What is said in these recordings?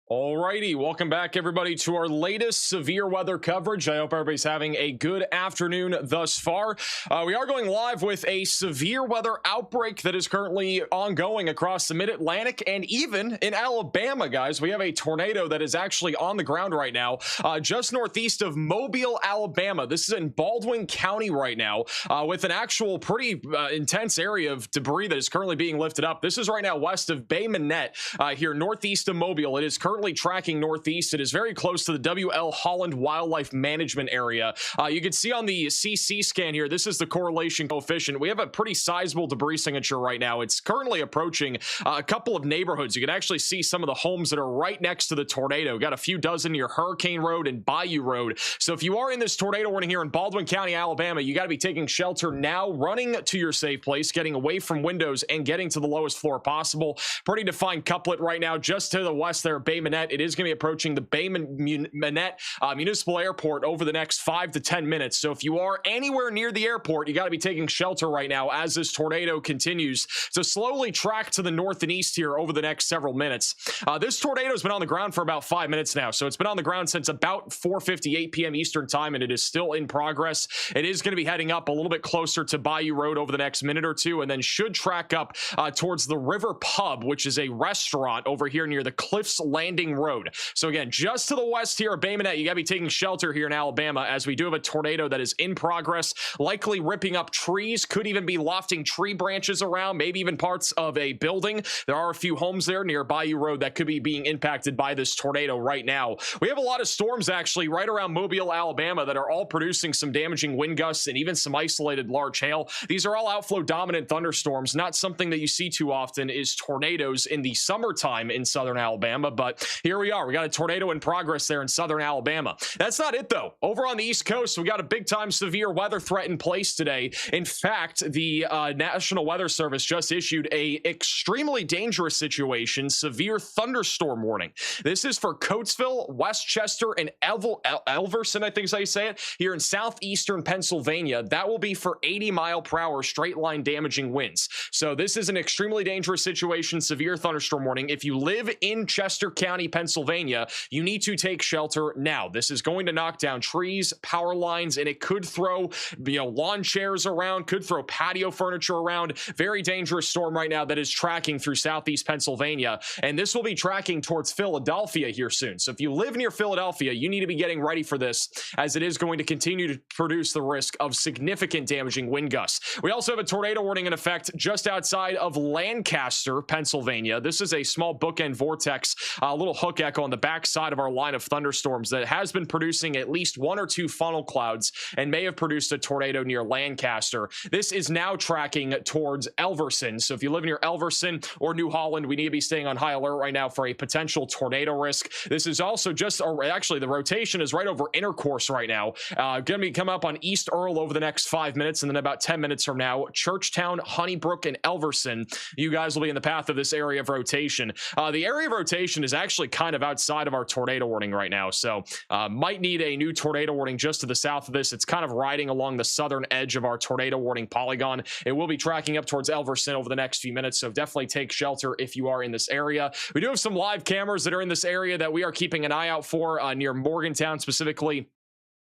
Alrighty, welcome back everybody to our latest severe weather coverage. I hope everybody's having a good afternoon thus far. We are going live with a severe weather outbreak that is currently ongoing across the mid-Atlantic and even in Alabama, guys. We have a tornado that is actually on the ground right now, just northeast of Mobile, Alabama. This is in Baldwin County right now, with an actual pretty intense area of debris that is currently being lifted up. This is right now west of Bay Minette, here northeast of Mobile. It is currently tracking northeast. It is very close to the W.L. Holland Wildlife Management Area. You can see on the CC scan here, this is the correlation coefficient. We have a pretty sizable debris signature right now. It's currently approaching a couple of neighborhoods. You can actually see some of the homes that are right next to the tornado. Got a few dozen near Hurricane Road and Bayou Road. So if you are in this tornado warning here in Baldwin County, Alabama, you got to be taking shelter now, running to your safe place, getting away from windows and getting to the lowest floor possible. Pretty defined couplet right now just to the west there, Bay Minette. It is going to be approaching the Bay Minette Municipal Airport over the next 5 to 10 minutes. So if you are anywhere near the airport, you got to be taking shelter right now as this tornado continues to slowly track to the north and east here over the next several minutes. This tornado has been on the ground for about 5 minutes now. So it's been on the ground since about 4:58 p.m. Eastern time, and it is still in progress. It is going to be heading up a little bit closer to Bayou Road over the next minute or two, and then should track up towards the River Pub, which is a restaurant over here near the Cliffs Landing Road. So again, just to the west here of Bay Minette, you got to be taking shelter here in Alabama as we do have a tornado that is in progress, likely ripping up trees, could even be lofting tree branches around, maybe even parts of a building. There are a few homes there near Bayou Road that could be being impacted by this tornado right now. We have a lot of storms actually right around Mobile, Alabama that are all producing some damaging wind gusts and even some isolated large hail. These are all outflow dominant thunderstorms. Not something that you see too often is tornadoes in the summertime in southern Alabama, but here we are. We got a tornado in progress there in southern Alabama. That's not it though. Over on the East Coast, we got a big time severe weather threat in place today. In fact, the National Weather Service just issued a extremely dangerous situation, severe thunderstorm warning. This is for Coatesville, Westchester, and Elverson, I think is how you say it, here in southeastern Pennsylvania. That will be for 80-mile-per-hour straight line damaging winds. So this is an extremely dangerous situation, severe thunderstorm warning. If you live in Chester County, Pennsylvania, you need to take shelter now. This is going to knock down trees, power lines, and it could throw, lawn chairs around, could throw patio furniture around. Very dangerous storm right now that is tracking through southeast Pennsylvania, and this will be tracking towards Philadelphia here soon. So if you live near Philadelphia, you need to be getting ready for this, as it is going to continue to produce the risk of significant damaging wind gusts. We also have a tornado warning in effect just outside of Lancaster, Pennsylvania. This is a small bookend vortex, a little hook echo on the backside of our line of thunderstorms that has been producing at least one or two funnel clouds and may have produced a tornado near Lancaster. This is now tracking towards Elverson. So if you live near Elverson or New Holland, we need to be staying on high alert right now for a potential tornado risk. This is also just, actually the rotation is right over Intercourse right now. Going to be coming up on East Earl over the next 5 minutes, and then about 10 minutes from now, Churchtown, Honeybrook, and Elverson. You guys will be in the path of this area of rotation. The area of rotation is actually kind of outside of our tornado warning right now, so might need a new tornado warning just to the south of this. It's kind of riding along the southern edge of our tornado warning polygon. It will be tracking up towards Elverson over the next few minutes, so definitely take shelter if you are in this area. We do have some live cameras that are in this area that we are keeping an eye out for, near Morgantown specifically,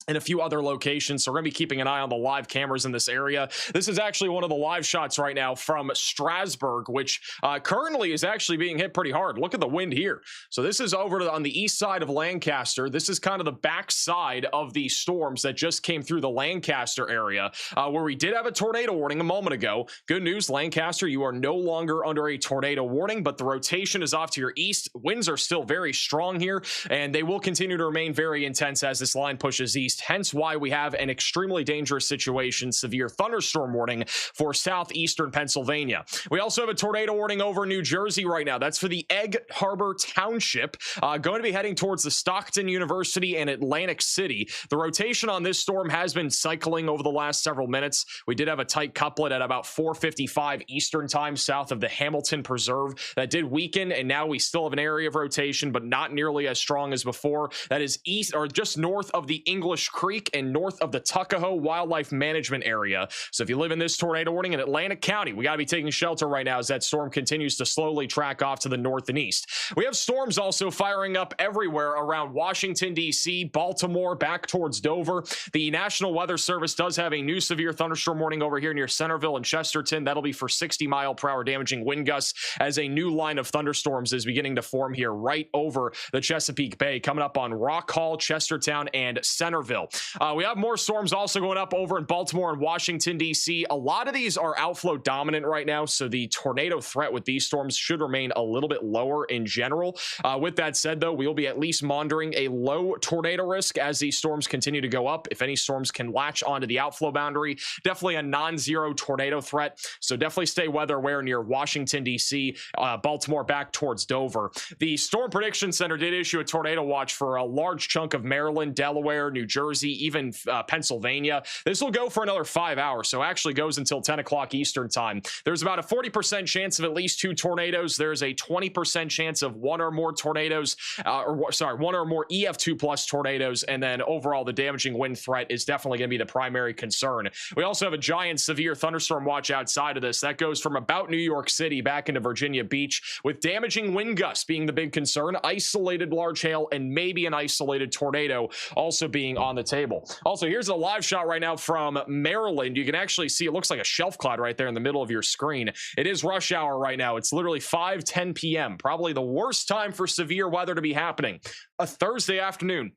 and a few other locations. So we're going to be keeping an eye on the live cameras in this area. This is actually one of the live shots right now from Strasburg, which currently is actually being hit pretty hard. Look at the wind here. So this is over on the east side of Lancaster. This is kind of the back side of the storms that just came through the Lancaster area, where we did have a tornado warning a moment ago. Good news, Lancaster, you are no longer under a tornado warning, but the rotation is off to your east. Winds are still very strong here, and they will continue to remain very intense as this line pushes east. Hence why we have an extremely dangerous situation, severe thunderstorm warning for southeastern Pennsylvania. We also have a tornado warning over New Jersey right now. That's for the Egg Harbor Township, going to be heading towards the Stockton University and Atlantic City. The rotation on this storm has been cycling over the last several minutes. We did have a tight couplet at about 4:55 Eastern time south of the Hamilton Preserve that did weaken, and now we still have an area of rotation, but not nearly as strong as before. That is east or just north of the English English Creek and north of the Tuckahoe Wildlife Management Area. So if you live in this tornado warning in Atlantic County, we got to be taking shelter right now as that storm continues to slowly track off to the north and east. We have storms also firing up everywhere around Washington, D.C., Baltimore, back towards Dover. The National Weather Service does have a new severe thunderstorm warning over here near Centerville and Chesterton. That'll be for 60-mile-per-hour damaging wind gusts as a new line of thunderstorms is beginning to form here right over the Chesapeake Bay, coming up on Rock Hall, Chestertown, and Centerville. We have more storms also going up over in Baltimore and Washington, D.C. A lot of these are outflow dominant right now, so the tornado threat with these storms should remain a little bit lower in general. With that said, though, we'll be at least monitoring a low tornado risk as these storms continue to go up. If any storms can latch onto the outflow boundary, definitely a non-zero tornado threat, so definitely stay weather aware near Washington, D.C., Baltimore back towards Dover. The Storm Prediction Center did issue a tornado watch for a large chunk of Maryland, Delaware, New Jersey, even Pennsylvania. This will go for another 5 hours, so actually goes until 10 o'clock Eastern time. There's about a 40% chance of at least 2 tornadoes. There's a 20% chance of one or more tornadoes, one or more EF2 plus tornadoes, and then overall the damaging wind threat is definitely going to be the primary concern. We also have a giant severe thunderstorm watch outside of this. That goes from about New York City back into Virginia Beach, with damaging wind gusts being the big concern, isolated large hail, and maybe an isolated tornado also being on the table. Also, here's a live shot right now from Maryland. You can actually see it looks like a shelf cloud right there in the middle of your screen. It is rush hour right now. It's literally 5:10 p.m. Probably the worst time for severe weather to be happening. A Thursday afternoon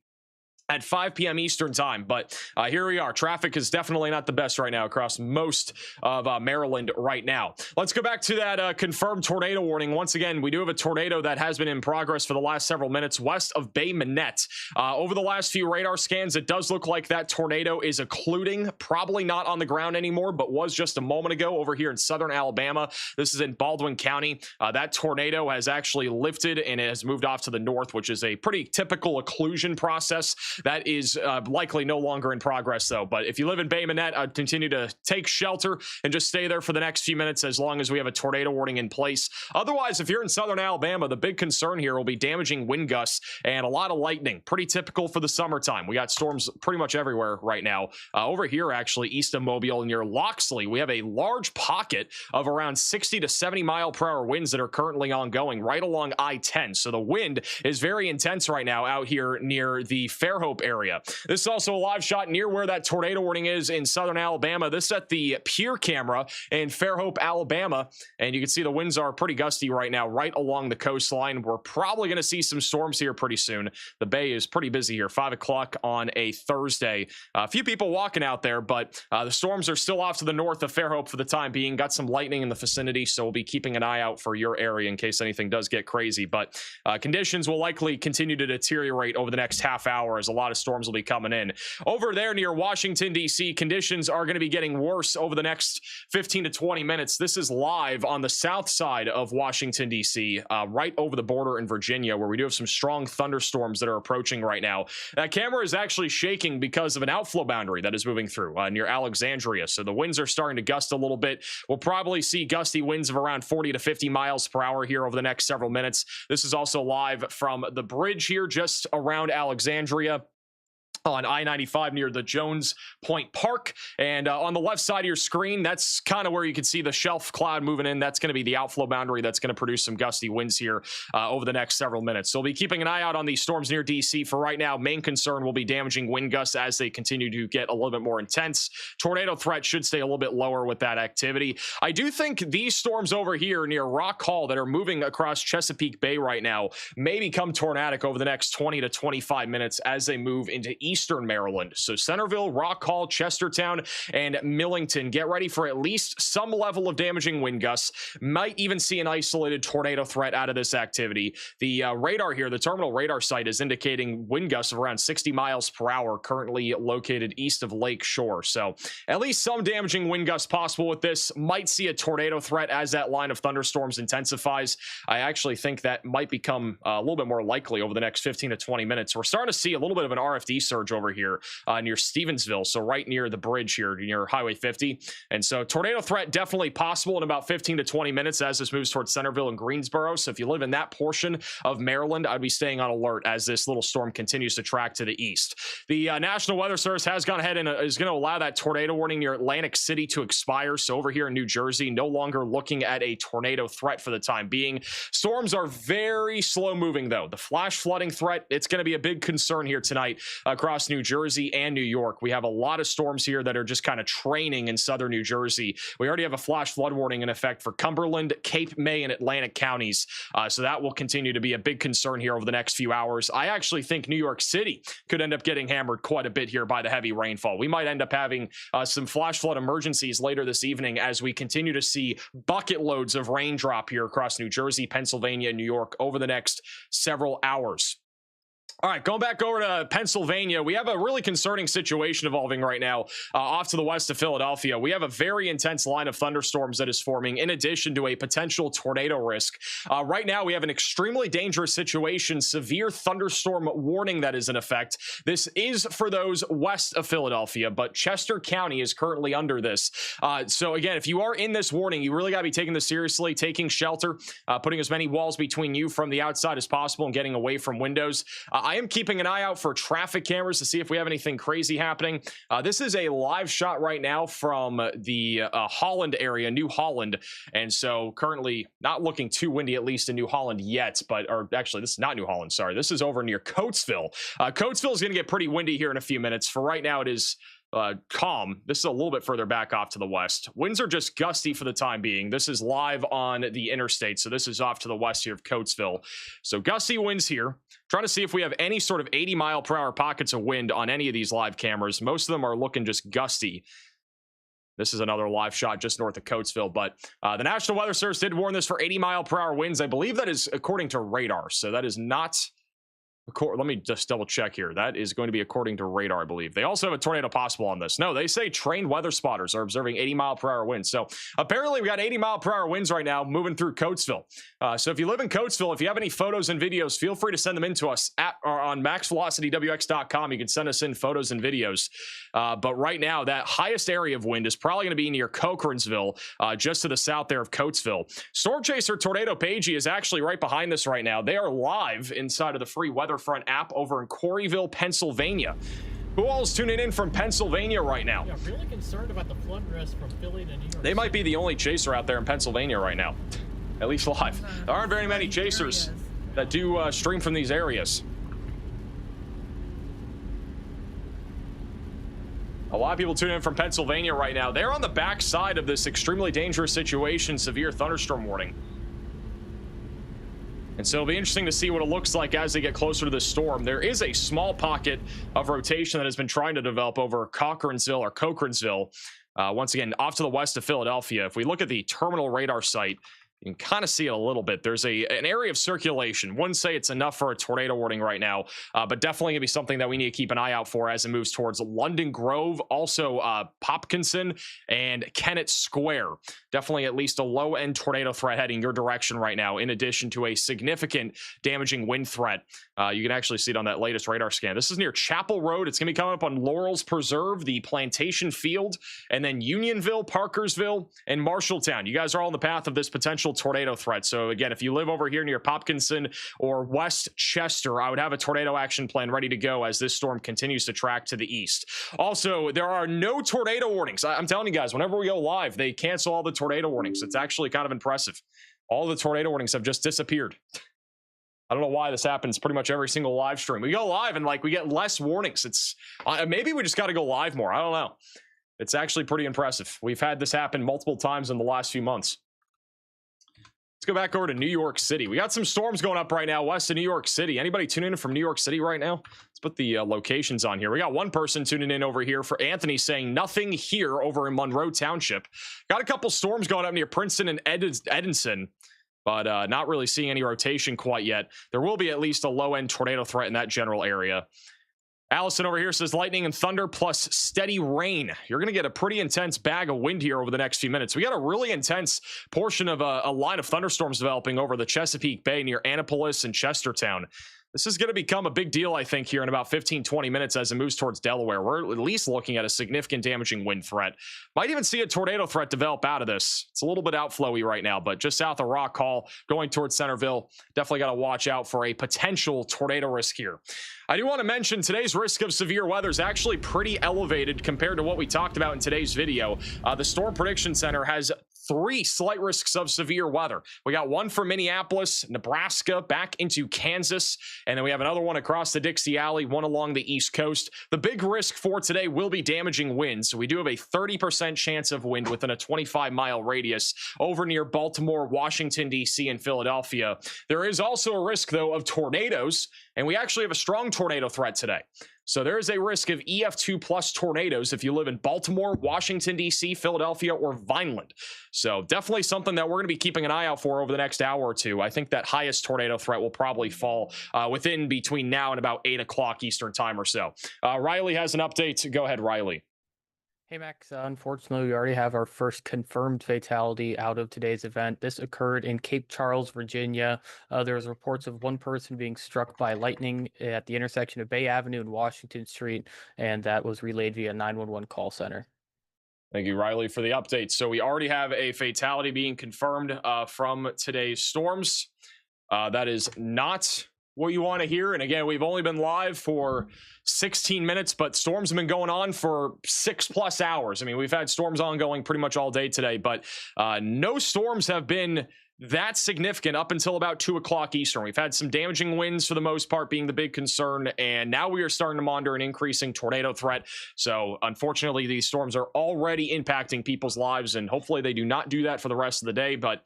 at 5 p.m. Eastern time. But here we are. Traffic is definitely not the best right now across most of Maryland right now. Let's go back to that confirmed tornado warning. Once again, we do have a tornado that has been in progress for the last several minutes west of Bay Minette. Over the last few radar scans, it does look like that tornado is occluding, probably not on the ground anymore, but was just a moment ago over here in southern Alabama. This is in Baldwin County. That tornado has actually lifted and it has moved off to the north, which is a pretty typical occlusion process. That is likely no longer in progress, though. But if you live in Bay Minette, I'd continue to take shelter and just stay there for the next few minutes as long as we have a tornado warning in place. Otherwise, if you're in southern Alabama, the big concern here will be damaging wind gusts and a lot of lightning. Pretty typical for the summertime. We got storms pretty much everywhere right now. Over here, actually, east of Mobile near Loxley, we have a large pocket of around 60 to 70 mile per hour winds that are currently ongoing right along I-10. So the wind is very intense right now out here near the Fairhope area. This is also a live shot near where that tornado warning is in southern Alabama. This is at the Pier camera in Fairhope, Alabama, and you can see the winds are pretty gusty right now right along the coastline. We're probably going to see some storms here pretty soon. The bay is pretty busy here, 5 o'clock on a Thursday. A few people walking out there, but the storms are still off to the north of Fairhope for the time being. Got some lightning in the vicinity, so we'll be keeping an eye out for your area in case anything does get crazy. But conditions will likely continue to deteriorate over the next half hour as a lot of storms will be coming in. Over there near Washington, D.C., conditions are going to be getting worse over the next 15 to 20 minutes. This is live on the south side of Washington, D.C., right over the border in Virginia, where we do have some strong thunderstorms that are approaching right now. That camera is actually shaking because of an outflow boundary that is moving through near Alexandria. So the winds are starting to gust a little bit. We'll probably see gusty winds of around 40 to 50 miles per hour here over the next several minutes. This is also live from the bridge here just around Alexandria on I-95 near the Jones Point Park. And on the left side of your screen, that's kind of where you can see the shelf cloud moving in. That's going to be the outflow boundary that's going to produce some gusty winds here over the next several minutes. So we'll be keeping an eye out on these storms near DC. For right now, main concern will be damaging wind gusts as they continue to get a little bit more intense. Tornado threat should stay a little bit lower with that activity. I do think these storms over here near Rock Hall that are moving across Chesapeake Bay right now may become tornadic over the next 20 to 25 minutes as they move into eastern Maryland. So Centerville, Rock Hall, Chestertown, and Millington, get ready for at least some level of damaging wind gusts. Might even see an isolated tornado threat out of this activity. The radar here, the terminal radar site, is indicating wind gusts of around 60 miles per hour currently located east of Lake Shore. So at least some damaging wind gusts possible with this. Might see a tornado threat as that line of thunderstorms intensifies. I actually think that might become a little bit more likely over the next 15 to 20 minutes. We're starting to see a little bit of an RFD surge coverage over here near Stevensville, so right near the bridge here near Highway 50. And so tornado threat definitely possible in about 15 to 20 minutes as this moves towards Centerville and Greensboro. So if you live in that portion of Maryland, I'd be staying on alert as this little storm continues to track to the east. The National Weather Service has gone ahead and is going to allow that tornado warning near Atlantic City to expire. So over here in New Jersey, no longer looking at a tornado threat for the time being. Storms are very slow moving though. The flash flooding threat, it's going to be a big concern here tonight across New Jersey and New York. We have a lot of storms here that are just kind of training in southern New Jersey. We already have a flash flood warning in effect for Cumberland, Cape May, and Atlantic counties. So that will continue to be a big concern here over the next few hours. I actually think New York City could end up getting hammered quite a bit here by the heavy rainfall. We might end up having some flash flood emergencies later this evening as we continue to see bucket loads of raindrop here across New Jersey, Pennsylvania, and New York over the next several hours. All right, going back over to Pennsylvania, we have a really concerning situation evolving right now off to the west of Philadelphia. We have a very intense line of thunderstorms that is forming in addition to a potential tornado risk. Right now, we have an extremely dangerous situation, severe thunderstorm warning that is in effect. This is for those west of Philadelphia, but Chester County is currently under this. So again, if you are in this warning, you really got to be taking this seriously, taking shelter, putting as many walls between you from the outside as possible and getting away from windows. I am keeping an eye out for traffic cameras to see if we have anything crazy happening. This is a live shot right now from the Holland area, New Holland. And so currently not looking too windy, at least in New Holland yet, or actually this is not New Holland. Sorry. This is over near Coatesville. Coatesville is going to get pretty windy here in a few minutes. For right now, it is calm. This is a little bit further back off to the west. Winds are just gusty for the time being. This is live on the interstate, so this is off to the west here of Coatesville. So gusty winds here. Trying to see if we have any sort of 80-mile-per-hour pockets of wind on any of these live cameras. Most of them are looking just gusty. This is another live shot just north of Coatesville, but the National Weather Service did warn this for 80-mile-per-hour winds. I believe that is according to radar, so that is not... Let me just double check here. That is going to be according to radar, I believe. They also have a tornado possible on this. No, they say trained weather spotters are observing 80-mile-per-hour winds. So apparently we got 80-mile-per-hour winds right now moving through Coatesville. So if you live in Coatesville, if you have any photos and videos, feel free to send them in to us on maxvelocitywx.com. You can send us in photos and videos. But right now, that highest area of wind is probably going to be near Cochransville, just to the south there of Coatesville. Storm Chaser Tornado Pagey is actually right behind this right now. They are live inside of the free WeatherFront app over in Corryville, Pennsylvania. Who all is tuning in from Pennsylvania right now? Yeah, really concerned about the flood risk from Philly to New York. They might be the only chaser out there in Pennsylvania right now, at least live. There aren't very many chasers that do stream from these areas. A lot of people tuning in from Pennsylvania right now. They're on the backside of this extremely dangerous situation, severe thunderstorm warning. And so it'll be interesting to see what it looks like as they get closer to the storm. There is a small pocket of rotation that has been trying to develop over Cochransville. Once again, off to the west of Philadelphia. If we look at the terminal radar site, you can kind of see it a little bit. There's an area of circulation. Wouldn't say it's enough for a tornado warning right now, but definitely gonna be something that we need to keep an eye out for as it moves towards London Grove, also Popkinson and Kennett Square. Definitely at least a low-end tornado threat heading your direction right now, in addition to a significant damaging wind threat. You can actually see it on that latest radar scan. This is near Chapel Road. It's gonna be coming up on Laurel's Preserve, the Plantation Field, and then Unionville, Parkersville, and Marshalltown. You guys are all in the path of this potential tornado threat. So again, if you live over here near Popkinson or West Chester, I would have a tornado action plan ready to go as this storm continues to track to the east. Also, there are no tornado warnings. I'm telling you guys, whenever we go live, they cancel all the tornado warnings. It's actually kind of impressive. All the tornado warnings have just disappeared. I don't know why this happens pretty much every single live stream. We go live and we get less warnings. It's maybe we just got to go live more. I don't know. It's actually pretty impressive. We've had this happen multiple times in the last few months. Let's go back over to New York City. We got some storms going up right now west of New York City. Anybody tuning in from New York City right now? Let's put the locations on here. We got one person tuning in over here for Anthony saying nothing here over in Monroe Township. Got a couple storms going up near Princeton and Edison, but not really seeing any rotation quite yet. There will be at least a low-end tornado threat in that general area. Allison over here says lightning and thunder plus steady rain. You're going to get a pretty intense bag of wind here over the next few minutes. We got a really intense portion of a line of thunderstorms developing over the Chesapeake Bay near Annapolis and Chestertown. This is going to become a big deal, I think, here in about 15-20 minutes as it moves towards Delaware. We're at least looking at a significant damaging wind threat. Might even see a tornado threat develop out of this. It's a little bit outflowy right now, but just south of Rock Hall, going towards Centerville, definitely got to watch out for a potential tornado risk here. I do want to mention today's risk of severe weather is actually pretty elevated compared to what we talked about in today's video. The Storm Prediction Center has 3 slight risks of severe weather. We got one from Minneapolis, Nebraska, back into Kansas, and then we have another one across the Dixie Alley, one along the East Coast. The big risk for today will be damaging winds. So we do have a 30% chance of wind within a 25-mile radius over near Baltimore, Washington, D.C., and Philadelphia. There is also a risk, though, of tornadoes, and we actually have a strong tornado threat today. So there is a risk of EF2 plus tornadoes if you live in Baltimore, Washington, D.C., Philadelphia, or Vineland. So definitely something that we're going to be keeping an eye out for over the next hour or two. I think that highest tornado threat will probably fall within between now and about 8 o'clock Eastern time or so. Riley has an update. Go ahead, Riley. Hey Max, unfortunately we already have our first confirmed fatality out of today's event. This occurred in Cape Charles, Virginia. There's reports of one person being struck by lightning at the intersection of Bay Avenue and Washington Street, and that was relayed via 911 call center. Thank you, Riley, for the update. So we already have a fatality being confirmed from today's storms. That is not what you want to hear. And again, we've only been live for 16 minutes, but storms have been going on for 6+ hours. I mean, we've had storms ongoing pretty much all day today, but no storms have been that significant up until about 2 o'clock Eastern. We've had some damaging winds for the most part being the big concern, and now we are starting to monitor an increasing tornado threat. So unfortunately, these storms are already impacting people's lives, and hopefully they do not do that for the rest of the day. But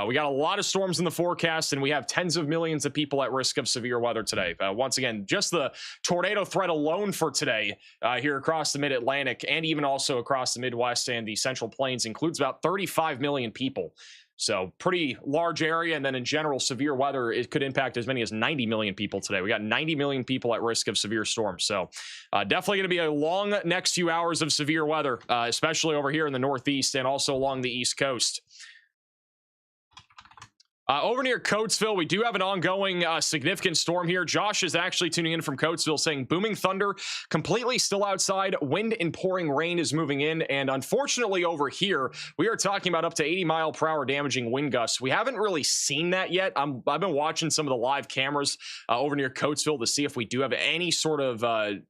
we got a lot of storms in the forecast, and we have tens of millions of people at risk of severe weather today. Once again, just the tornado threat alone for today here across the mid-Atlantic and even also across the Midwest and the Central Plains includes about 35 million people. So pretty large area, and then in general, severe weather, it could impact as many as 90 million people today. We got 90 million people at risk of severe storms. So definitely going to be a long next few hours of severe weather, especially over here in the Northeast and also along the East Coast. Over near Coatesville, we do have an ongoing significant storm here. Josh is actually tuning in from Coatesville saying booming thunder, completely still outside. Wind and pouring rain is moving in. And unfortunately over here, we are talking about up to 80-mile-per-hour damaging wind gusts. We haven't really seen that yet. I've been watching some of the live cameras over near Coatesville to see if we do have any sort of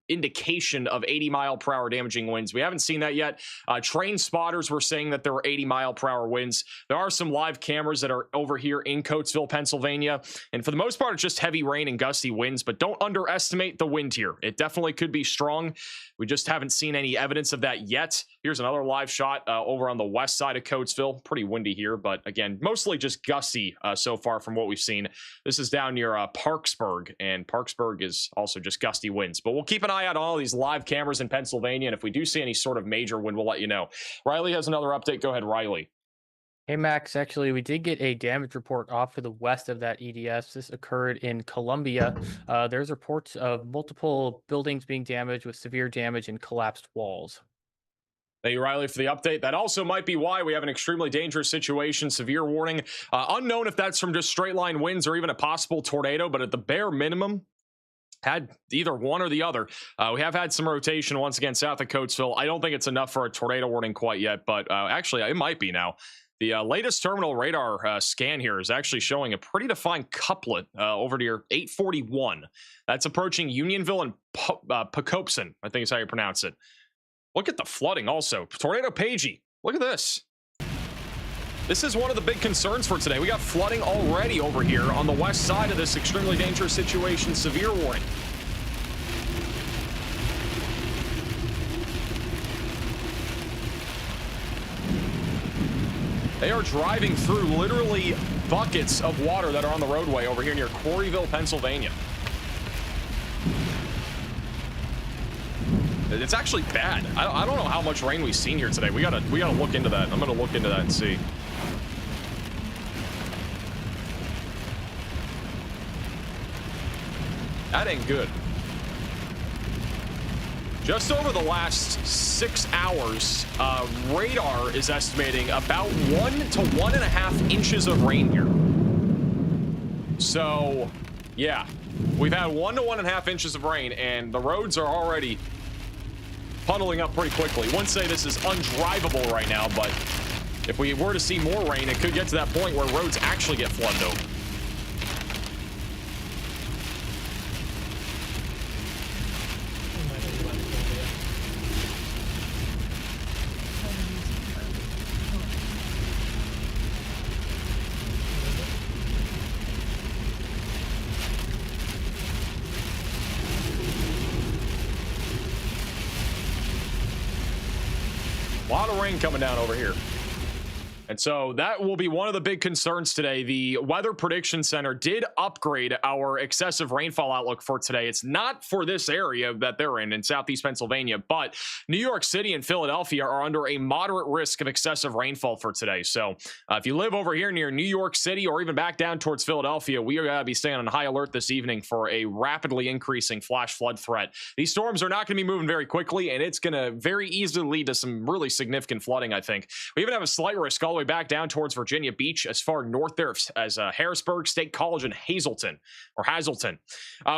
indication of 80-mile-per-hour damaging winds. We haven't seen that yet. Train spotters were saying that there were 80-mile-per-hour winds. There are some live cameras that are over here in Coatesville, Pennsylvania, and for the most part it's just heavy rain and gusty winds, but don't underestimate the wind here. It definitely could be strong. We just haven't seen any evidence of that yet. Here's another live shot over on the west side of Coatesville. Pretty windy here, but again, mostly just gusty so far from what we've seen. This is down near Parksburg, and Parksburg is also just gusty winds, but we'll keep an eye out on all these live cameras in Pennsylvania, and if we do see any sort of major wind, we'll let you know. Riley has another update. Go ahead, Riley. Hey Max, actually we did get a damage report off to the west of that EDS. This occurred in Columbia. There's reports of multiple buildings being damaged with severe damage and collapsed walls. Thank you, Riley, for the update. That also might be why we have an extremely dangerous situation, severe warning. Unknown if that's from just straight line winds or even a possible tornado, but at the bare minimum, had either one or the other. We have had some rotation once again south of Coatesville. I don't think it's enough for a tornado warning quite yet, but actually it might be now. The latest terminal radar scan here is actually showing a pretty defined couplet over near 841. That's approaching Unionville and Pocopson, I think is how you pronounce it. Look at the flooding also. Tornado Pagey. Look at this. This is one of the big concerns for today. We got flooding already over here on the west side of this extremely dangerous situation. Severe warning. They are driving through literally buckets of water that are on the roadway over here near Quarryville, Pennsylvania. It's actually bad. I don't know how much rain we've seen here today. We gotta look into that. I'm gonna look into that and see. That ain't good. Just over the last 6 hours, radar is estimating about 1 to 1.5 inches of rain here. So Yeah, we've had 1 to 1.5 inches of rain, and the roads are already puddling up pretty quickly. Wouldn't say this is undrivable right now, but if we were to see more rain, it could get to that point where roads actually get flooded over. A lot of rain coming down over here. And so that will be one of the big concerns today. The Weather Prediction Center did upgrade our excessive rainfall outlook for today. It's not for this area that they're in southeast Pennsylvania, but New York City and Philadelphia are under a moderate risk of excessive rainfall for today. So if you live over here near New York City or even back down towards Philadelphia, we are going to be staying on high alert this evening for a rapidly increasing flash flood threat. These storms are not going to be moving very quickly, and it's going to very easily lead to some really significant flooding, I think. We even have a slight risk all the way back down towards Virginia Beach, as far north there as Harrisburg, State College, and Hazleton.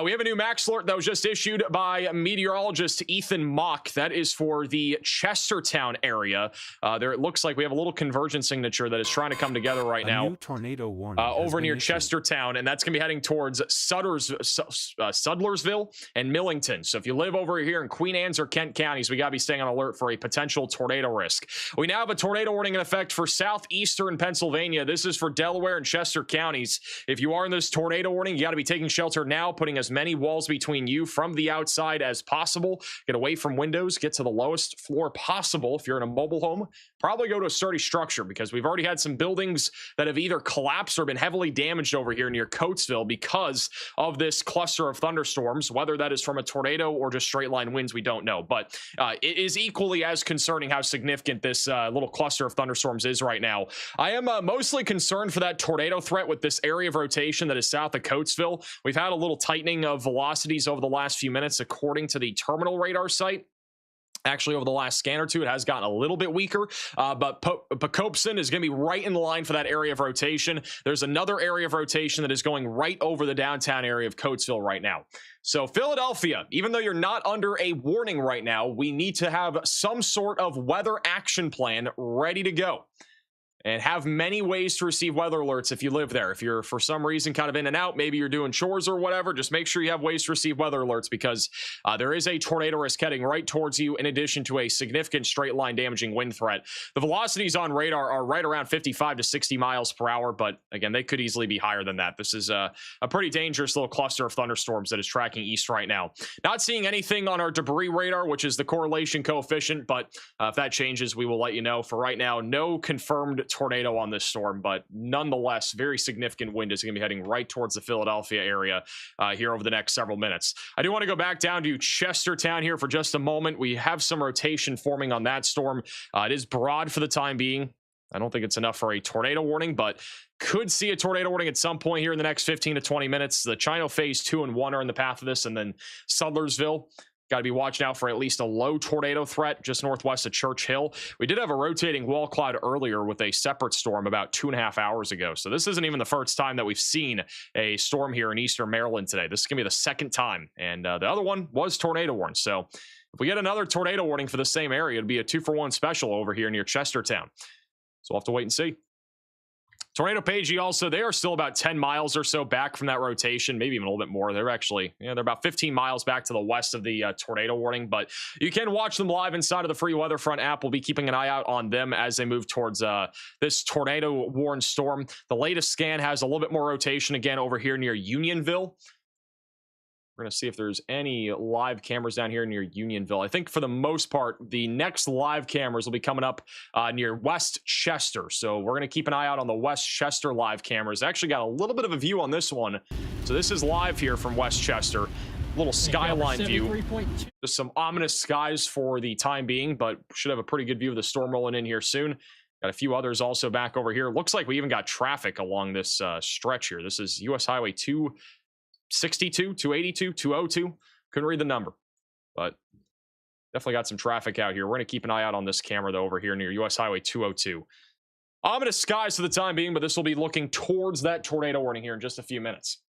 We have a new max alert that was just issued by meteorologist Ethan Mock. That is for the Chestertown area. There it looks like we have a little conversion signature that is trying to come together right now. New tornado warning over near Chestertown, and that's going to be heading towards Sudlersville and Millington. So if you live over here in Queen Anne's or Kent counties, we got to be staying on alert for a potential tornado risk. We now have a tornado warning in effect for southeastern Pennsylvania. This is for Delaware and Chester counties. If you are in this tornado warning, you got to be taking shelter now, putting as many walls between you from the outside as possible. Get away from windows, get to the lowest floor possible. If you're in a mobile home, probably go to a sturdy structure, because we've already had some buildings that have either collapsed or been heavily damaged over here near Coatesville because of this cluster of thunderstorms. Whether that is from a tornado or just straight line winds, we don't know. But it is equally as concerning how significant this little cluster of thunderstorms is right now. I am mostly concerned for that tornado threat with this area of rotation that is south of Coatesville. We've had a little tightening of velocities over the last few minutes, according to the terminal radar site. Actually, over the last scan or two, it has gotten a little bit weaker, but Pocopson is going to be right in the line for that area of rotation. There's another area of rotation that is going right over the downtown area of Coatesville right now. So Philadelphia, even though you're not under a warning right now, we need to have some sort of weather action plan ready to go, and have many ways to receive weather alerts if you live there. If you're for some reason kind of in and out, maybe you're doing chores or whatever, just make sure you have ways to receive weather alerts, because there is a tornado risk heading right towards you, in addition to a significant straight line damaging wind threat. The velocities on radar are right around 55 to 60 miles per hour, but again, they could easily be higher than that. This is a pretty dangerous little cluster of thunderstorms that is tracking east right now. Not seeing anything on our debris radar, which is the correlation coefficient, but if that changes, we will let you know. For right now, no confirmed tornado on this storm, but nonetheless, very significant wind is going to be heading right towards the Philadelphia area here over the next several minutes. I do want to go back down to Chestertown here for just a moment. We have some rotation forming on that storm. It is broad for the time being. I don't think it's enough for a tornado warning, but could see a tornado warning at some point here in the next 15 to 20 minutes. The Chino phase 2 and 1 are in the path of this, and then Sudlersville. Got to be watching out for at least a low tornado threat just northwest of Church Hill. We did have a rotating wall cloud earlier with a separate storm about 2.5 hours ago. So this isn't even the first time that we've seen a storm here in eastern Maryland today. This is going to be the second time. And the other one was tornado warning. So if we get another tornado warning for the same area, it'd be a 2-for-1 special over here near Chestertown. So we'll have to wait and see. Tornado Pagey also, they are still about 10 miles or so back from that rotation, maybe even a little bit more. They're actually, they're about 15 miles back to the west of the tornado warning, but you can watch them live inside of the free WeatherFront app. We'll be keeping an eye out on them as they move towards this tornado warned storm. The latest scan has a little bit more rotation again over here near Unionville. We're going to see if there's any live cameras down here near Unionville. I think for the most part, the next live cameras will be coming up near West Chester. So we're going to keep an eye out on the West Chester live cameras. I actually got a little bit of a view on this one. So this is live here from West Chester. Little skyline view. Just some ominous skies for the time being, but should have a pretty good view of the storm rolling in here soon. Got a few others also back over here. Looks like we even got traffic along this stretch here. This is US Highway 262, 282, 202. Couldn't read the number, but definitely got some traffic out here. We're going to keep an eye out on this camera, though, over here near US Highway 202. Ominous skies for the time being, but this will be looking towards that tornado warning here in just a few minutes.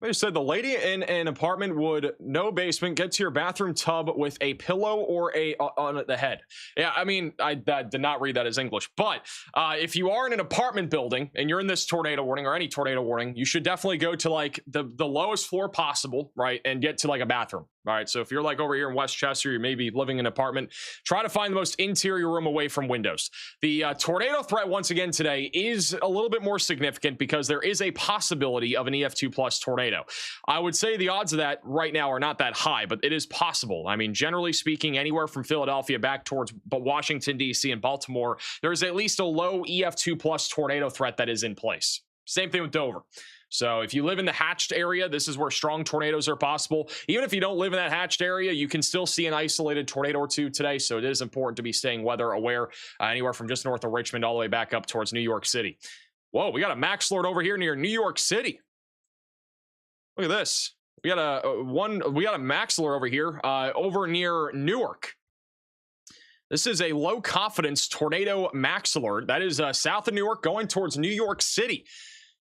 They said the lady in an apartment would no basement get to your bathroom tub with a pillow or a on the head. Yeah, I mean, I did not read that as English, but if you are in an apartment building and you're in this tornado warning or any tornado warning, you should definitely go to like the lowest floor possible, right, and get to like a bathroom. All right, so if you're like over here in Westchester, you may be living in an apartment, try to find the most interior room away from windows. The tornado threat once again today is a little bit more significant because there is a possibility of an EF2 plus tornado. I would say the odds of that right now are not that high, but it is possible. I mean, generally speaking, anywhere from Philadelphia back towards Washington, D.C. and Baltimore, there's at least a low EF2 plus tornado threat that is in place. Same thing with Dover. So if you live in the hatched area, this is where strong tornadoes are possible. Even if you don't live in that hatched area, you can still see an isolated tornado or two today. So it is important to be staying weather aware anywhere from just north of Richmond all the way back up towards New York City. Whoa, we got a max alert over here near New York City. Look at this. We got a max alert over here over near Newark. This is a low confidence tornado max alert. That is south of Newark going towards New York City.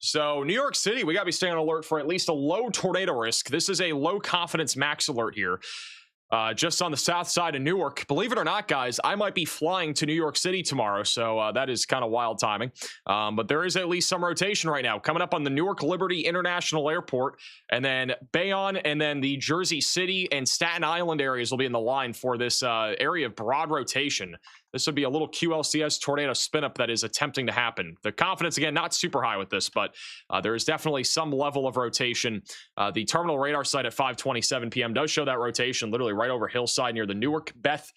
So New York City, we got to be staying on alert for at least a low tornado risk. This is a low confidence max alert here. Just on the south side of Newark. Believe it or not, guys, I might be flying to New York City tomorrow, so that is kind of wild timing. But there is at least some rotation right now coming up on the Newark Liberty International Airport, and then Bayonne, and then the Jersey City and Staten Island areas will be in the line for this area of broad rotation. This would be a little QLCS tornado spin-up that is attempting to happen. The confidence, again, not super high with this, but there is definitely some level of rotation. The terminal radar site at 5:27 p.m. does show that rotation literally right over Hillside near the Newark Beth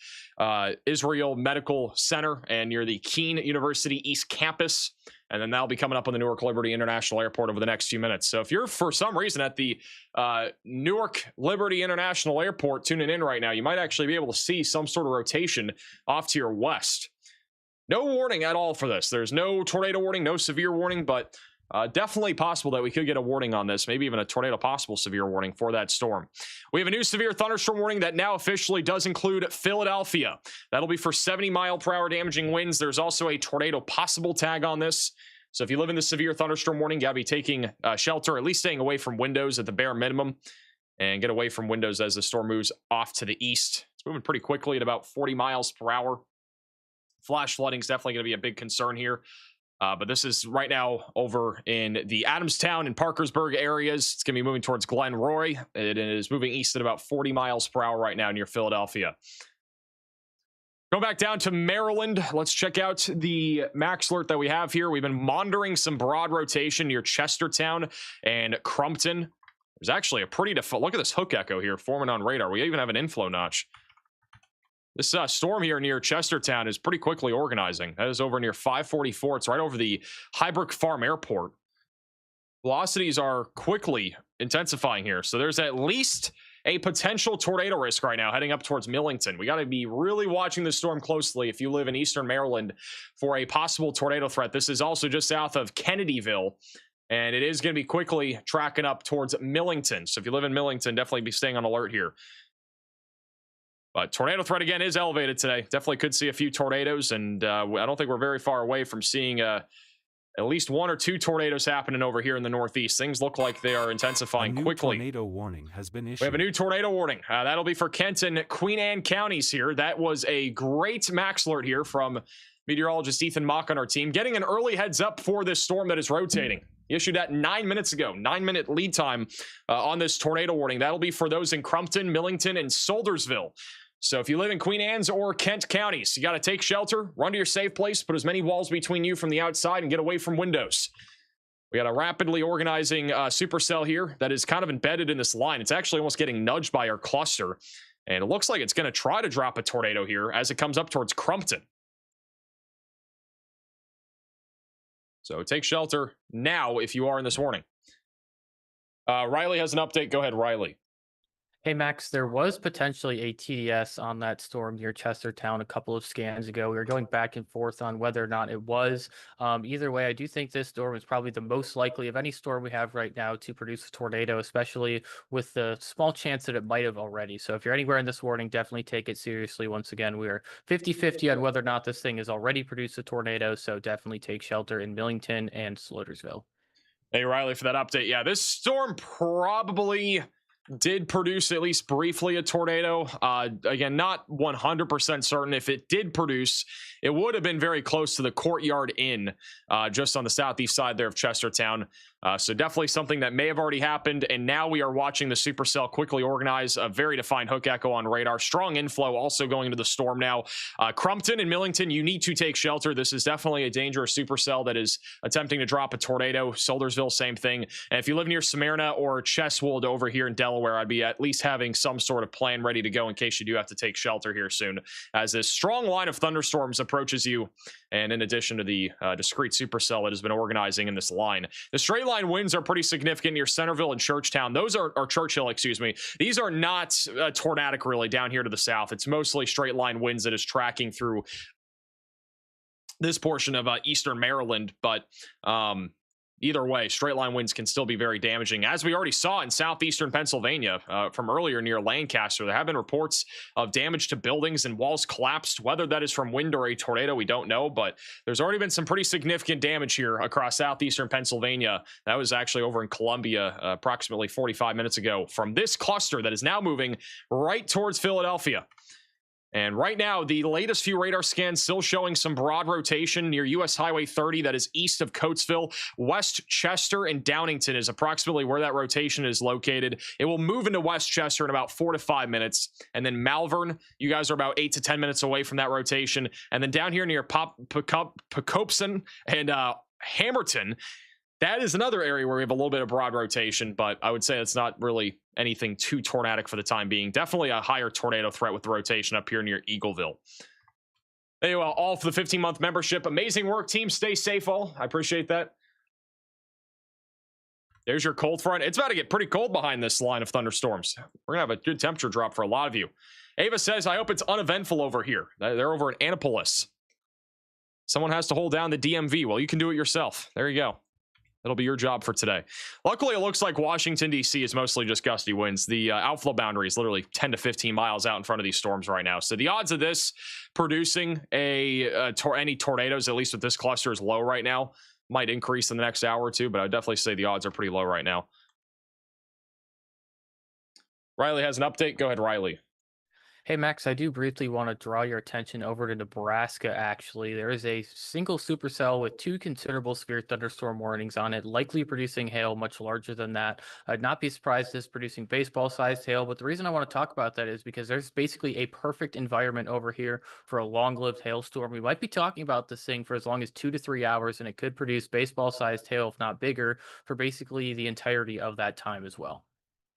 Israel Medical Center and near the Keene University East Campus. And then that'll be coming up on the Newark Liberty International Airport over the next few minutes. So if you're, for some reason, at the Newark Liberty International Airport tuning in right now, you might actually be able to see some sort of rotation off to your west. No warning at all for this. There's no tornado warning, no severe warning, but definitely possible that we could get a warning on this, maybe even a tornado possible severe warning for that storm. We have a new severe thunderstorm warning that now officially does include Philadelphia. That'll be for 70-mile-per-hour damaging winds. There's also a tornado possible tag on this. So if you live in the severe thunderstorm warning, you gotta be taking shelter, at least staying away from windows at the bare minimum, and get away from windows as the storm moves off to the east. It's moving pretty quickly at about 40 miles per hour. Flash flooding is definitely going to be a big concern here. But this is right now over in the Adamstown and Parkersburg areas. It's going to be moving towards Glen Roy. It is moving east at about 40 miles per hour right now near Philadelphia. Go back down to Maryland. Let's check out the max alert that we have here. We've been monitoring some broad rotation near Chestertown and Crumpton. There's actually a pretty look at this hook echo here forming on radar. We even have an inflow notch. This storm here near Chestertown is pretty quickly organizing. That is over near 544. It's right over the Highbrook Farm Airport. Velocities are quickly intensifying here. So there's at least a potential tornado risk right now heading up towards Millington. We got to be really watching this storm closely if you live in eastern Maryland for a possible tornado threat. This is also just south of Kennedyville, and it is going to be quickly tracking up towards Millington. So if you live in Millington, definitely be staying on alert here. But tornado threat, again, is elevated today. Definitely could see a few tornadoes, and I don't think we're very far away from seeing at least one or two tornadoes happening over here in the Northeast. Things look like they are intensifying quickly. Tornado warning has been issued. We have a new tornado warning. That'll be for Kent and Queen Anne counties here. That was a great max alert here from meteorologist Ethan Mock on our team, getting an early heads up for this storm that is rotating. He issued that 9 minutes ago, 9-minute lead time on this tornado warning. That'll be for those in Crumpton, Millington, and Soldersville. So if you live in Queen Anne's or Kent counties, you got to take shelter, run to your safe place, put as many walls between you from the outside, and get away from windows. We got a rapidly organizing supercell here that is kind of embedded in this line. It's actually almost getting nudged by our cluster, and it looks like it's going to try to drop a tornado here as it comes up towards Crumpton. So take shelter now if you are in this warning. Riley has an update. Go ahead, Riley. Hey, Max, there was potentially a TDS on that storm near Chestertown a couple of scans ago. We were going back and forth on whether or not it was. Either way, I do think this storm is probably the most likely of any storm we have right now to produce a tornado, especially with the small chance that it might have already. So if you're anywhere in this warning, definitely take it seriously. Once again, we are 50-50 on whether or not this thing has already produced a tornado, so definitely take shelter in Millington and Slotersville. Hey, Riley, for that update. Yeah, this storm probably did produce at least briefly a tornado. Again, not 100% certain. If it did produce, it would have been very close to the Courtyard Inn, just on the southeast side there of Chestertown. So definitely something that may have already happened. And now we are watching the supercell quickly organize. A very defined hook echo on radar. Strong inflow also going into the storm now. Crumpton and Millington, you need to take shelter. This is definitely a dangerous supercell that is attempting to drop a tornado. Soldersville, same thing. And if you live near Smyrna or Cheswold over here in Delaware, I'd be at least having some sort of plan ready to go in case you do have to take shelter here soon, as this strong line of thunderstorms approaches you. And in addition to the discrete supercell that has been organizing in this line, the straight line winds are pretty significant near Centerville and Churchtown. Those are Churchill, excuse me. These are not tornadic really down here to the south. It's mostly straight line winds that is tracking through this portion of eastern Maryland. But either way, straight line winds can still be very damaging, as we already saw in southeastern Pennsylvania from earlier near Lancaster. There have been reports of damage to buildings and walls collapsed. Whether that is from wind or a tornado, we don't know, but there's already been some pretty significant damage here across southeastern Pennsylvania. That was actually over in Columbia approximately 45 minutes ago from this cluster that is now moving right towards Philadelphia. And right now, the latest few radar scans still showing some broad rotation near US Highway 30 that is east of Coatesville. West Chester and Downington is approximately where that rotation is located. It will move into West Chester in about 4 to 5 minutes. And then Malvern, you guys are about 8 to 10 minutes away from that rotation. And then down here near Pocopson and Hammerton, that is another area where we have a little bit of broad rotation, but I would say it's not really anything too tornadic for the time being. Definitely a higher tornado threat with the rotation up here near Eagleville. Anyway, all for the 15-month membership. Amazing work, team. Stay safe, all. I appreciate that. There's your cold front. It's about to get pretty cold behind this line of thunderstorms. We're going to have a good temperature drop for a lot of you. Ava says, I hope it's uneventful over here. They're over in Annapolis. Someone has to hold down the DMV. Well, you can do it yourself. There you go. That'll be your job for today. Luckily, it looks like Washington, D.C. is mostly just gusty winds. The outflow boundary is literally 10 to 15 miles out in front of these storms right now. So the odds of this producing any tornadoes, at least with this cluster, is low right now. Might increase in the next hour or two, but I would definitely say the odds are pretty low right now. Riley has an update. Go ahead, Riley. Hey, Max, I do briefly want to draw your attention over to Nebraska, actually. There is a single supercell with 2 considerable severe thunderstorm warnings on it, likely producing hail much larger than that. I'd not be surprised if it's producing baseball-sized hail, but the reason I want to talk about that is because there's basically a perfect environment over here for a long-lived hailstorm. We might be talking about this thing for as long as 2 to 3 hours, and it could produce baseball-sized hail, if not bigger, for basically the entirety of that time as well.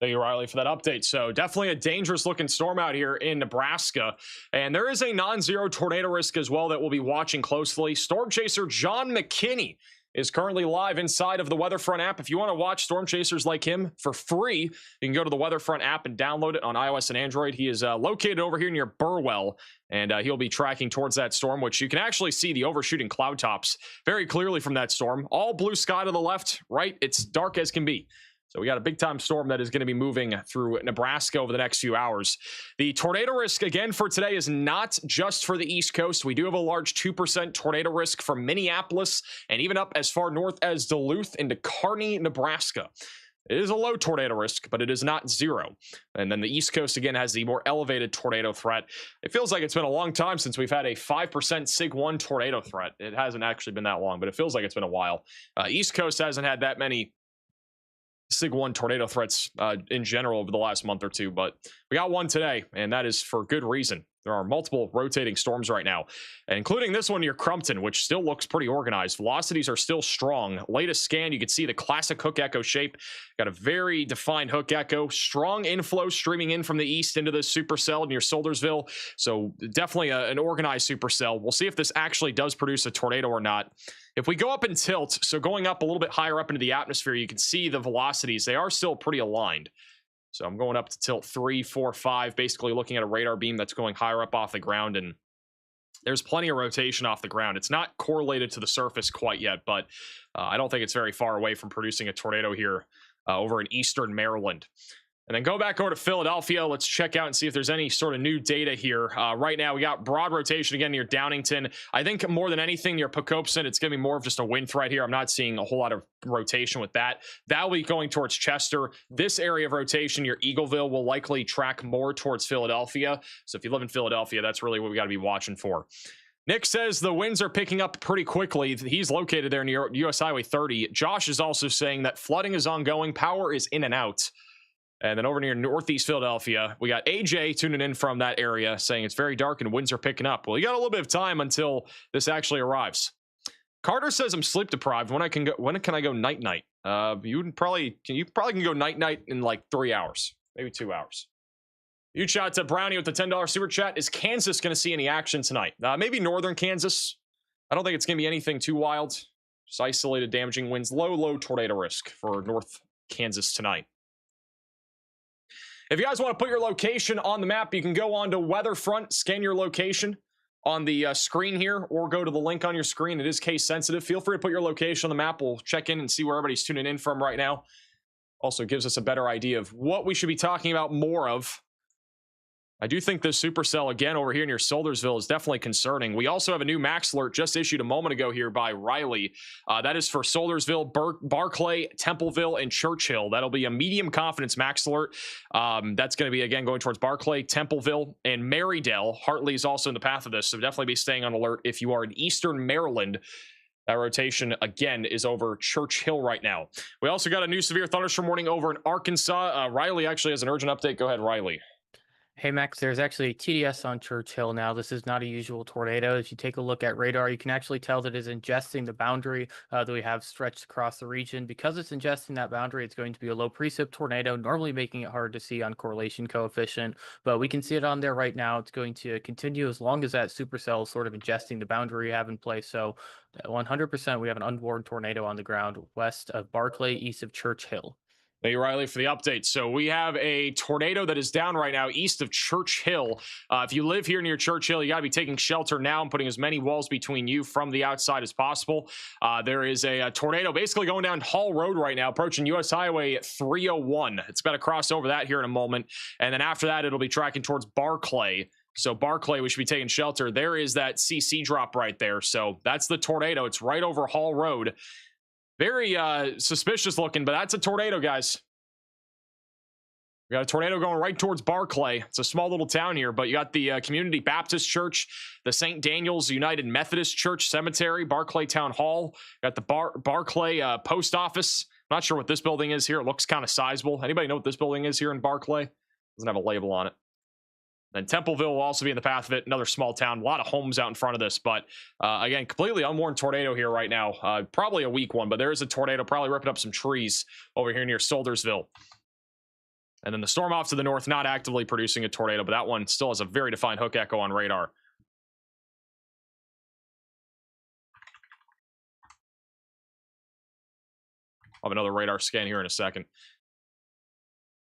Thank you, Riley, for that update. So definitely a dangerous looking storm out here in Nebraska. And there is a non-zero tornado risk as well that we'll be watching closely. Storm chaser John McKinney is currently live inside of the WeatherFront app. If you want to watch storm chasers like him for free, you can go to the WeatherFront app and download it on iOS and Android. He is located over here near Burwell, and he'll be tracking towards that storm, which you can actually see the overshooting cloud tops very clearly from that storm. All blue sky to the left, right? It's dark as can be. So we got a big time storm that is going to be moving through Nebraska over the next few hours. The tornado risk again for today is not just for the East Coast. We do have a large 2% tornado risk from Minneapolis and even up as far north as Duluth into Kearney, Nebraska. It is a low tornado risk, but it is not zero. And then the East Coast, again, has the more elevated tornado threat. It feels like it's been a long time since we've had a 5% SIG 1 tornado threat. It hasn't actually been that long, but it feels like it's been a while. East Coast hasn't had that many SIG 1 tornado threats in general over the last month or two, but we got one today, and that is for good reason. There are multiple rotating storms right now, including this one near Crumpton, which still looks pretty organized. Velocities are still strong. Latest scan, you can see the classic hook echo shape. Got a very defined hook echo. Strong inflow streaming in from the east into the supercell near Soldersville. So definitely an organized supercell. We'll see if this actually does produce a tornado or not. If we go up in tilt, so going up a little bit higher up into the atmosphere, you can see the velocities. They are still pretty aligned. So I'm going up to tilt 3, 4, 5, basically looking at a radar beam that's going higher up off the ground, and there's plenty of rotation off the ground. It's not correlated to the surface quite yet, but I don't think it's very far away from producing a tornado here over in eastern Maryland. And then go back over to Philadelphia. Let's check out and see if there's any sort of new data here. Right now, we got broad rotation again near Downingtown. I think more than anything near Pocopson, it's going to be more of just a wind threat here. I'm not seeing a whole lot of rotation with that. That'll be going towards Chester. This area of rotation near Eagleville will likely track more towards Philadelphia. So if you live in Philadelphia, that's really what we got to be watching for. Nick says the winds are picking up pretty quickly. He's located there near US Highway 30. Josh is also saying that flooding is ongoing. Power is in and out. And then over near Northeast Philadelphia, we got AJ tuning in from that area saying it's very dark and winds are picking up. Well, you got a little bit of time until this actually arrives. Carter says I'm sleep deprived. When can I go night night? You probably can go night night in like 3 hours, maybe 2 hours. Huge shout out to Brownie with the $10 super chat. Is Kansas going to see any action tonight? Maybe northern Kansas. I don't think it's going to be anything too wild. Just isolated damaging winds. Low tornado risk for North Kansas tonight. If you guys want to put your location on the map, you can go on to WeatherFront, scan your location on the screen here, or go to the link on your screen. It is case sensitive. Feel free to put your location on the map. We'll check in and see where everybody's tuning in from right now. Also gives us a better idea of what we should be talking about more of. I do think this supercell again over here near Soldersville is definitely concerning. We also have a new max alert just issued a moment ago here by Riley. That is for Soldersville, Barclay, Templeville, and Churchill. That'll be a medium confidence max alert. That's going to be again going towards Barclay, Templeville, and Marydale. Hartley is also in the path of this, so definitely be staying on alert if you are in Eastern Maryland. That rotation, again, is over Churchill right now. We also got a new severe thunderstorm warning over in Arkansas. Riley actually has an urgent update. Go ahead, Riley. Hey, Max, there's actually a TDS on Churchill now. This is not a usual tornado. If you take a look at radar, you can actually tell that it's ingesting the boundary that we have stretched across the region. Because it's ingesting that boundary, it's going to be a low precip tornado, normally making it hard to see on correlation coefficient. But we can see it on there right now. It's going to continue as long as that supercell is sort of ingesting the boundary we have in place. So 100% we have an unwarned tornado on the ground west of Barclay, east of Churchill. Thank you, Riley, for the update. So we have a tornado that is down right now east of Churchill. If you live here near Churchill, you got to be taking shelter now and putting as many walls between you from the outside as possible. There is a tornado basically going down Hall Road right now, approaching US Highway 301. It's about to cross over that here in a moment. And then after that, it'll be tracking towards Barclay. So Barclay, we should be taking shelter. There is that CC drop right there. So that's the tornado. It's right over Hall Road. Very suspicious looking, but that's a tornado, guys. We got a tornado going right towards Barclay. It's a small little town here, but you got the Community Baptist Church, the St. Daniel's United Methodist Church Cemetery, Barclay Town Hall. Got the Barclay Post Office. Not sure what this building is here. It looks kind of sizable. Anybody know what this building is here in Barclay? Doesn't have a label on it. Then Templeville will also be in the path of it. Another small town. A lot of homes out in front of this. But again, completely unwarned tornado here right now. Probably a weak one, but there is a tornado probably ripping up some trees over here near Soldersville. And then the storm off to the north, not actively producing a tornado, but that one still has a very defined hook echo on radar. I'll have another radar scan here in a second.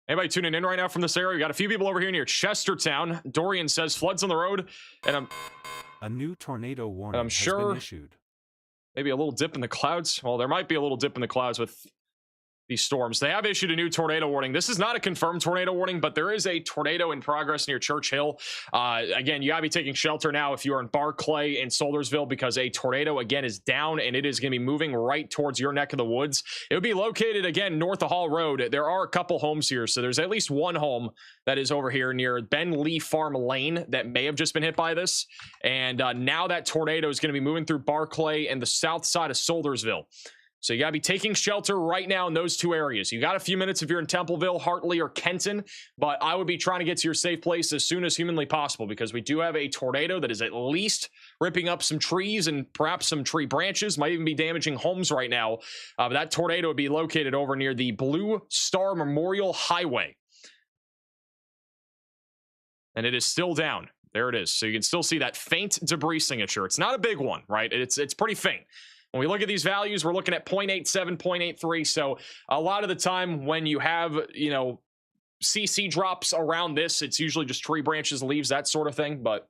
Anybody tuning in right now from this area? We got a few people over here near Chestertown. Dorian says floods on the road, and a new tornado warning I'm sure has been issued. Maybe a little dip in the clouds. Well, there might be a little dip in the clouds with these storms. They have issued a new tornado warning. This is not a confirmed tornado warning, but there is a tornado in progress near Churchill. Again, you gotta be taking shelter now if you're in Barclay and Soldersville, because a tornado again is down and it is going to be moving right towards your neck of the woods. It would be located again north of Hall Road. There are a couple homes here, so there's at least one home that is over here near Ben Lee Farm Lane that may have just been hit by this. And now that tornado is going to be moving through Barclay and the south side of Soldersville. So you got to be taking shelter right now in those two areas. You got a few minutes if you're in Templeville, Hartley, or Kenton, but I would be trying to get to your safe place as soon as humanly possible, because we do have a tornado that is at least ripping up some trees and perhaps some tree branches, might even be damaging homes right now. But that tornado would be located over near the Blue Star Memorial Highway. And it is still down. There it is. So you can still see that faint debris signature. It's not a big one, right? It's pretty faint. When we look at these values, we're looking at 0.87, 0.83. So a lot of the time when you have, CC drops around this, it's usually just tree branches, leaves, that sort of thing. But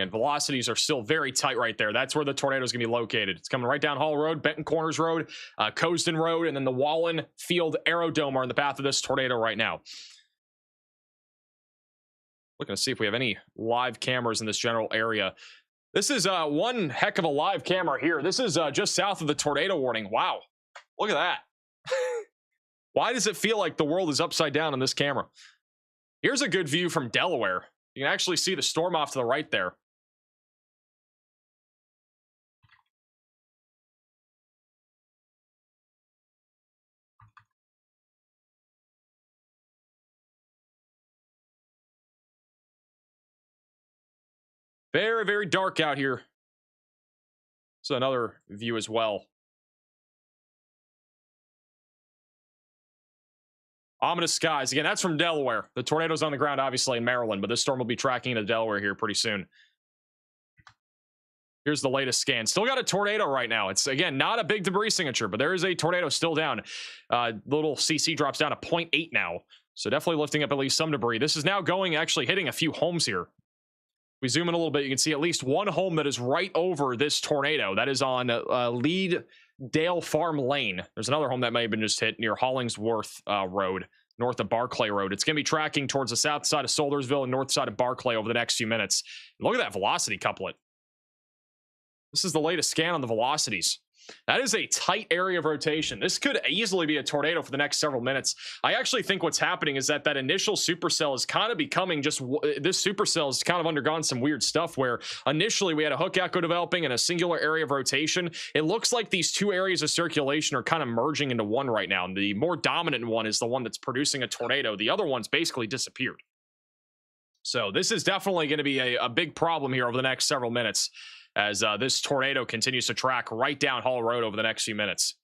And velocities are still very tight right there. That's where the tornado is going to be located. It's coming right down Hall Road, Benton Corners Road, Coaston Road, and then the Wallen Field Aerodome are in the path of this tornado right now. Looking to see if we have any live cameras in this general area. This is one heck of a live camera here. This is just south of the tornado warning. Wow. Look at that. Why does it feel like the world is upside down on this camera? Here's a good view from Delaware. You can actually see the storm off to the right there. Very, very dark out here. So another view as well. Ominous skies. Again, that's from Delaware. The tornado's on the ground, obviously, in Maryland, but this storm will be tracking into Delaware here pretty soon. Here's the latest scan. Still got a tornado right now. It's, again, not a big debris signature, but there is a tornado still down. Little CC drops down to 0.8 now. So definitely lifting up at least some debris. This is now going, actually hitting a few homes here. We zoom in a little bit, you can see at least one home that is right over this tornado. That is on Lead Dale Farm Lane. There's another home that may have been just hit near Hollingsworth Road, north of Barclay Road. It's going to be tracking towards the south side of Soldersville and north side of Barclay over the next few minutes. Look at that velocity couplet. This is the latest scan on the velocities. That is a tight area of rotation. This could easily be a tornado for the next several minutes. I actually think what's happening is that initial supercell is kind of becoming just, this supercell has kind of undergone some weird stuff where initially we had a hook echo developing in a singular area of rotation. It looks like these two areas of circulation are kind of merging into one right now. And the more dominant one is the one that's producing a tornado. The other one's basically disappeared. So this is definitely going to be a big problem here over the next several minutes, as this tornado continues to track right down Hall Road over the next few minutes.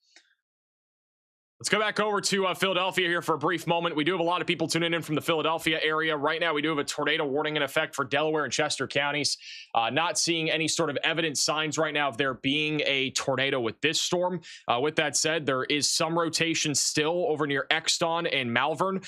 Let's go back over to Philadelphia here for a brief moment. We do have a lot of people tuning in from the Philadelphia area. Right now, we do have a tornado warning in effect for Delaware and Chester counties. Not seeing any sort of evident signs right now of there being a tornado with this storm. With that said, there is some rotation still over near Exton and Malvern.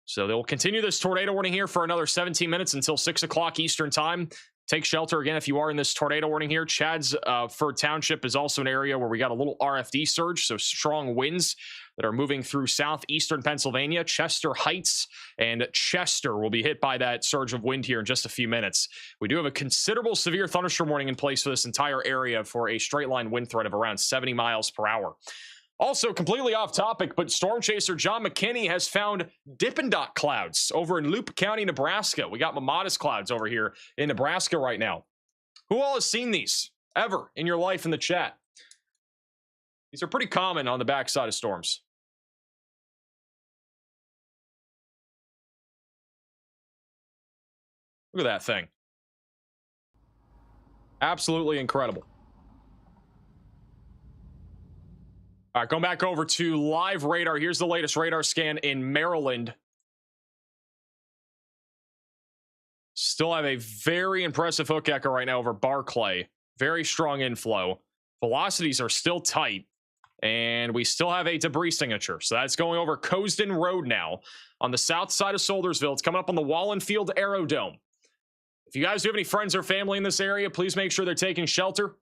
So they will continue this tornado warning here for another 17 minutes until 6 o'clock Eastern time. Take shelter again if you are in this tornado warning here. Chadsford Township is also an area where we got a little RFD surge, so strong winds that are moving through southeastern Pennsylvania. Chester Heights and Chester will be hit by that surge of wind here in just a few minutes. We do have a considerable severe thunderstorm warning in place for this entire area for a straight line wind threat of around 70 miles per hour. Also, completely off topic, but storm chaser John McKinney has found Dippin' Dot clouds over in Loup County, Nebraska. We got Mamadas clouds over here in Nebraska right now. Who all has seen these ever in your life in the chat? These are pretty common on the backside of storms. Look at that thing. Absolutely incredible. All right, going back over to live radar. Here's the latest radar scan in Maryland. Still have a very impressive hook echo right now over Barclay. Very strong inflow. Velocities are still tight. And we still have a debris signature. So that's going over Coaston Road now on the south side of Soldersville. It's coming up on the Wallen Field Aerodome. If you guys do have any friends or family in this area, please make sure they're taking shelter.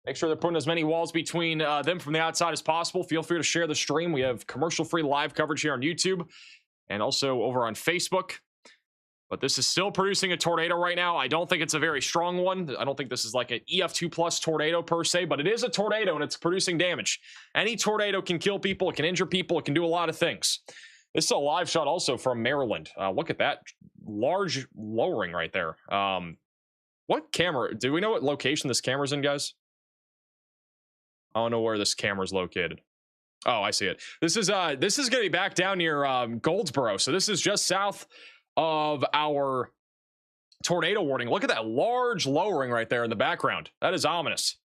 Make sure they're putting as many walls between them from the outside as possible. Feel free to share the stream. We have commercial-free live coverage here on YouTube and also over on Facebook. But this is still producing a tornado right now. I don't think it's a very strong one. I don't think this is like an EF2 plus tornado per se, but it is a tornado and it's producing damage. Any tornado can kill people. It can injure people. It can do a lot of things. This is a live shot also from Maryland. Look at that large lowering right there. What camera? Do we know what location this camera's in, guys? I don't know where this camera is located. Oh, I see it. This is going to be back down near Goldsboro. So this is just south of our tornado warning. Look at that large lowering right there in the background. That is ominous.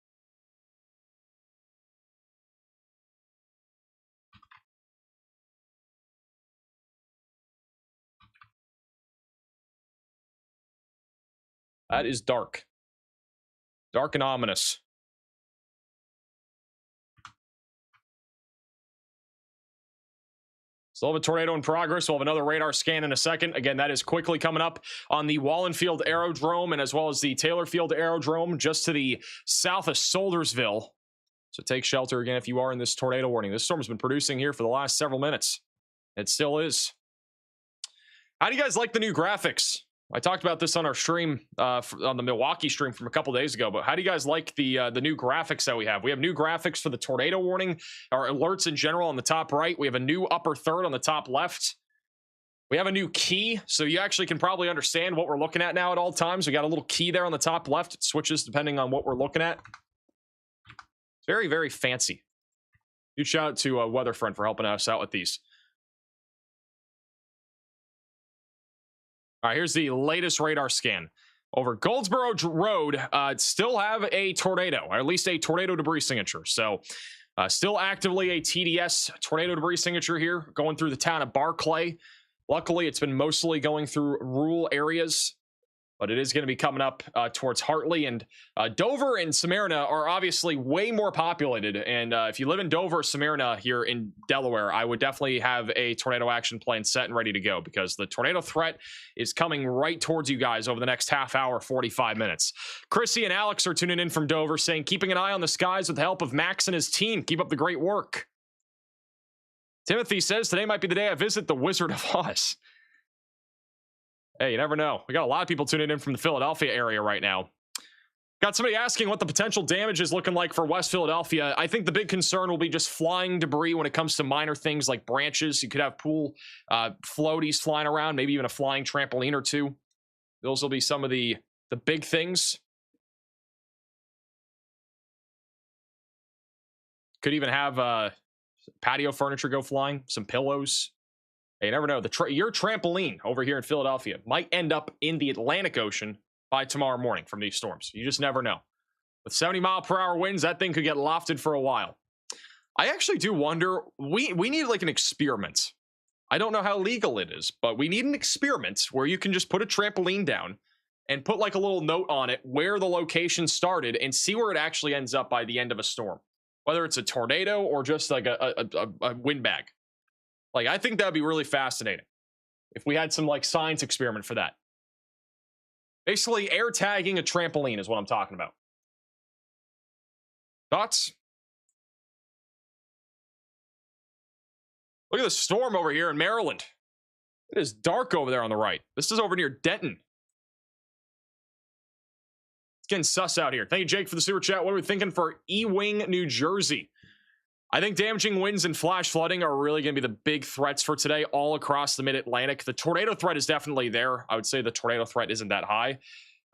That is dark. Dark and ominous. Still have a tornado in progress. We'll have another radar scan in a second. Again, that is quickly coming up on the Wallenfield Aerodrome and as well as the Taylorfield Aerodrome just to the south of Soldersville. So take shelter again if you are in this tornado warning. This storm's been producing here for the last several minutes. It still is. How do you guys like the new graphics? I talked about this on our stream, on the Milwaukee stream from a couple days ago, but how do you guys like the new graphics that we have? We have new graphics for the tornado warning, or alerts in general on the top right. We have a new upper third on the top left. We have a new key, so you actually can probably understand what we're looking at now at all times. We got a little key there on the top left. It switches depending on what we're looking at. Very, very fancy. Huge shout out to WeatherFront for helping us out with these. All right, here's the latest radar scan. Over Goldsboro Road, still have a tornado, or at least a tornado debris signature. So still actively a TDS tornado debris signature here going through the town of Parkway. Luckily, it's been mostly going through rural areas, but it is going to be coming up towards Hartley. And Dover and Smyrna are obviously way more populated. And if you live in Dover or Smyrna here in Delaware, I would definitely have a tornado action plan set and ready to go because the tornado threat is coming right towards you guys over the next half hour, 45 minutes. Chrissy and Alex are tuning in from Dover saying, keeping an eye on the skies with the help of Max and his team. Keep up the great work. Timothy says, today might be the day I visit the Wizard of Oz. Hey, you never know. We got a lot of people tuning in from the Philadelphia area right now. Got somebody asking what the potential damage is looking like for West Philadelphia. I think the big concern will be just flying debris when it comes to minor things like branches. You could have pool floaties flying around, maybe even a flying trampoline or two. Those will be some of the big things. Could even have patio furniture go flying, some pillows. Hey, you never know. Your trampoline over here in Philadelphia might end up in the Atlantic Ocean by tomorrow morning from these storms. You just never know. With 70-mile-per-hour winds, that thing could get lofted for a while. I actually do wonder, we need like an experiment. I don't know how legal it is, but we need an experiment where you can just put a trampoline down and put like a little note on it where the location started and see where it actually ends up by the end of a storm. Whether it's a tornado or just like a windbag. Like, I think that'd be really fascinating if we had some like science experiment for that. Basically, air tagging a trampoline is what I'm talking about. Thoughts? Look at the storm over here in Maryland. It is dark over there on the right. This is over near Denton. It's getting sus out here. Thank you, Jake, for the super chat. What are we thinking for Ewing, New Jersey? I think damaging winds and flash flooding are really going to be the big threats for today all across the mid-Atlantic. The tornado threat is definitely there. I would say the tornado threat isn't that high,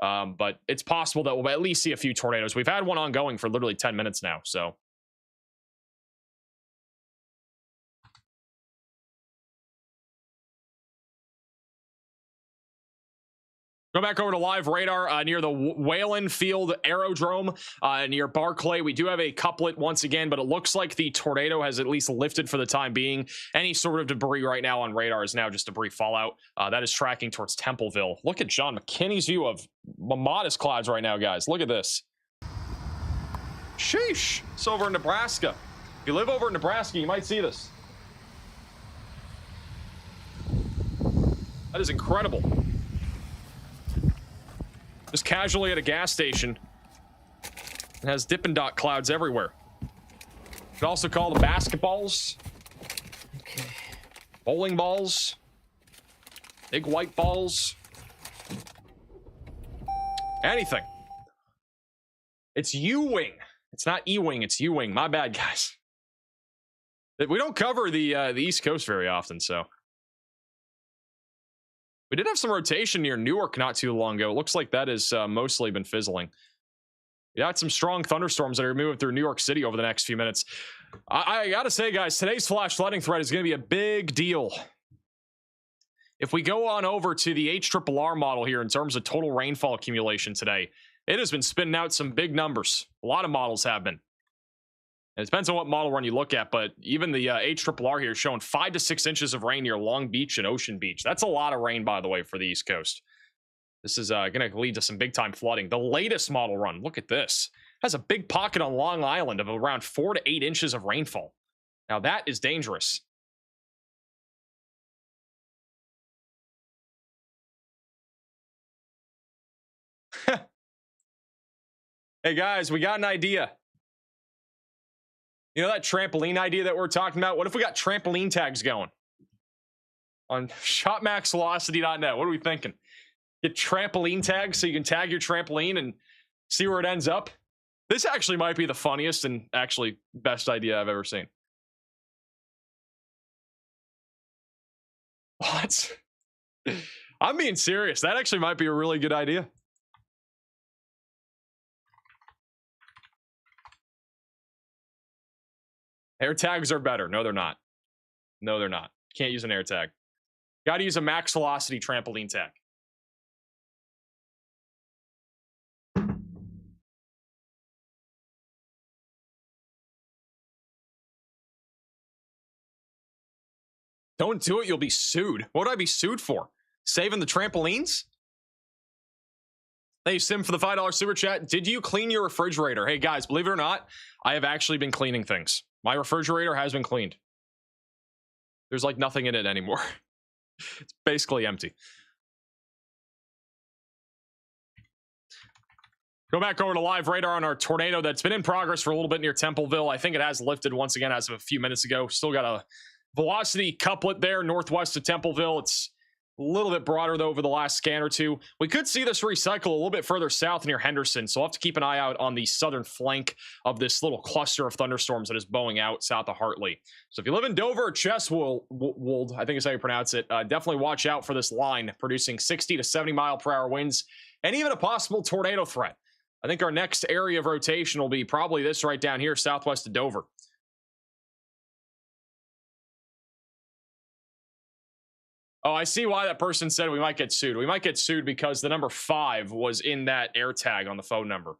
but it's possible that we'll at least see a few tornadoes. We've had one ongoing for literally 10 minutes now, so. Go back over to live radar near the Whalen Field Aerodrome near Barclay. We do have a couplet once again, but it looks like the tornado has at least lifted for the time being. Any sort of debris right now on radar is now just debris fallout. That is tracking towards Templeville. Look at John McKinney's view of modest clouds right now, guys. Look at this. Sheesh. It's over in Nebraska. If you live over in Nebraska, you might see this. That is incredible. Just casually at a gas station. It has Dippin' Dot clouds everywhere. You could also call them basketballs. Okay. Bowling balls. Big white balls. Anything. It's Ewing. It's not Ewing, it's Ewing. My bad, guys. We don't cover the East Coast very often, so. We did have some rotation near Newark not too long ago. It looks like that has mostly been fizzling. We had some strong thunderstorms that are moving through New York City over the next few minutes. I gotta say, guys, today's flash flooding threat is going to be a big deal. If we go on over to the HRRR model here in terms of total rainfall accumulation today, it has been spinning out some big numbers. A lot of models have been. And it depends on what model run you look at, but even the HRRR here is showing 5 to 6 inches of rain near Long Beach and Ocean Beach. That's a lot of rain, by the way, for the East Coast. This is going to lead to some big-time flooding. The latest model run, look at this, has a big pocket on Long Island of around 4 to 8 inches of rainfall. Now, that is dangerous. Hey guys, we got an idea. You know that trampoline idea that we're talking about? What if we got trampoline tags going on shopmaxvelocity.net? What are we thinking? Get trampoline tags so you can tag your trampoline and see where it ends up. This actually might be the funniest and actually best idea I've ever seen. What? I'm being serious. That actually might be a really good idea. Air tags are better. No, they're not. No, they're not. Can't use an air tag. Got to use a max velocity trampoline tag. Don't do it. You'll be sued. What would I be sued for? Saving the trampolines? Thank you, Sim, for the $5 super chat. Did you clean your refrigerator? Hey, guys, believe it or not, I have actually been cleaning things. My refrigerator has been cleaned. There's like nothing in it anymore. It's basically empty. Go back over to live radar on our tornado that's been in progress for a little bit near Templeville. I think it has lifted once again as of a few minutes ago. Still got a velocity couplet there northwest of Templeville. It's a little bit broader though over the last scan or two. We could see this recycle a little bit further south near Henderson, so we'll have to keep an eye out on the southern flank of this little cluster of thunderstorms that is bowing out south of Hartley. So if you live in Dover or Cheswold, I think is how you pronounce it, definitely watch out for this line producing 60 to 70 mile per hour winds and even a possible tornado threat. I think our next area of rotation will be probably this right down here southwest of Dover. Oh, I see why that person said we might get sued. We might get sued because the number 5 was in that air tag on the phone number,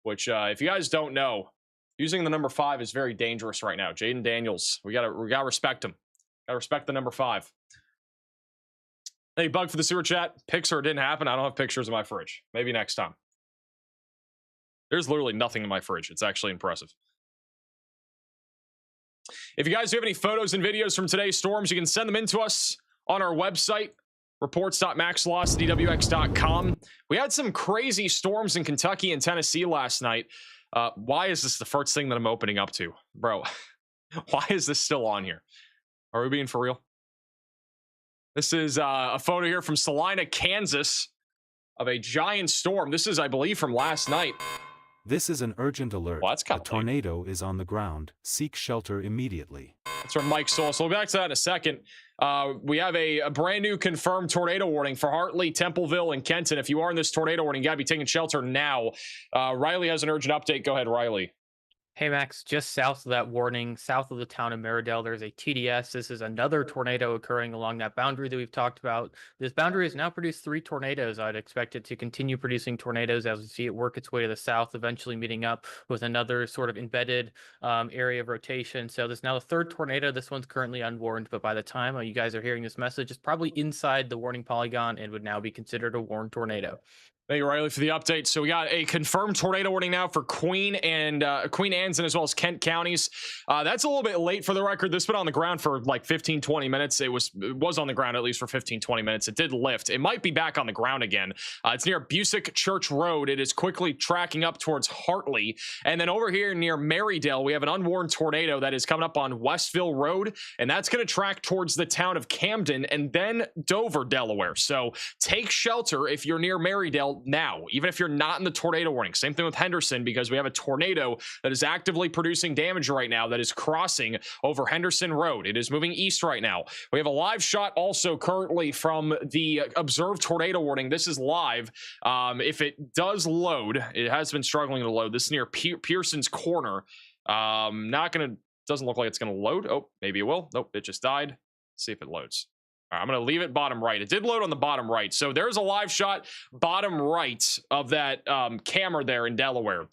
which if you guys don't know, using the number 5 is very dangerous right now. Jaden Daniels, we gotta respect him. Gotta respect the number 5. Hey, Bug for the sewer chat. Pixar didn't happen. I don't have pictures in my fridge. Maybe next time. There's literally nothing in my fridge. It's actually impressive. If you guys do have any photos and videos from today's storms, you can send them in to us on our website, reports.maxvelocitywx.com. We had some crazy storms in Kentucky and Tennessee last night. Why is this the first thing that I'm opening up to? Bro, why is this still on here? Are we being for real? This is a photo here from Salina, Kansas of a giant storm. This is, I believe, from last night. This is an urgent alert. Well, that's a tornado is on the ground. Seek shelter immediately. That's from Mike Soul. So we'll get back to that in a second. We have a brand new confirmed tornado warning for Hartley, Templeville, and Kenton. If you are in this tornado warning, you got to be taking shelter now. Riley has an urgent update. Go ahead, Riley. Hey, Max, just south of that warning, south of the town of Maridale, there's a TDS. This is another tornado occurring along that boundary that we've talked about. This boundary has now produced 3 tornadoes. I'd expect it to continue producing tornadoes as we see it work its way to the south, eventually meeting up with another sort of embedded area of rotation. So this is now the 3rd tornado. This one's currently unwarned, but by the time you guys are hearing this message, it's probably inside the warning polygon and would now be considered a warned tornado. Thank you, Riley, for the update. So we got a confirmed tornado warning now for Queen and Queen Anne's and as well as Kent counties. That's a little bit late for the record. This has been on the ground for like 15, 20 minutes. It was on the ground at least for 15, 20 minutes. It did lift. It might be back on the ground again. It's near Busick Church Road. It is quickly tracking up towards Hartley. And then over here near Marydale, we have an unwarned tornado that is coming up on Westville Road. And that's going to track towards the town of Camden and then Dover, Delaware. So take shelter if you're near Marydale now, even if you're not in the tornado warning. Same thing with Henderson, because we have a tornado that is actively producing damage right now that is crossing over Henderson Road. It is moving east right now. We have a live shot also currently from the observed tornado warning. This is live. If it does load, it has been struggling to load. This is near Pearson's Corner. Doesn't look like it's going to load. Oh, maybe it will. Nope, it just died. Let's see if it loads. All right, I'm going to leave it bottom right. It did load on the bottom right. So there's a live shot bottom right of that camera there in Delaware.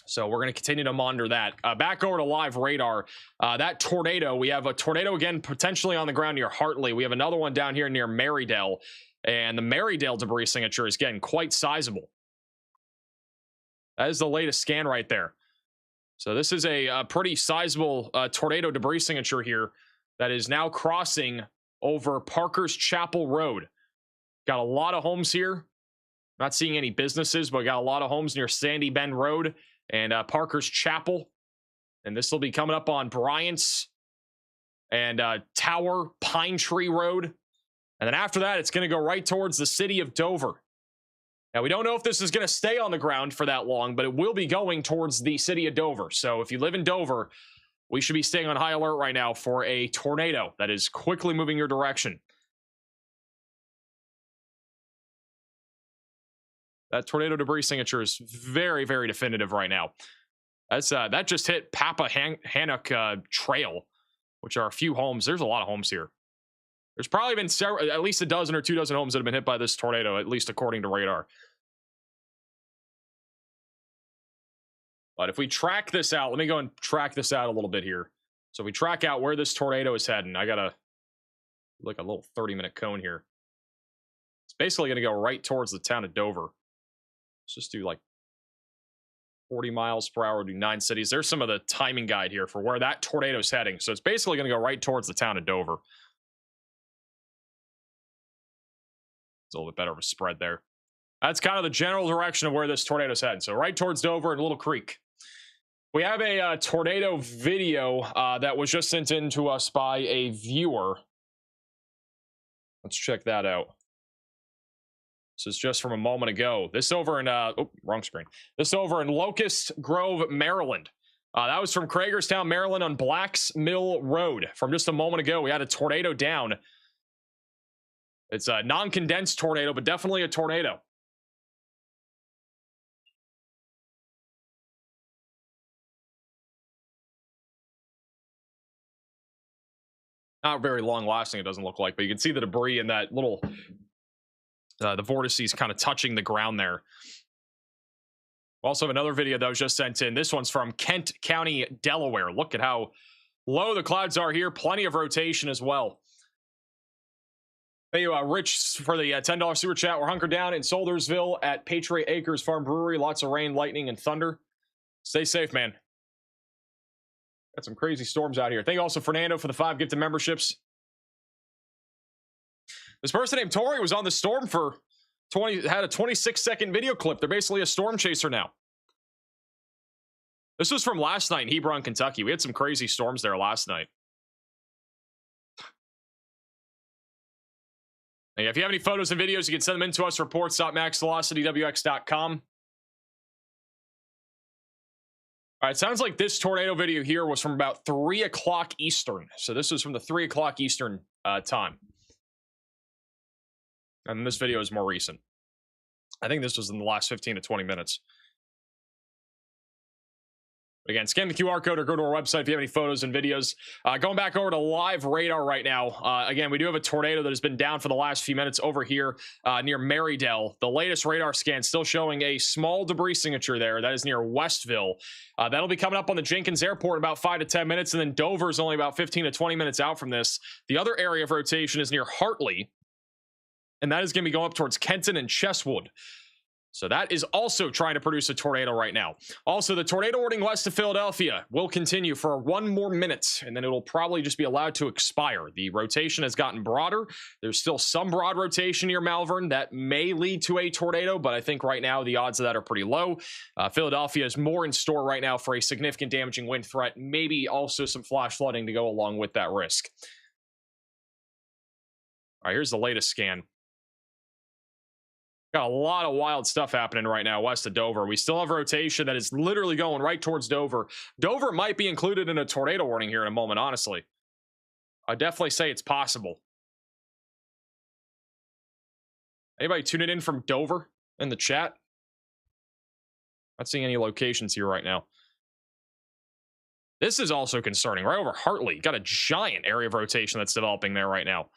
So we're going to continue to monitor that. Back over to live radar. That tornado, we have a tornado again potentially on the ground near Hartley. We have another one down here near Marydale. And the Marydale debris signature is getting quite sizable. That is the latest scan right there. So this is a pretty sizable tornado debris signature here that is now crossing over Parker's Chapel Road. Got a lot of homes here. Not seeing any businesses, but we got a lot of homes near Sandy Bend Road and Parker's Chapel. And this will be coming up on Bryant's and Tower Pine Tree Road. And then after that, it's going to go right towards the city of Dover. Now, we don't know if this is going to stay on the ground for that long, but it will be going towards the city of Dover. So if you live in Dover, we should be staying on high alert right now for a tornado that is quickly moving your direction. That tornado debris signature is very, very definitive right now. That just hit Pappahannock Trail, which are a few homes. There's a lot of homes here. There's probably been several, at least a dozen or 2 dozen homes that have been hit by this tornado, at least according to radar. But if we track this out, let me go and track this out a little bit here. So if we track out where this tornado is heading, I got to look a little 30-minute cone here. It's basically going to go right towards the town of Dover. Let's just do like 40 miles per hour, do 9 cities. There's some of the timing guide here for where that tornado is heading. So it's basically going to go right towards the town of Dover. It's a little bit better of a spread there. That's kind of the general direction of where this tornado is heading. So right towards Dover and Little Creek. We have a tornado video that was just sent in to us by a viewer. Let's check that out. This is just from a moment ago. This over in, wrong screen. This over in Locust Grove, Maryland. That was from Cragerstown, Maryland on Blacks Mill Road. From just a moment ago, we had a tornado down. It's a non-condensed tornado, but definitely a tornado. Not very long lasting, it doesn't look like, but you can see the debris in that little, the vortices kind of touching the ground there. We also have another video that was just sent in. This one's from Kent County, Delaware. Look at how low the clouds are here. Plenty of rotation as well. Thank you, Rich, for the $10 super chat. We're hunkered down in Soldersville at Patriot Acres Farm Brewery. Lots of rain, lightning, and thunder. Stay safe, man. Got some crazy storms out here. Thank you also, Fernando, for the 5 gifted memberships. This person named Tori was on the storm for had a 26-second video clip. They're basically a storm chaser now. This was from last night in Hebron, Kentucky. We had some crazy storms there last night. And if you have any photos and videos, you can send them in to us, reports.maxvelocitywx.com. All right, sounds like this tornado video here was from about 3 o'clock Eastern. So this was from the 3 o'clock Eastern time. And this video is more recent. I think this was in the last 15 to 20 minutes. Again, scan the QR code or go to our website if you have any photos and videos. Going back over to live radar right now. Again, we do have a tornado that has been down for the last few minutes over here near Marydale. The latest radar scan still showing a small debris signature there. That is near Westville. That'll be coming up on the Jenkins Airport in about 5 to 10 minutes. And then Dover is only about 15 to 20 minutes out from this. The other area of rotation is near Hartley. And that is going to be going up towards Kenton and Chesswood. So that is also trying to produce a tornado right now. Also, the tornado warning west of Philadelphia will continue for 1 more minute, and then it'll probably just be allowed to expire. The rotation has gotten broader. There's still some broad rotation near Malvern that may lead to a tornado, but I think right now the odds of that are pretty low. Philadelphia is more in store right now for a significant damaging wind threat, maybe also some flash flooding to go along with that risk. All right, here's the latest scan. Got a lot of wild stuff happening right now west of Dover. We still have rotation that is literally going right towards Dover. Dover might be included in a tornado warning here in a moment, honestly. I'd definitely say it's possible. Anybody tuning in from Dover in the chat? Not seeing any locations here right now. This is also concerning. Right over Hartley. Got a giant area of rotation that's developing there right now.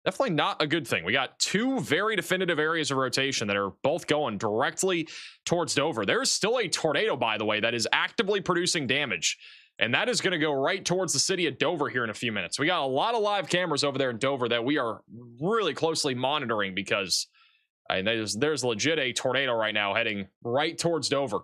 Definitely not a good thing. We got 2 very definitive areas of rotation that are both going directly towards Dover. There is still a tornado, by the way, that is actively producing damage. And that is going to go right towards the city of Dover here in a few minutes. We got a lot of live cameras over there in Dover that we are really closely monitoring because there's legit a tornado right now heading right towards Dover.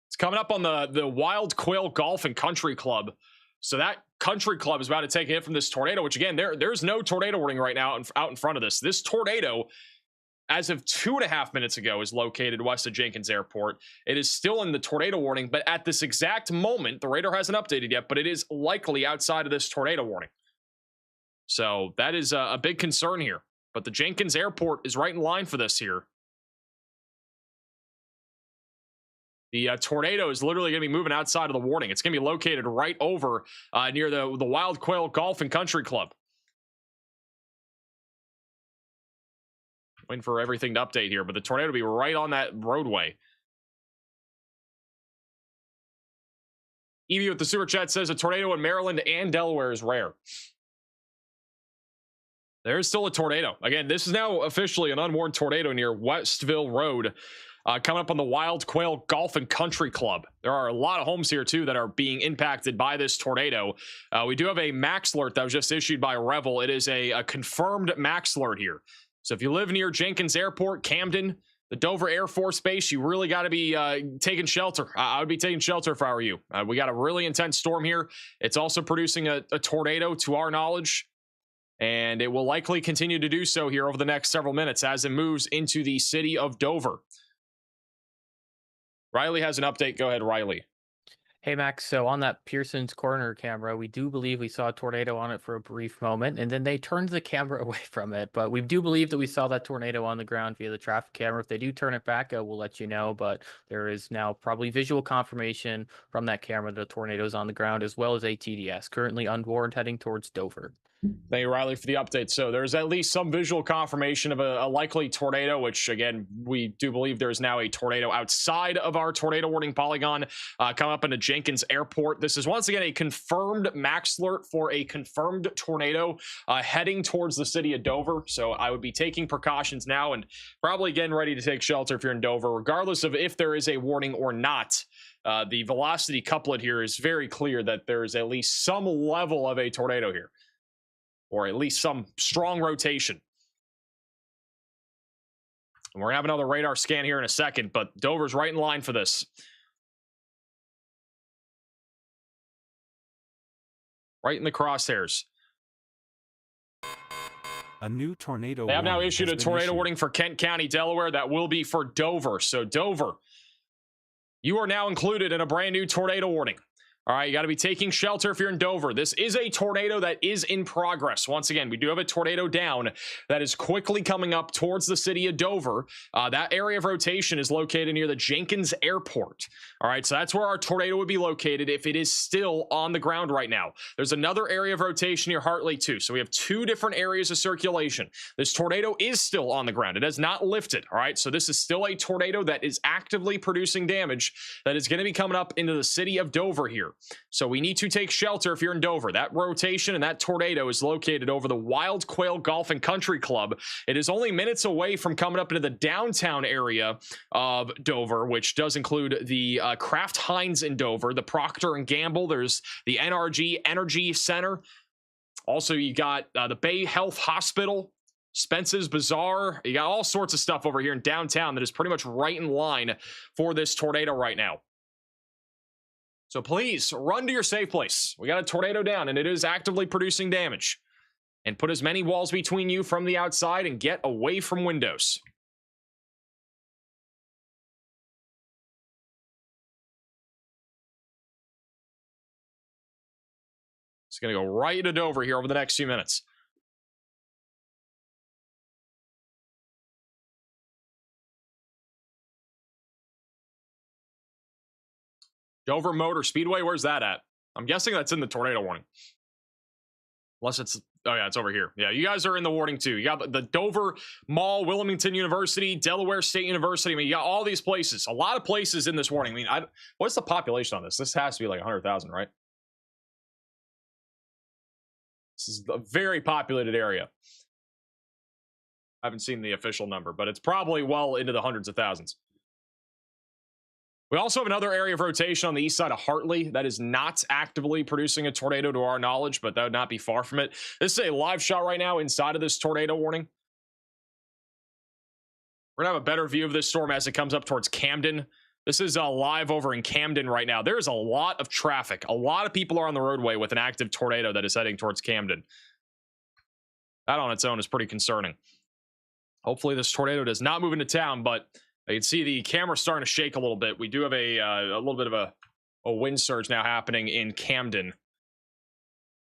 It's coming up on the Wild Quail Golf and Country Club. So that country club is about to take a hit from this tornado, which again, there's no tornado warning right now out in front of this. This tornado, as of 2.5 minutes ago, is located west of Jenkins Airport. It is still in the tornado warning, but at this exact moment, the radar hasn't updated yet, but it is likely outside of this tornado warning. So that is a big concern here. But the Jenkins Airport is right in line for this here. The tornado is literally going to be moving outside of the warning. It's going to be located right over near the Wild Quail Golf and Country Club. Waiting for everything to update here, but the tornado will be right on that roadway. Evie with the super chat says a tornado in Maryland and Delaware is rare. There's still a tornado. Again, this is now officially an unwarned tornado near Westville Road, coming up on the Wild Quail Golf and Country Club. There are a lot of homes here, too, that are being impacted by this tornado. We do have a max alert that was just issued by Revel. It is a confirmed max alert here. So if you live near Jenkins Airport, Camden, the Dover Air Force Base, you really got to be taking shelter. I would be taking shelter if I were you. We got a really intense storm here. It's also producing a tornado, to our knowledge. And it will likely continue to do so here over the next several minutes as it moves into the city of Dover. Riley has an update. Go ahead, Riley. Hey, Max. So on that Pearson's Corner camera, we do believe we saw a tornado on it for a brief moment, and then they turned the camera away from it. But we do believe that we saw that tornado on the ground via the traffic camera. If they do turn it back, we'll let you know. But there is now probably visual confirmation from that camera that a tornado is on the ground, as well as a TDS, currently unwarned, heading towards Dover. Thank you, Riley, for the update. So there's at least some visual confirmation of a likely tornado, which, again, we do believe there's now a tornado outside of our tornado warning polygon coming up into Jenkins Airport. This is once again a confirmed max alert for a confirmed tornado heading towards the city of Dover. So I would be taking precautions now and probably getting ready to take shelter if you're in Dover, regardless of if there is a warning or not. The velocity couplet here is very clear that there is at least some level of a tornado here, or at least some strong rotation. And we're going to have another radar scan here in a second, but Dover's right in line for this. Right in the crosshairs. A new tornado They have now warning issued has a been tornado issued. warning for Kent County, Delaware. That will be for Dover. So Dover, you are now included in a brand new tornado warning. All right, you got to be taking shelter if you're in Dover. This is a tornado that is in progress. Once again, we do have a tornado down that is quickly coming up towards the city of Dover. That area of rotation is located near the Jenkins Airport. All right, so that's where our tornado would be located if it is still on the ground right now. There's another area of rotation near Hartley, too. So we have two different areas of circulation. This tornado is still on the ground. It has not lifted. All right, so this is still a tornado that is actively producing damage that is going to be coming up into the city of Dover here. So we need to take shelter if you're in Dover. That rotation and that tornado is located over the Wild Quail Golf and Country Club. It is only minutes away from coming up into the downtown area of Dover, which does include the Kraft Heinz in Dover, the Procter & Gamble. There's the NRG Energy Center. Also, you got the Bay Health Hospital, Spence's Bazaar. You got all sorts of stuff over here in downtown that is pretty much right in line for this tornado right now. So please run to your safe place. We got a tornado down and it is actively producing damage. And put as many walls between you from the outside and get away from windows. It's going to go right into Dover here over the next few minutes. Dover Motor Speedway, where's that at? I'm guessing that's in the tornado warning. Unless it's, oh yeah, it's over here. Yeah, you guys are in the warning too. You got the Dover Mall, Wilmington University, Delaware State University. I mean, you got all these places, a lot of places in this warning. I mean, what's the population on this? This has to be like 100,000, right? This is a very populated area. I haven't seen the official number, but it's probably well into the hundreds of thousands. We also have another area of rotation on the east side of Hartley that is not actively producing a tornado to our knowledge, but that would not be far from it. This is a live shot right now inside of this tornado warning. We're going to have a better view of this storm as it comes up towards Camden. This is live over in Camden right now. There's a lot of traffic. A lot of people are on the roadway with an active tornado that is heading towards Camden. That on its own is pretty concerning. Hopefully this tornado does not move into town, but you can see the camera starting to shake a little bit. We do have a little bit of a wind surge now happening in Camden.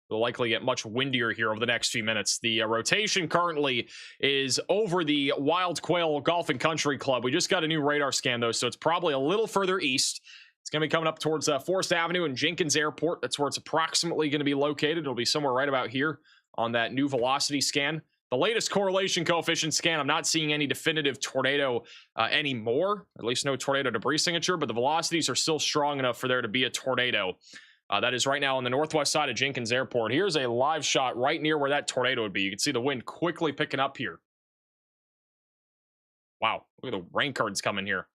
It'll likely get much windier here over the next few minutes. The rotation currently is over the Wild Quail Golf and Country Club. We just got a new radar scan, though, so it's probably a little further east. It's going to be coming up towards Forest Avenue and Jenkins Airport. That's where it's approximately going to be located. It'll be somewhere right about here on that new velocity scan. The latest correlation coefficient scan, I'm not seeing any definitive tornado anymore, at least no tornado debris signature, but the velocities are still strong enough for there to be a tornado. That is right now on the northwest side of Jenkins Airport. Here's a live shot right near where that tornado would be. You can see the wind quickly picking up here. Wow, look at the rain curtains coming here.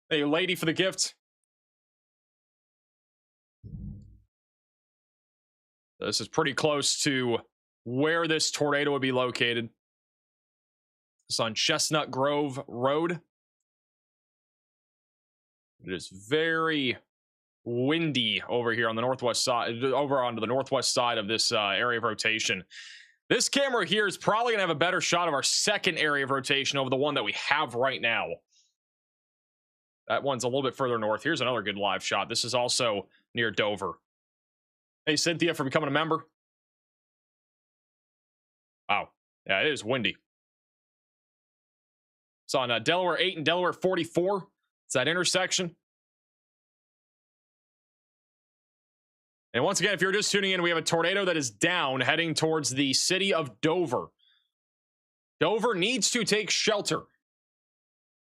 Hey, lady for the gift. This is pretty close to where this tornado would be located. It's on Chestnut Grove Road. It is very windy over here on the northwest side, over onto the northwest side of this area of rotation. This camera here is probably going to have a better shot of our second area of rotation over the one that we have right now. That one's a little bit further north. Here's another good live shot. This is also near Dover. Hey, Cynthia, for becoming a member. Wow. Yeah, it is windy. It's on Delaware 8 and Delaware 44. It's that intersection. And once again, if you're just tuning in, we have a tornado that is down heading towards the city of Dover. Dover needs to take shelter.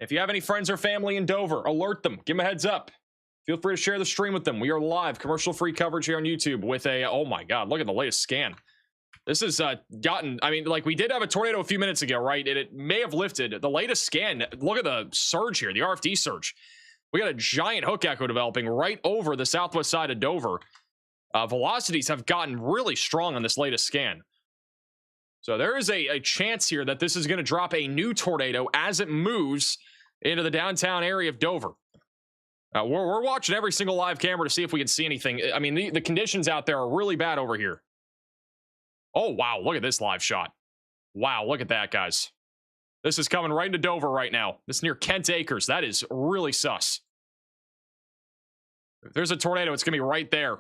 If you have any friends or family in Dover, alert them. Give them a heads up. Feel free to share the stream with them. We are live, commercial-free coverage here on YouTube with a, oh my God, look at the latest scan. This has gotten, I mean, like we did have a tornado a few minutes ago, right? It may have lifted. The latest scan, look at the surge here, the RFD surge. We got a giant hook echo developing right over the southwest side of Dover. Velocities have gotten really strong on this latest scan. So there is a chance here that this is going to drop a new tornado as it moves into the downtown area of Dover. We're watching every single live camera to see if we can see anything. I mean, the conditions out there are really bad over here. Oh, wow. Look at this live shot. Wow. Look at that, guys. This is coming right into Dover right now. This is near Kent Acres. That is really sus. If there's a tornado, it's going to be right there.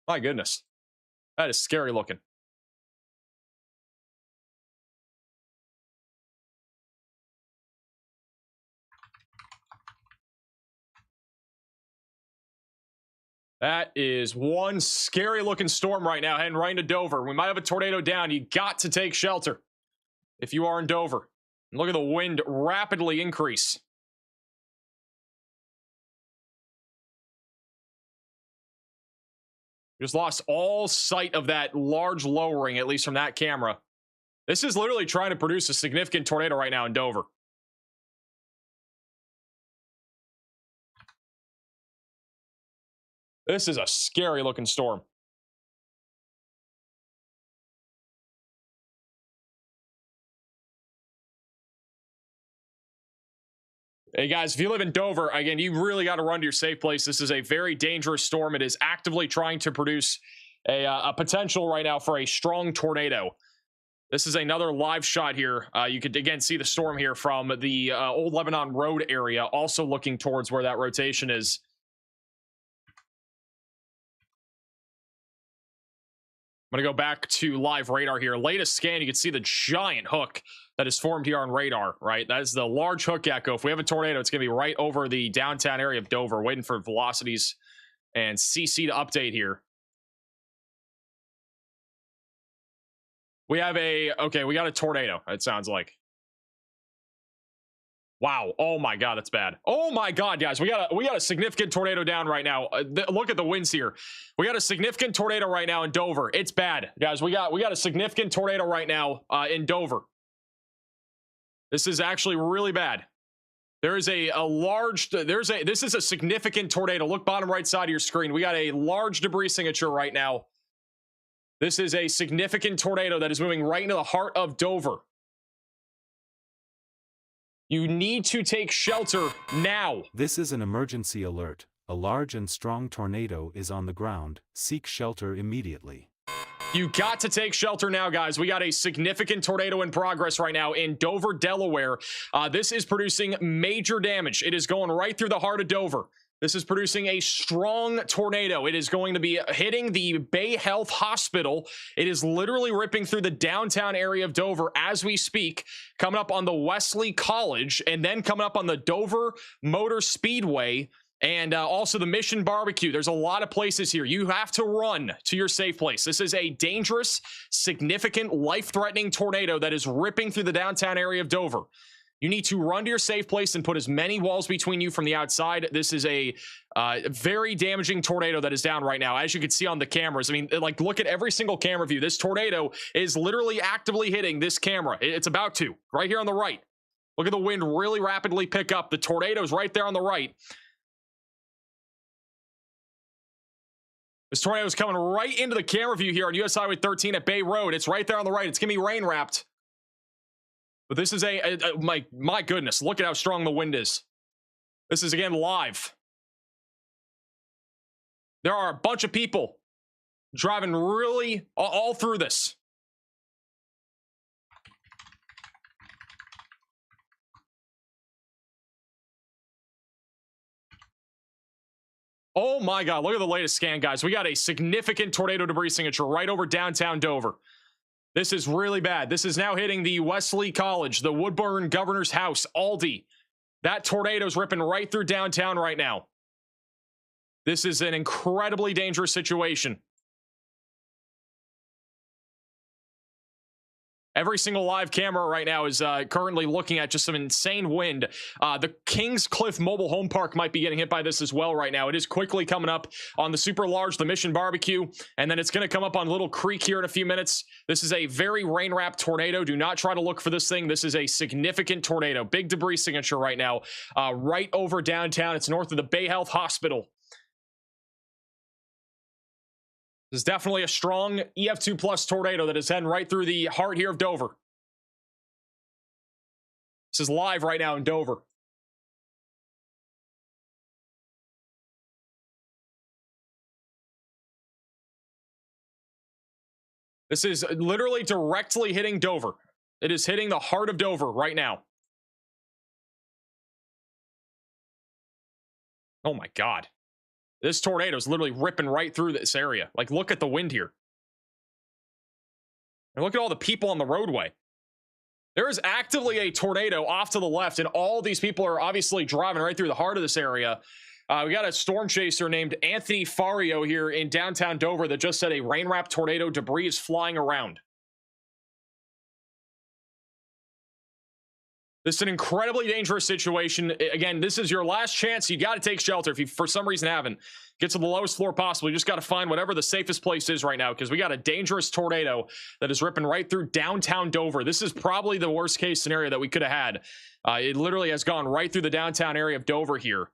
My goodness. That is scary looking. That is one scary looking storm right now heading right into Dover. We might have a tornado down. You got to take shelter if you are in Dover. And look at the wind rapidly increase. Just lost all sight of that large lowering, at least from that camera. This is literally trying to produce a significant tornado right now in Dover. This is a scary looking storm. Hey guys, if you live in Dover, again, you really got to run to your safe place. This is a very dangerous storm. It is actively trying to produce a potential right now for a strong tornado. This is another live shot here. You could again see the storm here from the Old Lebanon Road area, also looking towards where that rotation is. I'm going to go back to live radar here. Latest scan, you can see the giant hook that is formed here on radar, right? That is the large hook echo. If we have a tornado, it's going to be right over the downtown area of Dover, waiting for velocities and CC to update here. We have we got a tornado, it sounds like. Wow. Oh my God, that's bad. Oh my God, guys, we got a significant tornado down right now. Look at the winds here. We got a significant tornado right now in Dover. It's bad, guys. We got a significant tornado right now in Dover. This is actually really bad. There is this is a significant tornado. Look bottom right side of your screen. We got a large debris signature right now This is a significant tornado that is moving right into the heart of Dover. You need to take shelter now. This is an emergency alert. A large and strong tornado is on the ground. Seek shelter immediately. You got to take shelter now, guys. We got a significant tornado in progress right now in Dover, Delaware. This is producing major damage. It is going right through the heart of Dover. This is producing a strong tornado. It is going to be hitting the Bay Health Hospital. It is literally ripping through the downtown area of Dover as we speak, coming up on the Wesley College, and then coming up on the Dover Motor Speedway, and also the Mission Barbecue. There's a lot of places here. You have to run to your safe place. This is a dangerous, significant, life-threatening tornado that is ripping through the downtown area of Dover. You need to run to your safe place and put as many walls between you from the outside. This is a very damaging tornado that is down right now. As you can see on the cameras, I mean, like, look at every single camera view. This tornado is literally actively hitting this camera. It's about to, right here on the right. Look at the wind really rapidly pick up. The tornado's right there on the right. This tornado is coming right into the camera view here on US Highway 13 at Bay Road. It's right there on the right. It's going to be rain wrapped. But this is my goodness, look at how strong the wind is. This is, again, live. There are a bunch of people driving really all through this. Oh my God, look at the latest scan, guys. We got a significant tornado debris signature right over downtown Dover. This is really bad. This is now hitting the Wesley College, the Woodburn Governor's House, Aldi. That tornado's ripping right through downtown right now. This is an incredibly dangerous situation. Every single live camera right now is currently looking at just some insane wind. The Kings Cliff Mobile Home Park might be getting hit by this as well right now. It is quickly coming up on the super large, the Mission Barbecue, and then it's going to come up on Little Creek here in a few minutes. This is a very rain-wrapped tornado. Do not try to look for this thing. This is a significant tornado. Big debris signature right now, right over downtown. It's north of the Bay Health Hospital. This is definitely a strong EF2 plus tornado that is heading right through the heart here of Dover. This is live right now in Dover. This is literally directly hitting Dover. It is hitting the heart of Dover right now. Oh my God. This tornado is literally ripping right through this area. Like, look at the wind here. And look at all the people on the roadway. There is actively a tornado off to the left, and all these people are obviously driving right through the heart of this area. We got a storm chaser named Anthony Fario here in downtown Dover that just said a rain-wrapped tornado debris is flying around. This is an incredibly dangerous situation. Again, this is your last chance. You got to take shelter. If you, for some reason, haven't, get to the lowest floor possible. You just got to find whatever the safest place is right now, because we got a dangerous tornado that is ripping right through downtown Dover. This is probably the worst case scenario that we could have had. It literally has gone right through the downtown area of Dover here.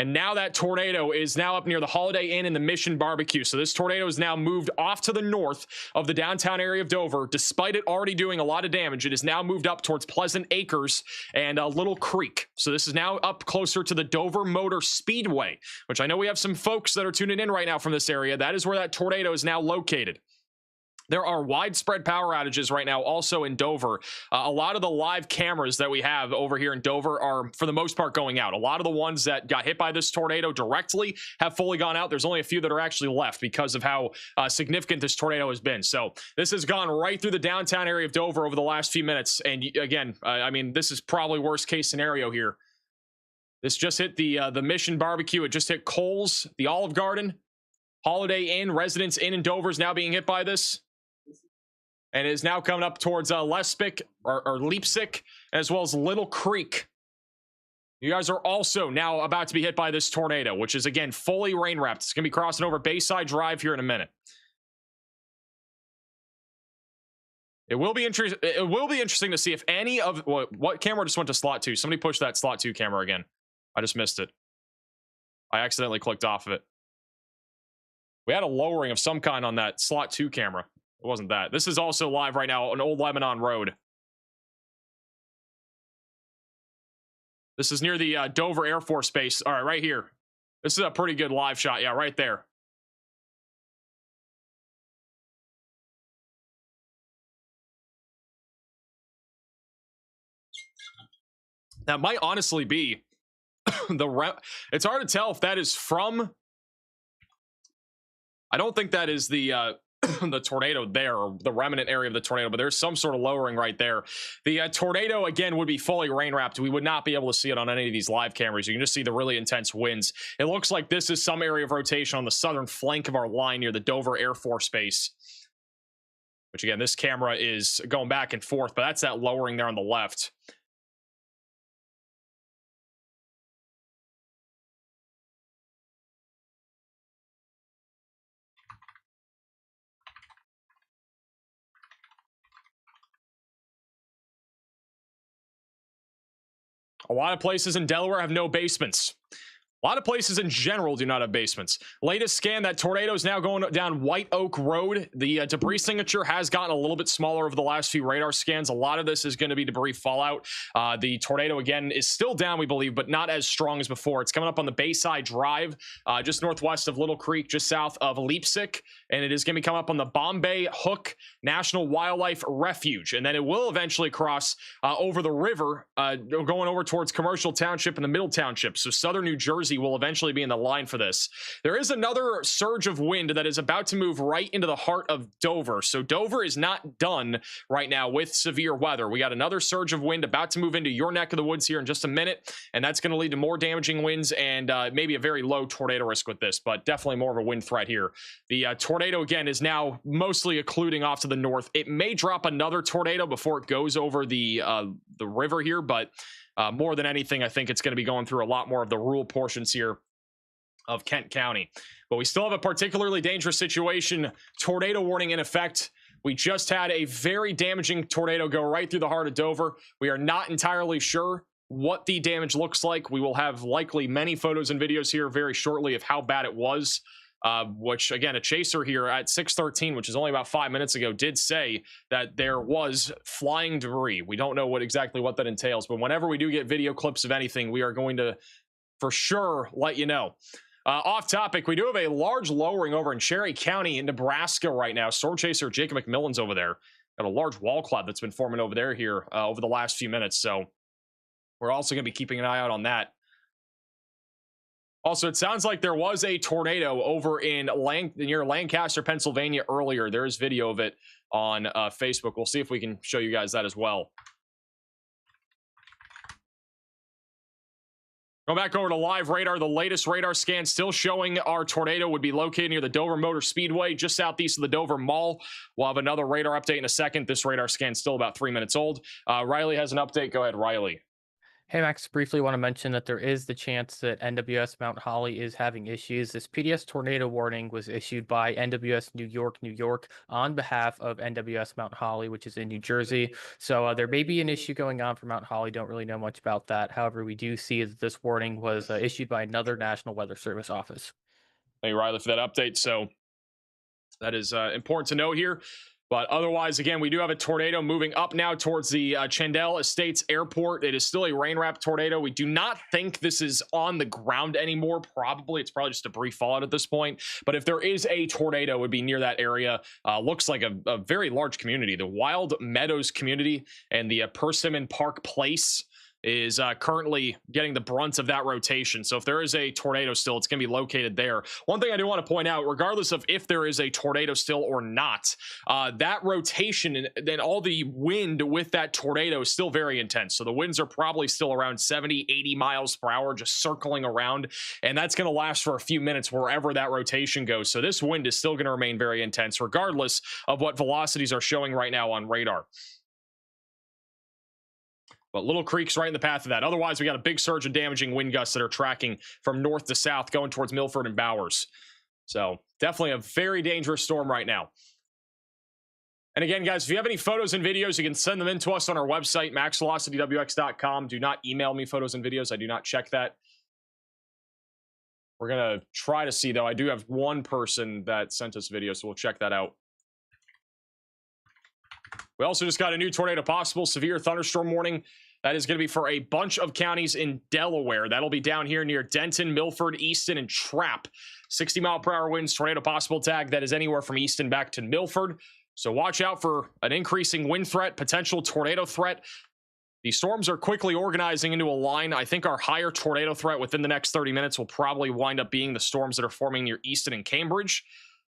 And now that tornado is now up near the Holiday Inn and the Mission Barbecue. So this tornado is now moved off to the north of the downtown area of Dover. Despite it already doing a lot of damage, it is now moved up towards Pleasant Acres and Little Creek. So this is now up closer to the Dover Motor Speedway, which I know we have some folks that are tuning in right now from this area. That is where that tornado is now located. There are widespread power outages right now also in Dover. A lot of the live cameras that we have over here in Dover are, for the most part, going out. A lot of the ones that got hit by this tornado directly have fully gone out. There's only a few that are actually left because of how significant this tornado has been. So this has gone right through the downtown area of Dover over the last few minutes. And again, I mean, this is probably worst case scenario here. This just hit the Mission Barbecue. It just hit Kohl's, the Olive Garden, Holiday Inn, Residence Inn in Dover is now being hit by this. And it is now coming up towards Lespic or Leipsic, as well as Little Creek. You guys are also now about to be hit by this tornado, which is, again, fully rain wrapped. It's going to be crossing over Bayside Drive here in a minute. It will be interesting to see if any of what camera just went to slot 2. Somebody push that slot 2 camera again. I just missed it. I accidentally clicked off of it. We had a lowering of some kind on that slot 2 camera. It wasn't that. This is also live right now on Old Lebanon Road. This is near the Dover Air Force Base. All right, right here. This is a pretty good live shot. Yeah, right there. That might honestly be it's hard to tell if that is from. I don't think that is the the tornado there, or the remnant area of the tornado, but there's some sort of lowering right there. The tornado again would be fully rain wrapped. We would not be able to see it on any of these live cameras. You can just see the really intense winds. It looks like this is some area of rotation on the southern flank of our line near the Dover Air Force Base, which again, this camera is going back and forth, but that's that lowering there on the left. A lot of places in Delaware have no basements. A lot of places in general do not have basements. Latest scan, that tornado is now going down White Oak Road. The debris signature has gotten a little bit smaller over the last few radar scans. A lot of this is going to be debris fallout. The tornado, again, is still down, we believe, but not as strong as before. It's coming up on the Bayside Drive, just northwest of Little Creek, just south of Leipsic. And it is going to be coming up on the Bombay Hook National Wildlife Refuge. And then it will eventually cross over the river, going over towards Commercial Township and the Middle Township. So southern New Jersey will eventually be in the line for this. There is another surge of wind that is about to move right into the heart of Dover. So Dover is not done right now with severe weather. We got another surge of wind about to move into your neck of the woods here in just a minute, and that's going to lead to more damaging winds and maybe a very low tornado risk with this, but definitely more of a wind threat here. The tornado, again, is now mostly occluding off to the north. It may drop another tornado before it goes over the river here, but more than anything, I think it's going to be going through a lot more of the rural portions here of Kent County. But we still have a particularly dangerous situation. Tornado warning in effect. We just had a very damaging tornado go right through the heart of Dover. We are not entirely sure what the damage looks like. We will have likely many photos and videos here very shortly of how bad it was. Which, again, a chaser here at 6:13, which is only about 5 minutes ago, did say that there was flying debris. We don't know exactly what that entails, but whenever we do get video clips of anything, we are going to, for sure, let you know. Off topic, we do have a large lowering over in Cherry County in Nebraska right now. Storm chaser Jacob McMillan's over there. Got a large wall cloud that's been forming over there here over the last few minutes, so we're also going to be keeping an eye out on that. Also, it sounds like there was a tornado over in near Lancaster, Pennsylvania earlier. There is video of it on Facebook. We'll see if we can show you guys that as well. Going back over to live radar, the latest radar scan still showing our tornado would be located near the Dover Motor Speedway, just southeast of the Dover Mall. We'll have another radar update in a second. This radar scan is still about 3 minutes old. Riley has an update. Go ahead, Riley. Hey, Max, briefly want to mention that there is the chance that NWS Mount Holly is having issues. This PDS tornado warning was issued by NWS New York on behalf of NWS Mount Holly, which is in New Jersey. So there may be an issue going on for Mount Holly. Don't really know much about that. However, we do see that this warning was issued by another National Weather Service office. Thank you, Riley, for that update. So that is important to know here. But otherwise, again, we do have a tornado moving up now towards the Chandel Estates Airport. It is still a rain-wrapped tornado. We do not think this is on the ground anymore. It's probably just debris fallout at this point. But if there is a tornado, it would be near that area. Looks like a very large community. The Wild Meadows community and the Persimmon Park Place is currently getting the brunt of that rotation. So if there is a tornado still, it's going to be located there. One thing I do want to point out, regardless of if there is a tornado still or not, that rotation and then all the wind with that tornado is still very intense. So the winds are probably still around 70, 80 miles per hour, just circling around. And that's going to last for a few minutes wherever that rotation goes. So this wind is still going to remain very intense, regardless of what velocities are showing right now on radar. But Little Creek's right in the path of that. Otherwise, we got a big surge of damaging wind gusts that are tracking from north to south, going towards Milford and Bowers. So definitely a very dangerous storm right now. And again, guys, if you have any photos and videos, you can send them in to us on our website, maxvelocitywx.com. Do not email me photos and videos. I do not check that. We're going to try to see, though. I do have one person that sent us video, so we'll check that out. We also just got a new tornado possible, severe thunderstorm warning. That is going to be for a bunch of counties in Delaware. That'll be down here near Denton, Milford, Easton, and Trapp. 60-mile-per-hour winds, tornado possible tag. That is anywhere from Easton back to Milford. So watch out for an increasing wind threat, potential tornado threat. The storms are quickly organizing into a line. I think our higher tornado threat within the next 30 minutes will probably wind up being the storms that are forming near Easton and Cambridge.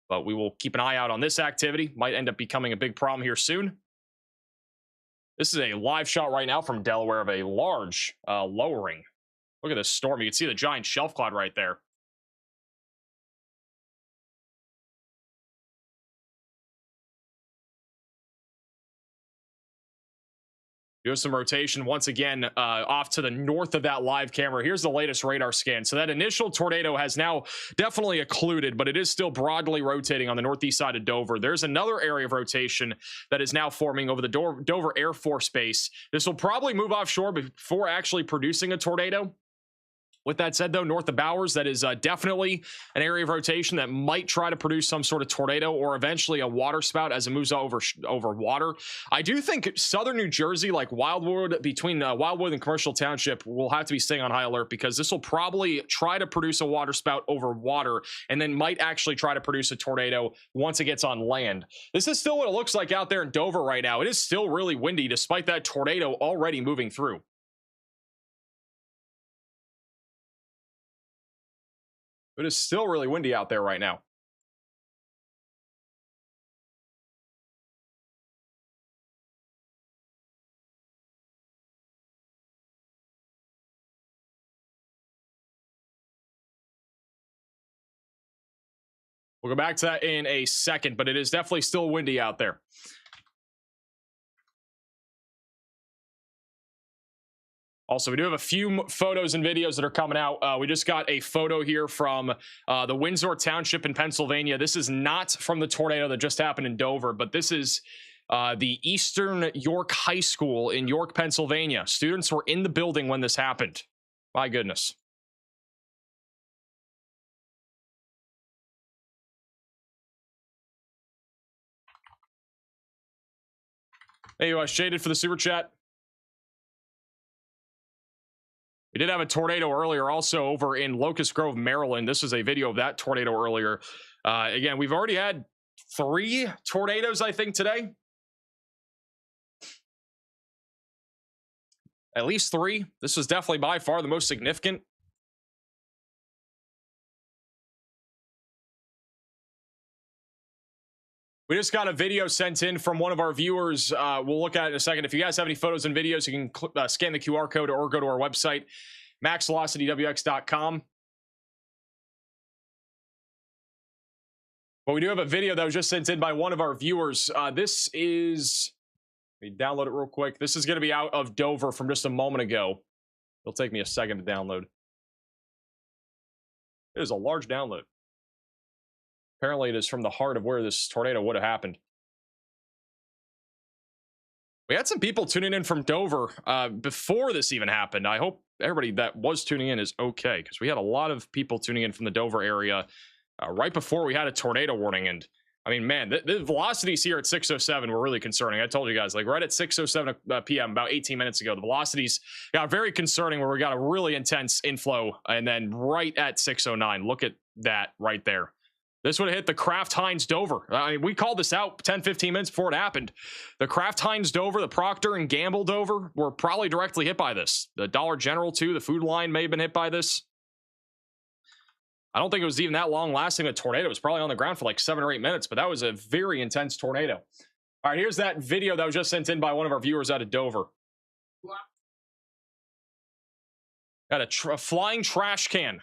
But we will keep an eye out on this activity. Might end up becoming a big problem here soon. This is a live shot right now from Delaware of a large lowering. Look at this storm. You can see the giant shelf cloud right there. Do some rotation once again off to the north of that live camera. Here's the latest radar scan. So that initial tornado has now definitely occluded, but it is still broadly rotating on the northeast side of Dover. There's another area of rotation that is now forming over the Dover Air Force Base. This will probably move offshore before actually producing a tornado. With that said, though, north of Bowers, that is definitely an area of rotation that might try to produce some sort of tornado or eventually a water spout as it moves over water. I do think southern New Jersey, like Wildwood, between Wildwood and Commercial Township, will have to be staying on high alert because this will probably try to produce a water spout over water and then might actually try to produce a tornado once it gets on land. This is still what it looks like out there in Dover right now. It is still really windy despite that tornado already moving through. It is still really windy out there right now. We'll go back to that in a second, but it is definitely still windy out there. Also, we do have a few photos and videos that are coming out. We just got a photo here from the Windsor Township in Pennsylvania. This is not from the tornado that just happened in Dover, but this is the Eastern York High School in York, Pennsylvania. Students were in the building when this happened. My goodness. Hey, Shaded for the super chat. We did have a tornado earlier also over in Locust Grove, Maryland. This is a video of that tornado earlier. Again, we've already had 3 tornadoes, I think, today. At least 3. This was definitely by far the most significant. We just got a video sent in from one of our viewers. We'll look at it in a second. If you guys have any photos and videos, you can scan the QR code or go to our website, maxvelocitywx.com. But we do have a video that was just sent in by one of our viewers. This is... Let me download it real quick. This is going to be out of Dover from just a moment ago. It'll take me a second to download. It is a large download. Apparently, it is from the heart of where this tornado would have happened. We had some people tuning in from Dover before this even happened. I hope everybody that was tuning in is okay, because we had a lot of people tuning in from the Dover area right before we had a tornado warning. And I mean, man, the velocities here at 6:07 were really concerning. I told you guys, like right at 6:07 p.m., about 18 minutes ago, the velocities got very concerning where we got a really intense inflow. And then right at 6:09, look at that right there. This would have hit the Kraft Heinz Dover. I mean, we called this out 10, 15 minutes before it happened. The Kraft Heinz Dover, the Procter and Gamble Dover were probably directly hit by this. The Dollar General, too, the food line may have been hit by this. I don't think it was even that long lasting. A tornado was probably on the ground for like 7 or 8 minutes, but that was a very intense tornado. All right, here's that video that was just sent in by one of our viewers out of Dover. Got a flying trash can.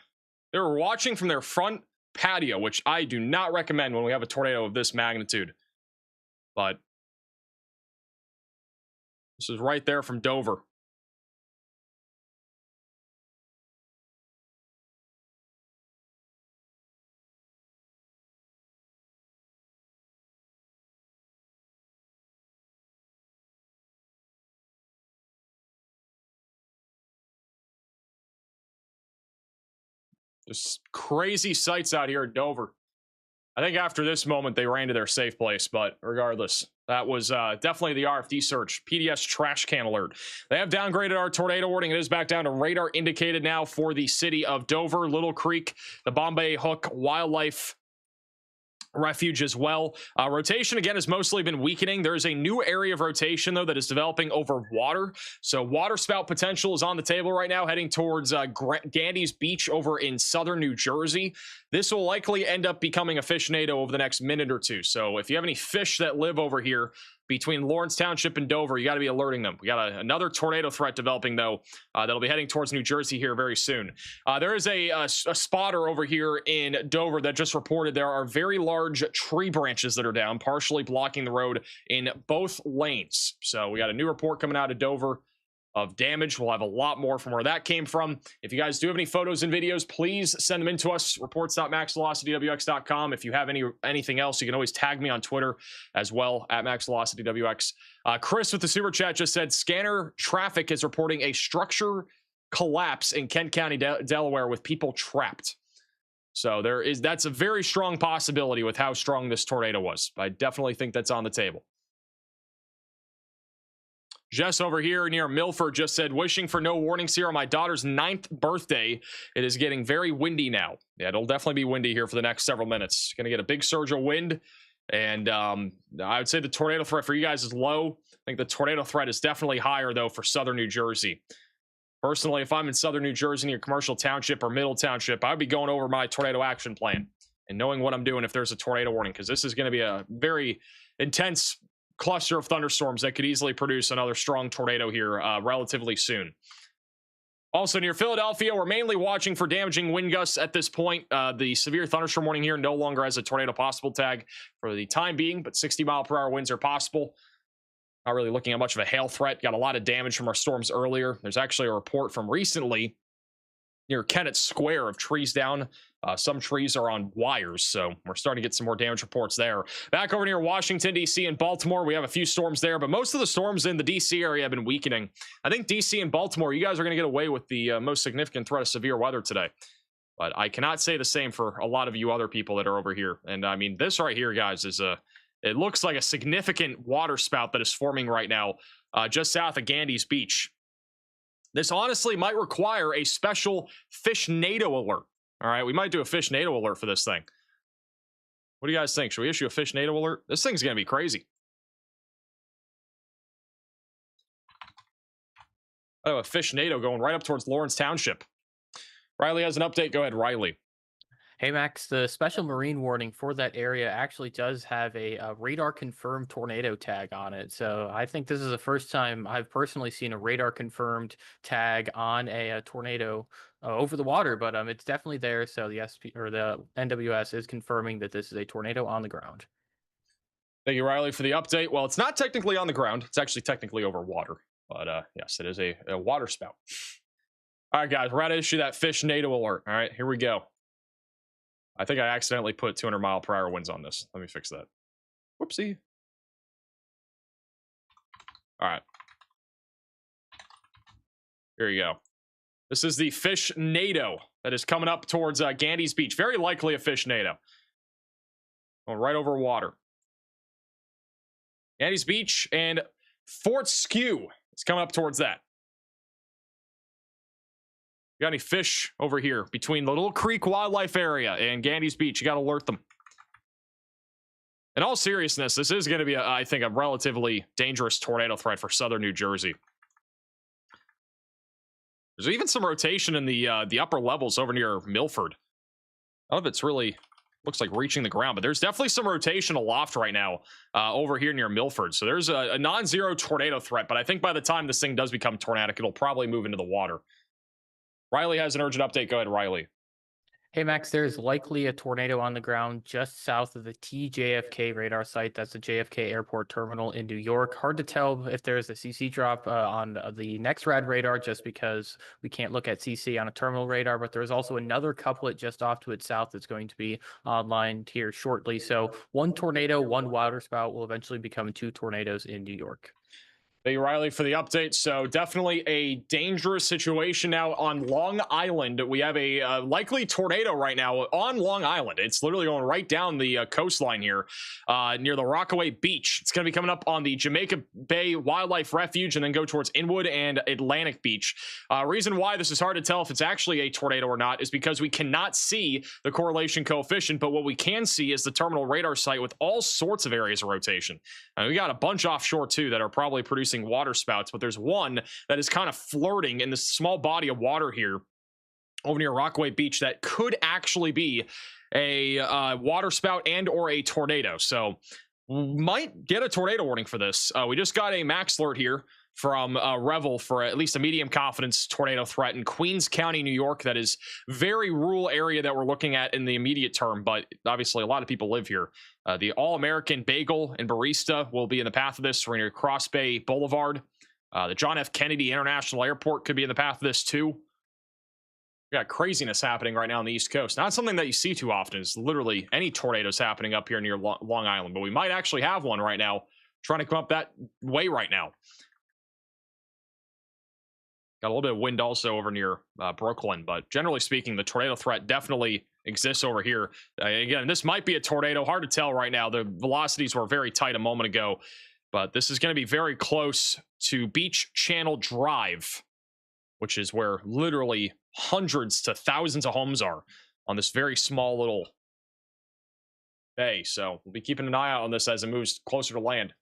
They were watching from their front patio, which I do not recommend when we have a tornado of this magnitude. But this is right there from Dover. Just crazy sights out here at Dover. I think after this moment, they ran to their safe place, but regardless, that was definitely the RFD surge. PDS trash can alert. They have downgraded our tornado warning. It is back down to radar indicated now for the city of Dover, Little Creek, the Bombay Hook Wildlife Refuge as well. Rotation again has mostly been weakening. There is a new area of rotation though that is developing over water. So water spout potential is on the table right now, heading towards Gandy's Beach over in southern New Jersey. This will likely end up becoming a fishnado over the next minute or two. So if you have any fish that live over here between Lawrence Township and Dover, you got to be alerting them. We got another tornado threat developing though that'll be heading towards New Jersey here very soon. There is a spotter over here in Dover that just reported there are very large tree branches that are down, partially blocking the road in both lanes. So we got a new report coming out of Dover of damage. We'll have a lot more from where that came from. If you guys do have any photos and videos, please send them in to us, reports.maxvelocitywx.com. If you have anything else, you can always tag me on Twitter as well, at maxvelocitywx. Chris with the super chat just said, scanner traffic is reporting a structure collapse in Kent County, Delaware with people trapped. So that's a very strong possibility with how strong this tornado was. I definitely think that's on the table. Jess over here near Milford just said, wishing for no warnings here on my daughter's 9th birthday. It is getting very windy now. Yeah, it'll definitely be windy here for the next several minutes. Going to get a big surge of wind. And I would say the tornado threat for you guys is low. I think the tornado threat is definitely higher, though, for southern New Jersey. Personally, if I'm in southern New Jersey near Commercial Township or Middle Township, I'd be going over my tornado action plan and knowing what I'm doing if there's a tornado warning, because this is going to be a very intense cluster of thunderstorms that could easily produce another strong tornado here relatively soon. Also near Philadelphia, we're mainly watching for damaging wind gusts at this point. The severe thunderstorm warning here no longer has a tornado possible tag for the time being, but 60-mile-per-hour winds are possible. Not really looking at much of a hail threat. Got a lot of damage from our storms earlier. There's actually a report from recently near Kennett Square of trees down. Some trees are on wires, so we're starting to get some more damage reports there. Back over near Washington, D.C. and Baltimore, we have a few storms there, but most of the storms in the D.C. area have been weakening. I think D.C. and Baltimore, you guys are going to get away with the most significant threat of severe weather today. But I cannot say the same for a lot of you other people that are over here. And I mean, this right here, guys, is it looks like a significant water spout that is forming right now just south of Gandy's Beach. This honestly might require a special fishnado alert. All right, we might do a fishnado alert for this thing. What do you guys think? Should we issue a fishnado alert? This thing's going to be crazy. I have a fishnado going right up towards Lawrence Township. Riley has an update. Go ahead, Riley. Hey, Max, the special marine warning for that area actually does have a radar-confirmed tornado tag on it. So I think this is the first time I've personally seen a radar-confirmed tag on a tornado over the water, but it's definitely there. So the the NWS is confirming that this is a tornado on the ground. Thank you, Riley, for the update. Well, it's not technically on the ground. It's actually technically over water. But yes, it is a water spout. All right, guys, we're about to issue that fishnado alert. All right, here we go. I think I accidentally put 200-mile-per-hour winds on this. Let me fix that. Whoopsie. All right. Here you go. This is the fishnado that is coming up towards Gandy's Beach. Very likely a fishnado. Going right over water. Gandy's Beach and Fort Skew is coming up towards that. You got any fish over here between the Little Creek Wildlife Area and Gandy's Beach? You got to alert them. In all seriousness, this is going to be, I think, a relatively dangerous tornado threat for southern New Jersey. There's even some rotation in the upper levels over near Milford. None of it's really looks like reaching the ground, but there's definitely some rotation aloft right now over here near Milford. So there's a non-zero tornado threat, but I think by the time this thing does become tornadic, it'll probably move into the water. Riley has an urgent update. Go ahead, Riley. Hey, Max, there's likely a tornado on the ground just south of the TJFK radar site. That's the JFK Airport Terminal in New York. Hard to tell if there's a CC drop on the next rad radar just because we can't look at CC on a terminal radar, but there's also another couplet just off to its south that's going to be online here shortly. So one tornado, one water spout will eventually become two tornadoes in New York. Thank you, Riley, for the update. So definitely a dangerous situation now on Long Island. We have a likely tornado right now on Long Island. It's literally going right down the coastline here near the Rockaway Beach. It's going to be coming up on the Jamaica Bay Wildlife Refuge and then go towards Inwood and Atlantic Beach. Reason why this is hard to tell if it's actually a tornado or not is because we cannot see the correlation coefficient, but what we can see is the terminal radar site with all sorts of areas of rotation. We got a bunch offshore too that are probably producing water spouts, but there's one that is kind of flirting in this small body of water here over near Rockaway Beach that could actually be a water spout and or a tornado. So might get a tornado warning for this. We just got a max alert here from Revel for at least a medium confidence tornado threat in Queens County, New York. That is very rural area that we're looking at in the immediate term, but obviously a lot of people live here. The All-American Bagel and Barista will be in the path of this. We're near Cross Bay Boulevard. The John F. Kennedy International Airport could be in the path of this too. We got craziness happening right now on the East Coast. Not something that you see too often. Is literally any tornadoes happening up here near Long Island, but we might actually have one right now trying to come up that way right now. Got a little bit of wind also over near Brooklyn, but generally speaking, the tornado threat definitely exists over here. Again, this might be a tornado. Hard to tell right now. The velocities were very tight a moment ago, but this is going to be very close to Beach Channel Drive, which is where literally hundreds to thousands of homes are on this very small little bay. So we'll be keeping an eye out on this as it moves closer to land.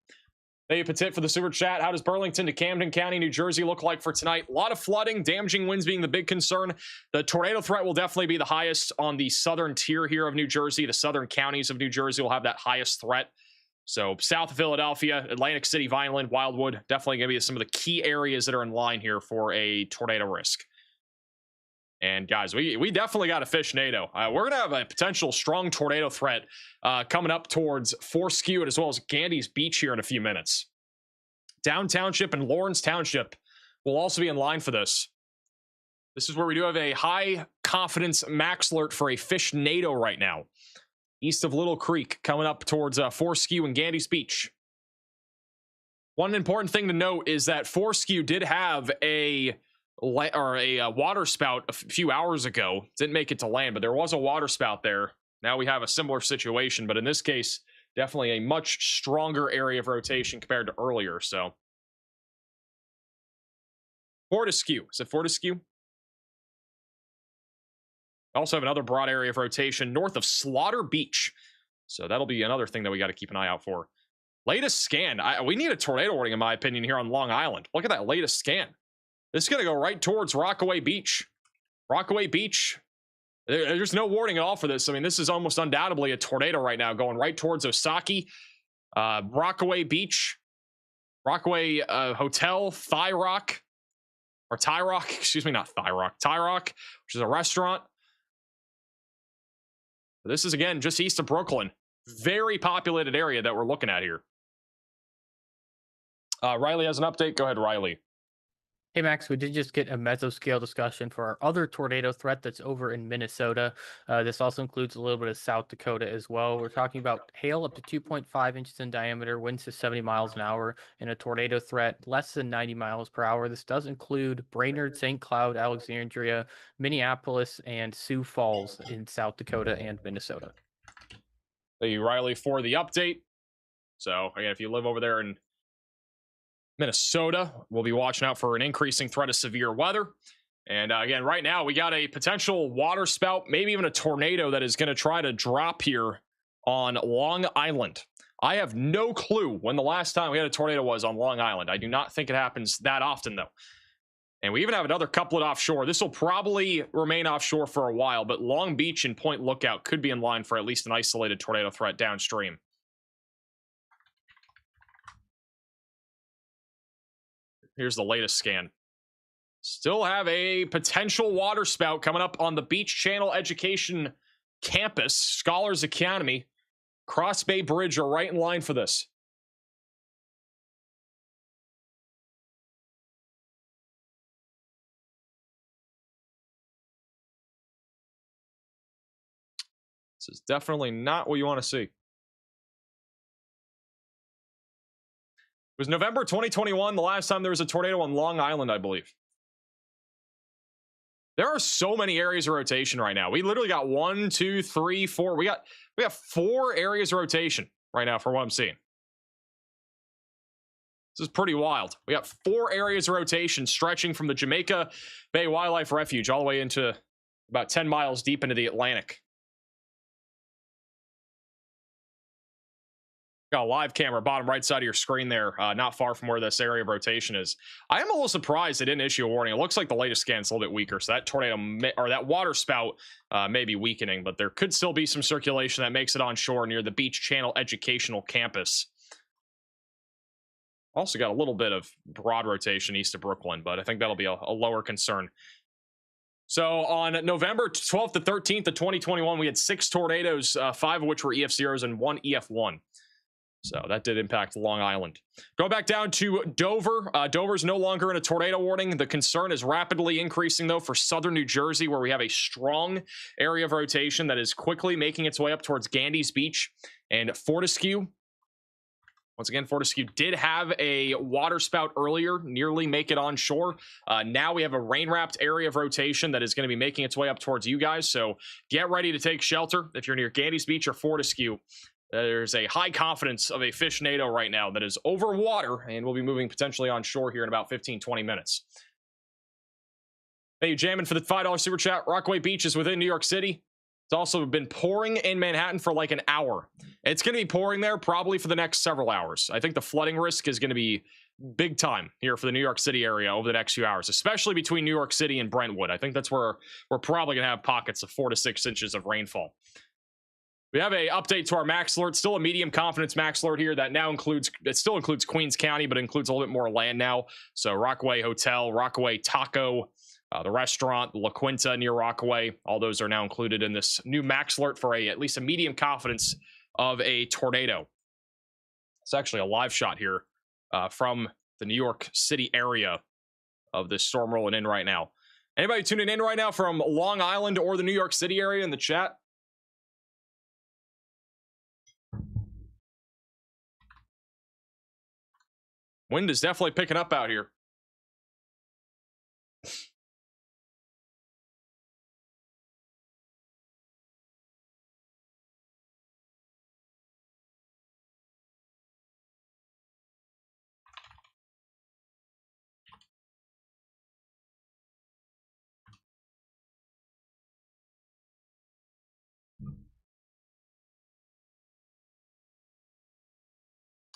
Thank you, Petit, for the super chat. How does Burlington to Camden County, New Jersey look like for tonight? A lot of flooding, damaging winds being the big concern. The tornado threat will definitely be the highest on the southern tier here of New Jersey. The southern counties of New Jersey will have that highest threat. So south of Philadelphia, Atlantic City, Vineland, Wildwood, definitely going to be some of the key areas that are in line here for a tornado risk. And guys, we definitely got a fish NATO. We're going to have a potential strong tornado threat coming up towards Foreskue as well as Gandy's Beach here in a few minutes. Down Township and Lawrence Township will also be in line for this. This is where we do have a high confidence max alert for a fish NATO right now. East of Little Creek coming up towards Foreskue and Gandy's Beach. One important thing to note is that Foreskue did have a water spout a few hours ago. Didn't make it to land, but there was a water spout there. Now we have a similar situation, but in this case, definitely a much stronger area of rotation compared to earlier. So Fortescue. Is it Fortescue? Also have another broad area of rotation north of Slaughter Beach. So that'll be another thing that we got to keep an eye out for. Latest scan. We need a tornado warning, in my opinion, here on Long Island. Look at that latest scan. This is going to go right towards Rockaway Beach. Rockaway Beach. There's no warning at all for this. I mean, this is almost undoubtedly a tornado right now going right towards Osaki, Rockaway Beach, Rockaway Hotel, Thigh Rock, excuse me, not Thigh Rock, which is a restaurant. This is, again, just east of Brooklyn. Very populated area that we're looking at here. Riley has an update. Go ahead, Riley. Hey, Max, we did just get a mesoscale discussion for our other tornado threat that's over in Minnesota. This also includes a little bit of South Dakota as well. We're talking about hail up to 2.5 inches in diameter, winds to 70 miles an hour, and a tornado threat less than 90 miles per hour. This does include Brainerd, St. Cloud, Alexandria, Minneapolis, and Sioux Falls in South Dakota and Minnesota. Thank you, Riley, for the update. So, again, if you live over there in Minnesota, we'll be watching out for an increasing threat of severe weather. And again, right now, we got a potential water spout, maybe even a tornado that is going to try to drop here on Long Island. I have no clue when the last time we had a tornado was on Long Island. I do not think it happens that often, though. And we even have another couplet offshore. This will probably remain offshore for a while, but Long Beach and Point Lookout could be in line for at least an isolated tornado threat downstream. Here's the latest scan. Still have a potential water spout coming up on the Beach Channel Education Campus. Scholars Academy. Cross Bay Bridge are right in line for this. This is definitely not what you want to see. was November 2021 the last time there was a tornado on Long Island, I believe. There are so many areas of rotation right now. We literally got 1, 2, 3, 4. We got 4 areas of rotation right now for what I'm seeing. This is pretty wild. We got 4 areas of rotation stretching from the Jamaica Bay Wildlife Refuge all the way into about 10 miles deep into the Atlantic. Got a live camera, bottom right side of your screen there, not far from where this area of rotation is. I am a little surprised they didn't issue a warning. It looks like the latest scan's a little bit weaker, so that tornado or that water spout may be weakening, but there could still be some circulation that makes it on shore near the Beach Channel Educational Campus. Also got a little bit of broad rotation east of Brooklyn, but I think that'll be a lower concern. So on November 12th to 13th of 2021, we had 6 tornadoes, 5 of which were EF0s and 1 EF1. So that did impact Long Island. Go back down to Dover. Dover's no longer in a tornado warning. The concern is rapidly increasing, though, for southern New Jersey, where we have a strong area of rotation that is quickly making its way up towards Gandy's Beach and Fortescue. Once again, Fortescue did have a water spout earlier, nearly make it on shore. Now we have a rain-wrapped area of rotation that is going to be making its way up towards you guys. So get ready to take shelter if you're near Gandy's Beach or Fortescue. There's a high confidence of a fishnado right now that is over water and will be moving potentially on shore here in about 15-20 minutes. Hey, you jamming for the $5 super chat. Rockaway Beach is within New York City. It's also been pouring in Manhattan for like an hour. It's going to be pouring there probably for the next several hours. I think the flooding risk is going to be big time here for the New York City area over the next few hours, especially between New York City and Brentwood. I think that's where we're probably going to have pockets of 4 to 6 inches of rainfall. We have a update to our max alert, still a medium confidence max alert here that now still includes Queens County, but includes a little bit more land now. So Rockaway Hotel, Rockaway Taco, the restaurant, La Quinta near Rockaway, all those are now included in this new max alert for at least a medium confidence of a tornado. It's actually a live shot here from the New York City area of this storm rolling in right now. Anybody tuning in right now from Long Island or the New York City area in the chat? Wind is definitely picking up out here.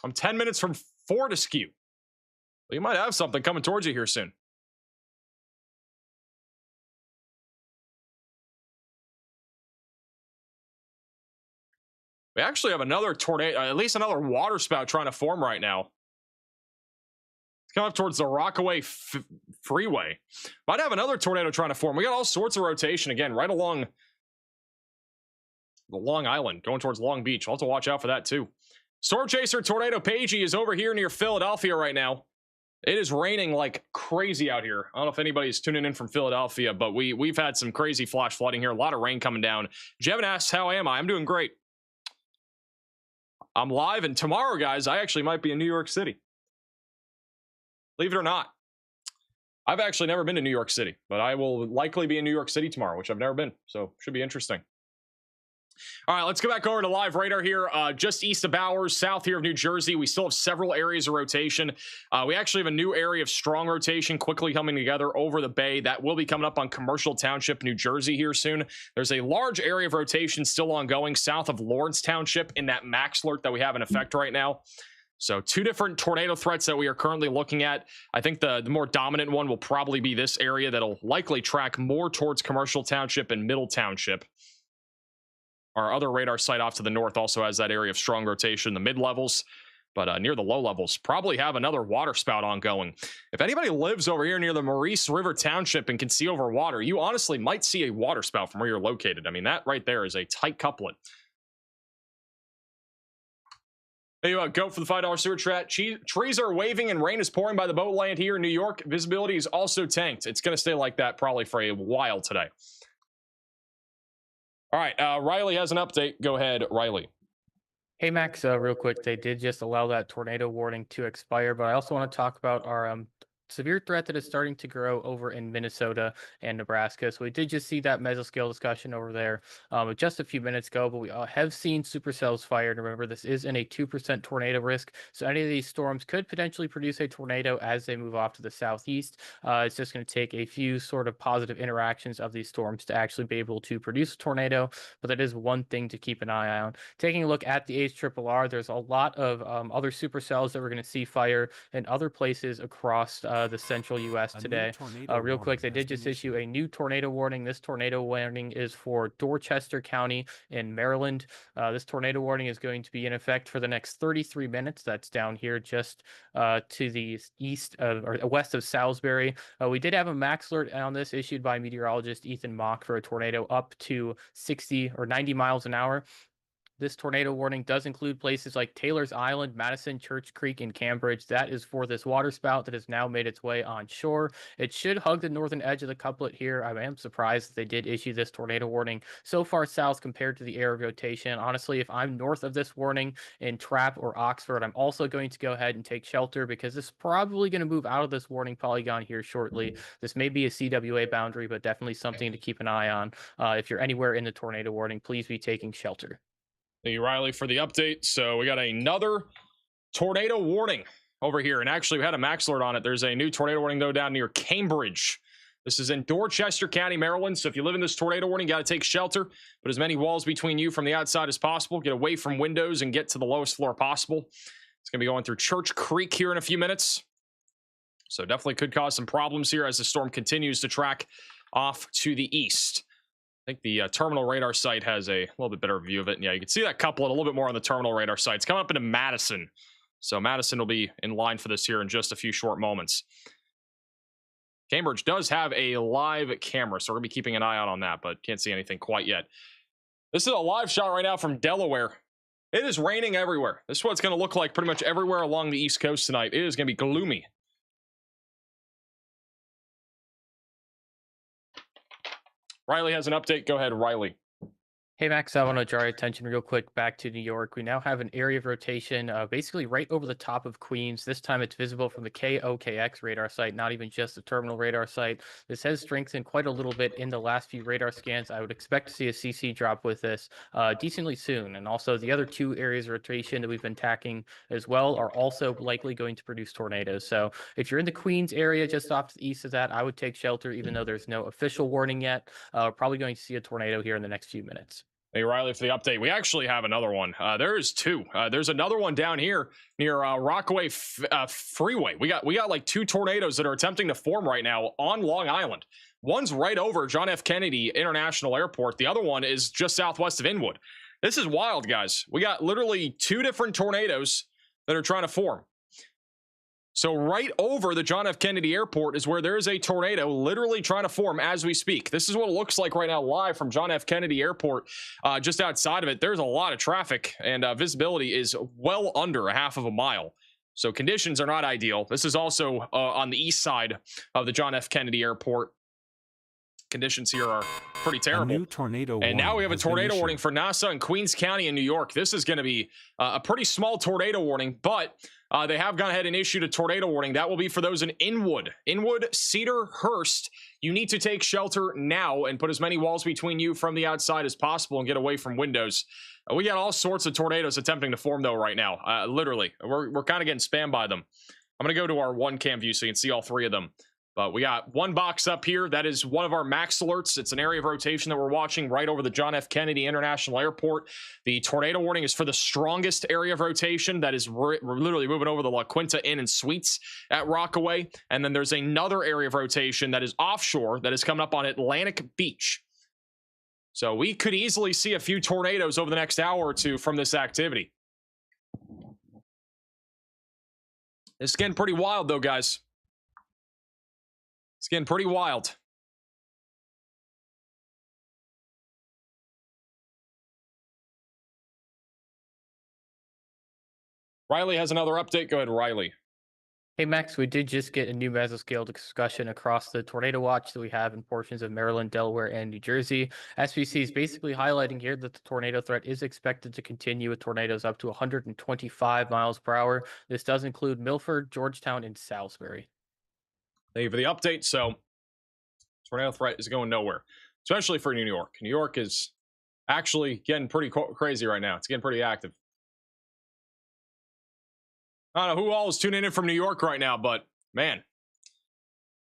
I'm 10 minutes from Fortescue. Well, you might have something coming towards you here soon. We actually have another tornado, at least another water spout trying to form right now. It's coming up towards the Rockaway Freeway. Might have another tornado trying to form. We got all sorts of rotation again, right along the Long Island, going towards Long Beach. We'll have to watch out for that too. Storm Chaser Tornado Pagey is over here near Philadelphia right now. It is raining like crazy out here. I don't know if anybody's tuning in from Philadelphia, but we've had some crazy flash flooding here. A lot of rain coming down. Jevin asks, how am I? I'm doing great. I'm live, and tomorrow, guys, I actually might be in New York City. Believe it or not. I've actually never been to New York City, but I will likely be in New York City tomorrow, which I've never been, so should be interesting. All right, let's go back over to live radar here, just east of Bowers, south here of New Jersey. We still have several areas of rotation. We actually have a new area of strong rotation quickly coming together over the bay. That will be coming up on Commercial Township, New Jersey here soon. There's a large area of rotation still ongoing south of Lawrence Township in that max alert that we have in effect right now. So 2 different tornado threats that we are currently looking at. I think the more dominant one will probably be this area that'll likely track more towards Commercial Township and Middle Township. Our other radar site off to the north also has that area of strong rotation, the mid-levels, but near the low levels, probably have another water spout ongoing. If anybody lives over here near the Maurice River Township and can see over water, you honestly might see a water spout from where you're located. I mean, that right there is a tight couplet. There you go for the $5 super chat. Trees are waving and rain is pouring by the boat land here in New York. Visibility is also tanked. It's going to stay like that probably for a while today. All right, Riley has an update. Go ahead, Riley. Hey Max, real quick, they did just allow that tornado warning to expire, but I also want to talk about our severe threat that is starting to grow over in Minnesota and Nebraska. So we did just see that mesoscale discussion over there just a few minutes ago, but we have seen supercells fired. Remember, this is in a 2% tornado risk, so any of these storms could potentially produce a tornado as they move off to the southeast. It's just going to take a few sort of positive interactions of these storms to actually be able to produce a tornado, but that is one thing to keep an eye on. Taking a look at the HRRR, there's a lot of other supercells that we're going to see fire in other places across the central U.S. A new today. tornado Real quick, warning they has did just been issue issued. a new tornado warning. This tornado warning is for Dorchester County in Maryland. This tornado warning is going to be in effect for the next 33 minutes. That's down here just to the east of or west of Salisbury. We did have a max alert on this issued by meteorologist Ethan Mock for a tornado up to 60 or 90 miles an hour. This tornado warning does include places like Taylor's Island, Madison, Church Creek, and Cambridge. That is for this water spout that has now made its way on shore. It should hug the northern edge of the couplet here. I am surprised that they did issue this tornado warning so far south compared to the area of rotation. Honestly, if I'm north of this warning in Trapp or Oxford, I'm also going to go ahead and take shelter because this is probably going to move out of this warning polygon here shortly. This may be a CWA boundary, but definitely something to keep an eye on. If you're anywhere in the tornado warning, please be taking shelter. Thank you, Riley, for the update. So we got another tornado warning over here. And actually, we had a max alert on it. There's a new tornado warning, though, down near Cambridge. This is in Dorchester County, Maryland. So if you live in this tornado warning, you got to take shelter. Put as many walls between you from the outside as possible. Get away from windows and get to the lowest floor possible. It's going to be going through Church Creek here in a few minutes. So definitely could cause some problems here as the storm continues to track off to the east. I think the terminal radar site has a little bit better view of it. And yeah, you can see that couplet a little bit more on the terminal radar site. It's coming up into Madison. So Madison will be in line for this here in just a few short moments. Cambridge does have a live camera, so we're going to be keeping an eye out on that, but can't see anything quite yet. This is a live shot right now from Delaware. It is raining everywhere. This is what it's going to look like pretty much everywhere along the East Coast tonight. It is going to be gloomy. Riley has an update. Go ahead, Riley. Hey Max, I want to draw your attention real quick back to New York. We now have an area of rotation basically right over the top of Queens. This time it's visible from the KOKX radar site, not even just the terminal radar site. This has strengthened quite a little bit in the last few radar scans. I would expect to see a CC drop with this decently soon. And also the other two areas of rotation that we've been tracking as well are also likely going to produce tornadoes. So if you're in the Queens area just off to the east of that, I would take shelter even though there's no official warning yet. Probably going to see a tornado here in the next few minutes. Hey, Riley, for the update. We actually have another one. There's two. There's another one down here near Rockaway Freeway. We got like two tornadoes that are attempting to form right now on Long Island. One's right over John F. Kennedy International Airport. The other one is just southwest of Inwood. This is wild, guys. We got literally two different tornadoes that are trying to form. So right over the John F. Kennedy Airport is where there is a tornado literally trying to form as we speak. This is what it looks like right now live from John F. Kennedy Airport. Just outside of it, there's a lot of traffic and visibility is well under a half of a mile. So conditions are not ideal. This is also on the east side of the John F. Kennedy Airport. Conditions here are pretty terrible. A new tornado and now we have a has been tornado issued. warning for Nassau and Queens County in New York. This is going to be a pretty small tornado warning, but they have gone ahead and issued a tornado warning. That will be for those in Inwood, Cedar, Hurst. You need to take shelter now and put as many walls between you from the outside as possible and get away from windows. We got all sorts of tornadoes attempting to form though right now. Literally, we're kind of getting spammed by them. I'm going to go to our one cam view so you can see all three of them. But we got one box up here. That is one of our max alerts. It's an area of rotation that we're watching right over the John F. Kennedy International Airport. The tornado warning is for the strongest area of rotation. That is we're literally moving over the La Quinta Inn and Suites at Rockaway. And then there's another area of rotation that is offshore that is coming up on Atlantic Beach. So we could easily see a few tornadoes over the next hour or two from this activity. It's getting pretty wild though, guys. It's getting pretty wild. Riley has another update. Go ahead, Riley. Hey Max, we did just get a new mesoscale discussion across the tornado watch that we have in portions of Maryland, Delaware, and New Jersey. SPC is basically highlighting here that the tornado threat is expected to continue with tornadoes up to 125 miles per hour. This does include Milford, Georgetown, and Salisbury. Thank you for the update. So, tornado threat is going nowhere, especially for New York. New York is actually getting pretty crazy right now. It's getting pretty active. I don't know who all is tuning in from New York right now, but man,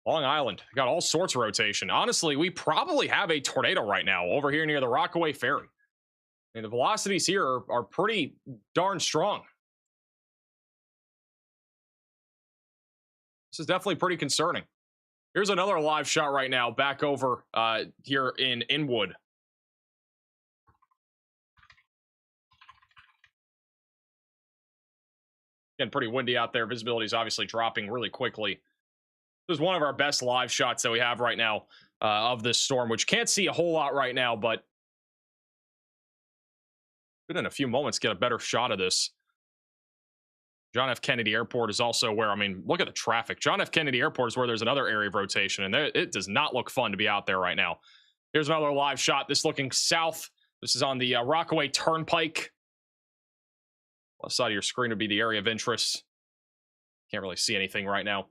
Long Island got all sorts of rotation. Honestly, we probably have a tornado right now over here near the Rockaway Ferry. I mean, the velocities here are pretty darn strong. This is definitely pretty concerning. Here's another live shot right now back over here in Inwood. Getting pretty windy out there. Visibility is obviously dropping really quickly. This is one of our best live shots that we have right now of this storm, which can't see a whole lot right now, but could in a few moments get a better shot of this. John F. Kennedy Airport is also where, I mean, look at the traffic. John F. Kennedy Airport is where there's another area of rotation, and it does not look fun to be out there right now. Here's another live shot. This looking south. This is on the Rockaway Turnpike. Left side of your screen would be the area of interest. Can't really see anything right now.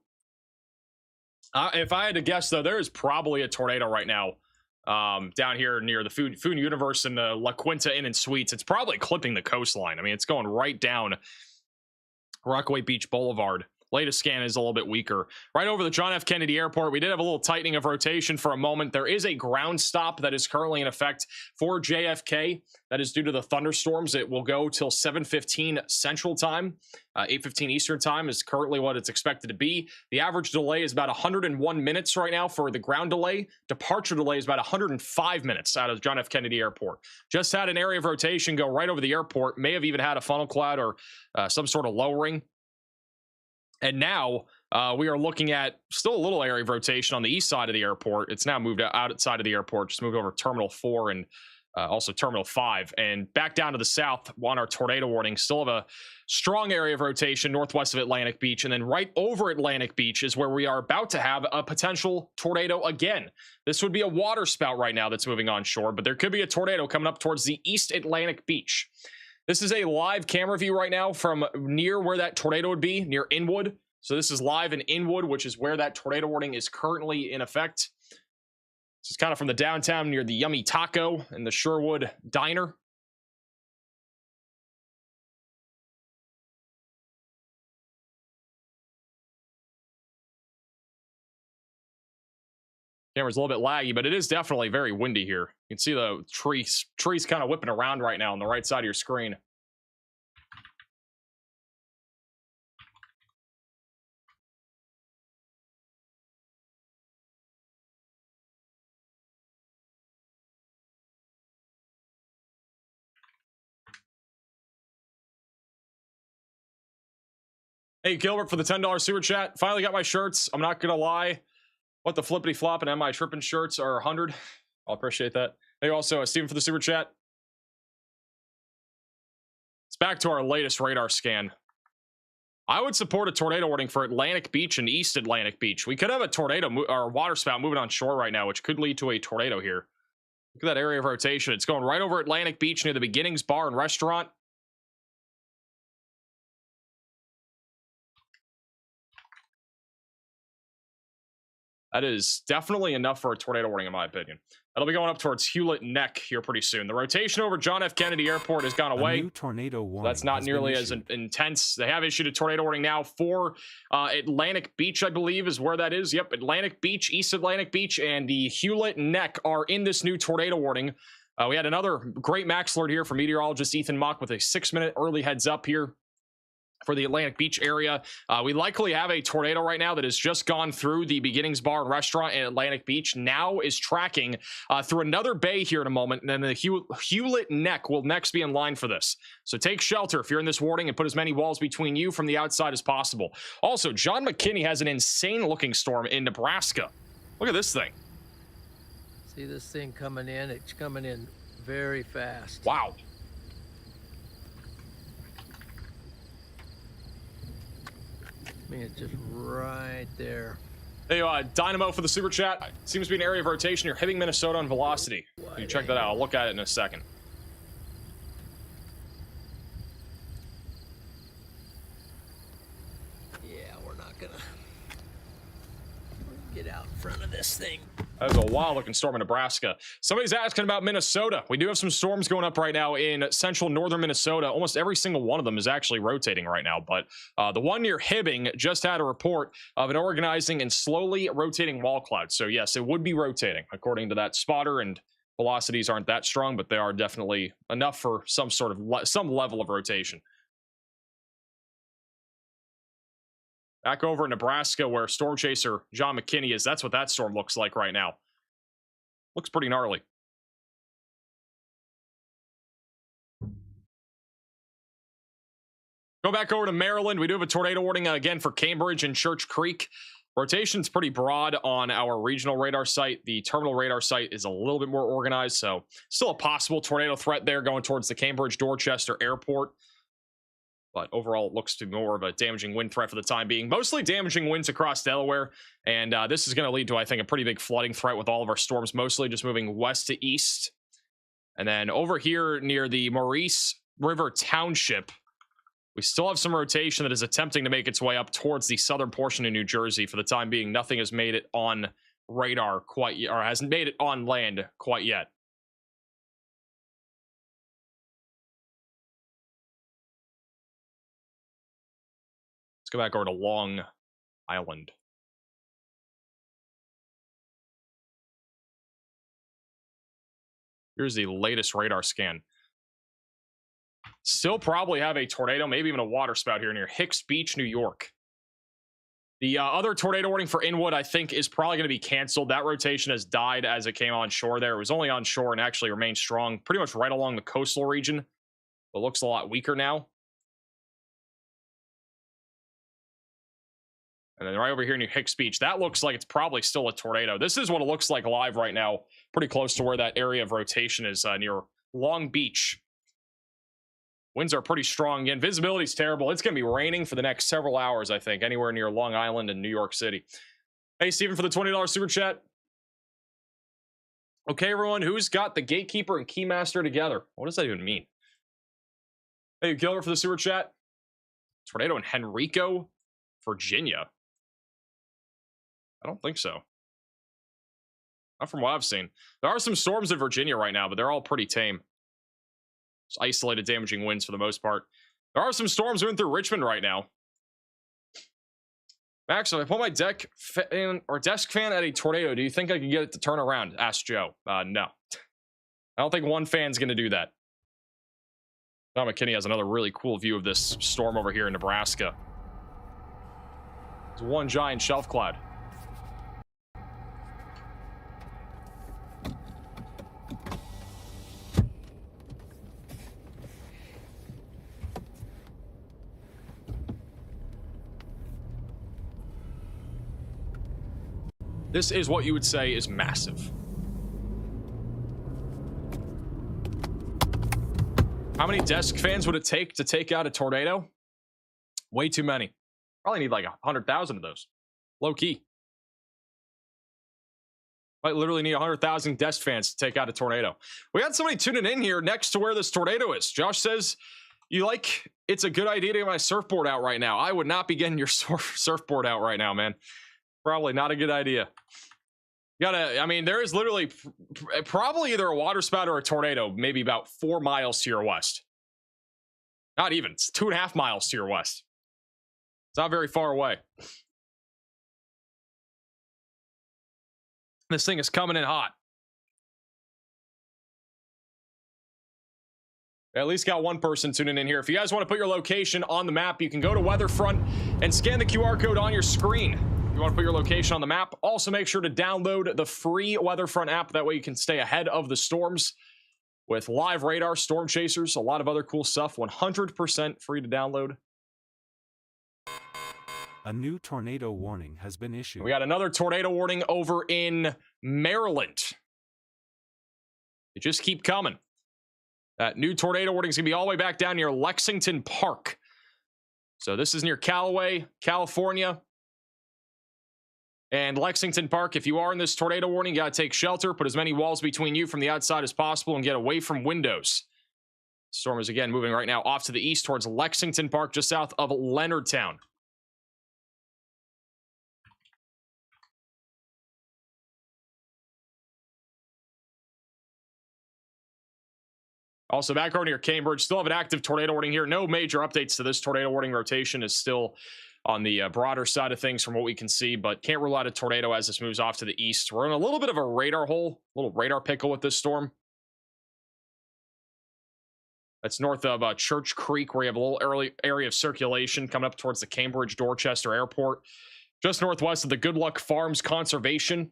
If I had to guess, though, there is probably a tornado right now down here near the Food Universe and the La Quinta Inn and Suites. It's probably clipping the coastline. I mean, it's going right down Rockaway Beach Boulevard. Latest scan is a little bit weaker. Right over the John F. Kennedy Airport, we did have a little tightening of rotation for a moment. There is a ground stop that is currently in effect for JFK. That is due to the thunderstorms. It will go till 7:15 Central Time. 8:15 Eastern Time is currently what it's expected to be. The average delay is about 101 minutes right now for the ground delay. Departure delay is about 105 minutes out of John F. Kennedy Airport. Just had an area of rotation go right over the airport. May have even had a funnel cloud or some sort of lowering. And now we are looking at still a little area of rotation on the east side of the airport. It's now moved outside of the airport, just moved over Terminal 4 and also Terminal 5. And back down to the south on our tornado warning, still have a strong area of rotation northwest of Atlantic Beach. And then right over Atlantic Beach is where we are about to have a potential tornado again. This would be a water spout right now that's moving onshore, but there could be a tornado coming up towards the East Atlantic Beach. This is a live camera view right now from near where that tornado would be, near Inwood. So this is live in Inwood, which is where that tornado warning is currently in effect. This is kind of from the downtown near the Yummy Taco and the Sherwood Diner. Camera's a little bit laggy, but it is definitely very windy here. You can see the trees kind of whipping around right now on the right side of your screen. Hey, Gilbert for the $10 super chat. Finally got my shirts. I'm not going to lie. What the flippity flop and MI tripping shirts are 100. I'll appreciate that. Hey, also, Steven for the super chat. It's back to our latest radar scan. I would support a tornado warning for Atlantic Beach and East Atlantic Beach. We could have a tornado or water spout moving on shore right now, which could lead to a tornado here. Look at that area of rotation. It's going right over Atlantic Beach near the Beginnings Bar and Restaurant. That is definitely enough for a tornado warning, in my opinion. That'll be going up towards Hewlett Neck here pretty soon. The rotation over John F. Kennedy Airport has gone away. A new tornado warning. So that's not nearly as intense. They have issued a tornado warning now for Atlantic Beach, I believe, is where that is. Yep, Atlantic Beach, East Atlantic Beach, and the Hewlett Neck are in this new tornado warning. We had another great max alert here from meteorologist Ethan Mock with a 6-minute early heads up here for the Atlantic Beach area. We likely have a tornado right now that has just gone through the Beginnings Bar and Restaurant in Atlantic Beach. Now is tracking through another bay here in a moment, and then the Hewlett Neck will next be in line for this. So take shelter if you're in this warning and put as many walls between you from the outside as possible. Also, John McKinney has an insane-looking storm in Nebraska. Look at this thing. See this thing coming in? It's coming in very fast. Wow. mean, it's just right there. Hey, Dynamo for the super chat. Seems to be an area of rotation. You're hitting Minnesota on velocity. Can you check that out? I'll look at it in a second. Yeah, we're not gonna get out in front of this thing. That was a wild-looking storm in Nebraska. Somebody's asking about Minnesota. We do have some storms going up right now in central northern Minnesota. Almost every single one of them is actually rotating right now, but the one near Hibbing just had a report of an organizing and slowly rotating wall cloud. So yes, it would be rotating according to that spotter, and velocities aren't that strong, but they are definitely enough for some sort of some level of rotation. Back over in Nebraska, where storm chaser John McKinney is, that's what that storm looks like right now. Looks pretty gnarly. Go back over to Maryland. We do have a tornado warning again for Cambridge and Church Creek. Rotation's pretty broad on our regional radar site. The terminal radar site is a little bit more organized, so still a possible tornado threat there going towards the Cambridge-Dorchester Airport. But overall, it looks to be more of a damaging wind threat for the time being. Mostly damaging winds across Delaware. And this is going to lead to, I think, a pretty big flooding threat with all of our storms mostly just moving west to east. And then over here near the Maurice River Township, we still have some rotation that is attempting to make its way up towards the southern portion of New Jersey. For the time being, nothing has made it on radar quite yet, or hasn't made it on land quite yet. Go back over to Long Island. Here's the latest radar scan. Still probably have a tornado, maybe even a water spout here near Hicks Beach, New York. The other tornado warning for Inwood, I think, is probably going to be canceled. That rotation has died as it came on shore there. It was only on shore and actually remained strong pretty much right along the coastal region. But looks a lot weaker now. And then right over here near Hicks Beach, that looks like it's probably still a tornado. This is what it looks like live right now, pretty close to where that area of rotation is near Long Beach. Winds are pretty strong. Again, visibility is terrible. It's going to be raining for the next several hours, I think, anywhere near Long Island and New York City. Hey, Steven, for the $20 super chat. Okay, everyone, who's got the gatekeeper and keymaster together? What does that even mean? Hey, Killer, for the super chat. Tornado in Henrico, Virginia. I don't think so. Not from what I've seen. There are some storms in Virginia right now, but they're all pretty tame. Just isolated damaging winds for the most part. There are some storms moving through Richmond right now. Max, if I put my desk fan at a tornado, do you think I can get it to turn around? Asked Joe. No. I don't think one fan's going to do that. John McKinney has another really cool view of this storm over here in Nebraska. It's one giant shelf cloud. This is what you would say is massive. How many desk fans would it take to take out a tornado? Way too many. Probably need like 100,000 of those. Low key. Might literally need 100,000 desk fans to take out a tornado. We got somebody tuning in here next to where this tornado is. Josh says, it's a good idea to get my surfboard out right now. I would not be getting your surfboard out right now, man. Probably not a good idea. There is literally probably either a water spout or a tornado, maybe about 4 miles to your west. Not even. It's 2.5 miles to your west. It's not very far away. This thing is coming in hot. At least got one person tuning in here. If you guys want to put your location on the map, you can go to WeatherFront and scan the QR code on your screen. You want to put your location on the map. Also, make sure to download the free WeatherFront app. That way you can stay ahead of the storms with live radar, storm chasers, a lot of other cool stuff. 100% free to download. A new tornado warning has been issued. We got another tornado warning over in Maryland. They just keep coming. That new tornado warning is going to be all the way back down near Lexington Park. So this is near Callaway, California. And Lexington Park, if you are in this tornado warning, you got to take shelter, put as many walls between you from the outside as possible, and get away from windows. Storm is again moving right now off to the east towards Lexington Park, just south of Leonardtown. Also, back over near Cambridge, still have an active tornado warning here. No major updates to this tornado warning. Rotation is still on the broader side of things from what we can see, but can't rule out a tornado as this moves off to the east. We're in a little bit of a radar hole, a little radar pickle with this storm. That's north of Church Creek, where you have a little early area of circulation coming up towards the Cambridge Dorchester Airport. Just northwest of the Good Luck Farms Conservation.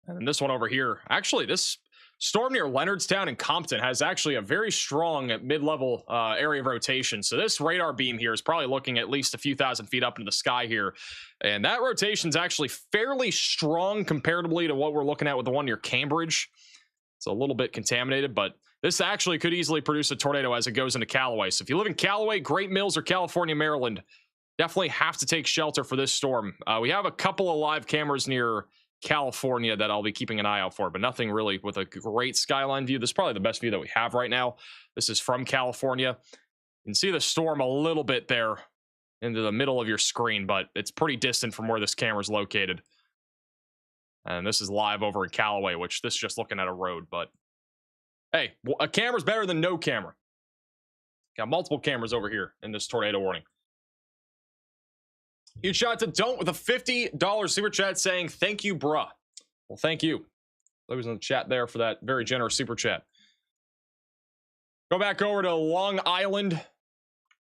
And then this one over here. Actually, this storm near Leonardstown and Compton has actually a very strong mid-level area of rotation. So this radar beam here is probably looking at least a few thousand feet up into the sky here. And that rotation is actually fairly strong comparatively to what we're looking at with the one near Cambridge. It's a little bit contaminated, but this actually could easily produce a tornado as it goes into Callaway. So if you live in Callaway, Great Mills, or California, Maryland, definitely have to take shelter for this storm. We have a couple of live cameras near California that I'll be keeping an eye out for, but nothing really with a great skyline view. This is probably the best view that we have right now. This is from California. You can see the storm a little bit there into the middle of your screen, but it's pretty distant from where this camera is located. And this is live over in Callaway, which this is just looking at a road, but hey, a camera's better than no camera. Got multiple cameras over here in this tornado warning. Huge shout out to Don't with a $50 super chat saying, thank you, bruh. Well, thank you. Those in the chat there for that very generous super chat. Go back over to Long Island.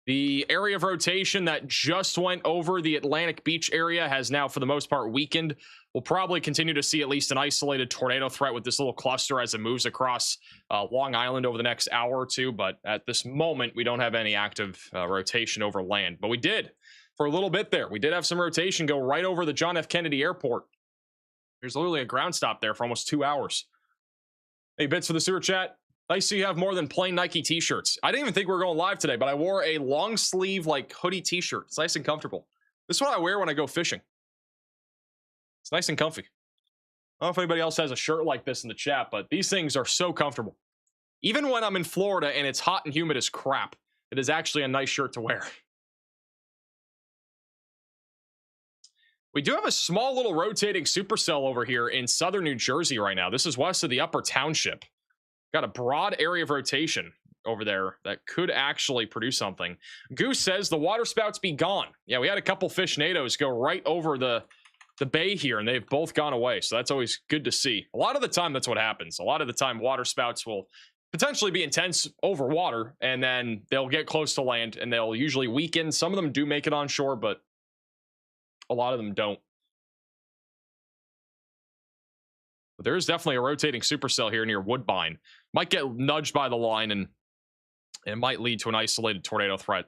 The area of rotation that just went over the Atlantic Beach area has now, for the most part, weakened. We'll probably continue to see at least an isolated tornado threat with this little cluster as it moves across Long Island over the next hour or two. But at this moment, we don't have any active rotation over land. But we did for a little bit there. We did have some rotation go right over the John F. Kennedy Airport. There's literally a ground stop there for almost 2 hours. Hey, bits for the super chat. Nice to see you have more than plain Nike t-shirts. I didn't even think we were going live today, but I wore a long sleeve like hoodie t-shirt. It's nice and comfortable. This is what I wear when I go fishing. It's nice and comfy. I don't know if anybody else has a shirt like this in the chat, but these things are so comfortable. Even when I'm in Florida and it's hot and humid as crap, it is actually a nice shirt to wear. We do have a small little rotating supercell over here in southern New Jersey right now. This is west of the Upper Township. Got a broad area of rotation over there that could actually produce something. Goose says the water spouts be gone. Yeah, we had a couple fish-nados go right over the bay here, and they've both gone away. So that's always good to see. A lot of the time, that's what happens. A lot of the time, water spouts will potentially be intense over water, and then they'll get close to land, and they'll usually weaken. Some of them do make it on shore, but a lot of them don't. But there is definitely a rotating supercell here near Woodbine. Might get nudged by the line, and it might lead to an isolated tornado threat.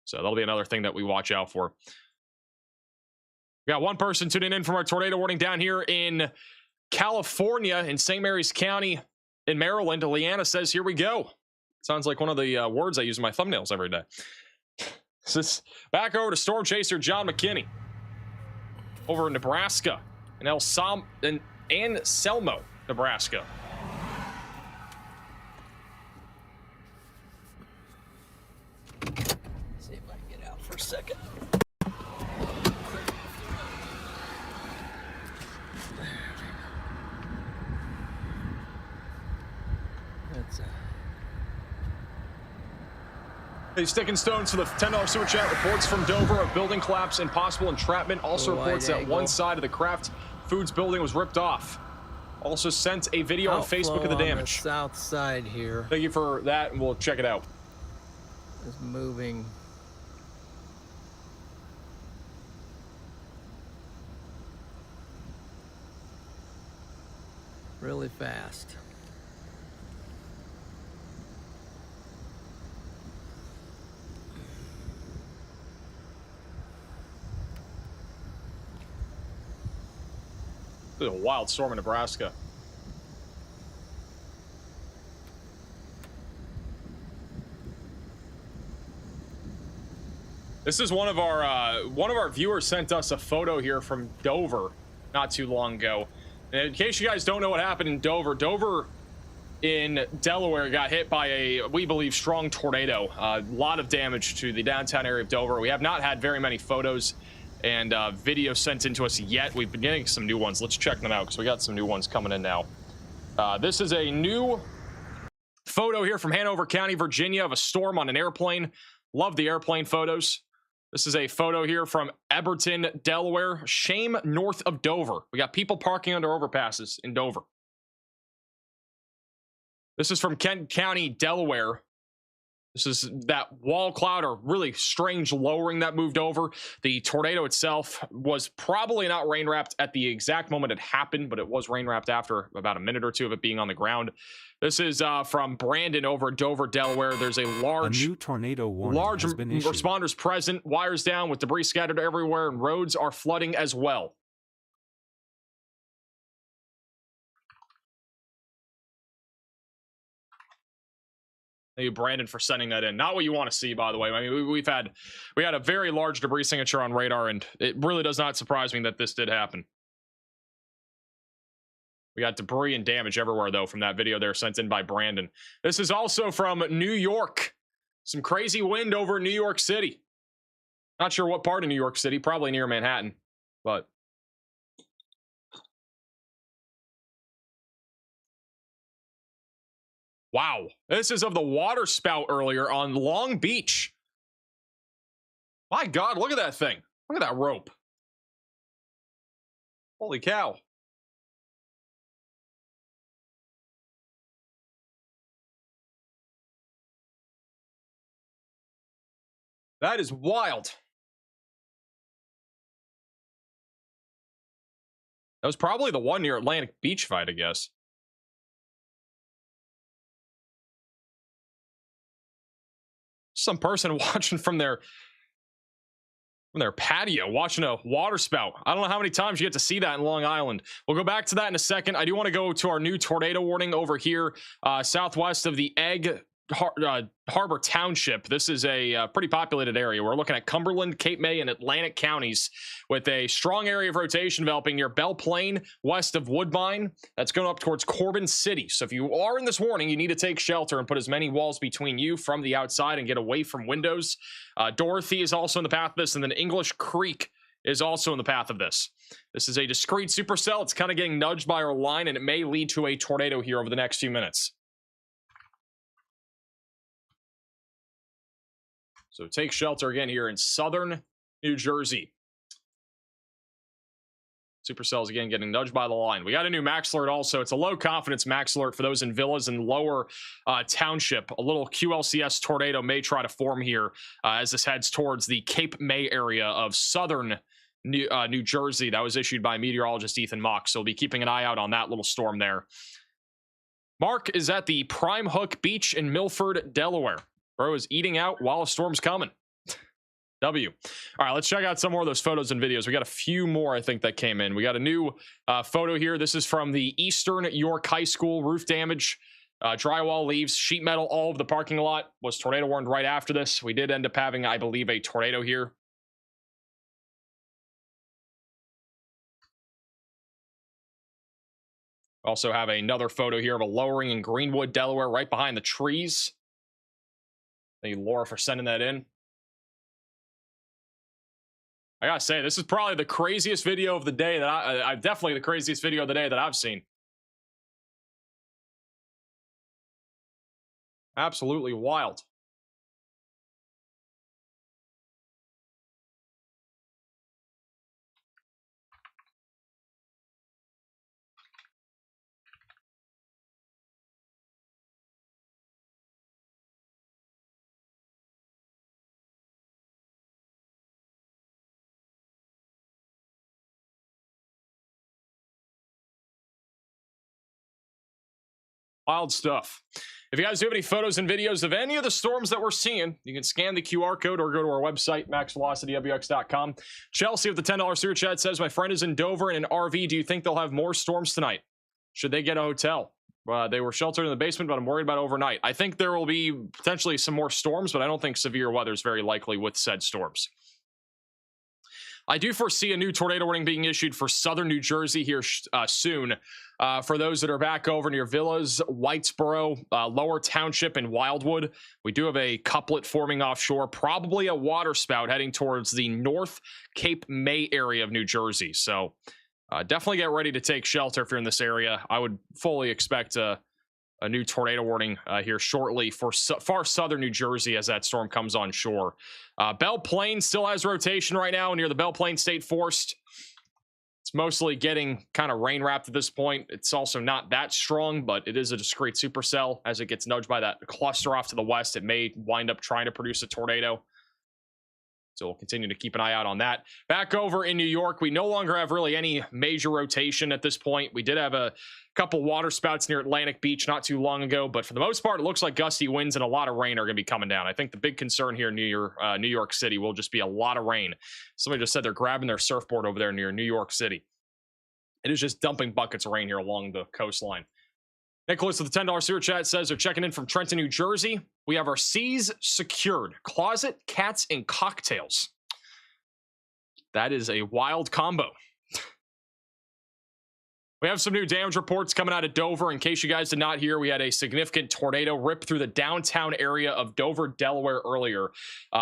So that'll be another thing that we watch out for. We got one person tuning in from our tornado warning down here in California, in St. Mary's County, in Maryland. Leanna says, here we go. Sounds like one of the words I use in my thumbnails every day. So it's back over to Storm Chaser John McKinney over in Nebraska, in Anselmo, Nebraska. See if I can get out for a second. That's Hey, Sticking Stones for the $10 super chat. Reports from Dover of building collapse and possible entrapment. Also reports that one side of the Kraft Foods building was ripped off. Also sent a video on Facebook of the damage. On the south side here Thank you for that, and we'll check it out. is moving. Really fast. This is a wild storm in Nebraska. This is one of our viewers sent us a photo here from Dover not too long ago. And in case you guys don't know what happened in Dover in Delaware got hit by a, we believe, strong tornado. A lot of damage to the downtown area of Dover. We have not had very many photos and videos sent in to us yet. We've been getting some new ones. Let's check them out because we got some new ones coming in now. This is a new photo here from Hanover County, Virginia, of a storm on an airplane. Love the airplane photos. This is a photo here from Eberton, Delaware. Shame north of Dover. We got people parking under overpasses in Dover. This is from Kent County, Delaware. This is that wall cloud or really strange lowering that moved over. The tornado itself was probably not rain wrapped at the exact moment it happened, but it was rain wrapped after about a minute or two of it being on the ground. This is from Brandon over Dover, Delaware. There's a new tornado warning has been issued. Responders present, wires down with debris scattered everywhere, and roads are flooding as well. Thank you, Brandon, for sending that in. Not what you want to see, by the way. I mean, we had a very large debris signature on radar, and it really does not surprise me that this did happen. We got debris and damage everywhere, though, from that video there sent in by Brandon. This is also from New York. Some crazy wind over New York City. Not sure what part of New York City, probably near Manhattan, but wow. This is of the water spout earlier on Long Beach. My God, look at that thing. Look at that rope. Holy cow. That is wild. That was probably the one near Atlantic Beach fight, I guess. Some person watching from their patio, watching a water spout. I don't know how many times you get to see that in Long Island. We'll go back to that in a second. I do want to go to our new tornado warning over here, southwest of the Egg Harbor Township. This is a pretty populated area. We're looking at Cumberland, Cape May, and Atlantic counties with a strong area of rotation developing near Belle Plaine, west of Woodbine. That's going up towards Corbin City. So if you are in this warning, you need to take shelter and put as many walls between you from the outside and get away from windows. Dorothy is also in the path of this, and then English Creek is also in the path of this. This is a discrete supercell. It's kind of getting nudged by our line, and it may lead to a tornado here over the next few minutes. So take shelter again here in southern New Jersey. Supercells again getting nudged by the line. We got a new max alert also. It's a low confidence max alert for those in villas and lower township. A little QLCS tornado may try to form here as this heads towards the Cape May area of southern New Jersey. That was issued by meteorologist Ethan Mock. So we'll be keeping an eye out on that little storm there. Mark is at the Prime Hook Beach in Milford, Delaware. Bro is eating out while a storm's coming. W. All right, let's check out some more of those photos and videos. We got a few more, I think, that came in. We got a new photo here. This is from the Eastern York High School. Roof damage, drywall leaves, sheet metal, all of the parking lot was tornado warned right after this. We did end up having, I believe, a tornado here. Also have another photo here of a lowering in Greenwood, Delaware, right behind the trees. Thank you, Laura, for sending that in. I gotta say, this is probably the craziest video of the day that I definitely the craziest video of the day that I've seen. Absolutely wild. Wild stuff. If you guys do have any photos and videos of any of the storms that we're seeing, you can scan the QR code or go to our website, maxvelocitywx.com. Chelsea with the $10 super chat says, my friend is in Dover in an RV. Do you think they'll have more storms tonight? Should they get a hotel? They were sheltered in the basement, but I'm worried about overnight. I think there will be potentially some more storms, but I don't think severe weather is very likely with said storms. I do foresee a new tornado warning being issued for southern New Jersey here soon. For those that are back over near Villas, Whitesboro, Lower Township, and Wildwood, we do have a couplet forming offshore, probably a waterspout heading towards the North Cape May area of New Jersey. So definitely get ready to take shelter if you're in this area. I would fully expect a new tornado warning here shortly for far southern New Jersey as that storm comes on shore. Belle Plaine still has rotation right now near the Belle Plaine State Forest. It's mostly getting kind of rain wrapped at this point. It's also not that strong, but it is a discrete supercell. As it gets nudged by that cluster off to the west, it may wind up trying to produce a tornado. So we'll continue to keep an eye out on that. Back over in New York, we no longer have really any major rotation at this point. We did have a couple water spouts near Atlantic Beach not too long ago, but for the most part, it looks like gusty winds and a lot of rain are going to be coming down. I think the big concern here in New York City will just be a lot of rain. Somebody just said they're grabbing their surfboard over there near New York City. It is just dumping buckets of rain here along the coastline. Nicholas with the $10 super chat says they're checking in from Trenton, New Jersey. We have our seas secured. Closet, cats, and cocktails. That is a wild combo. We have some new damage reports coming out of Dover. In case you guys did not hear, we had a significant tornado rip through the downtown area of Dover, Delaware earlier.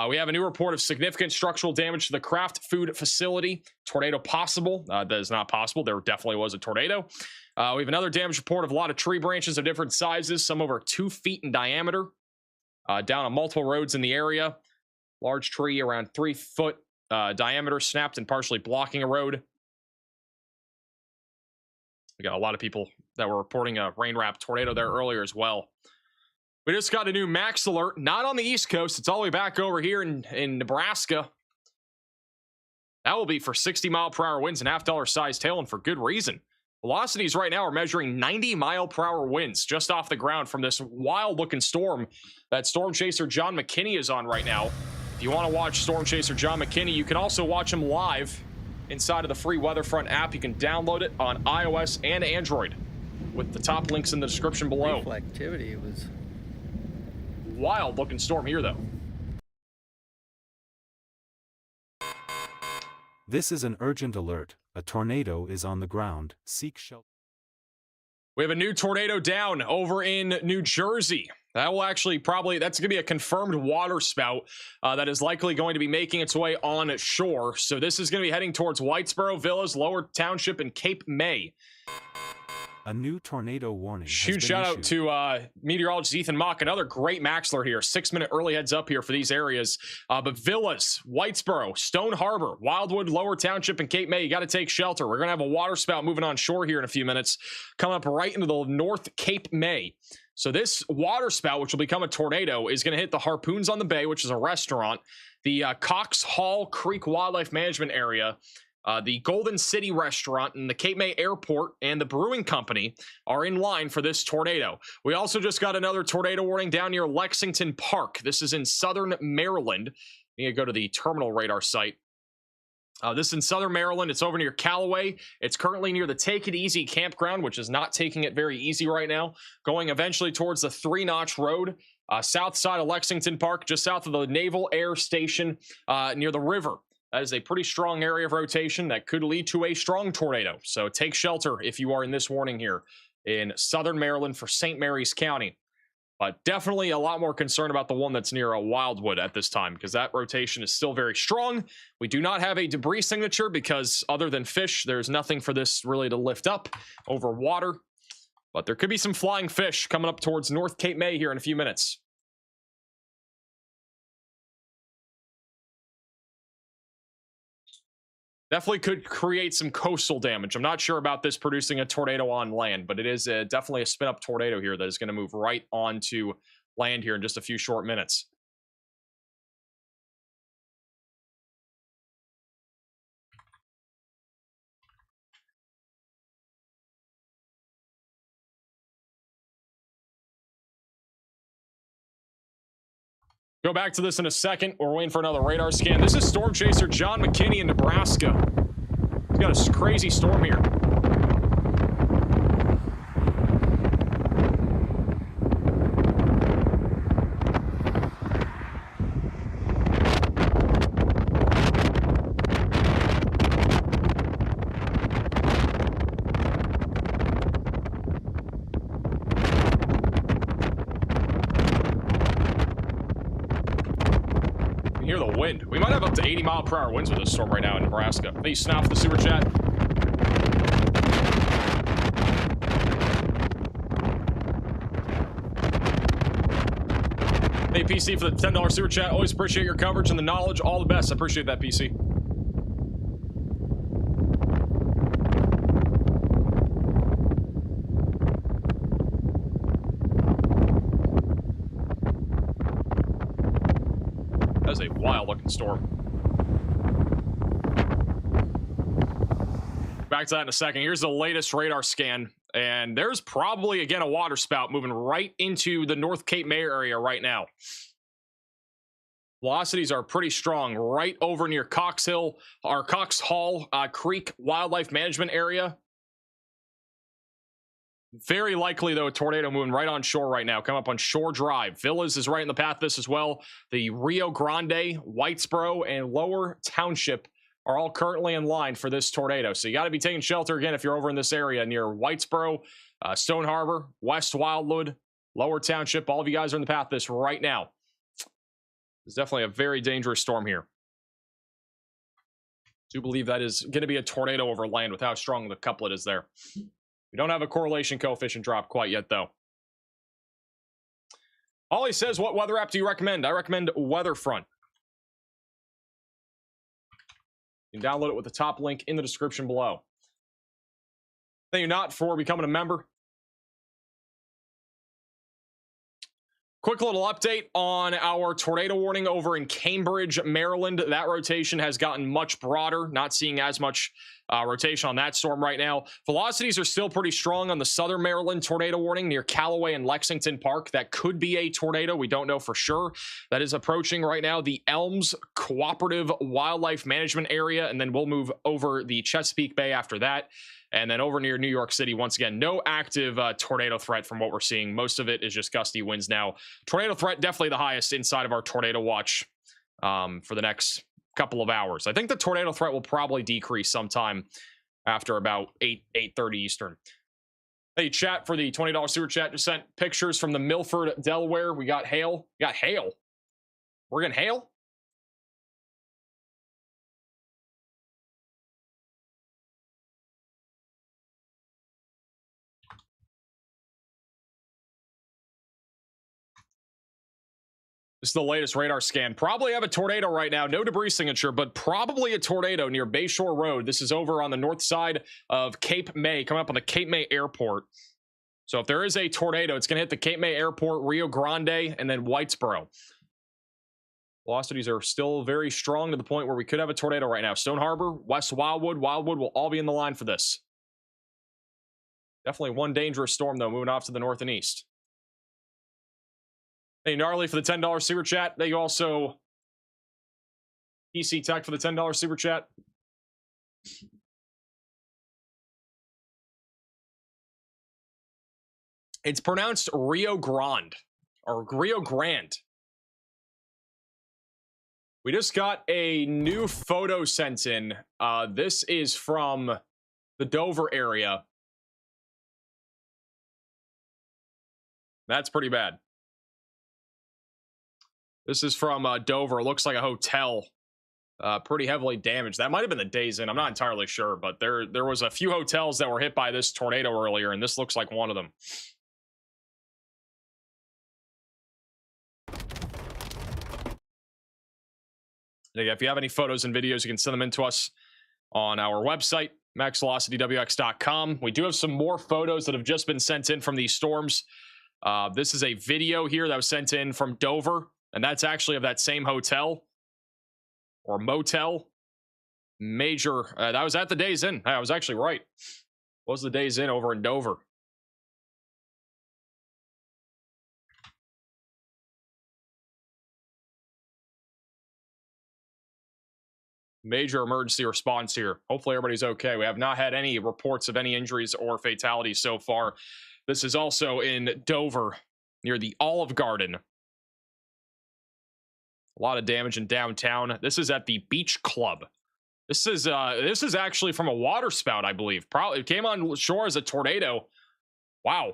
We have a new report of significant structural damage to the Kraft food facility. Tornado possible. That is not possible. There definitely was a tornado. We have another damage report of a lot of tree branches of different sizes, some over 2 feet in diameter, down on multiple roads in the area. Large tree around 3 foot diameter snapped and partially blocking a road. We got a lot of people that were reporting a rain-wrapped tornado there earlier as well. We just got a new max alert, not on the East Coast. It's all the way back over here in Nebraska. That will be for 60-mile-per-hour winds and half-dollar size tail, and for good reason. Velocities right now are measuring 90-mile-per-hour winds just off the ground from this wild-looking storm that Storm Chaser John McKinney is on right now. If you want to watch Storm Chaser John McKinney, you can also watch him live inside of the free WeatherFront app. You can download it on iOS and Android with the top links in the description below. Reflectivity was Wild looking storm here though. This is an urgent alert. A tornado is on the ground. Seek shelter. We have a new tornado down over in New Jersey. That will actually that's going to be a confirmed water spout that is likely going to be making its way on shore. So this is going to be heading towards Whitesboro, Villas, Lower Township, and Cape May. A new tornado warning. Huge shout out to meteorologist Ethan Mock. Another great max alert here. 6-minute early heads up here for these areas. But Villas, Whitesboro, Stone Harbor, Wildwood, Lower Township, and Cape May, you got to take shelter. We're going to have a water spout moving on shore here in a few minutes, coming up right into the North Cape May. So this water spout, which will become a tornado, is going to hit the Harpoons on the Bay, which is a restaurant, the Cox Hall Creek Wildlife Management Area, the Golden City Restaurant, and the Cape May Airport and the Brewing Company are in line for this tornado. We also just got another tornado warning down near Lexington Park. This is in southern Maryland. You need to go to the terminal radar site. This is in southern Maryland. It's over near Callaway. It's currently near the Take It Easy campground, which is not taking it very easy right now. Going eventually towards the 3-Notch Road, south side of Lexington Park, just south of the Naval Air Station, near the river. That is a pretty strong area of rotation that could lead to a strong tornado. So take shelter if you are in this warning here in southern Maryland for St. Mary's County. Definitely a lot more concerned about the one that's near Wildwood at this time, because that rotation is still very strong. We do not have a debris signature because other than fish, there's nothing for this really to lift up over water. But there could be some flying fish coming up towards North Cape May here in a few minutes. Definitely could create some coastal damage. I'm not sure about this producing a tornado on land, but it is definitely a spin-up tornado here that is going to move right onto land here in just a few short minutes. Go back to this in a second. We're waiting for another radar scan. This is Storm Chaser John McKinney in Nebraska. He's got a crazy storm here. 80-mile-per-hour winds with this storm right now in Nebraska. Thank you, Snap, for the super chat. Hey, PC, for the $10 super chat. Always appreciate your coverage and the knowledge. All the best. I appreciate that, PC. That's a wild-looking storm. Back to that in a second. Here's the latest radar scan. And there's probably, again, a water spout moving right into the North Cape May area right now. Velocities are pretty strong right over near Cox Hill, or Cox Hall Creek Wildlife Management area. Very likely, though, a tornado moving right on shore right now. Come up on Shore Drive. Villas is right in the path of this as well. The Rio Grande, Whitesboro, and Lower Township are all currently in line for this tornado. So you got to be taking shelter again if you're over in this area near Whitesboro, Stone Harbor, West Wildwood, Lower Township. All of you guys are in the path of this right now. It's definitely a very dangerous storm here. I do believe that is going to be a tornado over land with how strong the couplet is there. We don't have a correlation coefficient drop quite yet, though. Ollie says, what weather app do you recommend? I recommend WeatherFront. You can download it with the top link in the description below. Thank you, Not, for becoming a member. Quick little update on our tornado warning over in Cambridge, Maryland. That rotation has gotten much broader. Not seeing as much rotation on that storm right now. Velocities are still pretty strong on the southern Maryland tornado warning near Callaway and Lexington Park. That could be a tornado. We don't know for sure. That is approaching right now the Elms Cooperative Wildlife Management Area, and then we'll move over the Chesapeake Bay after that. And then over near New York City, once again, no active tornado threat from what we're seeing. Most of it is just gusty winds now. Tornado threat, definitely the highest inside of our tornado watch for the next couple of hours. I think the tornado threat will probably decrease sometime after about 8:30 Eastern. Hey, chat, for the $20 super chat, just sent pictures from the Milford, Delaware. We got hail. We got hail. We're getting hail? This is the latest radar scan. Probably have a tornado right now. No debris signature, but probably a tornado near Bayshore Road. This is over on the north side of Cape May, coming up on the Cape May Airport. So if there is a tornado, it's going to hit the Cape May Airport, Rio Grande, and then Whitesboro. Velocities are still very strong to the point where we could have a tornado right now. Stone Harbor, West Wildwood, Wildwood will all be in the line for this. Definitely one dangerous storm, though, moving off to the north and east. Hey, Gnarly, for the $10 super chat. Thank you also, PC Tech, for the $10 super chat. It's pronounced Rio Grande, or Rio Grande. We just got a new photo sent in. This is from the Dover area. That's pretty bad. This is from Dover. It looks like a hotel. Pretty heavily damaged. That might have been the Days Inn. I'm not entirely sure, but there was a few hotels that were hit by this tornado earlier, and this looks like one of them. And if you have any photos and videos, you can send them in to us on our website, maxvelocitywx.com. We do have some more photos that have just been sent in from these storms. This is a video here that was sent in from Dover. And that's actually of that same hotel or motel. Major. That was at the Days Inn. I was actually right. What was the Days Inn over in Dover? Major emergency response here. Hopefully everybody's okay. We have not had any reports of any injuries or fatalities so far. This is also in Dover near the Olive Garden. A lot of damage in downtown. This is at the Beach Club. This is actually from a water spout, I believe. Probably it came on shore as a tornado. Wow.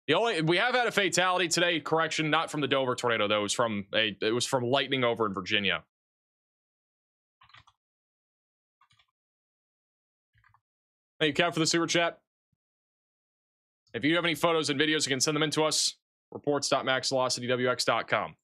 We have had a fatality today. Correction, not from the Dover tornado though. It was from lightning over in Virginia. Thank you, Kev, for the super chat. If you have any photos and videos, you can send them in to us. Reports.maxvelocitywx.com.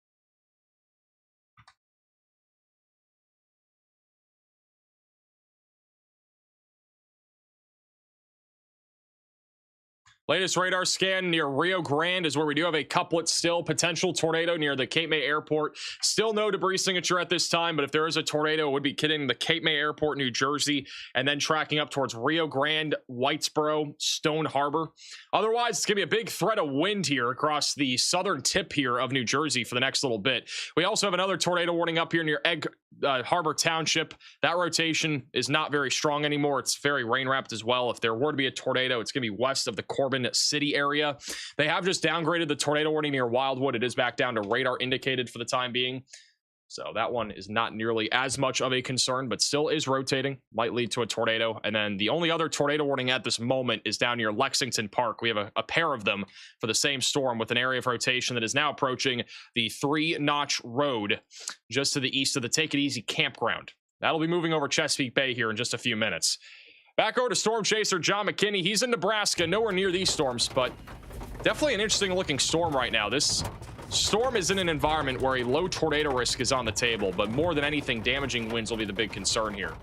Latest radar scan near Rio Grande is where we do have a couplet still. Potential tornado near the Cape May Airport. Still no debris signature at this time, but if there is a tornado, it would be hitting the Cape May Airport, New Jersey, and then tracking up towards Rio Grande, Whitesboro, Stone Harbor. Otherwise, it's going to be a big threat of wind here across the southern tip here of New Jersey for the next little bit. We also have another tornado warning up here near Egg Harbor Township. That rotation is not very strong anymore. It's very rain wrapped as well. If there were to be a tornado, it's going to be west of the Corbin City area. They have just downgraded the tornado warning near Wildwood. It is back down to radar indicated for the time being. So that one is not nearly as much of a concern, but still is rotating. Might lead to a tornado. And then the only other tornado warning at this moment is down near Lexington Park. We have a pair of them for the same storm with an area of rotation that is now approaching the 3-notch road just to the east of the Take It Easy campground. That'll be moving over Chesapeake Bay here in just a few minutes. Back over to storm chaser John McKinney. He's in Nebraska, nowhere near these storms, but definitely an interesting looking storm right now. This storm is in an environment where a low tornado risk is on the table, but more than anything, damaging winds will be the big concern here.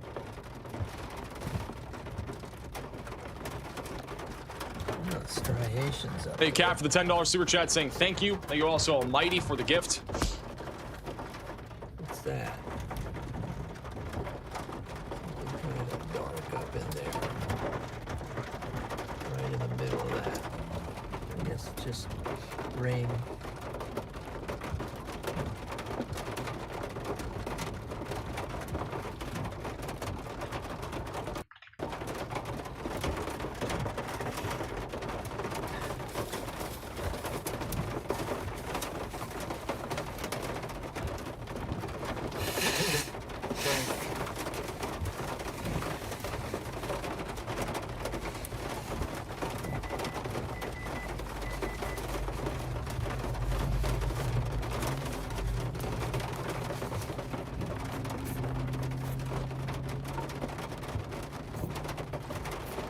Striations up. Hey, Cat, for the $10 super chat saying thank you. Thank you also, Almighty, for the gift. What's that? Kind of dark up in there. Right in the middle of that. I guess it's just rain.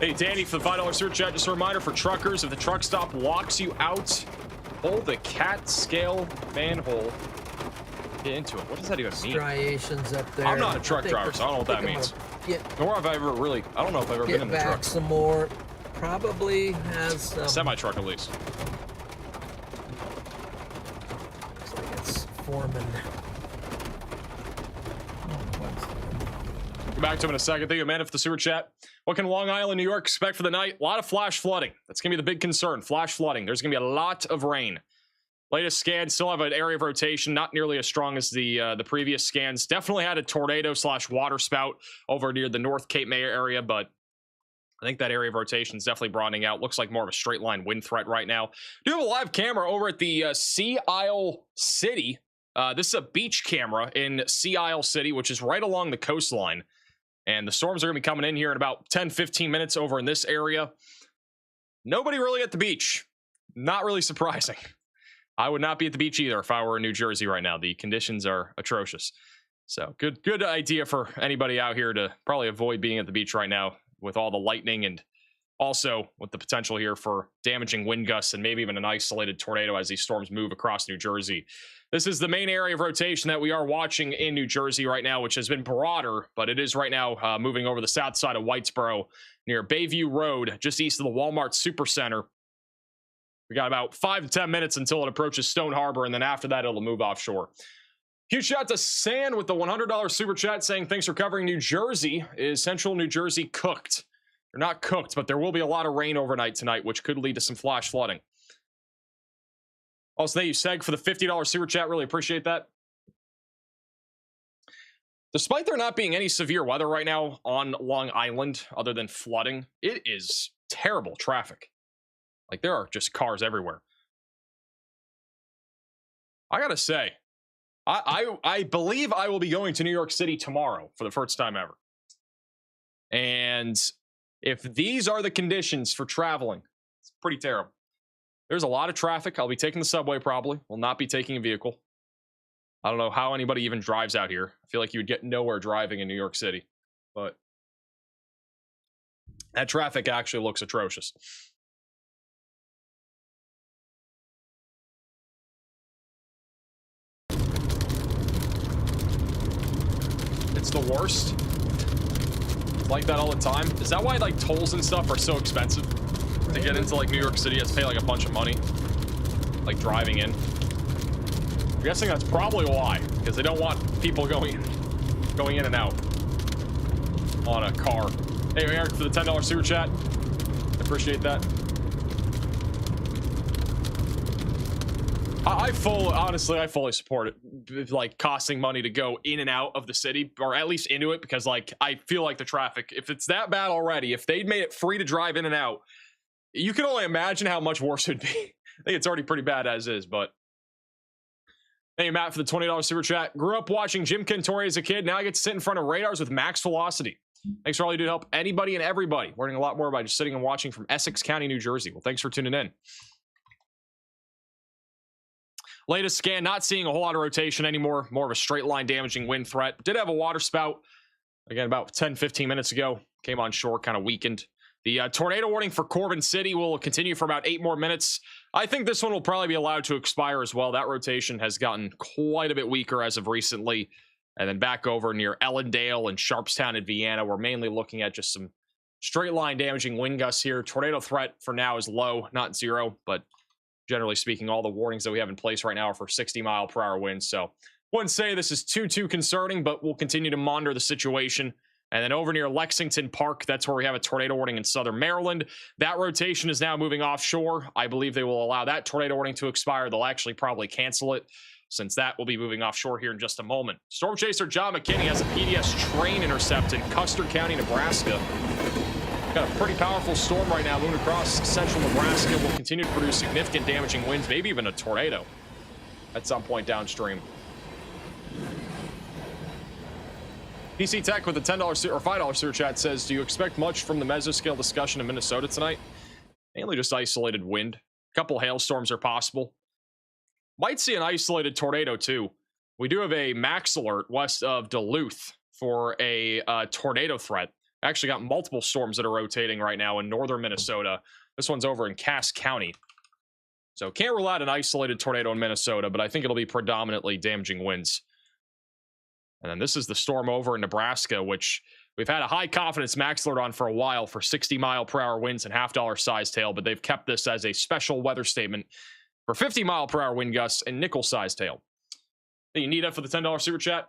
Hey, Danny, for the $5 super chat, just a reminder for truckers, if the truck stop locks you out, pull the cat scale manhole. Get into it. What does that even mean? Striations up there. I'm not a truck driver, so I don't know what that means. Nor have I ever really, I don't know if I've ever been in a truck. Some more. Probably has some. Semi-truck at least. Looks like it's forming. Get back to him in a second. Thank you, man, for the super chat. What can Long Island, New York expect for the night? A lot of flash flooding. That's going to be the big concern. Flash flooding. There's going to be a lot of rain. Latest scans still have an area of rotation, not nearly as strong as the previous scans. Definitely had a tornado / water spout over near the North Cape May area, but I think that area of rotation is definitely broadening out. Looks like more of a straight line wind threat right now. Do have a live camera over at the Sea Isle City. This is a beach camera in Sea Isle City, which is right along the coastline. And the storms are going to be coming in here in about 10-15 minutes over in this area. Nobody really at the beach. Not really surprising. I would not be at the beach either if I were in New Jersey right now. The conditions are atrocious. So good idea for anybody out here to probably avoid being at the beach right now with all the lightning and also with the potential here for damaging wind gusts and maybe even an isolated tornado as these storms move across New Jersey. This is the main area of rotation that we are watching in New Jersey right now, which has been broader, but it is right now moving over the south side of Whitesboro near Bayview Road, just east of the Walmart Supercenter. We got about 5 to 10 minutes until it approaches Stone Harbor, and then after that, it'll move offshore. Huge shout out to San with the $100 super chat saying, thanks for covering New Jersey. Is central New Jersey cooked? They're not cooked, but there will be a lot of rain overnight tonight, which could lead to some flash flooding. Also, thank you, Seg, for the $50 super chat. Really appreciate that. Despite there not being any severe weather right now on Long Island, other than flooding, it is terrible traffic. Like, there are just cars everywhere. I gotta say, I believe I will be going to New York City tomorrow for the first time ever. And if these are the conditions for traveling, it's pretty terrible. There's a lot of traffic. I'll be taking the subway probably. Will not be taking a vehicle. I don't know how anybody even drives out here. I feel like you would get nowhere driving in New York City. But that traffic actually looks atrocious. It's the worst. It's like that all the time. Is that why like tolls and stuff are so expensive? To get into like New York City, you have to pay like a bunch of money. Like driving in. I'm guessing that's probably why. Because they don't want people going in and out on a car. Hey, Eric, for the $10 super chat. I appreciate that. Honestly, I fully support it. Like costing money to go in and out of the city, or at least into it, because like I feel like the traffic, if it's that bad already, if they'd made it free to drive in and out, you can only imagine how much worse it'd be. I think it's already pretty bad as is, but. Thank you, Matt, for the $20 super chat. Grew up watching Jim Cantore as a kid. Now I get to sit in front of radars with max velocity. Thanks for all you do to help anybody and everybody. Learning a lot more by just sitting and watching from Essex County, New Jersey. Well, thanks for tuning in. Latest scan, not seeing a whole lot of rotation anymore. More of a straight line damaging wind threat. Did have a water spout, again, about 10, 15 minutes ago. Came on shore, kind of weakened. The tornado warning for Corbin City will continue for about 8 more minutes. I think this one will probably be allowed to expire as well. That rotation has gotten quite a bit weaker as of recently. And then back over near Ellendale and Sharpstown and Vienna, we're mainly looking at just some straight line damaging wind gusts here. Tornado threat for now is low, not zero, but generally speaking, all the warnings that we have in place right now are for 60-mile-per-hour winds. So wouldn't say this is too concerning, but we'll continue to monitor the situation. And then over near Lexington Park, that's where we have a tornado warning in southern Maryland. That rotation is now moving offshore. I believe they will allow that tornado warning to expire. They'll actually probably cancel it, since that will be moving offshore here in just a moment. Storm Chaser John McKinney has a PDS train intercept in Custer County, Nebraska. Got a pretty powerful storm right now moving across central Nebraska. Will continue to produce significant damaging winds, maybe even a tornado at some point downstream. PC Tech with a $10 or $5 super chat says, do you expect much from the mesoscale discussion in Minnesota tonight? Mainly just isolated wind. A couple hailstorms are possible. Might see an isolated tornado too. We do have a max alert west of Duluth for a tornado threat. Actually got multiple storms that are rotating right now in northern Minnesota. This one's over in Cass County. So can't rule out an isolated tornado in Minnesota, but I think it'll be predominantly damaging winds. And then this is the storm over in Nebraska, which we've had a high confidence max alert on for a while for 60-mile-per-hour winds and half-dollar size tail, but they've kept this as a special weather statement for 50-mile-per-hour wind gusts and nickel size tail. Hey, you need that for the $10 super chat?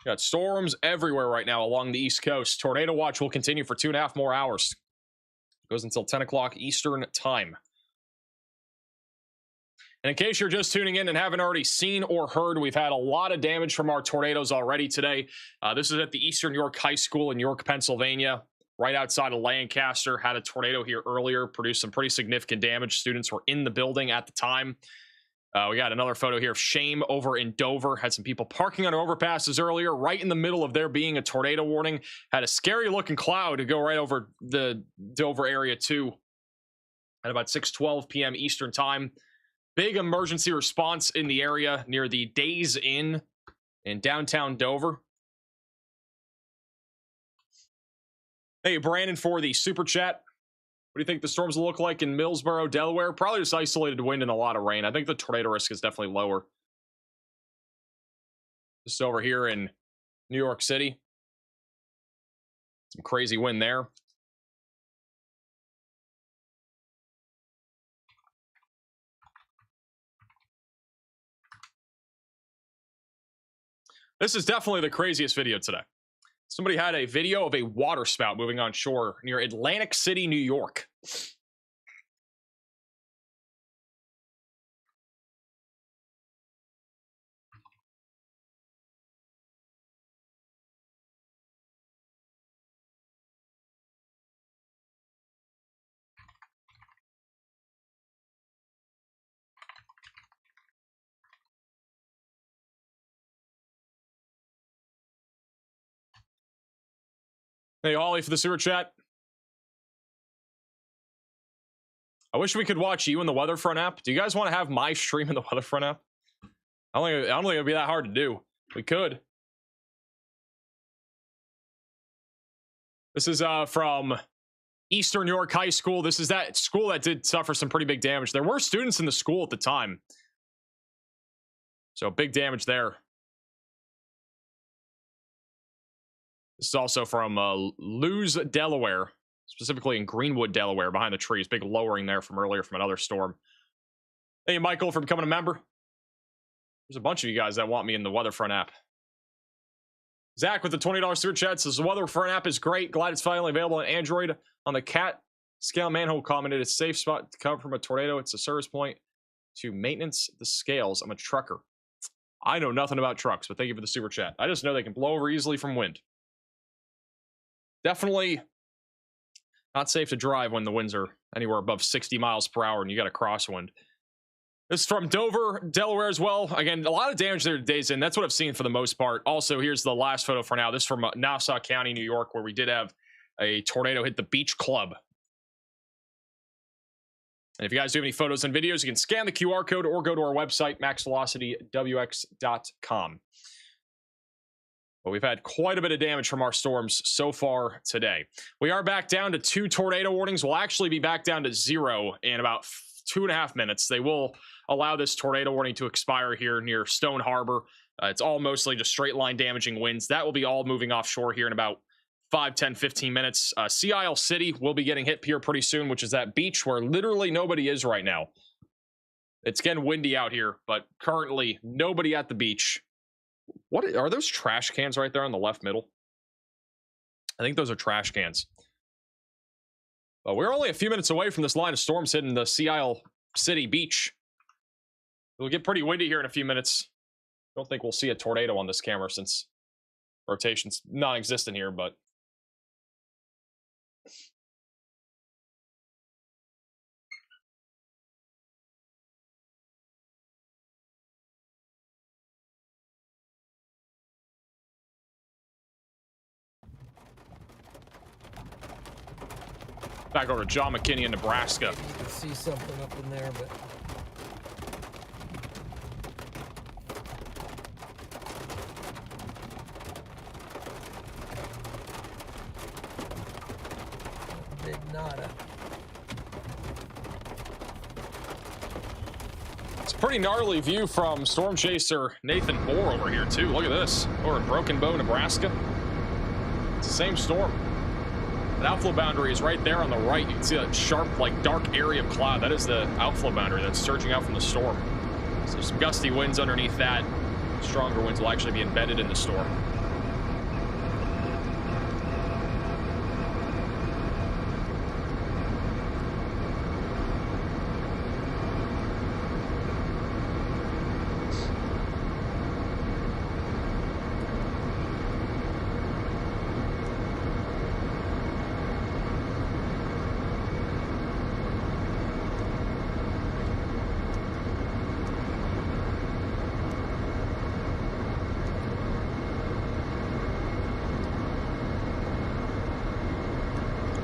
Got storms everywhere right now along the East Coast. Tornado watch will continue for 2.5 more hours. Goes until 10 o'clock Eastern time. And in case you're just tuning in and haven't already seen or heard, we've had a lot of damage from our tornadoes already today. This is at the Eastern York High School in York, Pennsylvania, right outside of Lancaster. Had a tornado here earlier, produced some pretty significant damage. Students were in the building at the time. We got another photo here of Shame over in Dover. Had some people parking on overpasses earlier, right in the middle of there being a tornado warning. Had a scary looking cloud to go right over the Dover area too at about 6:12 p.m. Eastern time. Big emergency response in the area near the Days Inn in downtown Dover. Hey, Brandon, for the super chat. What do you think the storms will look like in Millsboro, Delaware? Probably just isolated wind and a lot of rain. I think the tornado risk is definitely lower. Just over here in New York City. Some crazy wind there. This is definitely the craziest video today. Somebody had a video of a water spout moving on shore near Atlantic City, New York. Hey, Holly, for the super chat. I wish we could watch you in the WeatherFront app. Do you guys want to have my stream in the WeatherFront app? I don't think it'd be that hard to do. We could. This is from Eastern York High School. This is that school that did suffer some pretty big damage. There were students in the school at the time. So big damage there. This is also from Lewes, Delaware, specifically in Greenwood, Delaware, behind the trees. Big lowering there from earlier from another storm. Thank you, Michael, for becoming a member. There's a bunch of you guys that want me in the WeatherFront app. Zach with the $20 super chat says the WeatherFront app is great. Glad it's finally available on Android. On the cat scale manhole commented, it's a safe spot to cover from a tornado. It's a service point to maintenance the scales. I'm a trucker. I know nothing about trucks, but thank you for the super chat. I just know they can blow over easily from wind. Definitely not safe to drive when the winds are anywhere above 60 miles per hour and you got a crosswind. This is from Dover, Delaware as well. Again, a lot of damage there days in. That's what I've seen for the most part. Also, here's the last photo for now. This is from Nassau County, New York, where we did have a tornado hit the beach club. And if you guys do have any photos and videos, you can scan the QR code or go to our website, maxvelocitywx.com. But we've had quite a bit of damage from our storms so far today. We are back down to 2 tornado warnings. We'll actually be back down to 0 in about 2.5 minutes. They will allow this tornado warning to expire here near Stone Harbor. It's all mostly just straight line damaging winds. That will be all moving offshore here in about 5, 10, 15 minutes. Sea Isle City will be getting hit here pretty soon, which is that beach where literally nobody is right now. It's getting windy out here, but currently nobody at the beach. What are those trash cans right there on the left middle? I think those are trash cans. But we're only a few minutes away from this line of storms hitting the Sea Isle City beach. It'll get pretty windy here in a few minutes. Don't think we'll see a tornado on this camera since rotation's non-existent here, but back over to John McKinney in Nebraska. Maybe you can see something up in there, but big nada. It's a pretty gnarly view from storm chaser Nathan Moore over here too. Look at this. We're in Broken Bow, Nebraska. It's the same storm. The outflow boundary is right there on the right. You can see that sharp, like, dark area of cloud. That is the outflow boundary that's surging out from the storm. So some gusty winds underneath that. Stronger winds will actually be embedded in the storm.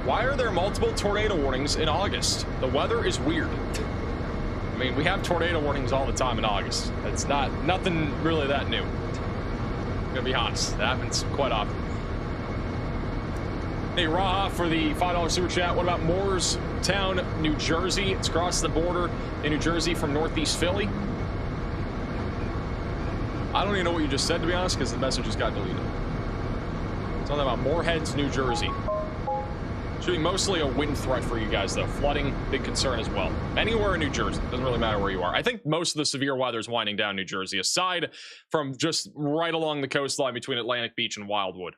Why are there multiple tornado warnings in August? The weather is weird. I mean, we have tornado warnings all the time in August. It's nothing really that new. I'm gonna be honest, that happens quite often. Hey, Raha for the $5 super chat. What about Moorestown, New Jersey? It's across the border in New Jersey from Northeast Philly. I don't even know what you just said, to be honest, because the message just got deleted. Something about Moorheads, New Jersey. Should be mostly a wind threat for you guys, though. Flooding, big concern as well. Anywhere in New Jersey. Doesn't really matter where you are. I think most of the severe weather is winding down New Jersey, aside from just right along the coastline between Atlantic Beach and Wildwood.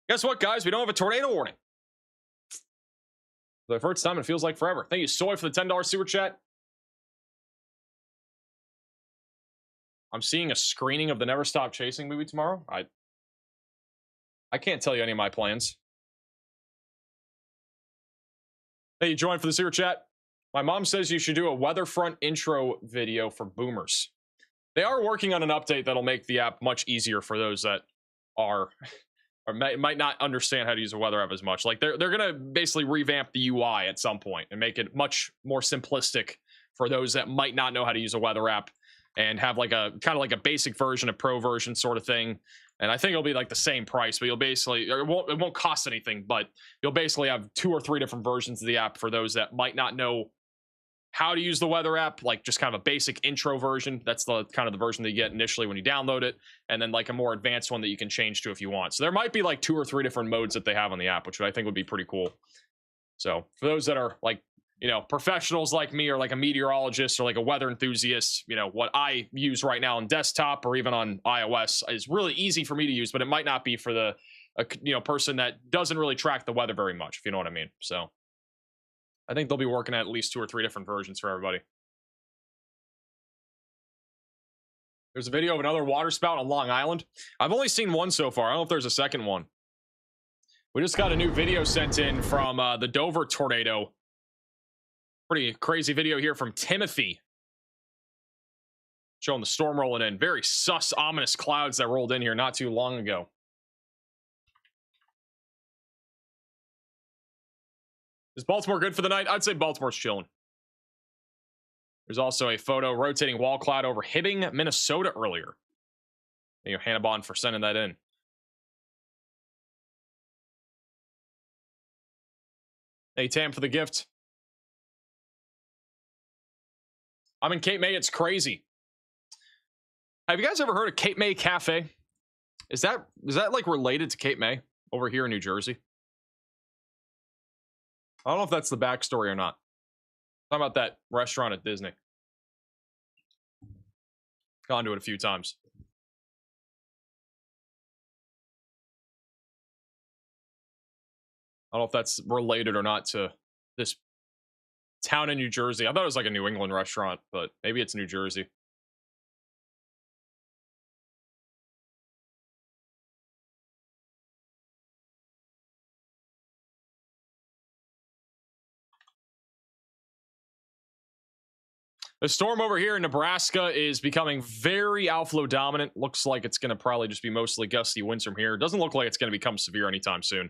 Guess what, guys? We don't have a tornado warning. For the first time, it feels like forever. Thank you, Soy, for the $10 super chat. I'm seeing a screening of the Never Stop Chasing movie tomorrow. I can't tell you any of my plans. Hey, you joined for the super chat. My mom says you should do a WeatherFront intro video for boomers. They are working on an update that'll make the app much easier for those that are or might not understand how to use a weather app as much. Like they're gonna basically revamp the UI at some point and make it much more simplistic for those that might not know how to use a weather app, and have like a kind of like a basic version, a pro version sort of thing. And I think it'll be like the same price, but you'll basically, or it won't cost anything, but you'll basically have 2 or 3 different versions of the app for those that might not know how to use the weather app, like just kind of a basic intro version. That's the kind of the version that you get initially when you download it, and then like a more advanced one that you can change to if you want. So there might be like 2 or 3 different modes that they have on the app, which I think would be pretty cool. So for those that are like, you know, professionals like me, or like a meteorologist or like a weather enthusiast, you know, what I use right now on desktop or even on iOS is really easy for me to use, but it might not be for the you know, person that doesn't really track the weather very much, if you know what I mean. So I think they'll be working at least 2 or 3 different versions for everybody. There's a video of another water spout on Long Island. I've only seen one so far. I don't know if there's a second one. We just got a new video sent in from the Dover tornado. Pretty crazy video here from Timothy, showing the storm rolling in. Very sus, ominous clouds that rolled in here not too long ago. Is Baltimore good for the night? I'd say Baltimore's chilling. There's also a photo rotating wall cloud over Hibbing, Minnesota earlier. Thank you, Hannibon, for sending that in. Hey, Tam, for the gift. I'm in Cape May. It's crazy. Have you guys ever heard of Cape May Cafe? Is that like related to Cape May over here in New Jersey? I don't know if that's the backstory or not. Talking about that restaurant at Disney. Gone to it a few times. I don't know if that's related or not to this town in New Jersey. I thought it was like a New England restaurant, but maybe it's New Jersey. The storm over here in Nebraska is becoming very outflow dominant. Looks like it's going to probably just be mostly gusty winds from here. Doesn't look like it's going to become severe anytime soon.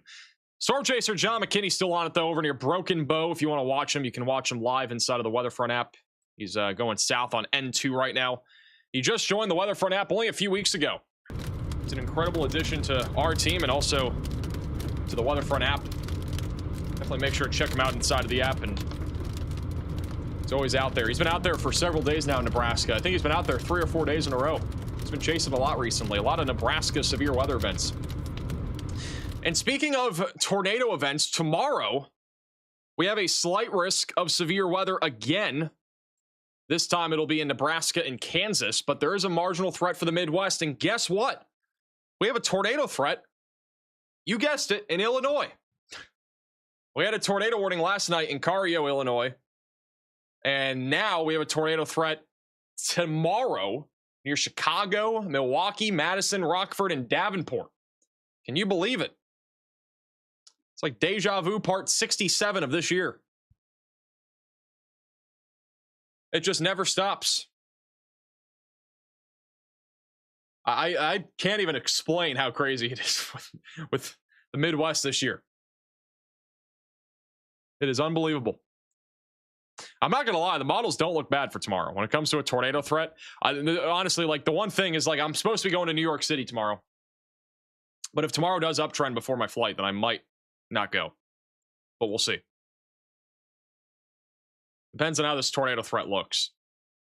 Storm Chaser John McKinney's still on it, though, over near Broken Bow. If you want to watch him, you can watch him live inside of the WeatherFront app. He's going south on N2 right now. He just joined the WeatherFront app only a few weeks ago. It's an incredible addition to our team and also to the WeatherFront app. Definitely make sure to check him out inside of the app, and he's always out there. He's been out there for several days now in Nebraska. I think he's been out there 3 or 4 days in a row. He's been chasing a lot recently. A lot of Nebraska severe weather events. And speaking of tornado events, tomorrow we have a slight risk of severe weather again. This time it'll be in Nebraska and Kansas, but there is a marginal threat for the Midwest. And guess what? We have a tornado threat. You guessed it, in Illinois. We had a tornado warning last night in Cario, Illinois. And now we have a tornado threat tomorrow near Chicago, Milwaukee, Madison, Rockford, and Davenport. Can you believe it? It's like deja vu part 67 of this year. It just never stops. I can't even explain how crazy it is with the Midwest this year. It is unbelievable. I'm not going to lie, the models don't look bad for tomorrow. When it comes to a tornado threat, honestly, like the one thing is like I'm supposed to be going to New York City tomorrow. But if tomorrow does uptrend before my flight, then I might not go. But we'll see. Depends on how this tornado threat looks.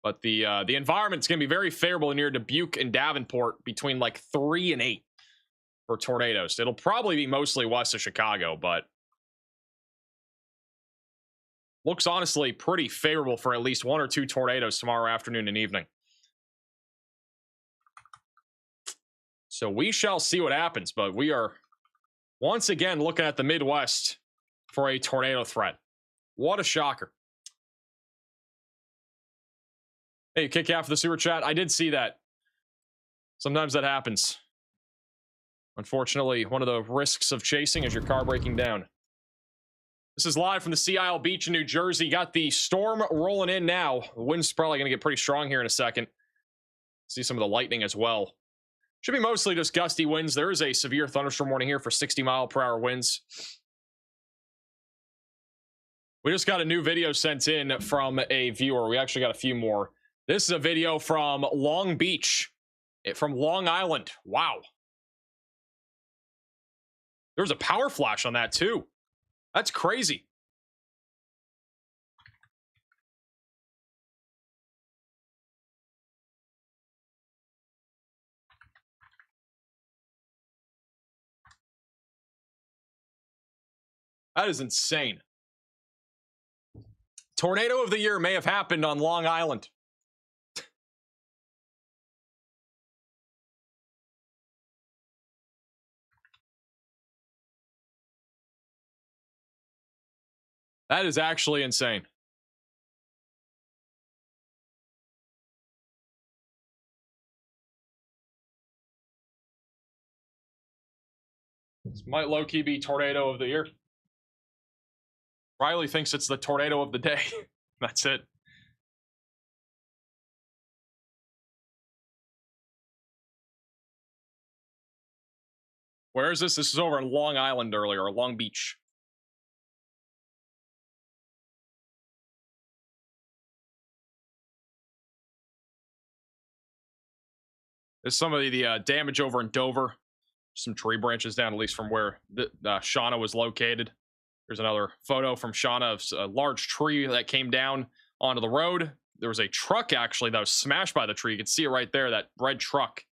But the environment's going to be very favorable near Dubuque and Davenport between like 3 and 8 for tornadoes. It'll probably be mostly west of Chicago, but looks honestly pretty favorable for at least 1 or 2 tornadoes tomorrow afternoon and evening. So we shall see what happens, but we are once again looking at the Midwest for a tornado threat. What a shocker. Hey, kick out for the super chat. I did see that. Sometimes that happens. Unfortunately, one of the risks of chasing is your car breaking down. This is live from the Sea Isle Beach in New Jersey. Got the storm rolling in now. The wind's probably going to get pretty strong here in a second. See some of the lightning as well. Should be mostly just gusty winds. There is a severe thunderstorm warning here for 60-mile-per-hour winds. We just got a new video sent in from a viewer. We actually got a few more. This is a video from Long Beach, from Long Island. Wow. There's a power flash on that too. That's crazy. That is insane. Tornado of the year may have happened on Long Island. That is actually insane. This might low-key be tornado of the year. Riley thinks it's the tornado of the day. That's it. Where is this? This is over in Long Island earlier, or Long Beach. There's some of the damage over in Dover. Some tree branches down, at least from where the Shauna was located. There's another photo from Shauna of a large tree that came down onto the road. There was a truck, actually, that was smashed by the tree. You can see it right there, that red truck.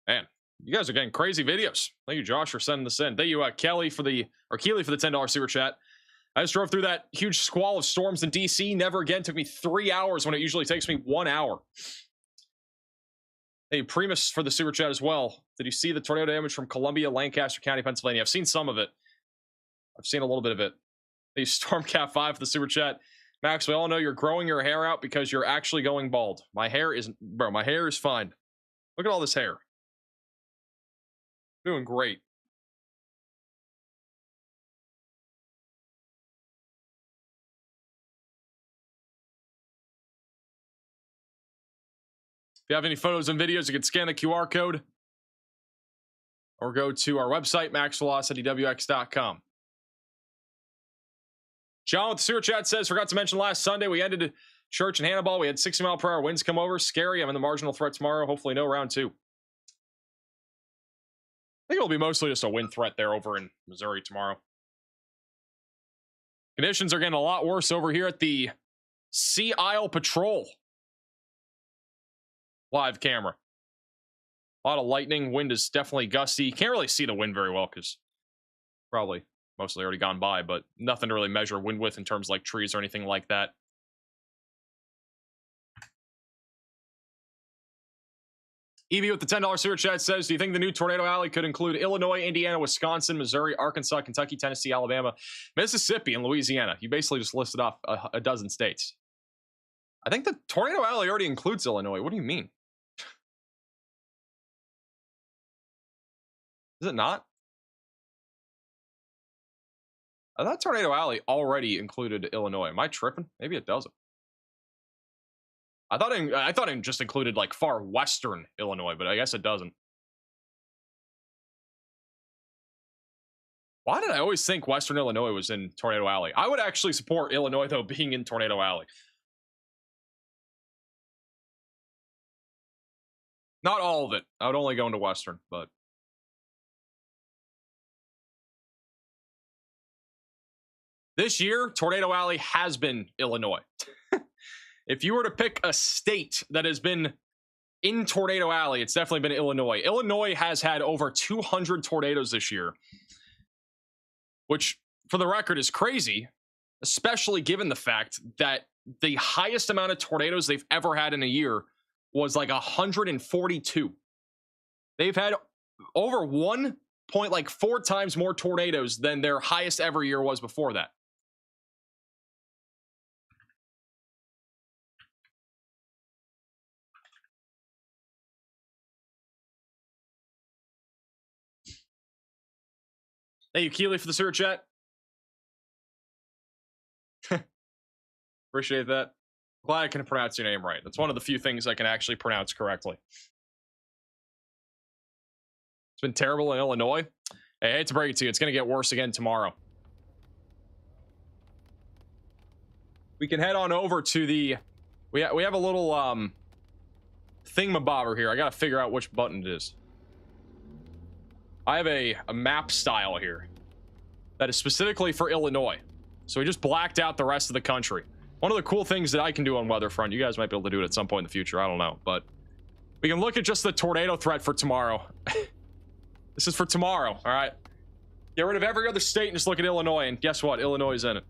Man, you guys are getting crazy videos. Thank you, Josh, for sending this in. Thank you, Keely for the $10 super chat. I just drove through that huge squall of storms in DC. Never again. Took me 3 hours when it usually takes me 1 hour. Hey, Primus for the super chat as well. Did you see the tornado damage from Columbia, Lancaster County, Pennsylvania? I've seen some of it. I've seen a little bit of it. Hey, Stormcat 5 for the super chat. Max, we all know you're growing your hair out because you're actually going bald. My hair isn't, bro. My hair is fine. Look at all this hair. Doing great. If you have any photos and videos, you can scan the QR code or go to our website, maxvelocitywx.com. John with the sewer chat says, forgot to mention last Sunday we ended church in Hannibal. We had 60-mile-per-hour winds come over. Scary. I'm in the marginal threat tomorrow. Hopefully no round 2. I think it'll be mostly just a wind threat there over in Missouri tomorrow. Conditions are getting a lot worse over here at the Sea Isle Patrol live camera. A lot of lightning. Wind is definitely gusty. Can't really see the wind very well because probably mostly already gone by, but nothing to really measure wind with in terms of like trees or anything like that. Evie with the $10 super chat says, do you think the new tornado alley could include Illinois, Indiana, Wisconsin, Missouri, Arkansas, Kentucky, Tennessee, Alabama, Mississippi, and Louisiana? You basically just listed off a dozen states. I think the tornado alley already includes Illinois. What do you mean? Is it not? I thought Tornado Alley already included Illinois. Am I tripping? Maybe it doesn't. I thought it just included like far western Illinois, but I guess it doesn't. Why did I always think western Illinois was in Tornado Alley? I would actually support Illinois, though, being in Tornado Alley. Not all of it. I would only go into western, but... This year, Tornado Alley has been Illinois. If you were to pick a state that has been in Tornado Alley, it's definitely been Illinois. Illinois has had over 200 tornadoes this year, which, for the record, is crazy, especially given the fact that the highest amount of tornadoes they've ever had in a year was like 142. They've had over 1.4 times more tornadoes than their highest ever year was before that. Thank you, Keely, for the super chat. Appreciate that. Glad I can pronounce your name right. That's one of the few things I can actually pronounce correctly. It's been terrible in Illinois. Hey, I hate to break it to you. It's going to get worse again tomorrow. We can head on over to the... We have a little thingamabobber here. I got to figure out which button it is. I have a map style here that is specifically for Illinois. So we just blacked out the rest of the country. One of the cool things that I can do on WeatherFront, you guys might be able to do it at some point in the future. I don't know. But we can look at just the tornado threat for tomorrow. This is for tomorrow, all right? Get rid of every other state and just look at Illinois, and guess what? Illinois is in it.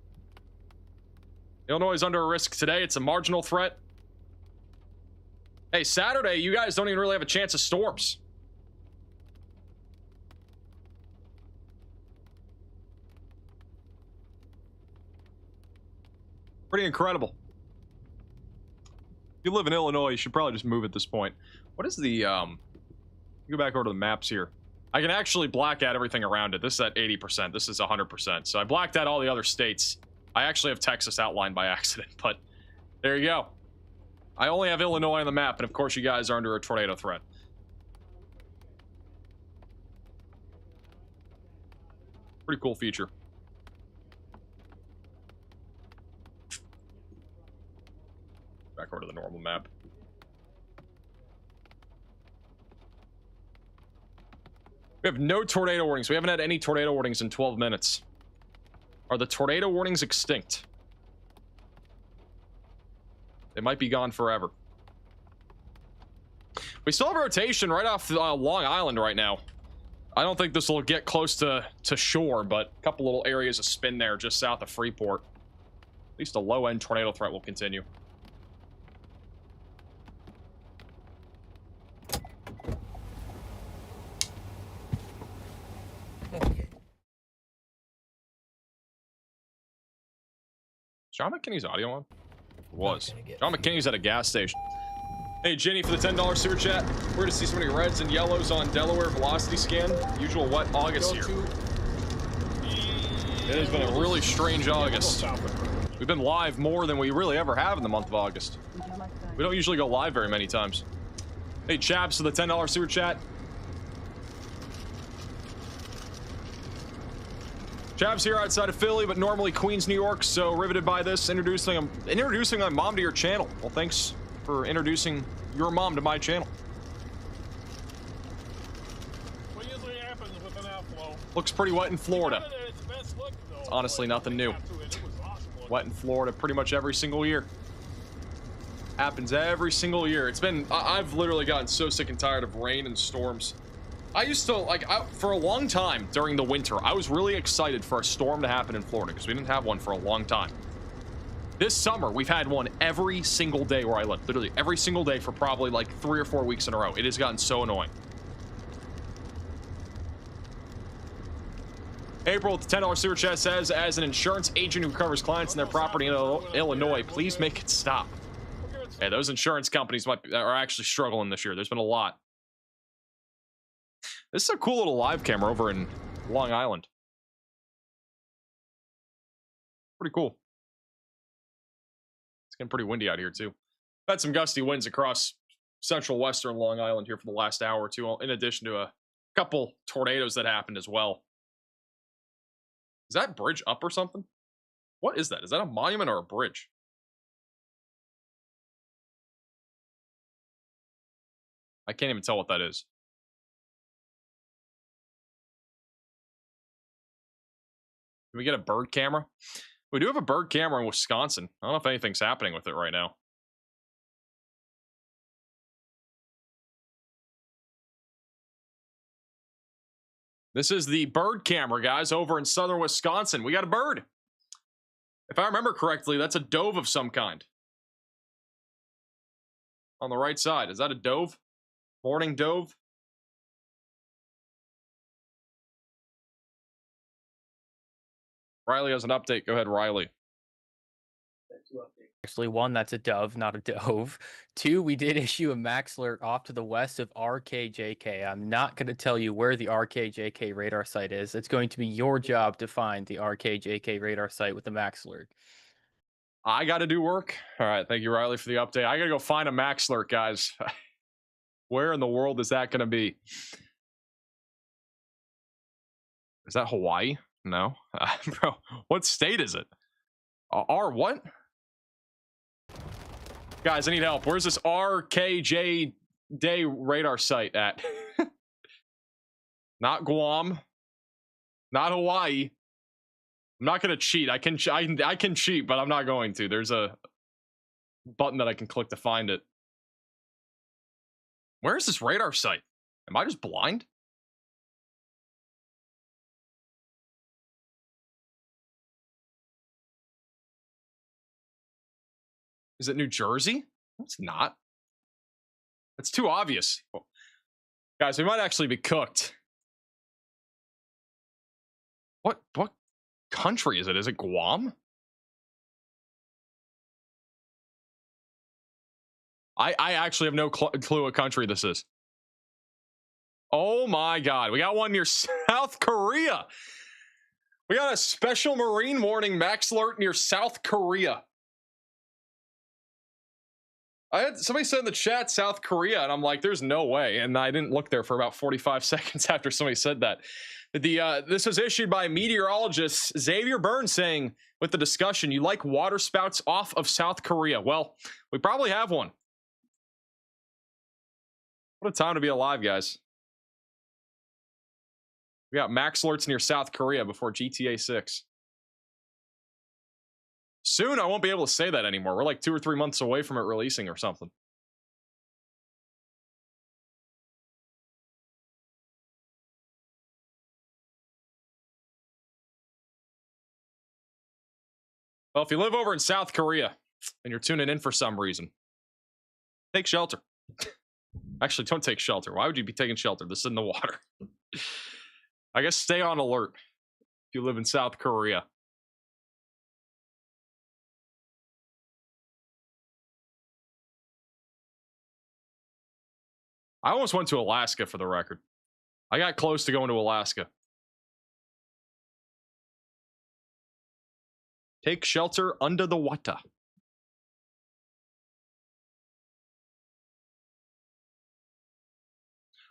Illinois is under a risk today. It's a marginal threat. Hey, Saturday, you guys don't even really have a chance of storms. Pretty incredible. If you live in Illinois, you should probably just move at this point. What is the, go back over to the maps here. I can actually black out everything around it. This is at 80%. This is 100%. So I blacked out all the other states. I actually have Texas outlined by accident, but there you go. I only have Illinois on the map, and of course you guys are under a tornado threat. Pretty cool feature. Back over to the normal map. We have no tornado warnings. We haven't had any tornado warnings in 12 minutes. Are the tornado warnings extinct? They might be gone forever. We still have rotation right off Long Island right now. I don't think this will get close to shore, but a couple little areas of spin there just south of Freeport. At least a low-end tornado threat will continue. John McKinney's audio on? It was. John McKinney's at a gas station. Hey, Jenny, for the $10 super chat. We're going to see so many reds and yellows on Delaware velocity scan. Usual wet August here. It has been a really strange August. We've been live more than we really ever have in the month of August. We don't usually go live very many times. Hey, Chaps, for the $10 super chat. Chav's here outside of Philly, but normally Queens, New York, so riveted by this, introducing my mom to your channel. Well, thanks for introducing your mom to my channel. What usually happens with an outflow? Looks pretty wet in Florida. It's best look, though. It's honestly nothing new. Wet in Florida pretty much every single year. Happens every single year. It's been, I've literally gotten so sick and tired of rain and storms. I used to, for a long time during the winter, I was really excited for a storm to happen in Florida because we didn't have one for a long time. This summer, we've had one every single day where I live. Literally every single day for probably like 3 or 4 weeks in a row. It has gotten so annoying. April with the $10 super chat says, as an insurance agent who covers clients and their property in Illinois, please make it stop. Hey, those insurance companies are actually struggling this year. There's been a lot. This is a cool little live camera over in Long Island. Pretty cool. It's getting pretty windy out here, too. Had some gusty winds across central western Long Island here for the last hour or two, in addition to a couple tornadoes that happened as well. Is that bridge up or something? What is that? Is that a monument or a bridge? I can't even tell what that is. Can we get a bird camera? We do have a bird camera in Wisconsin. I don't know if anything's happening with it right now. This is the bird camera, guys, over in southern Wisconsin. We got a bird. If I remember correctly, that's a dove of some kind. On the right side. Is that a dove? Morning dove? Riley has an update. Go ahead, Riley. Actually, one, that's a dove, not a dove. Two, we did issue a max alert off to the west of RKJK. I'm not going to tell you where the RKJK radar site is. It's going to be your job to find the RKJK radar site with the max alert. I got to do work. All right. Thank you, Riley, for the update. I got to go find a max alert, guys. Where in the world is that going to be? Is that Hawaii? No. Bro, what state is it? What? Guys, I need help. Where's this RKJ Day radar site at? Not Guam. Not Hawaii. I'm not going to cheat. I can cheat, but I'm not going to. There's a button that I can click to find it. Where is this radar site? Am I just blind? Is it New Jersey? It's not. It's too obvious. Guys, we might actually be cooked. What country is it? Is it Guam? I actually have no clue what country this is. Oh my God. We got one near South Korea. We got a special Marine warning max alert near South Korea. Somebody said in the chat South Korea, and I'm like, there's no way. And I didn't look there for about 45 seconds after somebody said that. This was issued by meteorologist Xavier Burns saying, with the discussion, you like water spouts off of South Korea? Well, we probably have one. What a time to be alive, guys. We got max alerts near South Korea before GTA 6. Soon, I won't be able to say that anymore. We're like 2 or 3 months away from it releasing or something. Well, if you live over in South Korea and you're tuning in for some reason, take shelter. Actually, don't take shelter. Why would you be taking shelter? This is in the water. I guess stay on alert if you live in South Korea. I almost went to Alaska for the record. I got close to going to Alaska. Take shelter under the water.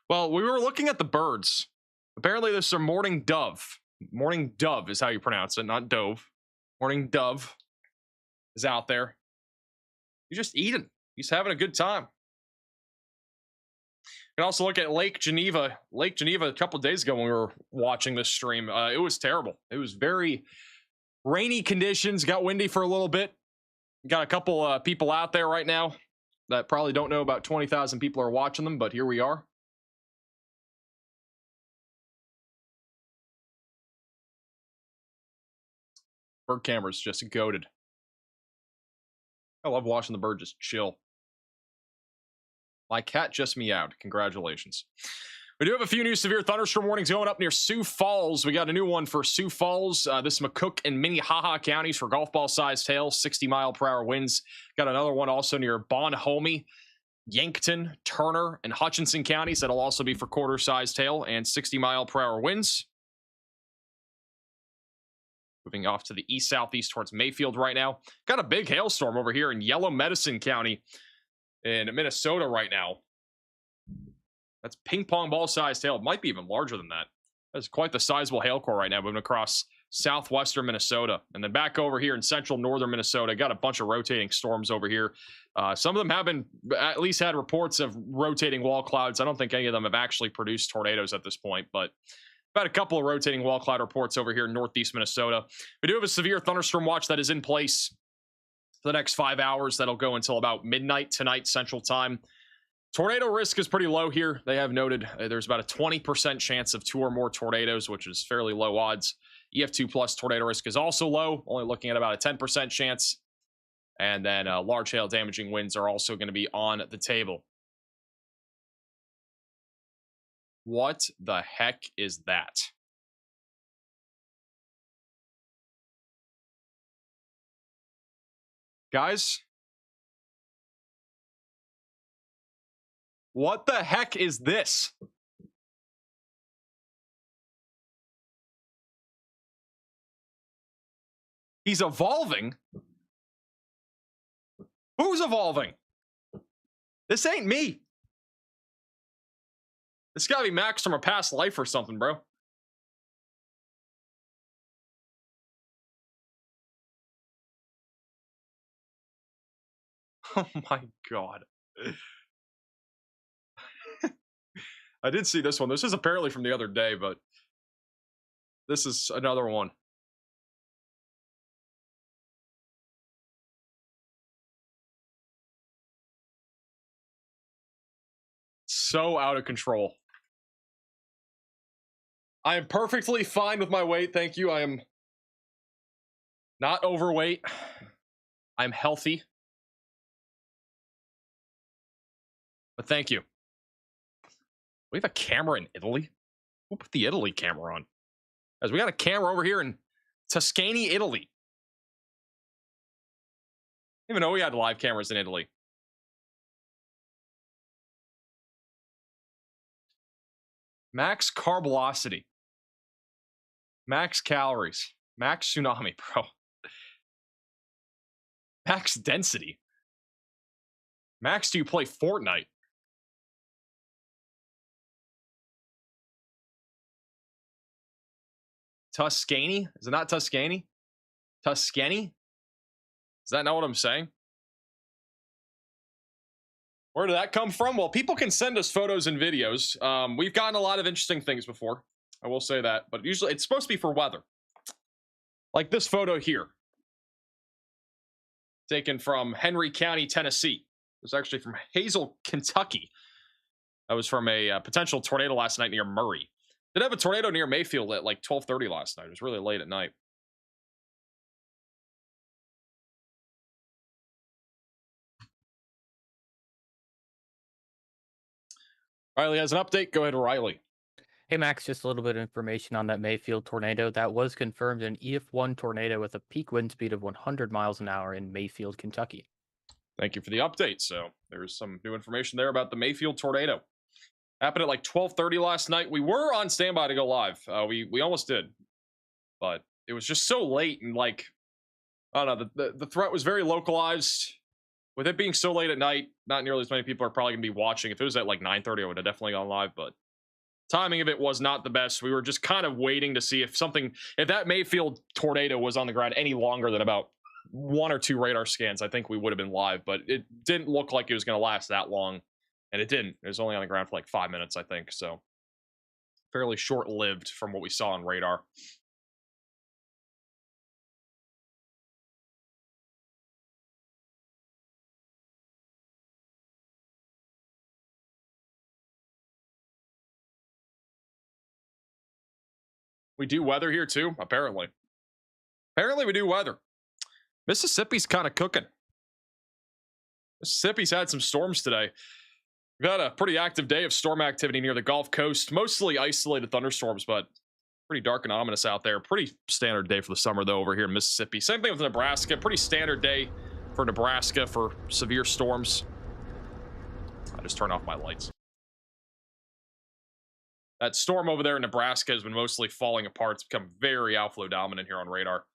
Well, we were looking at the birds. Apparently, there's some mourning dove. Mourning dove is how you pronounce it, not dove. Mourning dove is out there. You're just eating. He's having a good time. You can also look at Lake Geneva. Lake Geneva a couple days ago when we were watching this stream. It was terrible. It was very rainy conditions. Got windy for a little bit. Got a couple people out there right now that probably don't know about 20,000 people are watching them, but here we are. Bird camera's just goated. I love watching the bird just chill. My cat just meowed. Congratulations. We do have a few new severe thunderstorm warnings going up near Sioux Falls. We got a new one for Sioux Falls. This is McCook and Minnehaha counties for golf ball sized hail, 60-mile-per-hour winds. Got another one also near Bonhomie, Yankton, Turner, and Hutchinson counties. That'll also be for quarter-sized hail and 60-mile-per-hour winds. Moving off to the east-southeast towards Mayfield right now. Got a big hailstorm over here in Yellow Medicine County in Minnesota right now. That's ping pong ball sized hail. It might be even larger than that. That's quite the sizable hail core right now moving across southwestern Minnesota. And then back over here in central northern Minnesota, got a bunch of rotating storms over here. Some of them have been, at least had reports of rotating wall clouds. I don't think any of them have actually produced tornadoes at this point, but about a couple of rotating wall cloud reports over here in northeast Minnesota. We do have a severe thunderstorm watch that is in place for the next 5 hours. That'll go until about midnight tonight, Central Time. Tornado risk is pretty low here. They have noted there's about a 20% chance of 2 or more tornadoes, which is fairly low odds. EF2 plus tornado risk is also low, only looking at about a 10% chance. And then large hail damaging winds are also going to be on the table. What the heck is that? Guys? What the heck is this? He's evolving. Who's evolving? This ain't me. This gotta be Max from a past life or something, bro. Oh my god. I did see this one. This is apparently from the other day, but this is another one. So out of control. I am perfectly fine with my weight. Thank you. I am not overweight. I'm healthy. But thank you. We have a camera in Italy? Who put the Italy camera on? Guys, we got a camera over here in Tuscany, Italy. I didn't even know we had live cameras in Italy. Max carb velocity. Max calories. Max tsunami, bro. Max density. Max, do you play Fortnite? Tuscany? Is it not Tuscany? Tuscany? Is that not what I'm saying? Where did that come from? Well, people can send us photos and videos. We've gotten a lot of interesting things before. I will say that. But usually it's supposed to be for weather. Like this photo here. Taken from Henry County, Tennessee. It was actually from Hazel, Kentucky. That was from a potential tornado last night near Murray. Did have a tornado near Mayfield at like 12:30 last night. It was really late at night. Riley has an update. Go ahead, Riley. Hey Max, just a little bit of information on that Mayfield tornado. That was confirmed an EF1 tornado with a peak wind speed of 100 miles an hour in Mayfield, Kentucky. Thank you for the update. So there's some new information there about the Mayfield tornado. Happened at like 12:30 last night. We were on standby to go live. We almost did, but it was just so late and like I don't know. The threat was very localized. With it being so late at night, not nearly as many people are probably gonna be watching. If it was at like 9:30, I would have definitely gone live, but timing of it was not the best. We were just kind of waiting to see if that Mayfield tornado was on the ground any longer than about 1 or 2 radar scans, I think we would have been live, but it didn't look like it was going to last that long, and it didn't. It was only on the ground for like 5 minutes, I think, so fairly short-lived from what we saw on radar. We do weather here too, apparently. Apparently we do weather. Mississippi's kind of cooking. Mississippi's had some storms today. We've had a pretty active day of storm activity near the Gulf Coast. Mostly isolated thunderstorms, but pretty dark and ominous out there. Pretty standard day for the summer, though, over here in Mississippi. Same thing with Nebraska. Pretty standard day for Nebraska for severe storms. I just turned off my lights. That storm over there in Nebraska has been mostly falling apart. It's become very outflow dominant here on radar.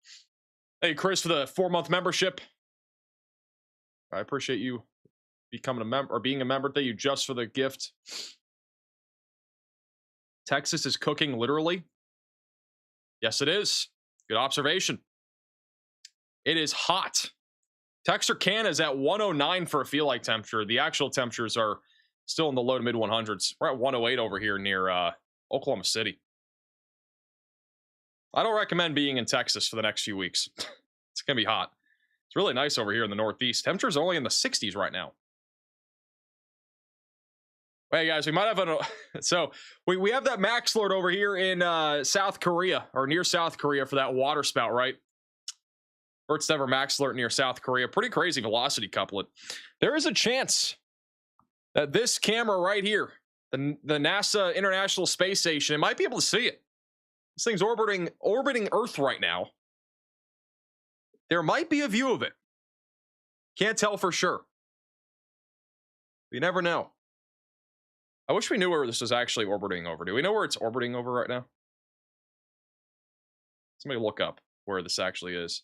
Hey, Chris, for the 4-month membership. I appreciate you becoming a member or being a member. Thank you just for the gift. Texas is cooking literally. Yes, it is. Good observation. It is hot. Texarkana is at 109 for a feel like temperature. The actual temperatures are still in the low to mid 100s. We're at 108 over here near Oklahoma City. I don't recommend being in Texas for the next few weeks. It's going to be hot. It's really nice over here in the Northeast. Temperatures are only in the 60s right now. Hey guys, we might have so we have that max alert over here in South Korea or near South Korea for that water spout, right? First ever max alert near South Korea. Pretty crazy velocity couplet. There is a chance that this camera right here, the NASA International Space Station, it might be able to see it. This thing's orbiting Earth right now. There might be a view of it. Can't tell for sure. You never know. I wish we knew where this was actually orbiting over. Do we know where it's orbiting over right now? Somebody look up where this actually is.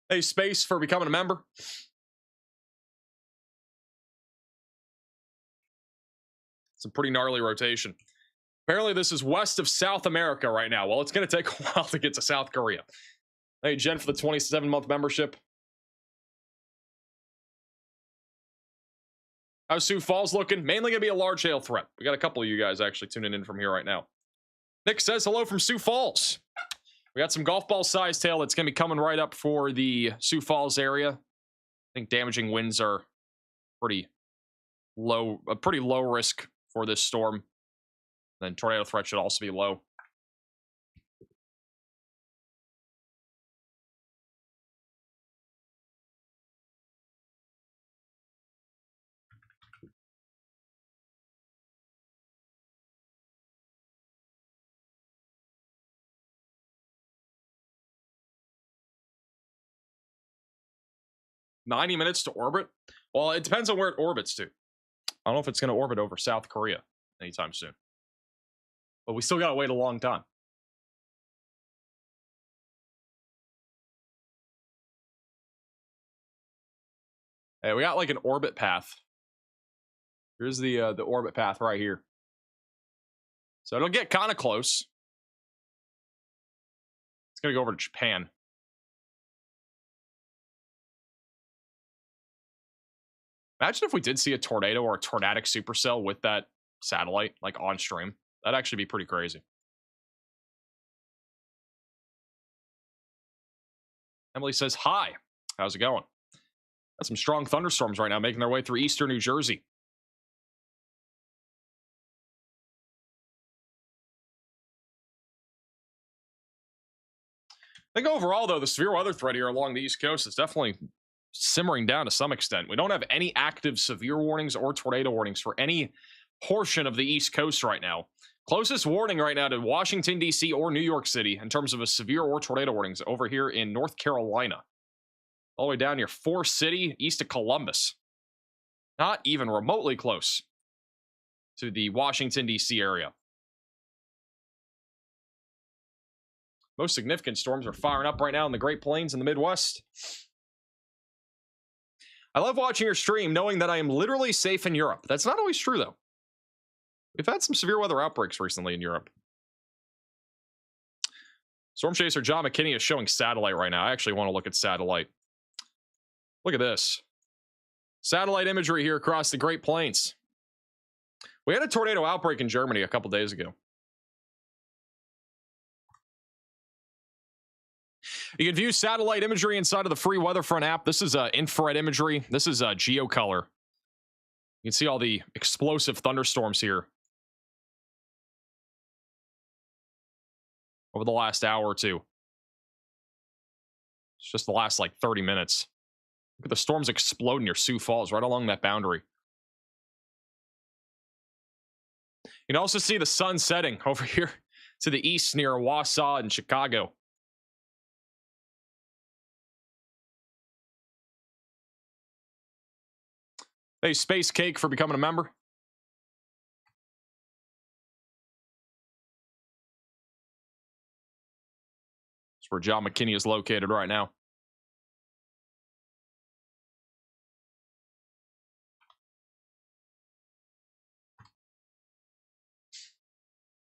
Hey, Space, for becoming a member. It's a pretty gnarly rotation. Apparently, this is west of South America right now. Well, it's going to take a while to get to South Korea. Hey, Jen, for the 27-month membership. How's Sioux Falls looking? Mainly going to be a large hail threat. We got a couple of you guys actually tuning in from here right now. Nick says hello from Sioux Falls. We got some golf ball sized hail that's going to be coming right up for the Sioux Falls area. I think damaging winds are pretty low risk for this storm. Then tornado threat should also be low. "90 minutes to orbit?" Well, it depends on where it orbits to. I don't know if it's going to orbit over South Korea anytime soon. But we still got to wait a long time. Hey, we got like an orbit path. Here's the orbit path right here. So it'll get kind of close. It's going to go over to Japan. Imagine if we did see a tornado or a tornadic supercell with that satellite, like on stream. That'd actually be pretty crazy. Emily says, hi. How's it going? Got some strong thunderstorms right now making their way through eastern New Jersey. I think overall, though, the severe weather threat here along the East Coast is definitely simmering down to some extent. We don't have any active severe warnings or tornado warnings for any portion of the East Coast right now. Closest warning right now to Washington, D.C. or New York City in terms of a severe or tornado warnings over here in North Carolina. All the way down near Forest City, east of Columbus. Not even remotely close to the Washington, D.C. area. Most significant storms are firing up right now in the Great Plains and the Midwest. I love watching your stream knowing that I am literally safe in Europe. That's not always true, though. We've had some severe weather outbreaks recently in Europe. Storm Chaser John McKinney is showing satellite right now. I actually want to look at satellite. Look at this. Satellite imagery here across the Great Plains. We had a tornado outbreak in Germany a couple days ago. You can view satellite imagery inside of the free WeatherFront app. This is infrared imagery. This is geocolor. You can see all the explosive thunderstorms here over the last hour or two. It's just the last like 30 minutes. Look at the storms exploding near Sioux Falls, right along that boundary. You can also see the sun setting over here to the east near Wausau and Chicago. Hey, Space Cake, for becoming a member. That's where John McKinney is located right now.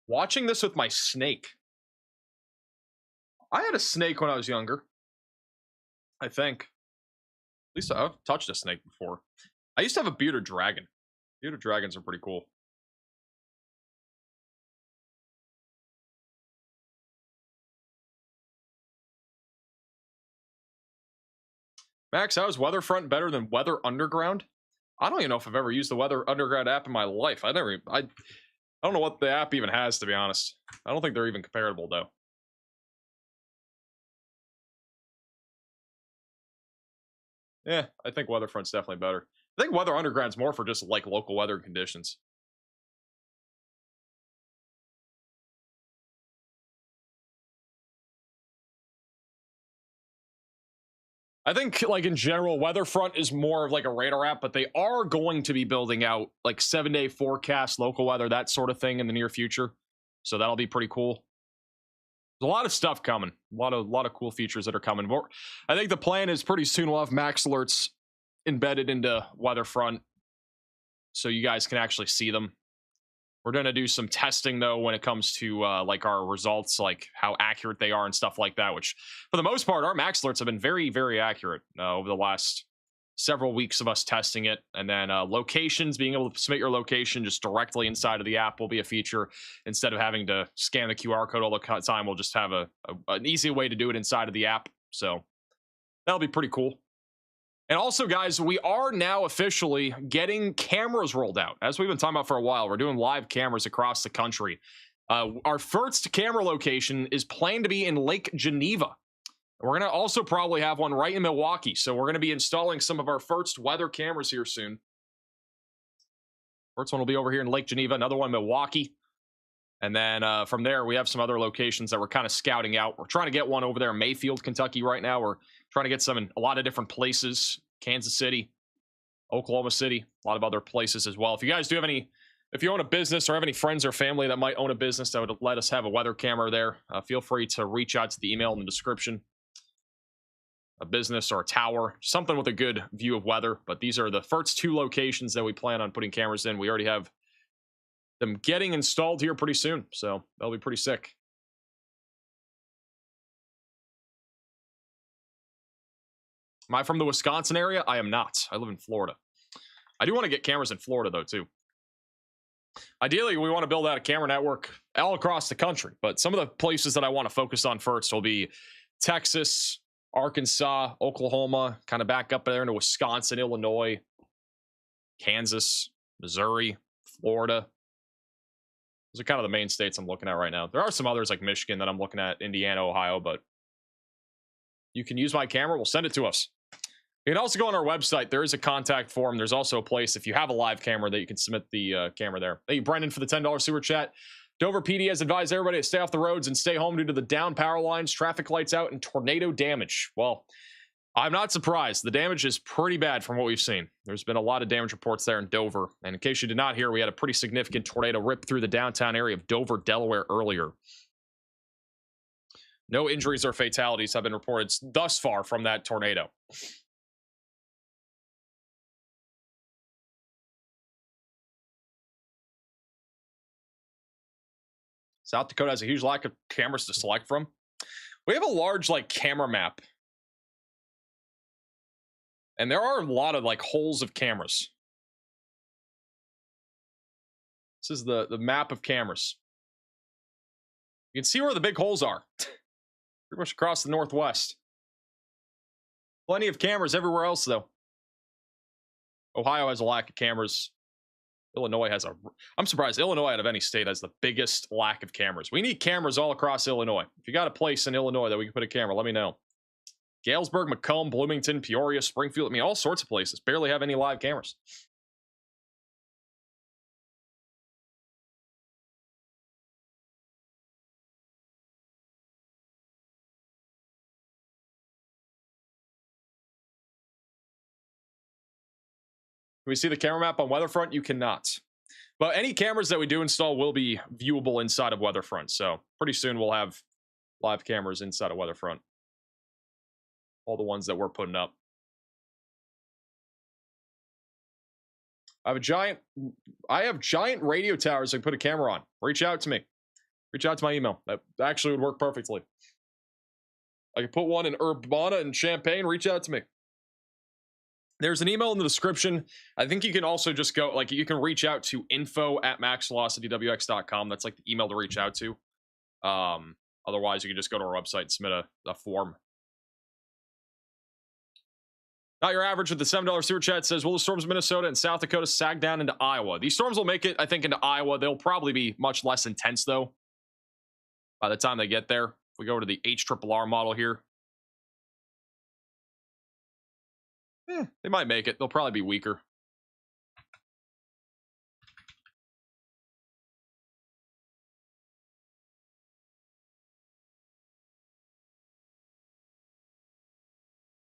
Watching this with my snake. I had a snake when I was younger. I think. At least I've touched a snake before. I used to have a bearded dragon. Bearded dragons are pretty cool. Max, how is WeatherFront better than Weather Underground? I don't even know if I've ever used the Weather Underground app in my life. I don't know what the app even has, to be honest. I don't think they're even comparable, though. Yeah, I think WeatherFront's definitely better. I think Weather Underground's more for just like local weather conditions. I think like in general, WeatherFront is more of like a radar app, but they are going to be building out like 7-day forecast, local weather, that sort of thing in the near future. So that'll be pretty cool. There's a lot of stuff coming. A lot of cool features that are coming. But I think the plan is pretty soon we'll have max alerts embedded into WeatherFront, so you guys can actually see them. We're going to do some testing, though, when it comes to like our results, like how accurate they are and stuff like that, which for the most part, our max alerts have been very, very accurate over the last several weeks of us testing it. And then locations, being able to submit your location just directly inside of the app will be a feature. Instead of having to scan the QR code all the time, we'll just have an easy way to do it inside of the app. So that'll be pretty cool. And also, guys, we are now officially getting cameras rolled out. As we've been talking about for a while, we're doing live cameras across the country. Our first camera location is planned to be in Lake Geneva. We're going to also probably have one right in Milwaukee. So we're going to be installing some of our first weather cameras here soon. First one will be over here in Lake Geneva, another one in Milwaukee. And then from there, we have some other locations that we're kind of scouting out. We're trying to get one over there in Mayfield, Kentucky right now. We're trying to get some in a lot of different places. Kansas City, Oklahoma City, a lot of other places as well. If you guys do have any, if you own a business or have any friends or family that might own a business that would let us have a weather camera there, feel free to reach out to the email in the description. A business or a tower, something with a good view of weather. But these are the first two locations that we plan on putting cameras in. We already have them getting installed here pretty soon, so that'll be pretty sick. Am I from the Wisconsin area? I am not. I live in Florida. I do want to get cameras in Florida, though, too. Ideally, we want to build out a camera network all across the country, but some of the places that I want to focus on first will be Texas, Arkansas, Oklahoma, kind of back up there into Wisconsin, Illinois, Kansas, Missouri, Florida. Those are kind of the main states I'm looking at right now. There are some others like Michigan that I'm looking at, Indiana, Ohio, but you can use my camera. We'll send it to us. You can also go on our website. There is a contact form. There's also a place, if you have a live camera, that you can submit the camera there. Thank you, Brendan, for the $10 super chat. Dover PD has advised everybody to stay off the roads and stay home due to the down power lines, traffic lights out, and tornado damage. Well, I'm not surprised. The damage is pretty bad from what we've seen. There's been a lot of damage reports there in Dover. And in case you did not hear, we had a pretty significant tornado rip through the downtown area of Dover, Delaware earlier. No injuries or fatalities have been reported thus far from that tornado. South Dakota has a huge lack of cameras to select from. We have a large, like, camera map. And there are a lot of, like, holes of cameras. This is the map of cameras. You can see where the big holes are. Pretty much across the Northwest. Plenty of cameras everywhere else, though. Ohio has a lack of cameras. Illinois has a... I'm surprised Illinois, out of any state, has the biggest lack of cameras. We need cameras all across Illinois. If you got a place in Illinois that we can put a camera, let me know. Galesburg, Macomb, Bloomington, Peoria, Springfield. I mean, all sorts of places barely have any live cameras. Can we see the camera map on WeatherFront? You cannot. But any cameras that we do install will be viewable inside of WeatherFront. So pretty soon we'll have live cameras inside of WeatherFront. All the ones that we're putting up. I have giant radio towers I can put a camera on. Reach out to me. Reach out to my email. That actually would work perfectly. I can put one in Urbana and Champaign. Reach out to me. There's an email in the description. I think you can also just go, like, you can reach out to info@maxvelocitywx.com. That's like the email to reach out to. Otherwise, you can just go to our website and submit a form. Not your average with the $7 super chat says, will the storms of Minnesota and South Dakota sag down into Iowa? These storms will make it, I think, into Iowa. They'll probably be much less intense, though, by the time they get there. If we go to the HRRR model here. They might make it. They'll probably be weaker.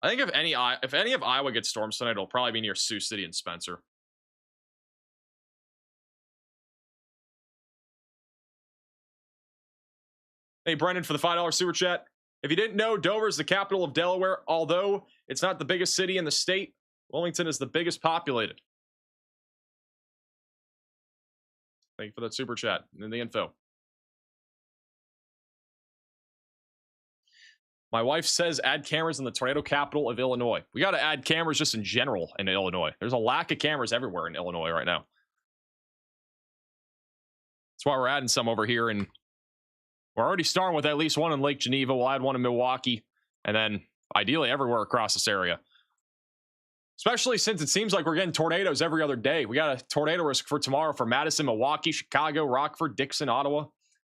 I think if any of Iowa gets storms tonight, it'll probably be near Sioux City and Spencer. Hey, Brendan, for the $5 super chat. If you didn't know, Dover is the capital of Delaware. Although it's not the biggest city in the state, Wilmington is the biggest populated. Thank you for that super chat and the info. My wife says add cameras in the tornado capital of Illinois. We got to add cameras just in general in Illinois. There's a lack of cameras everywhere in Illinois right now. That's why we're adding some over here, and we're already starting with at least one in Lake Geneva. We'll add one in Milwaukee, and then ideally everywhere across this area. Especially since it seems like we're getting tornadoes every other day. We got a tornado risk for tomorrow for Madison, Milwaukee, Chicago, Rockford, Dixon, Ottawa. A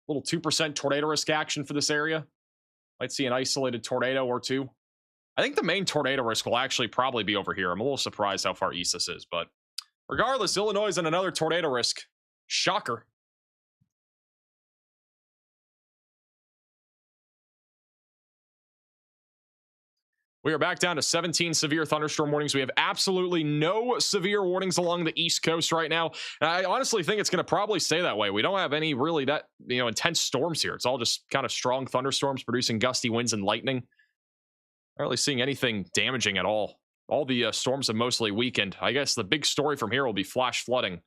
little 2% tornado risk action for this area. Might see an isolated tornado or two. I think the main tornado risk will actually probably be over here. I'm a little surprised how far east this is, but regardless, Illinois is in another tornado risk. Shocker. We are back down to 17 severe thunderstorm warnings. We have absolutely no severe warnings along the East Coast right now. And I honestly think it's going to probably stay that way. We don't have any really that, intense storms here. It's all just kind of strong thunderstorms producing gusty winds and lightning. Not really seeing anything damaging at all. All the storms have mostly weakened. I guess the big story from here will be flash flooding,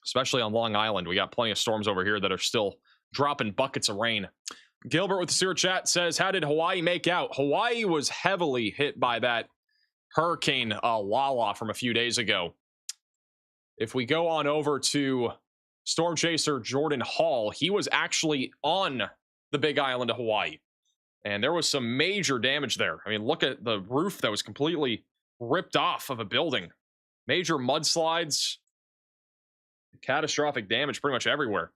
especially on Long Island. We got plenty of storms over here that are still dropping buckets of rain. Gilbert with the sewer chat says, how did Hawaii make out? Hawaii was heavily hit by that hurricane Lala from a few days ago. If we go on over to storm chaser Jordan Hall, he was actually on the big island of Hawaii. And there was some major damage there. I mean, look at the roof that was completely ripped off of a building. Major mudslides. Catastrophic damage pretty much everywhere.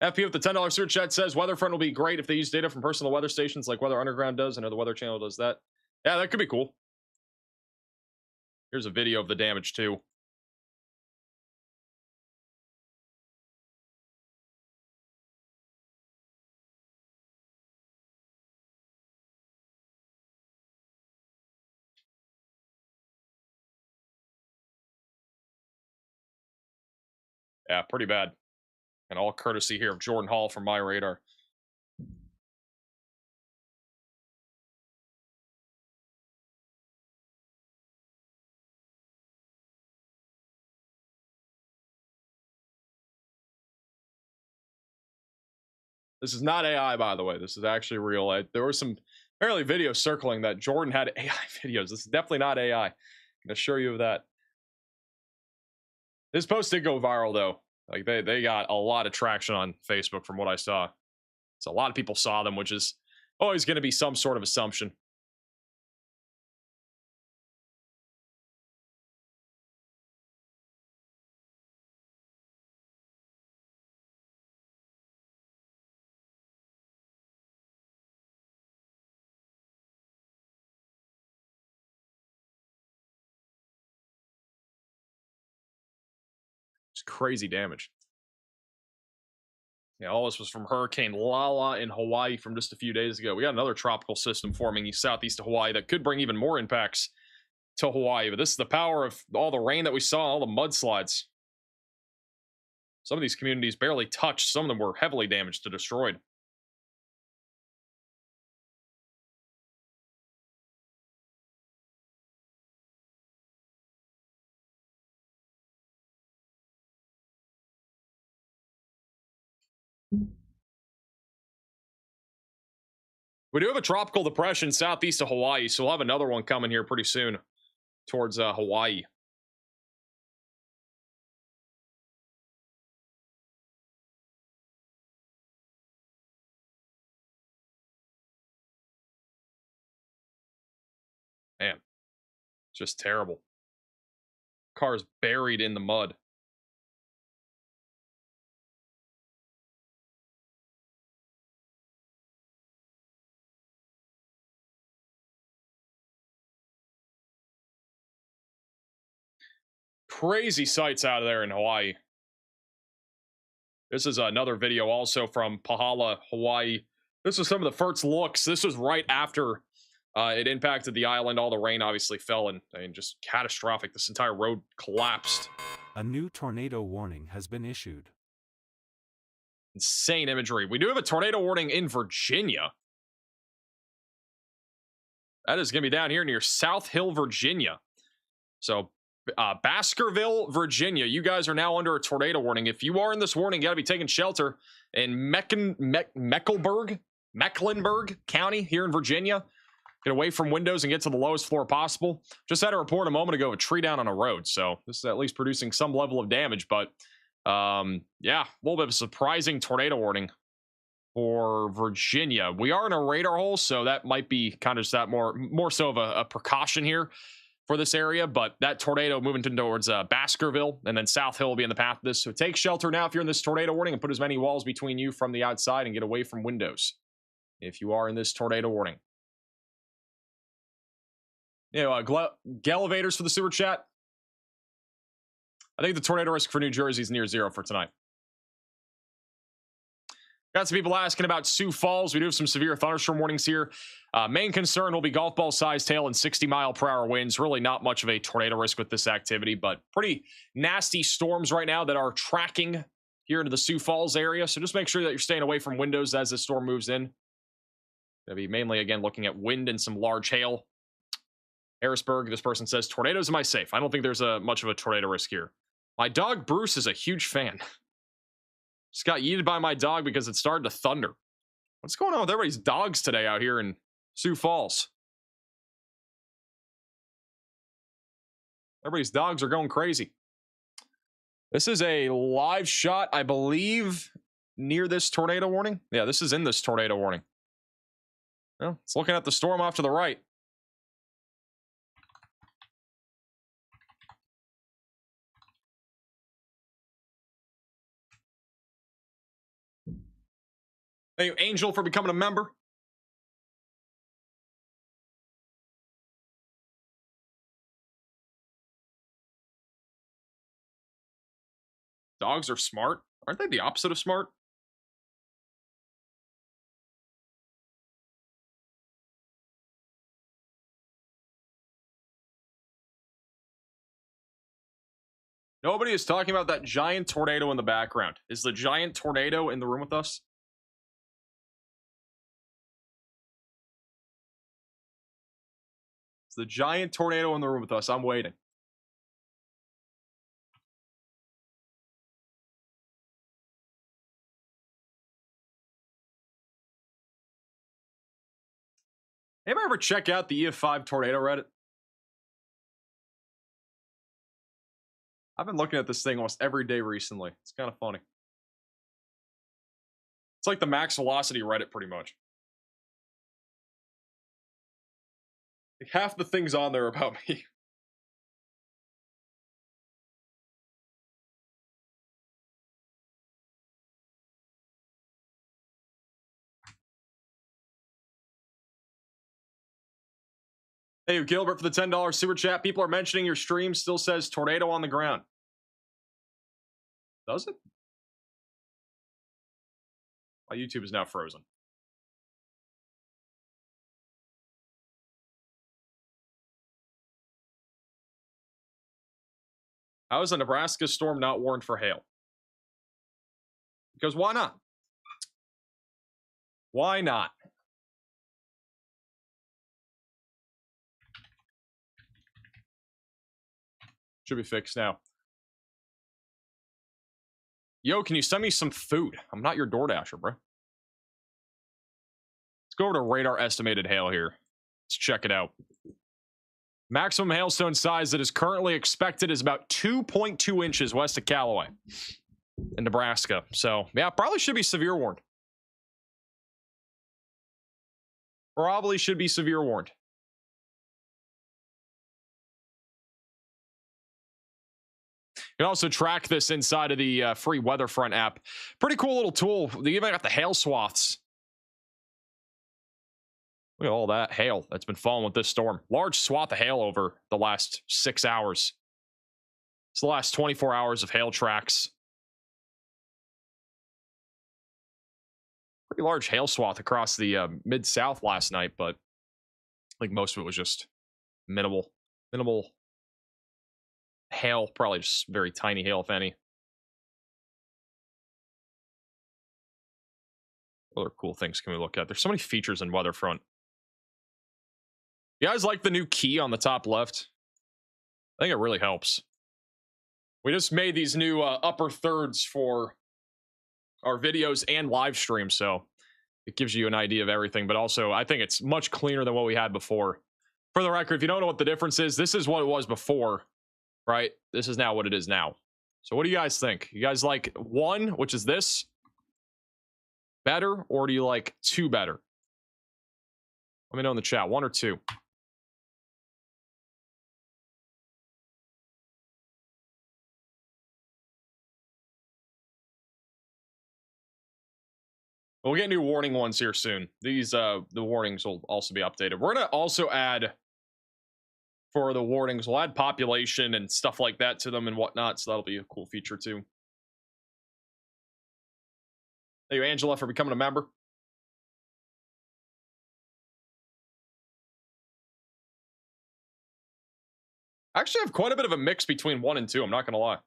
FP with the $10 super chat says, WeatherFront will be great if they use data from personal weather stations like Weather Underground does. I know the Weather Channel does that. Yeah, that could be cool. Here's a video of the damage, too. Yeah, pretty bad. And all courtesy here of Jordan Hall from My Radar. This is not AI, by the way. This is actually real. There were some apparently videos circling that Jordan had AI videos. This is definitely not AI. I can assure you of that. This post did go viral, though. Like, they got a lot of traction on Facebook from what I saw. So a lot of people saw them, which is always going to be some sort of assumption. It's crazy damage. Yeah, all this was from Hurricane Lala in Hawaii from just a few days ago. We got another tropical system forming southeast of Hawaii that could bring even more impacts to Hawaii. But this is the power of all the rain that we saw, all the mudslides. Some of these communities barely touched. Some of them were heavily damaged to destroyed. We do have a tropical depression southeast of Hawaii, so we'll have another one coming here pretty soon towards Hawaii. Man, just terrible. Cars buried in the mud. Crazy sights out of there in Hawaii. This is another video also from Pahala, Hawaii. This was some of the first looks. This was right after it impacted the island. All the rain obviously fell, and just catastrophic. This entire road collapsed. A new tornado warning has been issued. Insane imagery. We do have a tornado warning in Virginia. That is going to be down here near South Hill, Virginia. So, Baskerville, Virginia. You guys are now under a tornado warning. If you are in this warning, you got to be taking shelter in Mecklenburg County here in Virginia. Get away from windows and get to the lowest floor possible. Just had a report a moment ago of a tree down on a road. So, this is at least producing some level of damage. But, yeah, a little bit of a surprising tornado warning for Virginia. We are in a radar hole, so that might be kind of just that more so of a precaution here for this area. But that tornado moving towards Baskerville, and then South Hill will be in the path of this. So take shelter now if you're in this tornado warning, and put as many walls between you from the outside and get away from windows if you are in this tornado warning. You know, elevators for the sewer chat. I think the tornado risk for New Jersey is near 0 for tonight. Got some people asking about Sioux Falls. We do have some severe thunderstorm warnings here. Main concern will be golf ball sized hail and 60-mile-per-hour winds. Really not much of a tornado risk with this activity, but pretty nasty storms right now that are tracking here into the Sioux Falls area. So just make sure that you're staying away from windows as the storm moves in. Going to be mainly, again, looking at wind and some large hail. Harrisburg, this person says, tornadoes am I safe? I don't think there's much of a tornado risk here. My dog Bruce is a huge fan. Just got yeeted by my dog because it started to thunder. What's going on with everybody's dogs today out here in Sioux Falls? Everybody's dogs are going crazy. This is a live shot, I believe, near this tornado warning. Yeah, this is in this tornado warning. Well, it's looking at the storm off to the right. Thank you, Angel, for becoming a member. Dogs are smart. Aren't they the opposite of smart? Nobody is talking about that giant tornado in the background. Is the giant tornado in the room with us? It's the giant tornado in the room with us. I'm waiting. Anybody ever check out the EF5 tornado Reddit? I've been looking at this thing almost every day recently. It's kind of funny. It's like the max velocity Reddit, pretty much. Half the things on there are about me. Hey, Gilbert for the $10 super chat. People are mentioning your stream still says tornado on the ground. Does it? My YouTube is now frozen. How is a Nebraska storm not warned for hail? Because why not? Why not? Should be fixed now. Yo, can you send me some food? I'm not your DoorDasher, bro. Let's go over to radar estimated hail here. Let's check it out. Maximum hailstone size that is currently expected is about 2.2 inches west of Callaway in Nebraska. So, yeah, probably should be severe warned. Probably should be severe warned. You can also track this inside of the free WeatherFront app. Pretty cool little tool. They even got the hail swaths. Look at all that hail that's been falling with this storm. Large swath of hail over the last 6 hours. It's the last 24 hours of hail tracks. Pretty large hail swath across the mid-south last night, but I think most of it was just minimal hail, probably just very tiny hail, if any. What other cool things can we look at? There's so many features in WeatherFront. You guys like the new key on the top left? I think it really helps. We just made these new upper thirds for our videos and live streams, so it gives you an idea of everything, but also I think it's much cleaner than what we had before. For the record, if you don't know what the difference is, this is what it was before, right? This is now what it is now. So what do you guys think? You guys like 1, which is this, better, or do you like 2 better? Let me know in the chat, 1 or 2. We'll get new warning ones here soon. These, the warnings will also be updated. We're going to also add, for the warnings, we'll add population and stuff like that to them and whatnot, so that'll be a cool feature too. Thank you, Angela, for becoming a member. I actually have quite a bit of a mix between 1 and 2, I'm not going to lie.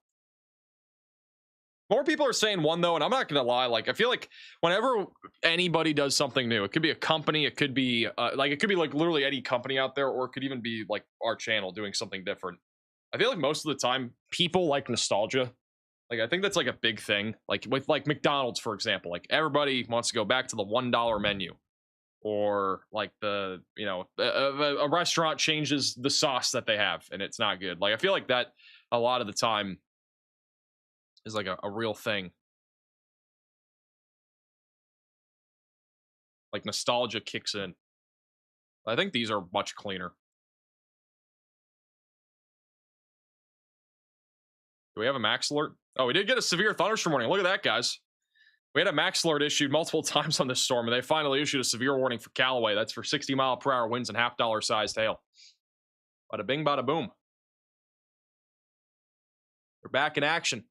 More people are saying 1 though, and I'm not gonna lie. Like, I feel like whenever anybody does something new, it could be a company, it could be like literally any company out there, or it could even be like our channel doing something different. I feel like most of the time people like nostalgia. Like, I think that's like a big thing. Like with like McDonald's, for example, like everybody wants to go back to the $1 menu, or like the, you know, a restaurant changes the sauce that they have and it's not good. Like, I feel like that a lot of the time is like a real thing. Like, nostalgia kicks in. I think these are much cleaner. Do we have a max alert? Oh, we did get a severe thunderstorm warning. Look at that, guys. We had a max alert issued multiple times on this storm, and they finally issued a severe warning for Callaway. That's for 60-mile-per-hour winds and $half sized hail. Bada bing, bada boom. We're back in action.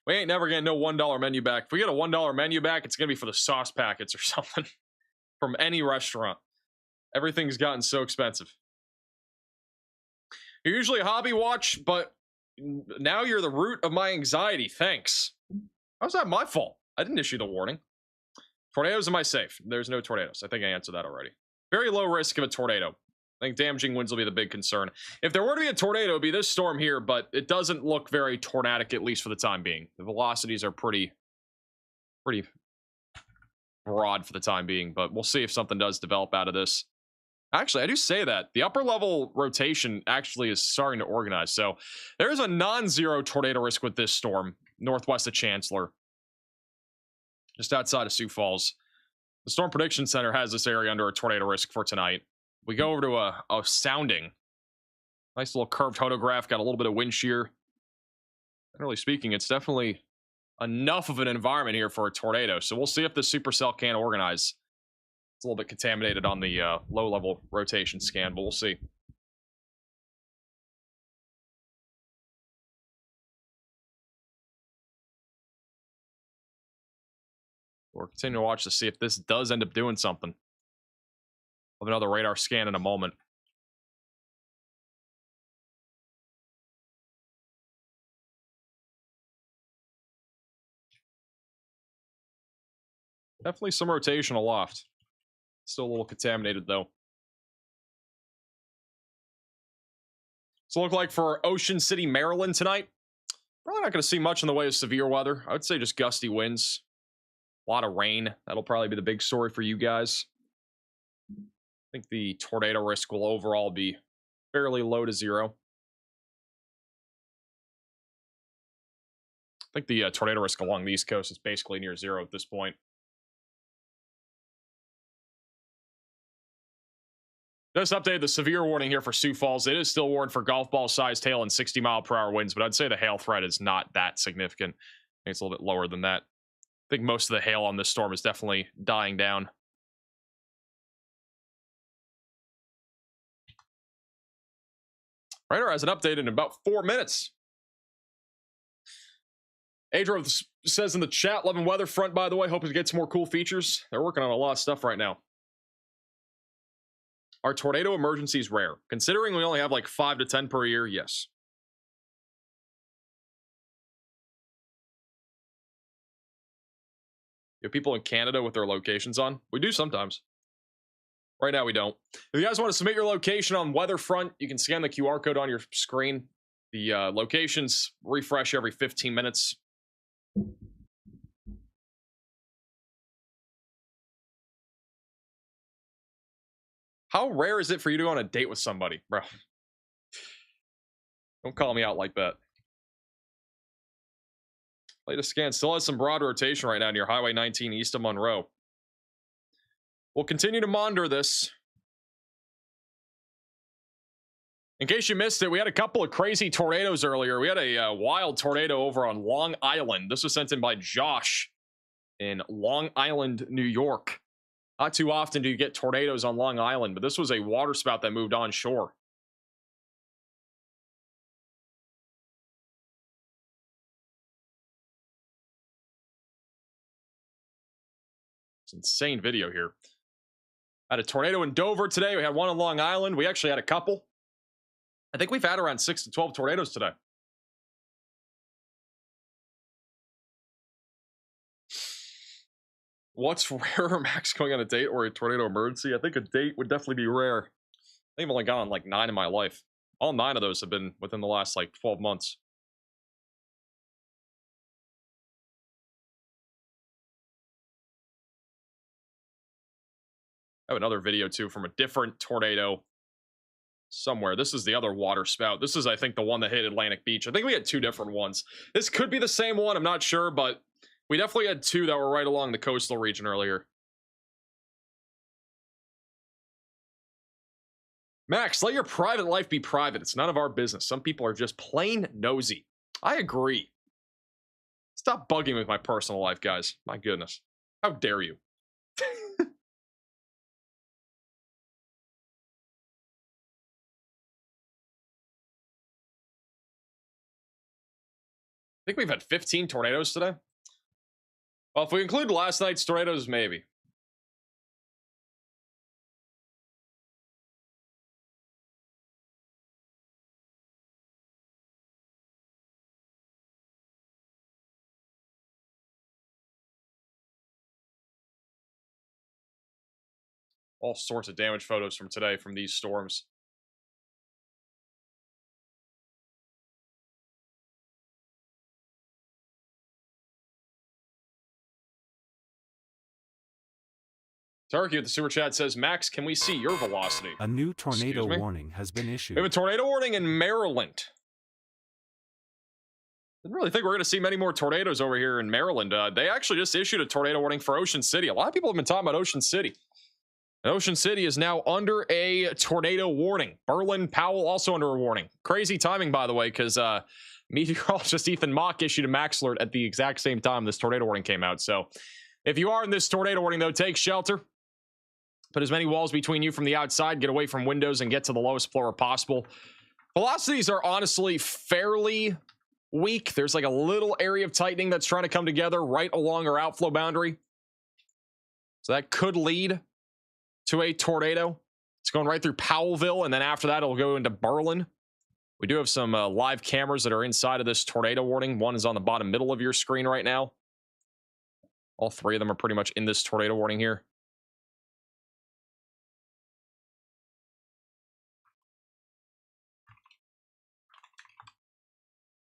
We ain't never getting no $1 menu back. If we get a $1 menu back, it's going to be for the sauce packets or something from any restaurant. Everything's gotten so expensive. You're usually a hobby watch, but now you're the root of my anxiety. Thanks. How's that my fault? I didn't issue the warning. Tornadoes, am I safe? There's no tornadoes. I think I answered that already. Very low risk of a tornado. I think damaging winds will be the big concern. If there were to be a tornado, it would be this storm here, but it doesn't look very tornadic, at least for the time being. The velocities are pretty broad for the time being, but we'll see if something does develop out of this. Actually, I do say that. The upper level rotation actually is starting to organize, so there is a non-zero tornado risk with this storm, northwest of Chancellor, just outside of Sioux Falls. The Storm Prediction Center has this area under a tornado risk for tonight. We go over to a sounding. Nice little curved photograph, got a little bit of wind shear. Generally speaking, it's definitely enough of an environment here for a tornado. So we'll see if the supercell can organize. It's a little bit contaminated on the low-level rotation scan, but we'll see. We'll continue to watch to see if this does end up doing something. We'll have another radar scan in a moment. Definitely some rotation aloft. Still a little contaminated, though. So look like for Ocean City, Maryland tonight. Probably not going to see much in the way of severe weather. I would say just gusty winds. A lot of rain. That'll probably be the big story for you guys. I think the tornado risk will overall be fairly low to zero. I think the tornado risk along the East Coast is basically near zero at this point. Just updated the severe warning here for Sioux Falls. It is still warned for golf ball sized hail and 60-mile-per-hour winds, but I'd say the hail threat is not that significant. I think it's a little bit lower than that. I think most of the hail on this storm is definitely dying down. Radar hasn't updated in about 4 minutes. Adro says in the chat, loving WeatherFront, by the way. Hoping to get some more cool features. They're working on a lot of stuff right now. Are tornado emergencies rare? Considering we only have like 5 to 10 per year, yes. You have people in Canada with their locations on? We do sometimes. Right now we don't. If you guys want to submit your location on WeatherFront, you can scan the QR code on your screen. The locations refresh every 15 minutes. How rare is it for you to go on a date with somebody, bro? Don't call me out like that. Latest scan still has some broad rotation right now near Highway 19 east of Monroe. We'll continue to monitor this. In case you missed it, we had a couple of crazy tornadoes earlier. We had a wild tornado over on Long Island. This was sent in by Josh in Long Island, New York. Not too often do you get tornadoes on Long Island, but this was a waterspout that moved onshore. It's an insane video here. Had a tornado in Dover today. We had one on Long Island. We actually had a couple. I think we've had around 6 to 12 tornadoes today. What's rarer, Max, going on a date or a tornado emergency? I think a date would definitely be rare. I think I've only gone on like 9 in my life. All 9 of those have been within the last like 12 months. I have another video too from a different tornado somewhere. This is the other water spout. This is, I think, the one that hit Atlantic Beach. I think we had 2 different ones. This could be the same one. I'm not sure, but we definitely had 2 that were right along the coastal region earlier. Max, let your private life be private. It's none of our business. Some people are just plain nosy. I agree. Stop bugging with my personal life, guys. My goodness. How dare you? I think we've had 15 tornadoes today. Well, if we include last night's tornadoes, maybe. All sorts of damage photos from today from these storms. Turkey with the super chat says, Max, can we see your velocity? A new tornado warning has been issued. We have a tornado warning in Maryland. Didn't really think we're going to see many more tornadoes over here in Maryland. They actually just issued a tornado warning for Ocean City. A lot of people have been talking about Ocean City. Ocean City is now under a tornado warning. Berlin, Powell also under a warning. Crazy timing, by the way, because meteorologist Ethan Mock issued a max alert at the exact same time this tornado warning came out. So if you are in this tornado warning, though, take shelter. Put as many walls between you from the outside. Get away from windows and get to the lowest floor possible. Velocities are honestly fairly weak. There's like a little area of tightening that's trying to come together right along our outflow boundary. So that could lead to a tornado. It's going right through Powellville, and then after that, it'll go into Berlin. We do have some live cameras that are inside of this tornado warning. One is on the bottom middle of your screen right now. All 3 of them are pretty much in this tornado warning here.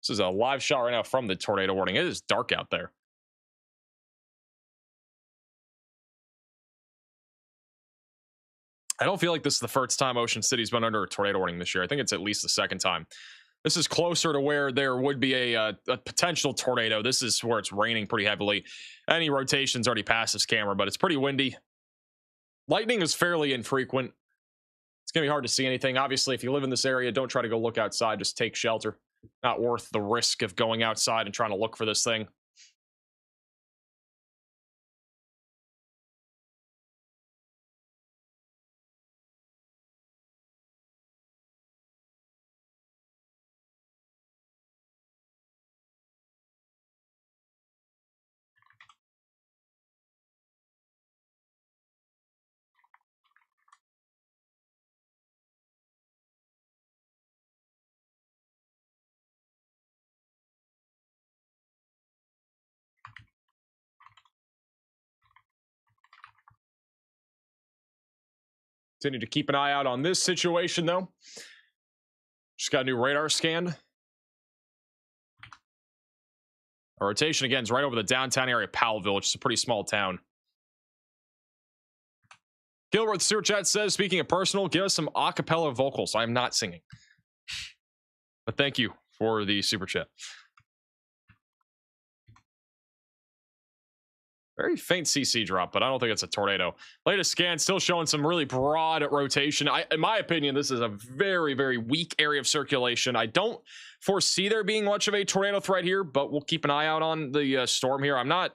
This is a live shot right now from the tornado warning. It is dark out there. I don't feel like this is the first time Ocean City's been under a tornado warning this year. I think it's at least the second time. This is closer to where there would be a potential tornado. This is where it's raining pretty heavily. Any rotation's already past this camera, but it's pretty windy. Lightning is fairly infrequent. It's going to be hard to see anything. Obviously, if you live in this area, don't try to go look outside. Just take shelter. Not worth the risk of going outside and trying to look for this thing. Continue to keep an eye out on this situation, though. Just got a new radar scan. Our rotation, again, is right over the downtown area of Powellville, which is a pretty small town. Gilbert Super Chat says, speaking of personal, give us some a cappella vocals. I am not singing. But thank you for the Super Chat. Very faint CC drop, but I don't think it's a tornado. Latest scan still showing some really broad rotation. In my opinion, this is a very, very weak area of circulation. I don't foresee there being much of a tornado threat here, but we'll keep an eye out on the storm here. I'm not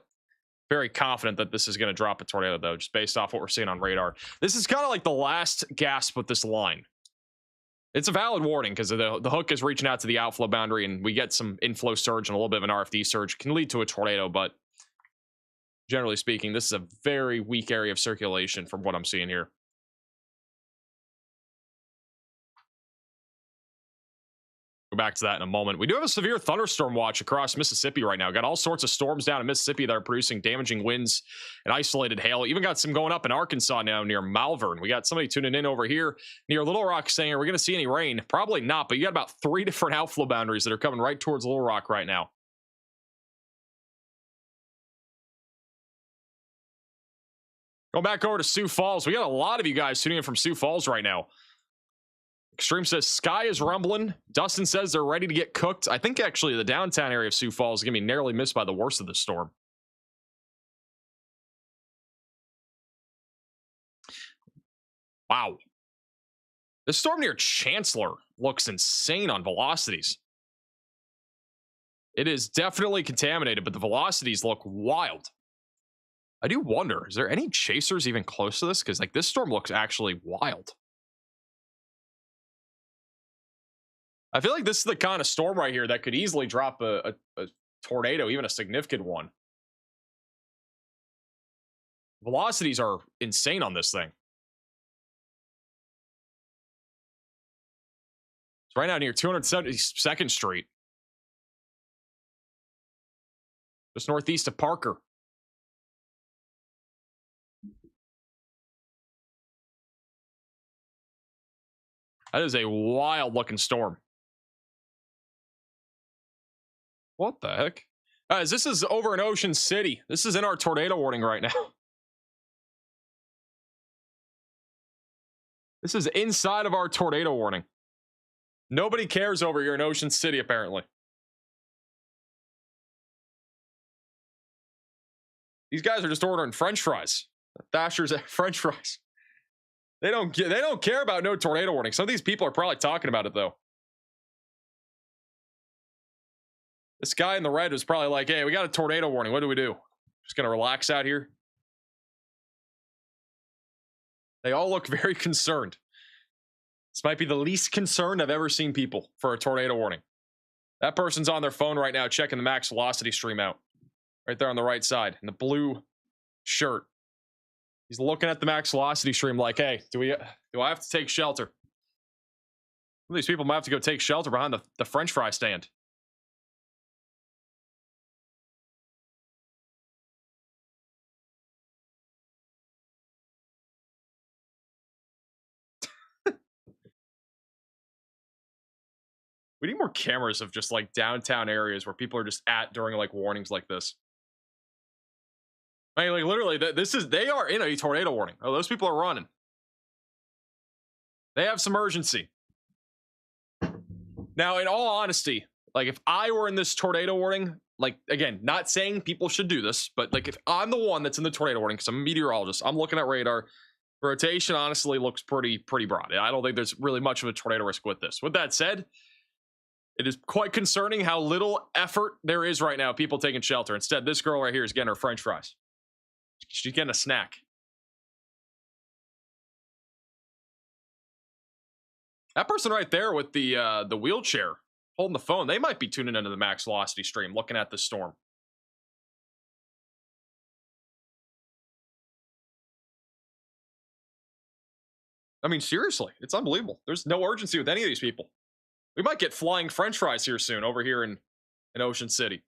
very confident that this is going to drop a tornado, though, just based off what we're seeing on radar. This is kind of like the last gasp with this line. It's a valid warning because the hook is reaching out to the outflow boundary, and we get some inflow surge and a little bit of an RFD surge. Can lead to a tornado, but generally speaking, this is a very weak area of circulation from what I'm seeing here. Go back to that in a moment. We do have a severe thunderstorm watch across Mississippi right now. Got all sorts of storms down in Mississippi that are producing damaging winds and isolated hail. Even got some going up in Arkansas now near Malvern. We got somebody tuning in over here near Little Rock saying, are we going to see any rain? Probably not, but you got about 3 different outflow boundaries that are coming right towards Little Rock right now. Going back over to Sioux Falls. We got a lot of you guys tuning in from Sioux Falls right now. Extreme says, sky is rumbling. Dustin says they're ready to get cooked. I think actually the downtown area of Sioux Falls is going to be narrowly missed by the worst of the storm. Wow. The storm near Chancellor looks insane on velocities. It is definitely contaminated, but the velocities look wild. I do wonder, is there any chasers even close to this? Because like this storm looks actually wild. I feel like this is the kind of storm right here that could easily drop a tornado, even a significant one. Velocities are insane on this thing. It's right now near 272nd Street. Just northeast of Parker. That is a wild looking storm. What the heck? This is over in Ocean City. This is in our tornado warning right now. This is inside of our tornado warning. Nobody cares over here in Ocean City, apparently. These guys are just ordering French fries. Thatcher's French fries. They don't care about no tornado warning. Some of these people are probably talking about it though. This guy in the red was probably like, hey, we got a tornado warning. What do we do? Just gonna relax out here? They all look very concerned. This might be the least concerned I've ever seen people for a tornado warning. That person's on their phone right now checking the max velocity stream out. Right there on the right side in the blue shirt. He's looking at the max velocity stream like, hey, do I have to take shelter? Some of these people might have to go take shelter behind the French fry stand. We need more cameras of just like downtown areas where people are just at during like warnings like this. I mean, like literally, they are in a tornado warning. Oh, those people are running. They have some urgency. Now, in all honesty, like if I were in this tornado warning, like again, not saying people should do this, but like if I'm the one that's in the tornado warning, because I'm a meteorologist, I'm looking at radar. Rotation honestly looks pretty broad. I don't think there's really much of a tornado risk with this. With that said, it is quite concerning how little effort there is right now. People taking shelter. Instead, this girl right here is getting her French fries. She's getting a snack. That person right there with the wheelchair holding the phone, they might be tuning into the max velocity stream, looking at the storm. I mean, seriously, it's unbelievable. There's no urgency with any of these people. We might get flying French fries here soon over here in Ocean City.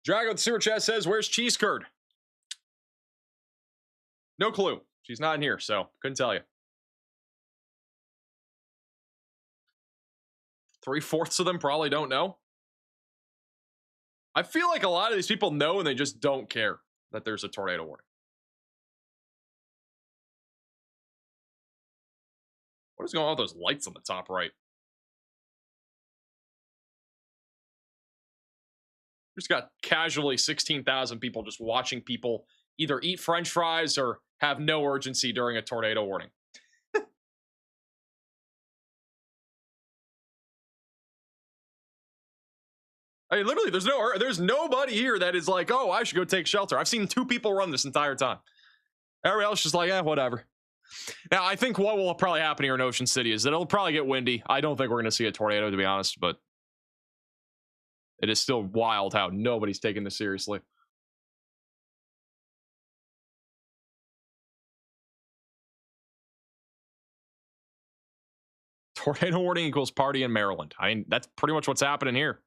Drago the Super Chat says, where's cheese curd? No clue. She's not in here, so couldn't tell you. 3/4 of them probably don't know. I feel like a lot of these people know and they just don't care that there's a tornado warning. What is going on with those lights on the top right? Just got casually 16,000 people just watching people either eat French fries or have no urgency during a tornado warning. I mean, literally, there's nobody here that is like, oh, I should go take shelter. I've seen 2 people run this entire time. Everybody else just like, whatever. Now, I think what will probably happen here in Ocean City is that it'll probably get windy. I don't think we're going to see a tornado, to be honest, but it is still wild how nobody's taking this seriously. Tornado warning equals party in Maryland. I mean, that's pretty much what's happening here.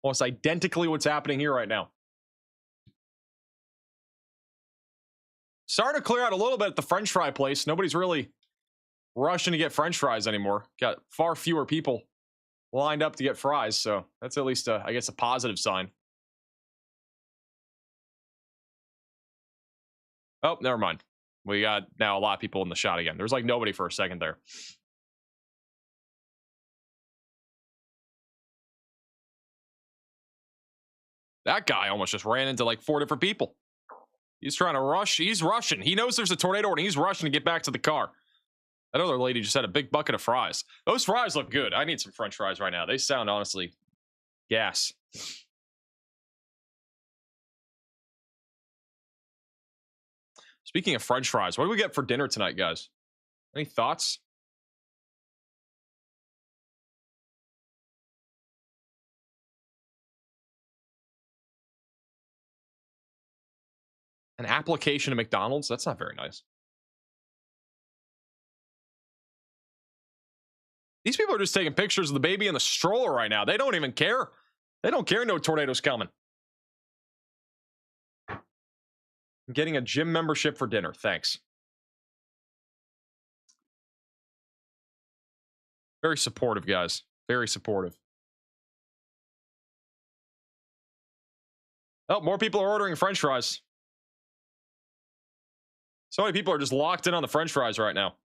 Almost identically what's happening here right now. Starting to clear out a little bit at the French fry place. Nobody's really rushing to get French fries anymore. Got far fewer people lined up to get fries, so that's at least, I guess, a positive sign. Oh, never mind. We got now a lot of people in the shot again. There's like nobody for a second there. That guy almost just ran into like 4 different people. He's trying to rush. He's rushing. He knows there's a tornado and he's rushing to get back to the car. That other lady just had a big bucket of fries. Those fries look good. I need some French fries right now. They sound honestly gas. Speaking of French fries, what do we get for dinner tonight, guys? Any thoughts? An application to McDonald's? That's not very nice. These people are just taking pictures of the baby in the stroller right now. They don't even care. They don't care no tornado's coming. I'm getting a gym membership for dinner. Thanks. Very supportive, guys. Very supportive. Oh, more people are ordering French fries. So many people are just locked in on the French fries right now.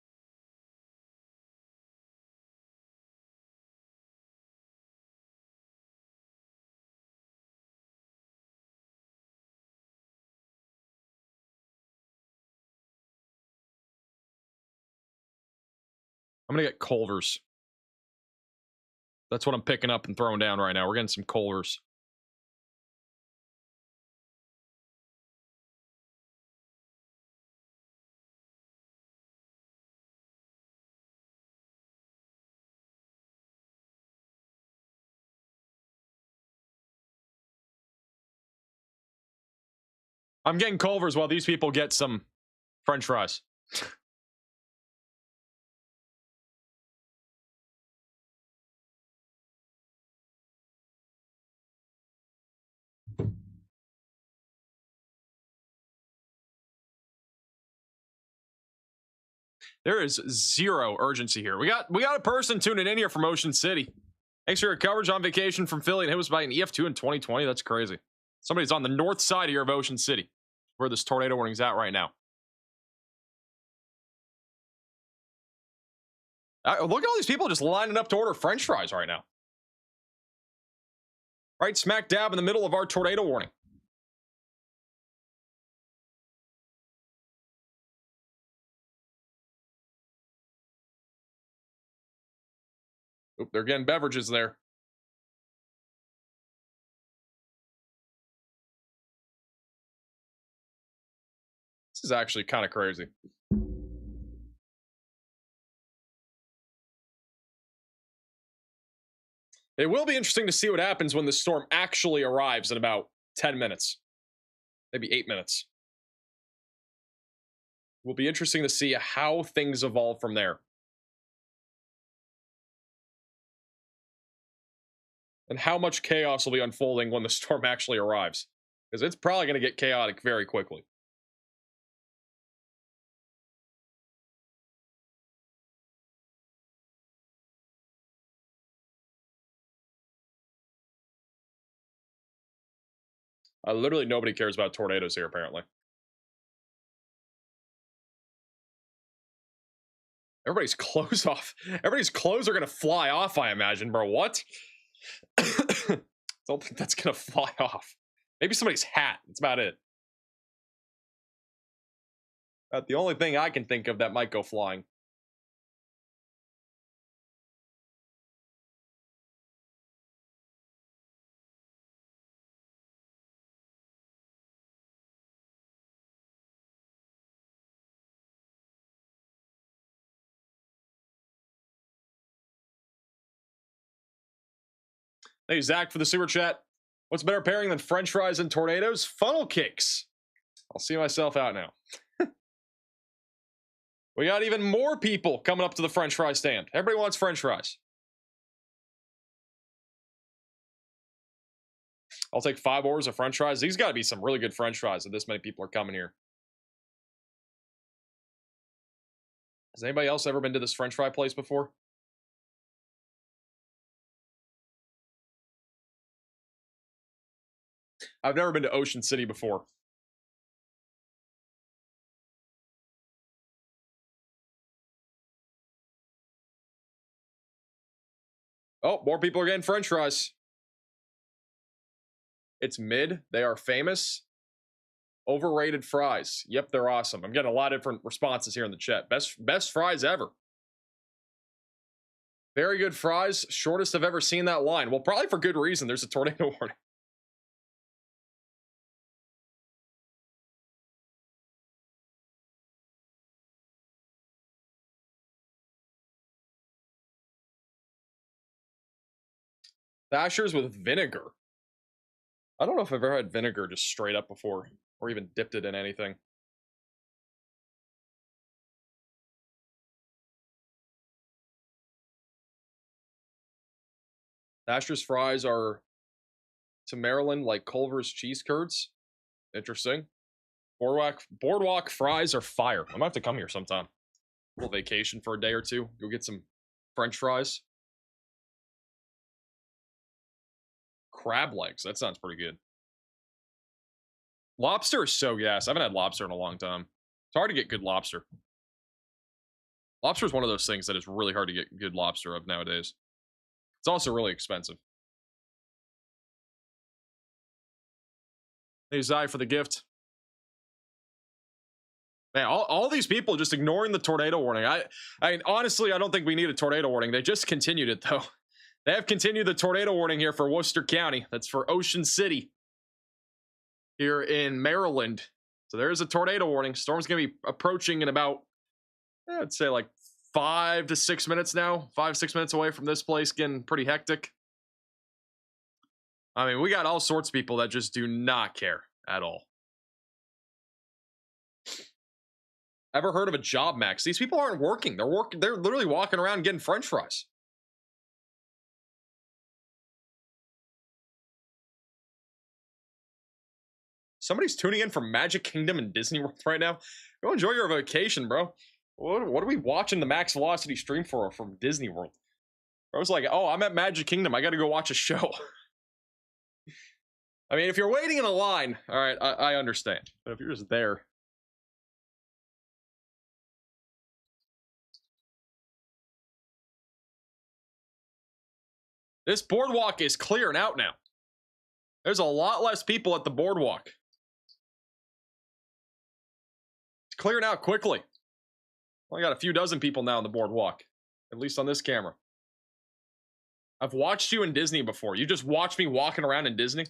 I'm going to get Culver's. That's what I'm picking up and throwing down right now. We're getting some Culver's. I'm getting Culver's while these people get some French fries. There is zero urgency here. We got a person tuning in here from Ocean City. Thanks for your coverage. On vacation from Philly and hit was by an EF2 in 2020. That's crazy. Somebody's on the north side here of Ocean City, where this tornado warning's at right now. Look at all these people just lining up to order French fries right now. Right smack dab in the middle of our tornado warning. Oop, they're getting beverages there. This is actually kind of crazy. It will be interesting to see what happens when the storm actually arrives in about 10 minutes. Maybe 8 minutes. It will be interesting to see how things evolve from there. And how much chaos will be unfolding when the storm actually arrives. Because it's probably going to get chaotic very quickly. Literally nobody cares about tornadoes here, apparently. Everybody's clothes off. Everybody's clothes are gonna fly off, I imagine, bro. What? Don't think that's gonna fly off. Maybe somebody's hat. That's about it. The only thing I can think of that might go flying. Hey, Zach, for the super chat. What's better pairing than French fries and tornadoes? Funnel cakes. I'll see myself out now. We got even more people coming up to the French fry stand. Everybody wants French fries. I'll take 5 orders of French fries. These got to be some really good French fries if this many people are coming here. Has anybody else ever been to this French fry place before? I've never been to Ocean City before. Oh, more people are getting French fries. It's mid. They are famous. Overrated fries. Yep, they're awesome. I'm getting a lot of different responses here in the chat. Best fries ever. Very good fries. Shortest I've ever seen that line. Well, probably for good reason. There's a tornado warning. Thashers with vinegar. I don't know if I've ever had vinegar just straight up before, or even dipped it in anything. Thashers fries are to Maryland like Culver's cheese curds. Interesting. Boardwalk fries are fire. I'm gonna have to come here sometime. A little vacation for a day or two. Go get some French fries. Crab legs. That sounds pretty good. Lobster is so gas. I haven't had lobster in a long time. It's hard to get good lobster. Lobster is one of those things that is really hard to get good lobster of nowadays. It's also really expensive. Hey, Zai, for the gift. Man, all these people just ignoring the tornado warning. I mean, honestly, I don't think we need a tornado warning. They just continued it, though. They have continued the tornado warning here for Worcester County. That's for Ocean City here in Maryland. So there is a tornado warning. Storm's going to be approaching in about, I'd say like 5 to 6 minutes now. 5, 6 minutes away from this place getting pretty hectic. I mean, we got all sorts of people that just do not care at all. Ever heard of a job max? These people aren't working. They're literally walking around getting French fries. Somebody's tuning in from Magic Kingdom and Disney World right now. Go enjoy your vacation, bro. What are we watching the Max Velocity stream for from Disney World? I was like, oh, I'm at Magic Kingdom. I got to go watch a show. I mean, if you're waiting in a line, all right, I understand. But if you're just there. This boardwalk is clearing out now. There's a lot less people at the boardwalk. It's clearing out quickly. Only got a few dozen people now on the boardwalk, at least on this camera. I've watched you in Disney before. You just watched me walking around in Disney.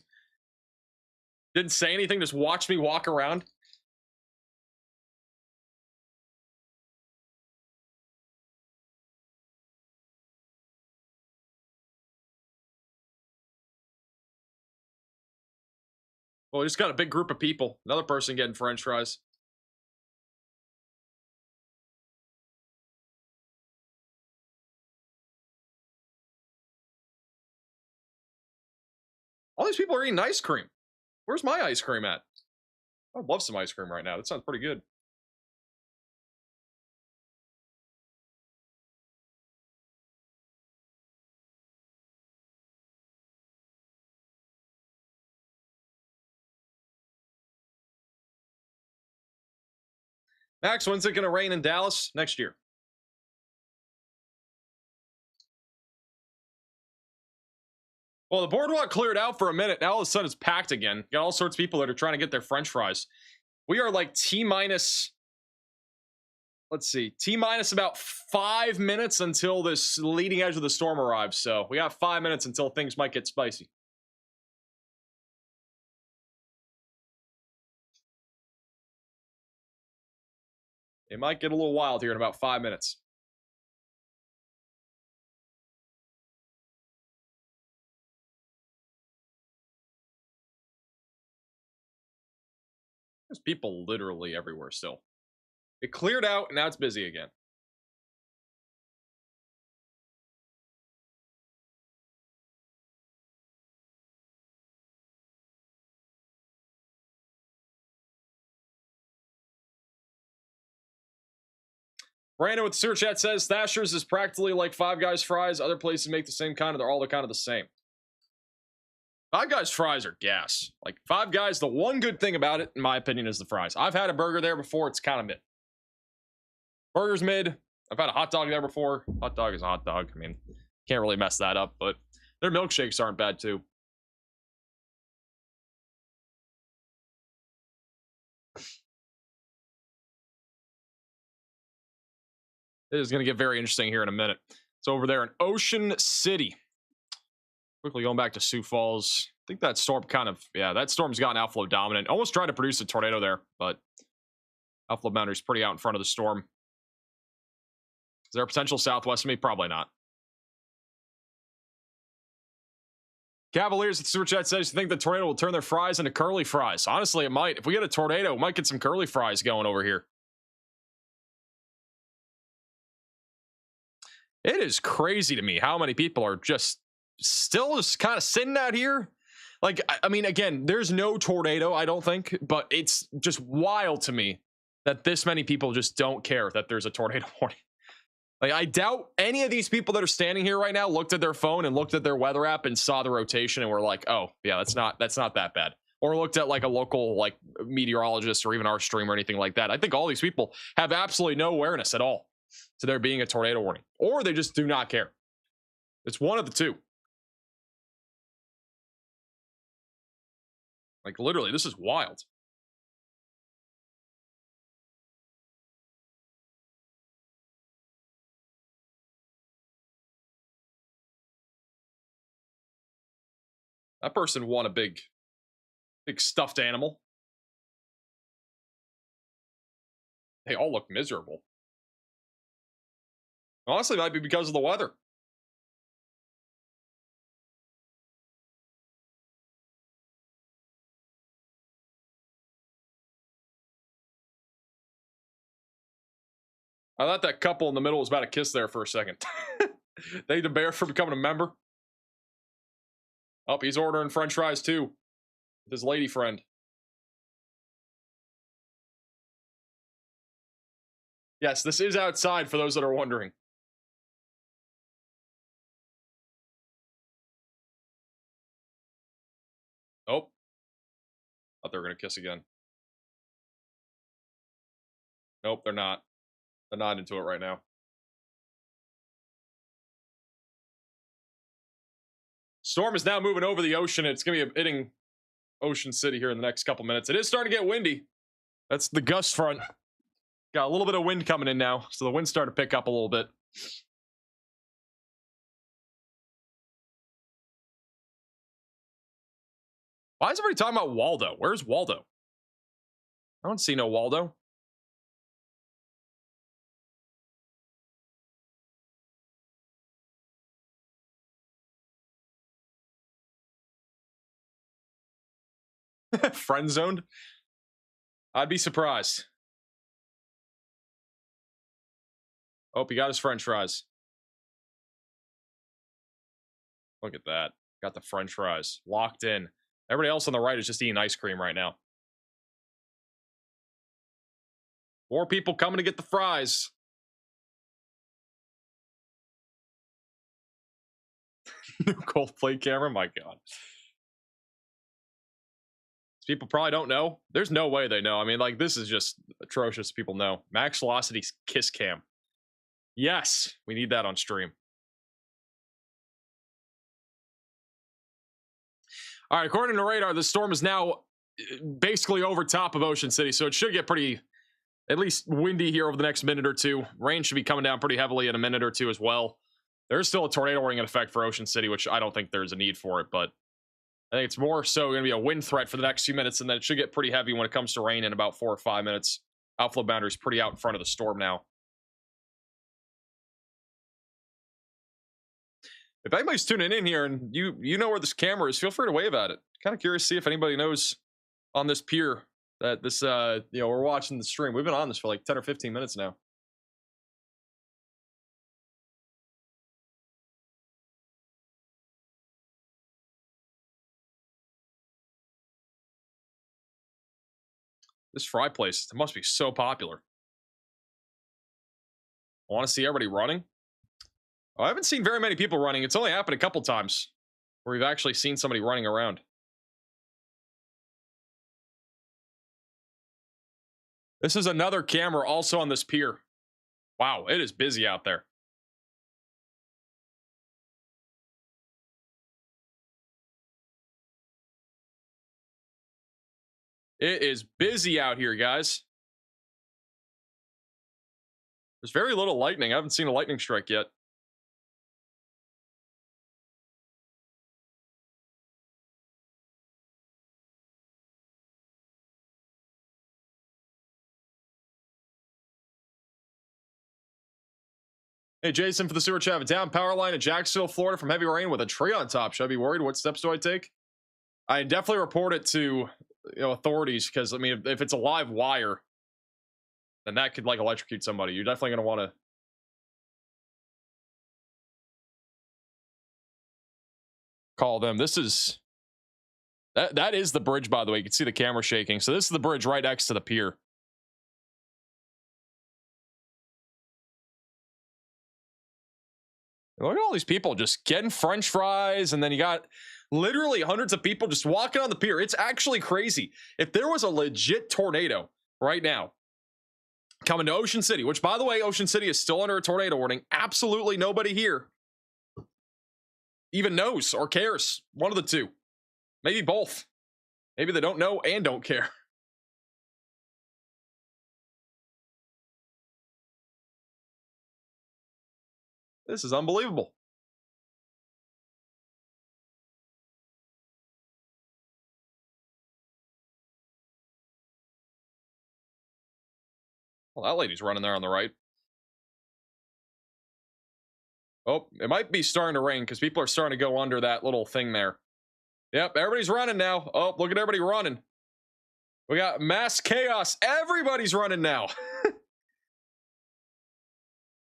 Didn't say anything, just watched me walk around. Well, we just got a big group of people. Another person getting French fries. All these people are eating ice cream. Where's my ice cream at? I'd love some ice cream right now. That sounds pretty good. Max, when's it going to rain in Dallas? Next year. Well, the boardwalk cleared out for a minute. Now all of a sudden it's packed again. Got all sorts of people that are trying to get their French fries. We are like T-minus, let's see, T-minus about 5 minutes until this leading edge of the storm arrives. So we got 5 minutes until things might get spicy. It might get a little wild here in about 5 minutes. There's people literally everywhere still. It cleared out, and now it's busy again. Brandon with the super chat says, Thasher's is practically like Five Guys fries. Other places make the same kind, and they're kind of the same. Five Guys fries are gas. Like, Five Guys, the one good thing about it, in my opinion, is the fries. I've had a burger there before. It's kind of mid. Burger's mid. I've had a hot dog there before. Hot dog is a hot dog. I mean, can't really mess that up, but their milkshakes aren't bad, too. It is going to get very interesting here in a minute. It's over there in Ocean City. Quickly going back to Sioux Falls. I think that storm kind of, yeah, that storm's gotten outflow dominant. Almost tried to produce a tornado there, but outflow boundary's pretty out in front of the storm. Is there a potential southwest of me? Probably not. Cavaliers at Super Chat says, you think the tornado will turn their fries into curly fries? Honestly, it might. If we get a tornado, we might get some curly fries going over here. It is crazy to me how many people are just still just kind of sitting out here. Like, I mean, again, there's no tornado, I don't think, but it's just wild to me that this many people just don't care that there's a tornado warning. Like, I doubt any of these people that are standing here right now looked at their phone and looked at their weather app and saw the rotation and were like, oh, yeah, that's not that bad. Or looked at like a local like meteorologist or even our stream or anything like that. I think all these people have absolutely no awareness at all to there being a tornado warning, or they just do not care. It's one of the two. Like, literally, this is wild. That person won a big stuffed animal. They all look miserable. Honestly, it might be because of the weather. I thought that couple in the middle was about to kiss there for a second. Thank the bear for becoming a member. Oh, he's ordering French fries too. With his lady friend. Yes, this is outside for those that are wondering. Oh. Thought they were going to kiss again. Nope, they're not. They're not into it right now. Storm is now moving over the ocean. It's going to be hitting Ocean City here in the next couple minutes. It is starting to get windy. That's the gust front. Got a little bit of wind coming in now, so the wind's starting to pick up a little bit. Why is everybody talking about Waldo? Where's Waldo? I don't see no Waldo. Friend zoned? I'd be surprised. Oh, he got his French fries. Look at that. Got the French fries. Locked in. Everybody else on the right is just eating ice cream right now. More people coming to get the fries. New Coldplay camera? My God. People probably don't know. There's no way they know. I mean, like, this is just atrocious. People know. Max velocity kiss cam. Yes, we need that on stream. All right, according to radar, the storm is now basically over top of Ocean City, so it should get pretty, at least windy here over the next minute or two. Rain should be coming down pretty heavily in a minute or two as well. There's still a tornado warning in effect for Ocean City, which I don't think there's a need for it, but I think it's more so going to be a wind threat for the next few minutes, and then it should get pretty heavy when it comes to rain in about 4 or 5 minutes. Outflow boundary is pretty out in front of the storm now. If anybody's tuning in here and you know where this camera is, feel free to wave at it. Kind of curious to see if anybody knows on this pier that this we're watching the stream. We've been on this for like 10 or 15 minutes now. This fry place, it must be so popular. I want to see everybody running. Oh, I haven't seen very many people running. It's only happened a couple times where we've actually seen somebody running around. This is another camera also on this pier. Wow, it is busy out there. It is busy out here, guys. There's very little lightning. I haven't seen a lightning strike yet. Hey, Jason, for the sewer chat, a down power line in Jacksonville, Florida from heavy rain with a tree on top. Should I be worried? What steps do I take? I definitely report it to authorities, because I mean, if it's a live wire, then that could like electrocute somebody. You're definitely going to want to call them. This is that is the bridge, by the way. You can see the camera shaking. So this is the bridge right next to the pier. Look at all these people just getting French fries, and then you got literally hundreds of people just walking on the pier. It's actually crazy. If there was a legit tornado right now coming to Ocean City, which, by the way, Ocean City is still under a tornado warning, absolutely nobody here even knows or cares. One of the two. Maybe both. Maybe they don't know and don't care. This is unbelievable. Well, that lady's running there on the right. Oh, it might be starting to rain because people are starting to go under that little thing there. Yep, everybody's running now. Oh, look at everybody running. We got mass chaos. Everybody's running now.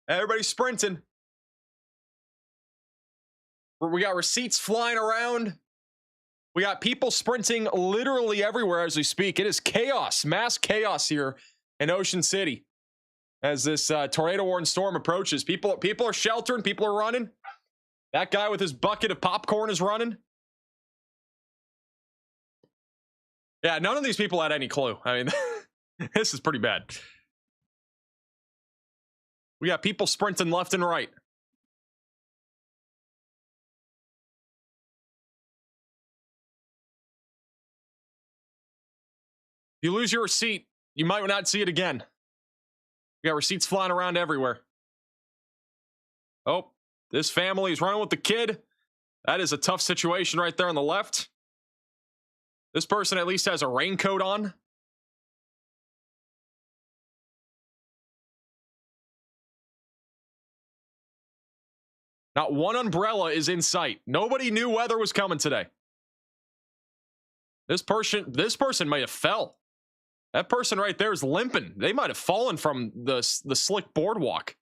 Everybody's sprinting. We got receipts flying around. We got people sprinting literally everywhere as we speak. It is chaos, mass chaos here in Ocean City as this tornado warning storm approaches. People are sheltering. People are running. That guy with his bucket of popcorn is running. Yeah, none of these people had any clue. I mean, this is pretty bad. We got people sprinting left and right. You lose your receipt, you might not see it again. We got receipts flying around everywhere. Oh, this family is running with the kid. That is a tough situation right there on the left. This person at least has a raincoat on. Not one umbrella is in sight. Nobody knew weather was coming today. This person might have fell. That person right there is limping. They might have fallen from the slick boardwalk.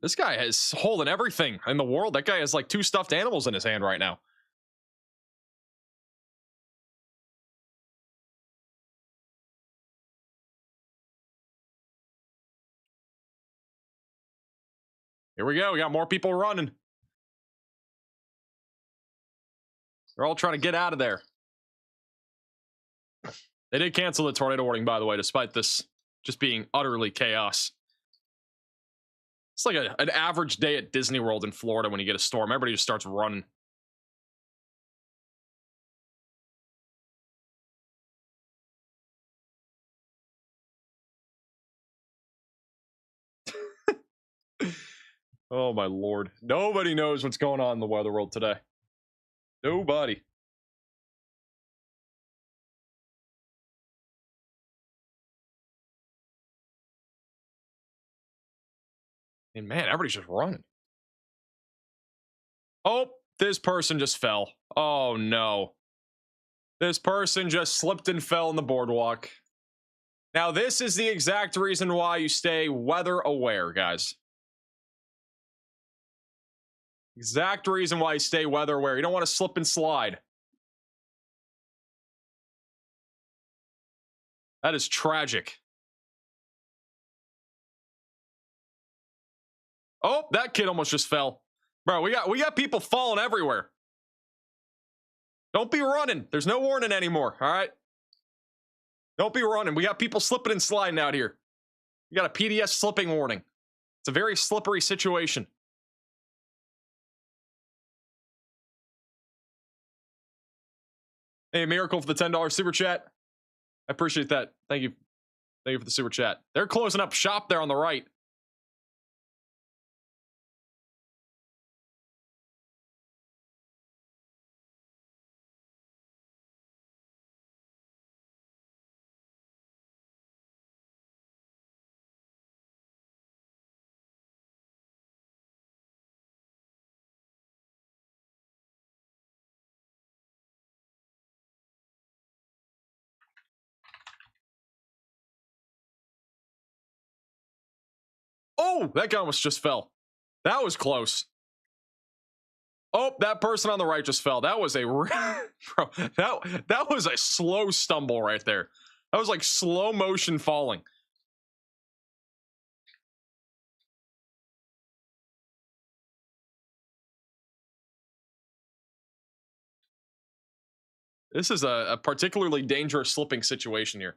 This guy is holding everything in the world. That guy has like 2 stuffed animals in his hand right now. Here we go. We got more people running. They're all trying to get out of there. They did cancel the tornado warning, by the way, despite this just being utterly chaos. It's like an average day at Disney World in Florida when you get a storm. Everybody just starts running. Oh, my Lord. Nobody knows what's going on in the weather world today. Nobody. And man, everybody's just running. Oh, this person just fell. Oh, no. This person just slipped and fell in the boardwalk. Now, this is the exact reason why you stay weather aware, guys. Exact reason why you stay weather aware. You don't want to slip and slide. That is tragic. Oh, that kid almost just fell. Bro, we got people falling everywhere. Don't be running. There's no warning anymore, all right? Don't be running. We got people slipping and sliding out here. We got a PDS slipping warning. It's a very slippery situation. Hey, Miracle for the $10 super chat. I appreciate that. Thank you. Thank you for the super chat. They're closing up shop there on the right. Oh, that guy almost just fell. That was close. Oh, that person on the right just fell. That was a bro, that was a slow stumble right there. That was like slow motion falling. This is a particularly dangerous slipping situation here.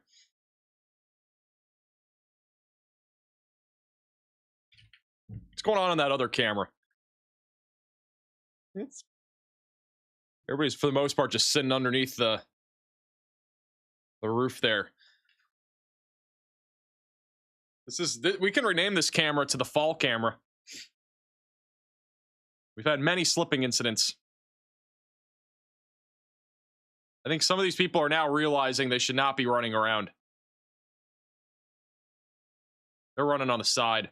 What's going on that other camera? Everybody's, for the most part, just sitting underneath the roof there. We can rename this camera to the fall camera. We've had many slipping incidents. I think some of these people are now realizing they should not be running around. They're running on the side.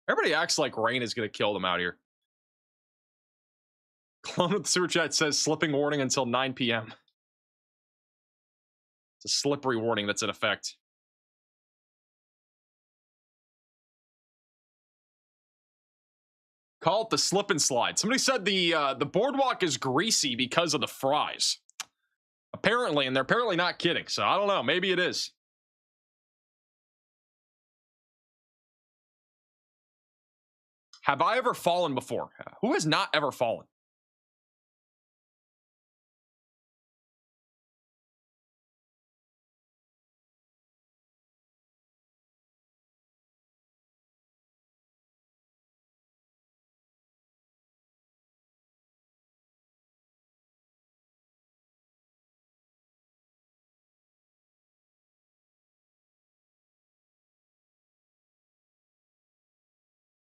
Everybody acts like rain is going to kill them out here. Clone with the super chat says slipping warning until 9 p.m. It's a slippery warning that's in effect. Call it the slip and slide. Somebody said the boardwalk is greasy because of the fries. Apparently, and they're apparently not kidding. So I don't know. Maybe it is. Have I ever fallen before? Who has not ever fallen?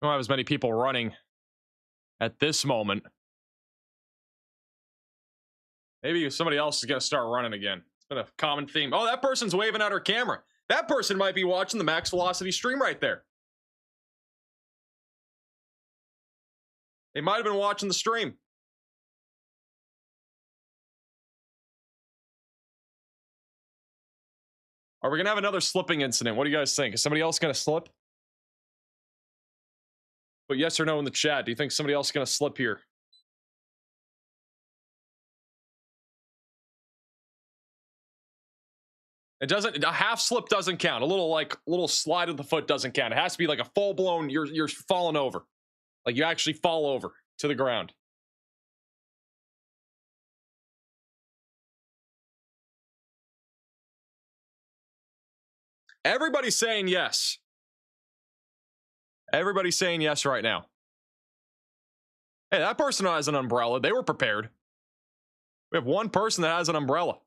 I don't have as many people running at this moment. Maybe somebody else is going to start running again. It's been a common theme. Oh, that person's waving at her camera. That person might be watching the Max Velocity stream right there. They might have been watching the stream. Are we going to have another slipping incident? What do you guys think? Is somebody else going to slip? But yes or no in the chat. Do you think somebody else is going to slip here? It doesn't, a half slip doesn't count. A little slide of the foot doesn't count. It has to be like a full blown, you're falling over. Like you actually fall over to the ground. Everybody's saying yes. Everybody's saying yes right now. Hey, that person has an umbrella. They were prepared. We have one person that has an umbrella.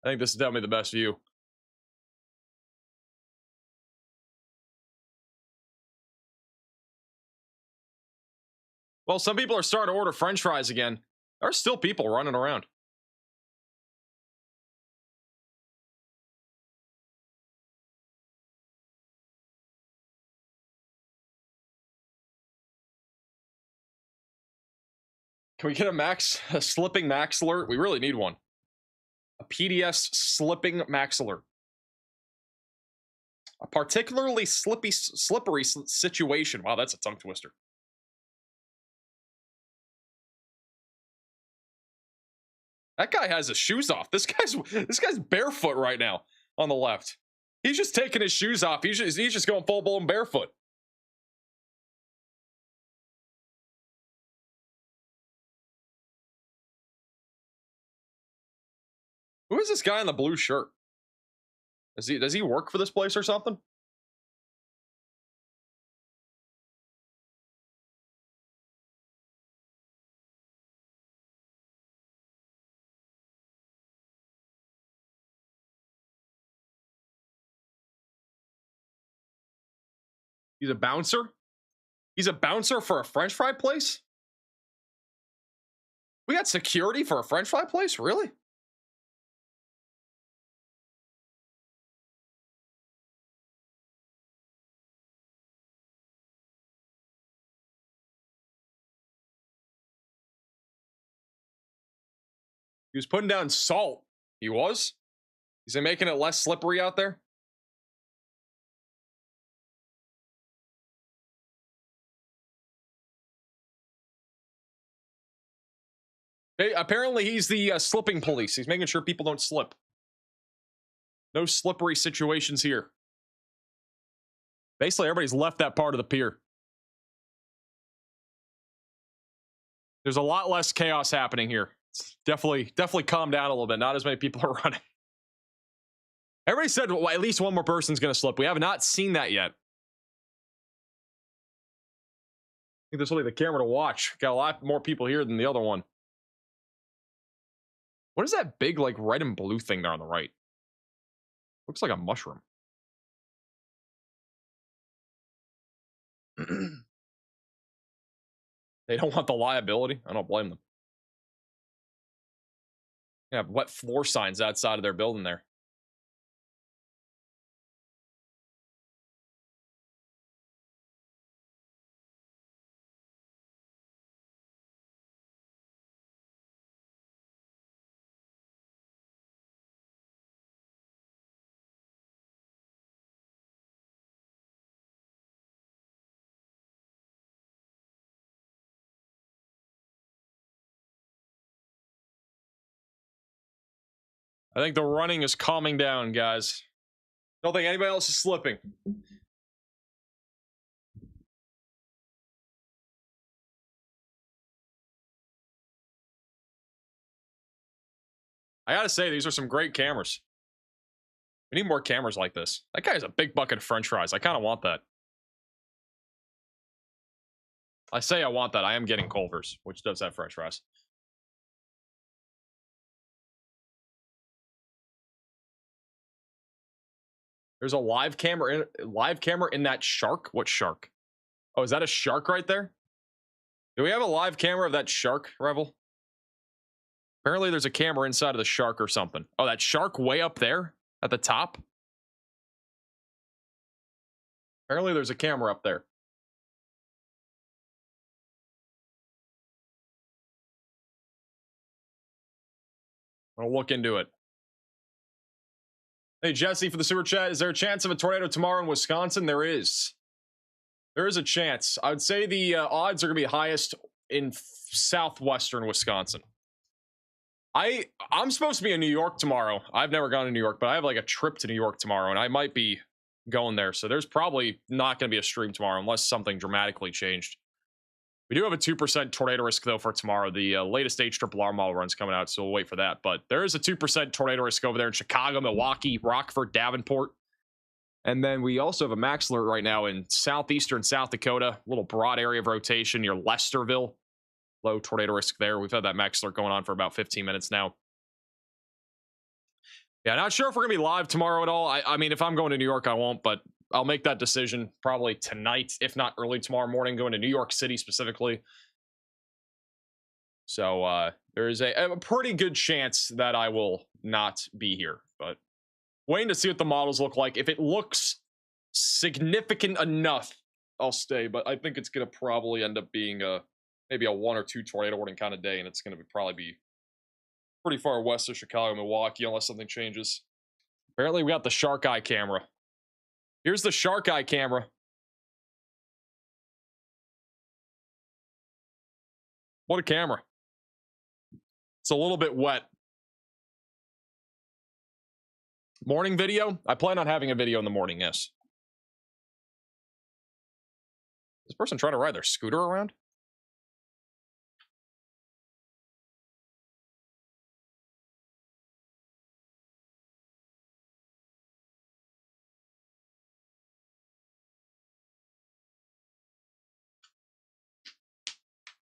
I think this is definitely the best view. Well, some people are starting to order French fries again. There are still people running around. Can we get a slipping max alert? We really need one. A PDS slipping max alert. A particularly slippery situation. Wow, that's a tongue twister. That guy has his shoes off. This guy's barefoot right now on the left. He's just taking his shoes off. He's just going full blown barefoot. Who is this guy in the blue shirt? Does he work for this place or something? He's a bouncer? He's a bouncer for a French fry place? We got security for a French fry place? Really? He was putting down salt. He was? Is he making it less slippery out there? Hey, apparently he's the slipping police. He's making sure people don't slip. No slippery situations here. Basically, everybody's left that part of the pier. There's a lot less chaos happening here. It's definitely calmed down a little bit. Not as many people are running. Everybody said, well, at least one more person's going to slip. We have not seen that yet. I think this will be the camera to watch. Got a lot more people here than the other one. What is that big, like, red and blue thing there on the right? Looks like a mushroom. They don't want the liability. I don't blame them. They have wet floor signs outside of their building there. I think the running is calming down, guys. Don't think anybody else is slipping. I gotta say, these are some great cameras. We need more cameras like this. That guy has a big bucket of French fries. I kind of want that. I say I want that. I am getting Culver's, which does have French fries. There's a live camera in that shark. What shark? Oh, is that a shark right there? Do we have a live camera of that shark, Revel? Apparently there's a camera inside of the shark or something. Oh, that shark way up there at the top? Apparently there's a camera up there. I'll look into it. Hey, Jesse, for the super chat, is there a chance of a tornado tomorrow in Wisconsin? There is. There is a chance. I would say the odds are going to be highest in southwestern Wisconsin. I'm supposed to be in New York tomorrow. I've never gone to New York, but I have like a trip to New York tomorrow, and I might be going there. So there's probably not going to be a stream tomorrow unless something dramatically changed. We do have a 2% tornado risk, though, for tomorrow. The latest HRRR model run's coming out, so we'll wait for that. But there is a 2% tornado risk over there in Chicago, Milwaukee, Rockford, Davenport. And then we also have a max alert right now in southeastern South Dakota. A little broad area of rotation near Lesterville. Low tornado risk there. We've had that max alert going on for about 15 minutes now. Yeah, not sure if we're going to be live tomorrow at all. I mean, if I'm going to New York, I won't, but I'll make that decision probably tonight, if not early tomorrow morning, going to New York City specifically. So there is a pretty good chance that I will not be here, but waiting to see what the models look like. If it looks significant enough, I'll stay, but I think it's going to probably end up being maybe a 1 or 2 tornado warning kind of day, and it's going to probably be pretty far west of Chicago, Milwaukee, unless something changes. Apparently, we got the shark eye camera. Here's the shark eye camera. What a camera. It's a little bit wet. Morning video? I plan on having a video in the morning, yes. Is this person trying to ride their scooter around?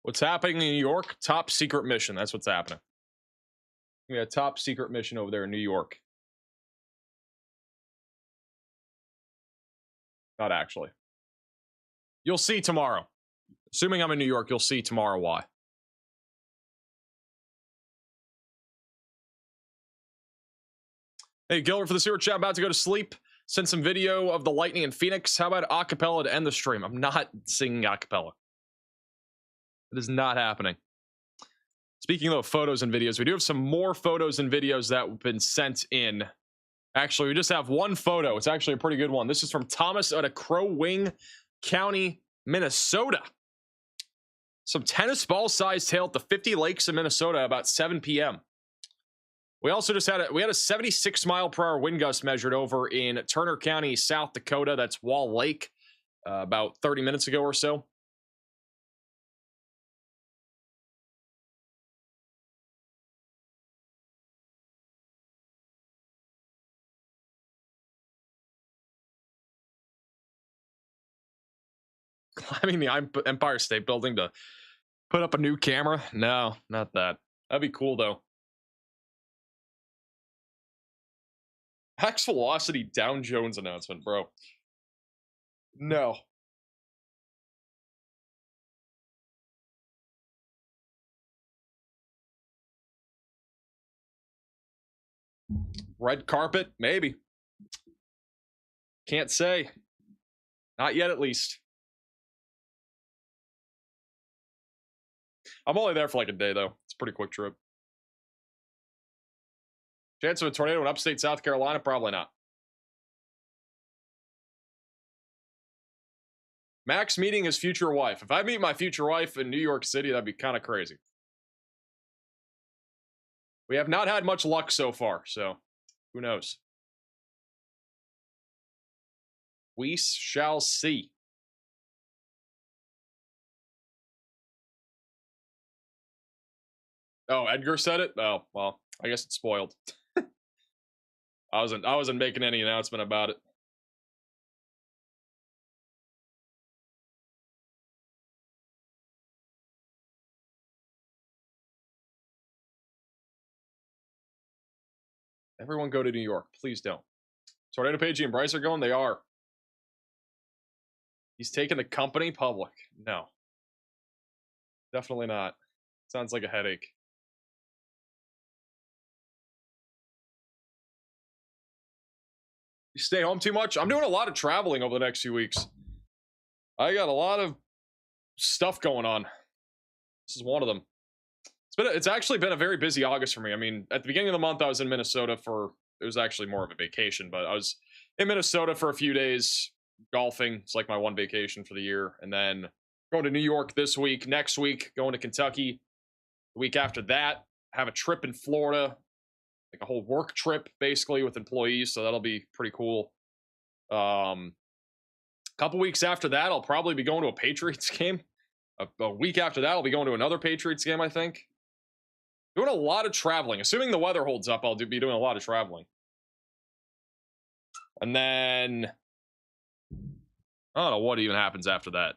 What's happening in New York? Top secret mission. That's what's happening. We got a top secret mission over there in New York. Not actually. You'll see tomorrow. Assuming I'm in New York, you'll see tomorrow why. Hey, Gilbert for the super chat. About to go to sleep. Send some video of the lightning in Phoenix. How about acapella to end the stream? I'm not singing acapella. It is not happening. Speaking of photos and videos, we do have some more photos and videos that have been sent in. Actually, we just have one photo. It's actually a pretty good one. This is from Thomas out of Crow Wing County, Minnesota. Some tennis ball sized hail at the 50 lakes in Minnesota about 7 p.m. We also just had a 76 mile per hour wind gust measured over in Turner County, South Dakota. That's Wall Lake, about 30 minutes ago or so. Climbing the Empire State Building to put up a new camera? No, not that. That'd be cool, though. Max velocity Down Jones announcement, bro. No. Red carpet? Maybe. Can't say. Not yet, at least. I'm only there for like a day, though. It's a pretty quick trip. Chance of a tornado in upstate South Carolina? Probably not. Max meeting his future wife. If I meet my future wife in New York City, that'd be kind of crazy. We have not had much luck so far, so who knows? We shall see. Oh, Edgar said it? Oh, well, I guess it's spoiled. I wasn't making any announcement about it. Everyone go to New York. Please don't. Tornado Pagey and Bryce are going? They are. He's taking the company public. No. Definitely not. Sounds like a headache. You stay home too much? I'm doing a lot of traveling over the next few weeks. I got a lot of stuff going on. This is one of them. It's actually been a very busy August for me. I mean, at the beginning of the month, I was in Minnesota for, it was actually more of a vacation, but I was in Minnesota for a few days golfing. It's like my one vacation for the year. And then Going to New York this week. Next week, going to Kentucky. The week after that, have a trip in Florida. Like a whole work trip, basically, with employees. So that'll be pretty cool. A couple weeks after that, I'll probably be going to a Patriots game. A week after that, I'll be going to another Patriots game, I think. Doing a lot of traveling. Assuming the weather holds up, I'll be doing a lot of traveling. And then I don't know what even happens after that.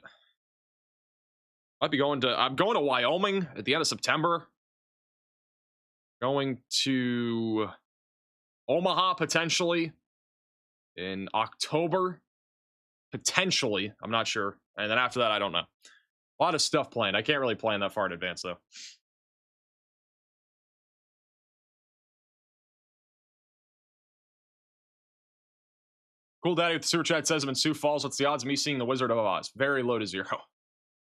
I'm going to Wyoming at the end of September. Going to Omaha potentially in October. Potentially. I'm not sure. And then after that, I don't know. A lot of stuff planned. I can't really plan that far in advance, though. Cool Daddy with the super chat says, I'm in Sioux Falls. What's the odds of me seeing the Wizard of Oz? Very low to 0.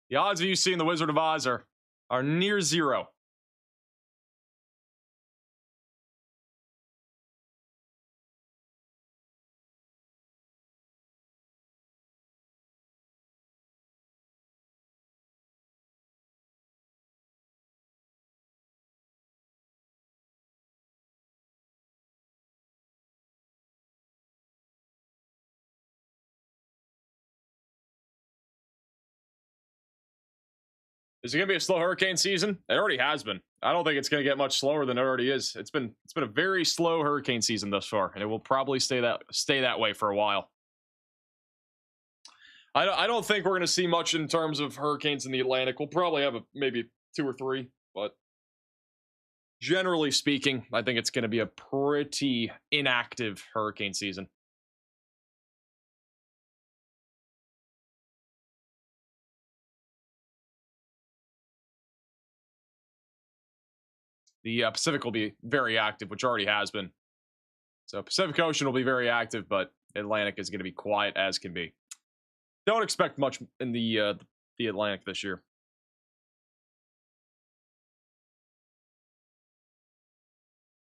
The odds of you seeing the Wizard of Oz are near 0. Is it gonna be a slow hurricane season? It already has been. I don't think it's gonna get much slower than it already is. It's been a very slow hurricane season thus far, and it will probably stay that way for a while. I don't think we're gonna see much in terms of hurricanes in the Atlantic. We'll probably have maybe 2 or 3, but generally speaking, I think it's gonna be a pretty inactive hurricane season. The Pacific will be very active, which already has been. So Pacific Ocean will be very active, but Atlantic is going to be quiet as can be. Don't expect much in the Atlantic this year.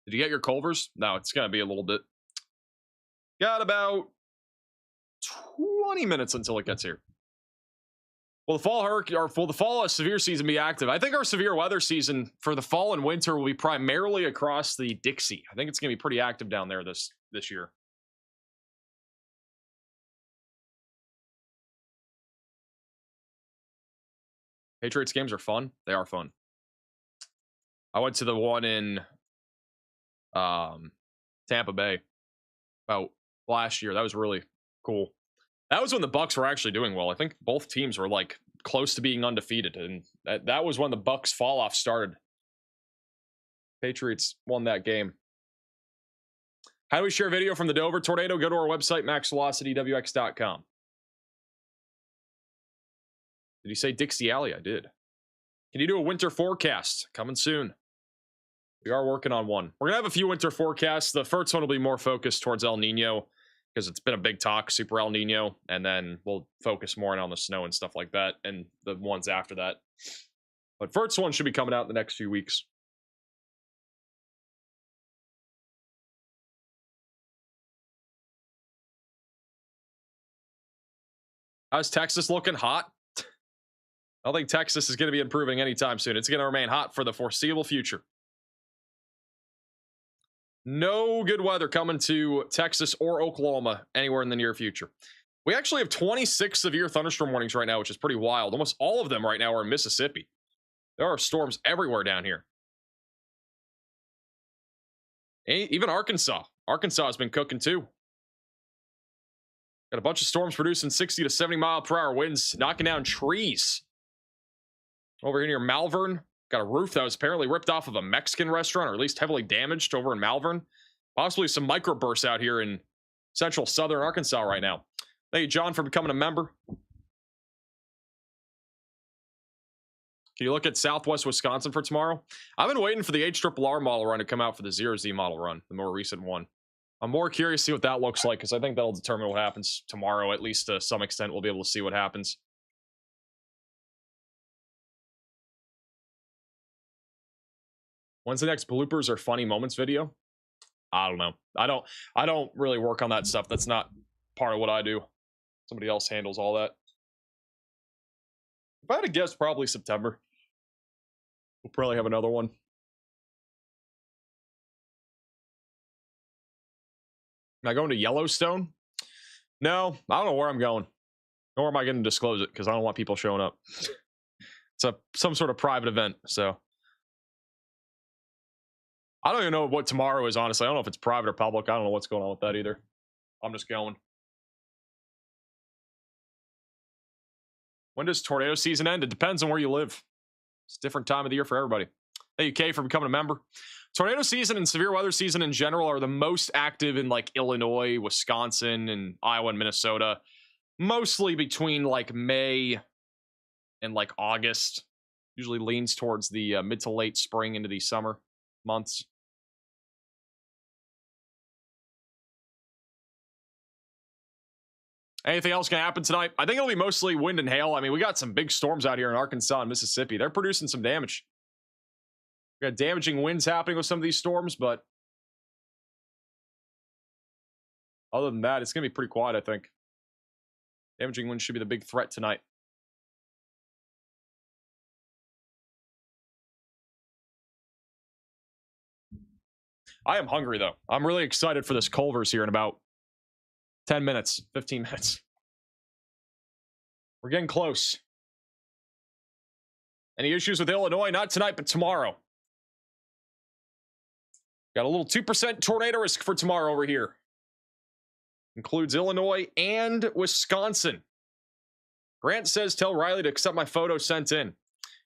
Did you get your Culvers? No, it's going to be a little bit. Got about 20 minutes until it gets here. Will the fall hurricane or will the fall severe season be active? I think our severe weather season for the fall and winter will be primarily across the Dixie. I think it's going to be pretty active down there this year. Patriots games are fun. They are fun. I went to the one in Tampa Bay about last year. That was really cool. That was when the Bucs were actually doing well. I think both teams were like close to being undefeated, and that was when the Bucs fall off started. Patriots won that game. How do we share video from the Dover tornado? Go to our website, maxvelocitywx.com. Did you say Dixie Alley? I did. Can you do a winter forecast? Coming soon. We are working on one. We're going to have a few winter forecasts. The first one will be more focused towards El Nino, because it's been a big talk, Super El Nino, and then we'll focus more on the snow and stuff like that, and the ones after that. But first one should be coming out in the next few weeks. How's Texas looking? Hot? I don't think Texas is going to be improving anytime soon. It's going to remain hot for the foreseeable future. No good weather coming to Texas or Oklahoma anywhere in the near future. We actually have 26 severe thunderstorm warnings right now, which is pretty wild. Almost all of them right now are in Mississippi. There are storms everywhere down here. Even Arkansas. Arkansas has been cooking too. Got a bunch of storms producing 60 to 70 mile per hour winds, knocking down trees. Over here near Malvern, got a roof that was apparently ripped off of a Mexican restaurant, or at least heavily damaged over in Malvern. Possibly some microbursts out here in central southern Arkansas right now. Thank you, John, for becoming a member. Can you look at Southwest Wisconsin for tomorrow? I've been waiting for the HRRR model run to come out for the 0Z model run, the more recent one. I'm more curious to see what that looks like, because I think that'll determine what happens tomorrow. At least to some extent, we'll be able to see what happens. When's the next bloopers or funny moments video? I don't know. I don't really work on that stuff. That's not part of what I do. Somebody else handles all that. If I had to guess, probably September. We'll probably have another one. Am I going to Yellowstone? No, I don't know where I'm going. Nor am I going to disclose it because I don't want people showing up. It's some sort of private event, so. I don't even know what tomorrow is, honestly. I don't know if it's private or public. I don't know what's going on with that either. I'm just going. When does tornado season end? It depends on where you live. It's a different time of the year for everybody. Thank you, Kay, for becoming a member. Tornado season and severe weather season in general are the most active in like Illinois, Wisconsin, and Iowa and Minnesota. Mostly between like May and like August. Usually leans towards the mid to late spring into the summer months. Anything else going to happen tonight? I think it'll be mostly wind and hail. I mean, we got some big storms out here in Arkansas and Mississippi. They're producing some damage. We got damaging winds happening with some of these storms, but other than that, it's going to be pretty quiet, I think. Damaging winds should be the big threat tonight. I am hungry, though. I'm really excited for this Culver's here in about 10 minutes, 15 minutes. We're getting close. Any issues with Illinois? Not tonight, but tomorrow. Got a little 2% tornado risk for tomorrow over here. Includes Illinois and Wisconsin. Grant says, tell Riley to accept my photo sent in.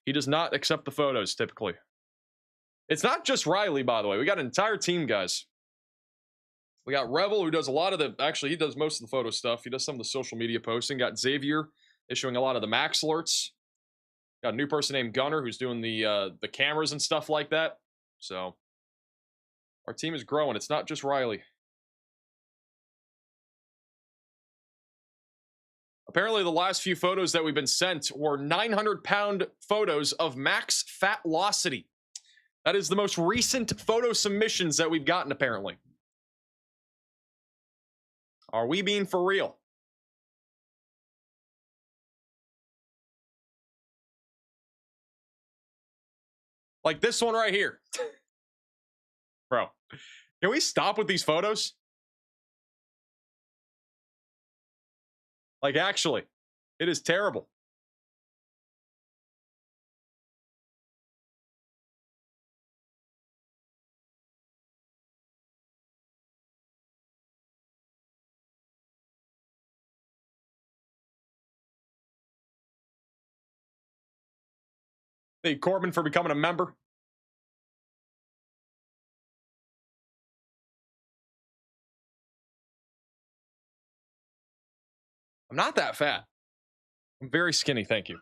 He does not accept the photos, typically. It's not just Riley, by the way. We got an entire team, guys. We got Revel, who does a lot of the... Actually, he does most of the photo stuff. He does some of the social media posting. Got Xavier issuing a lot of the max alerts. Got a new person named Gunner who's doing the cameras and stuff like that. So, our team is growing. It's not just Riley. Apparently, the last few photos that we've been sent were 900-pound photos of max velocity. That is the most recent photo submissions that we've gotten, apparently. Are we being for real? Like this one right here. Bro, can we stop with these photos? Like, actually, it is terrible. Thank you, Corbin, for becoming a member. I'm not that fat. I'm very skinny, thank you.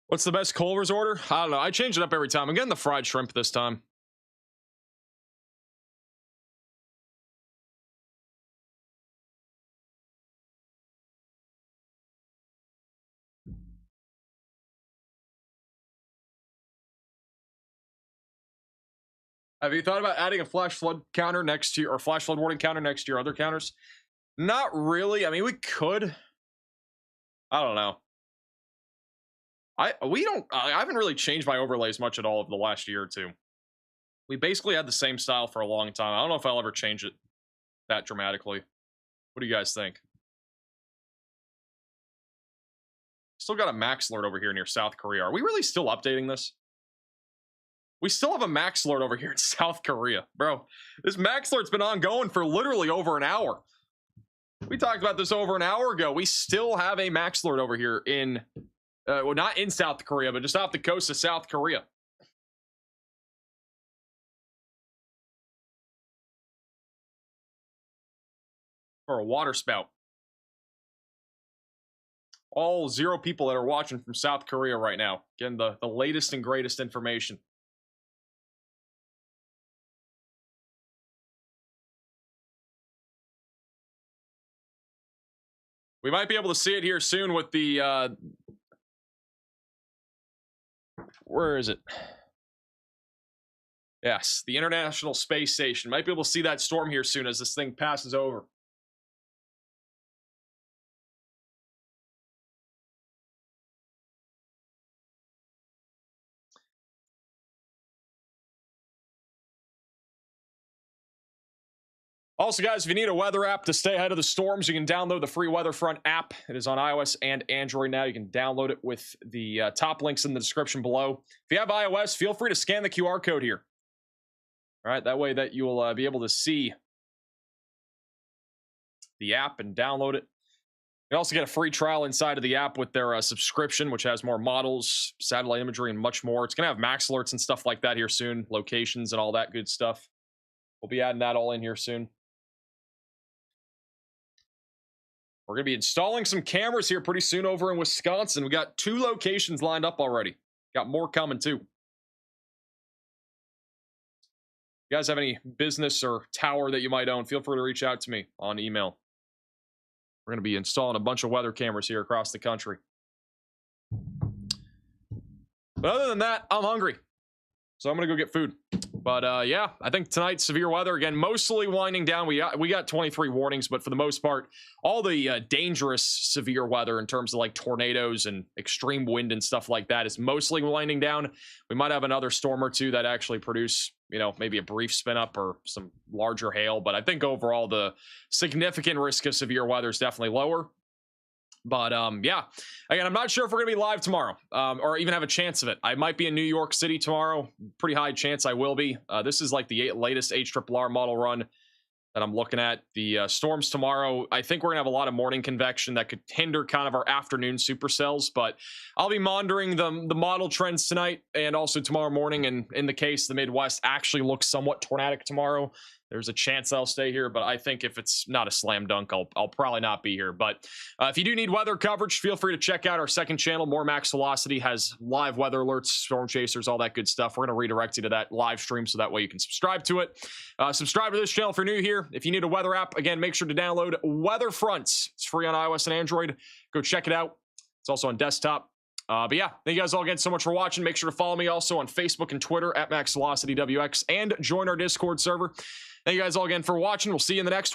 What's the best Culver's order? I don't know. I change it up every time. I'm getting the fried shrimp this time. Have you thought about adding a flash flood counter next to your, or flash flood warning counter next to your other counters? Not really. I mean, we could. I don't know. I haven't really changed my overlays much at all over the last year or two. We basically had the same style for a long time. I don't know if I'll ever change it that dramatically. What do you guys think? Still got a max alert over here near South Korea. Are we really still updating this? We still have a max alert over here in South Korea. Bro, this max alert's been ongoing for literally over an hour. We talked about this over an hour ago. We still have a max alert over here in, well, not in South Korea, but just off the coast of South Korea. For a water spout. All 0 people that are watching from South Korea right now. Getting the latest and greatest information. We might be able to see it here soon with the Where is it? Yes, the International Space Station. Might be able to see that storm here soon as this thing passes over. Also, guys, if you need a weather app to stay ahead of the storms, you can download the free WeatherFront app. It is on iOS and Android now. You can download it with the top links in the description below. If you have iOS, feel free to scan the QR code here. All right, that way that you will be able to see the app and download it. You also get a free trial inside of the app with their subscription, which has more models, satellite imagery, and much more. It's going to have max alerts and stuff like that here soon, locations and all that good stuff. We'll be adding that all in here soon. We're going to be installing some cameras here pretty soon over in Wisconsin. We got 2 locations lined up already. Got more coming too. If you guys have any business or tower that you might own, feel free to reach out to me on email. We're going to be installing a bunch of weather cameras here across the country. But other than that, I'm hungry. So I'm going to go get food. But yeah, I think tonight, severe weather, again, mostly winding down. We got 23 warnings, but for the most part, all the dangerous severe weather in terms of like tornadoes and extreme wind and stuff like that is mostly winding down. We might have another storm or two that actually produce, you know, maybe a brief spin up or some larger hail. But I think overall, the significant risk of severe weather is definitely lower. But yeah, again, I'm not sure if we're going to be live tomorrow or even have a chance of it. I might be in New York City tomorrow. Pretty high chance I will be. This is like the latest HRRR model run that I'm looking at. The storms tomorrow, I think we're going to have a lot of morning convection that could hinder kind of our afternoon supercells. But I'll be monitoring the model trends tonight and also tomorrow morning. And in the case the Midwest actually looks somewhat tornadic tomorrow, there's a chance I'll stay here, but I think if it's not a slam dunk, I'll probably not be here. But if you do need weather coverage, feel free to check out our second channel. More Max Velocity has live weather alerts, storm chasers, all that good stuff. We're going to redirect you to that live stream so that way you can subscribe to it. Subscribe to this channel if you're new here. If you need a weather app, again, make sure to download WeatherFront. It's free on iOS and Android. Go check it out. It's also on desktop. But yeah, thank you guys all again so much for watching. Make sure to follow me also on Facebook and Twitter at maxvelocitywx and join our Discord server. Thank you guys all again for watching. We'll see you in the next one.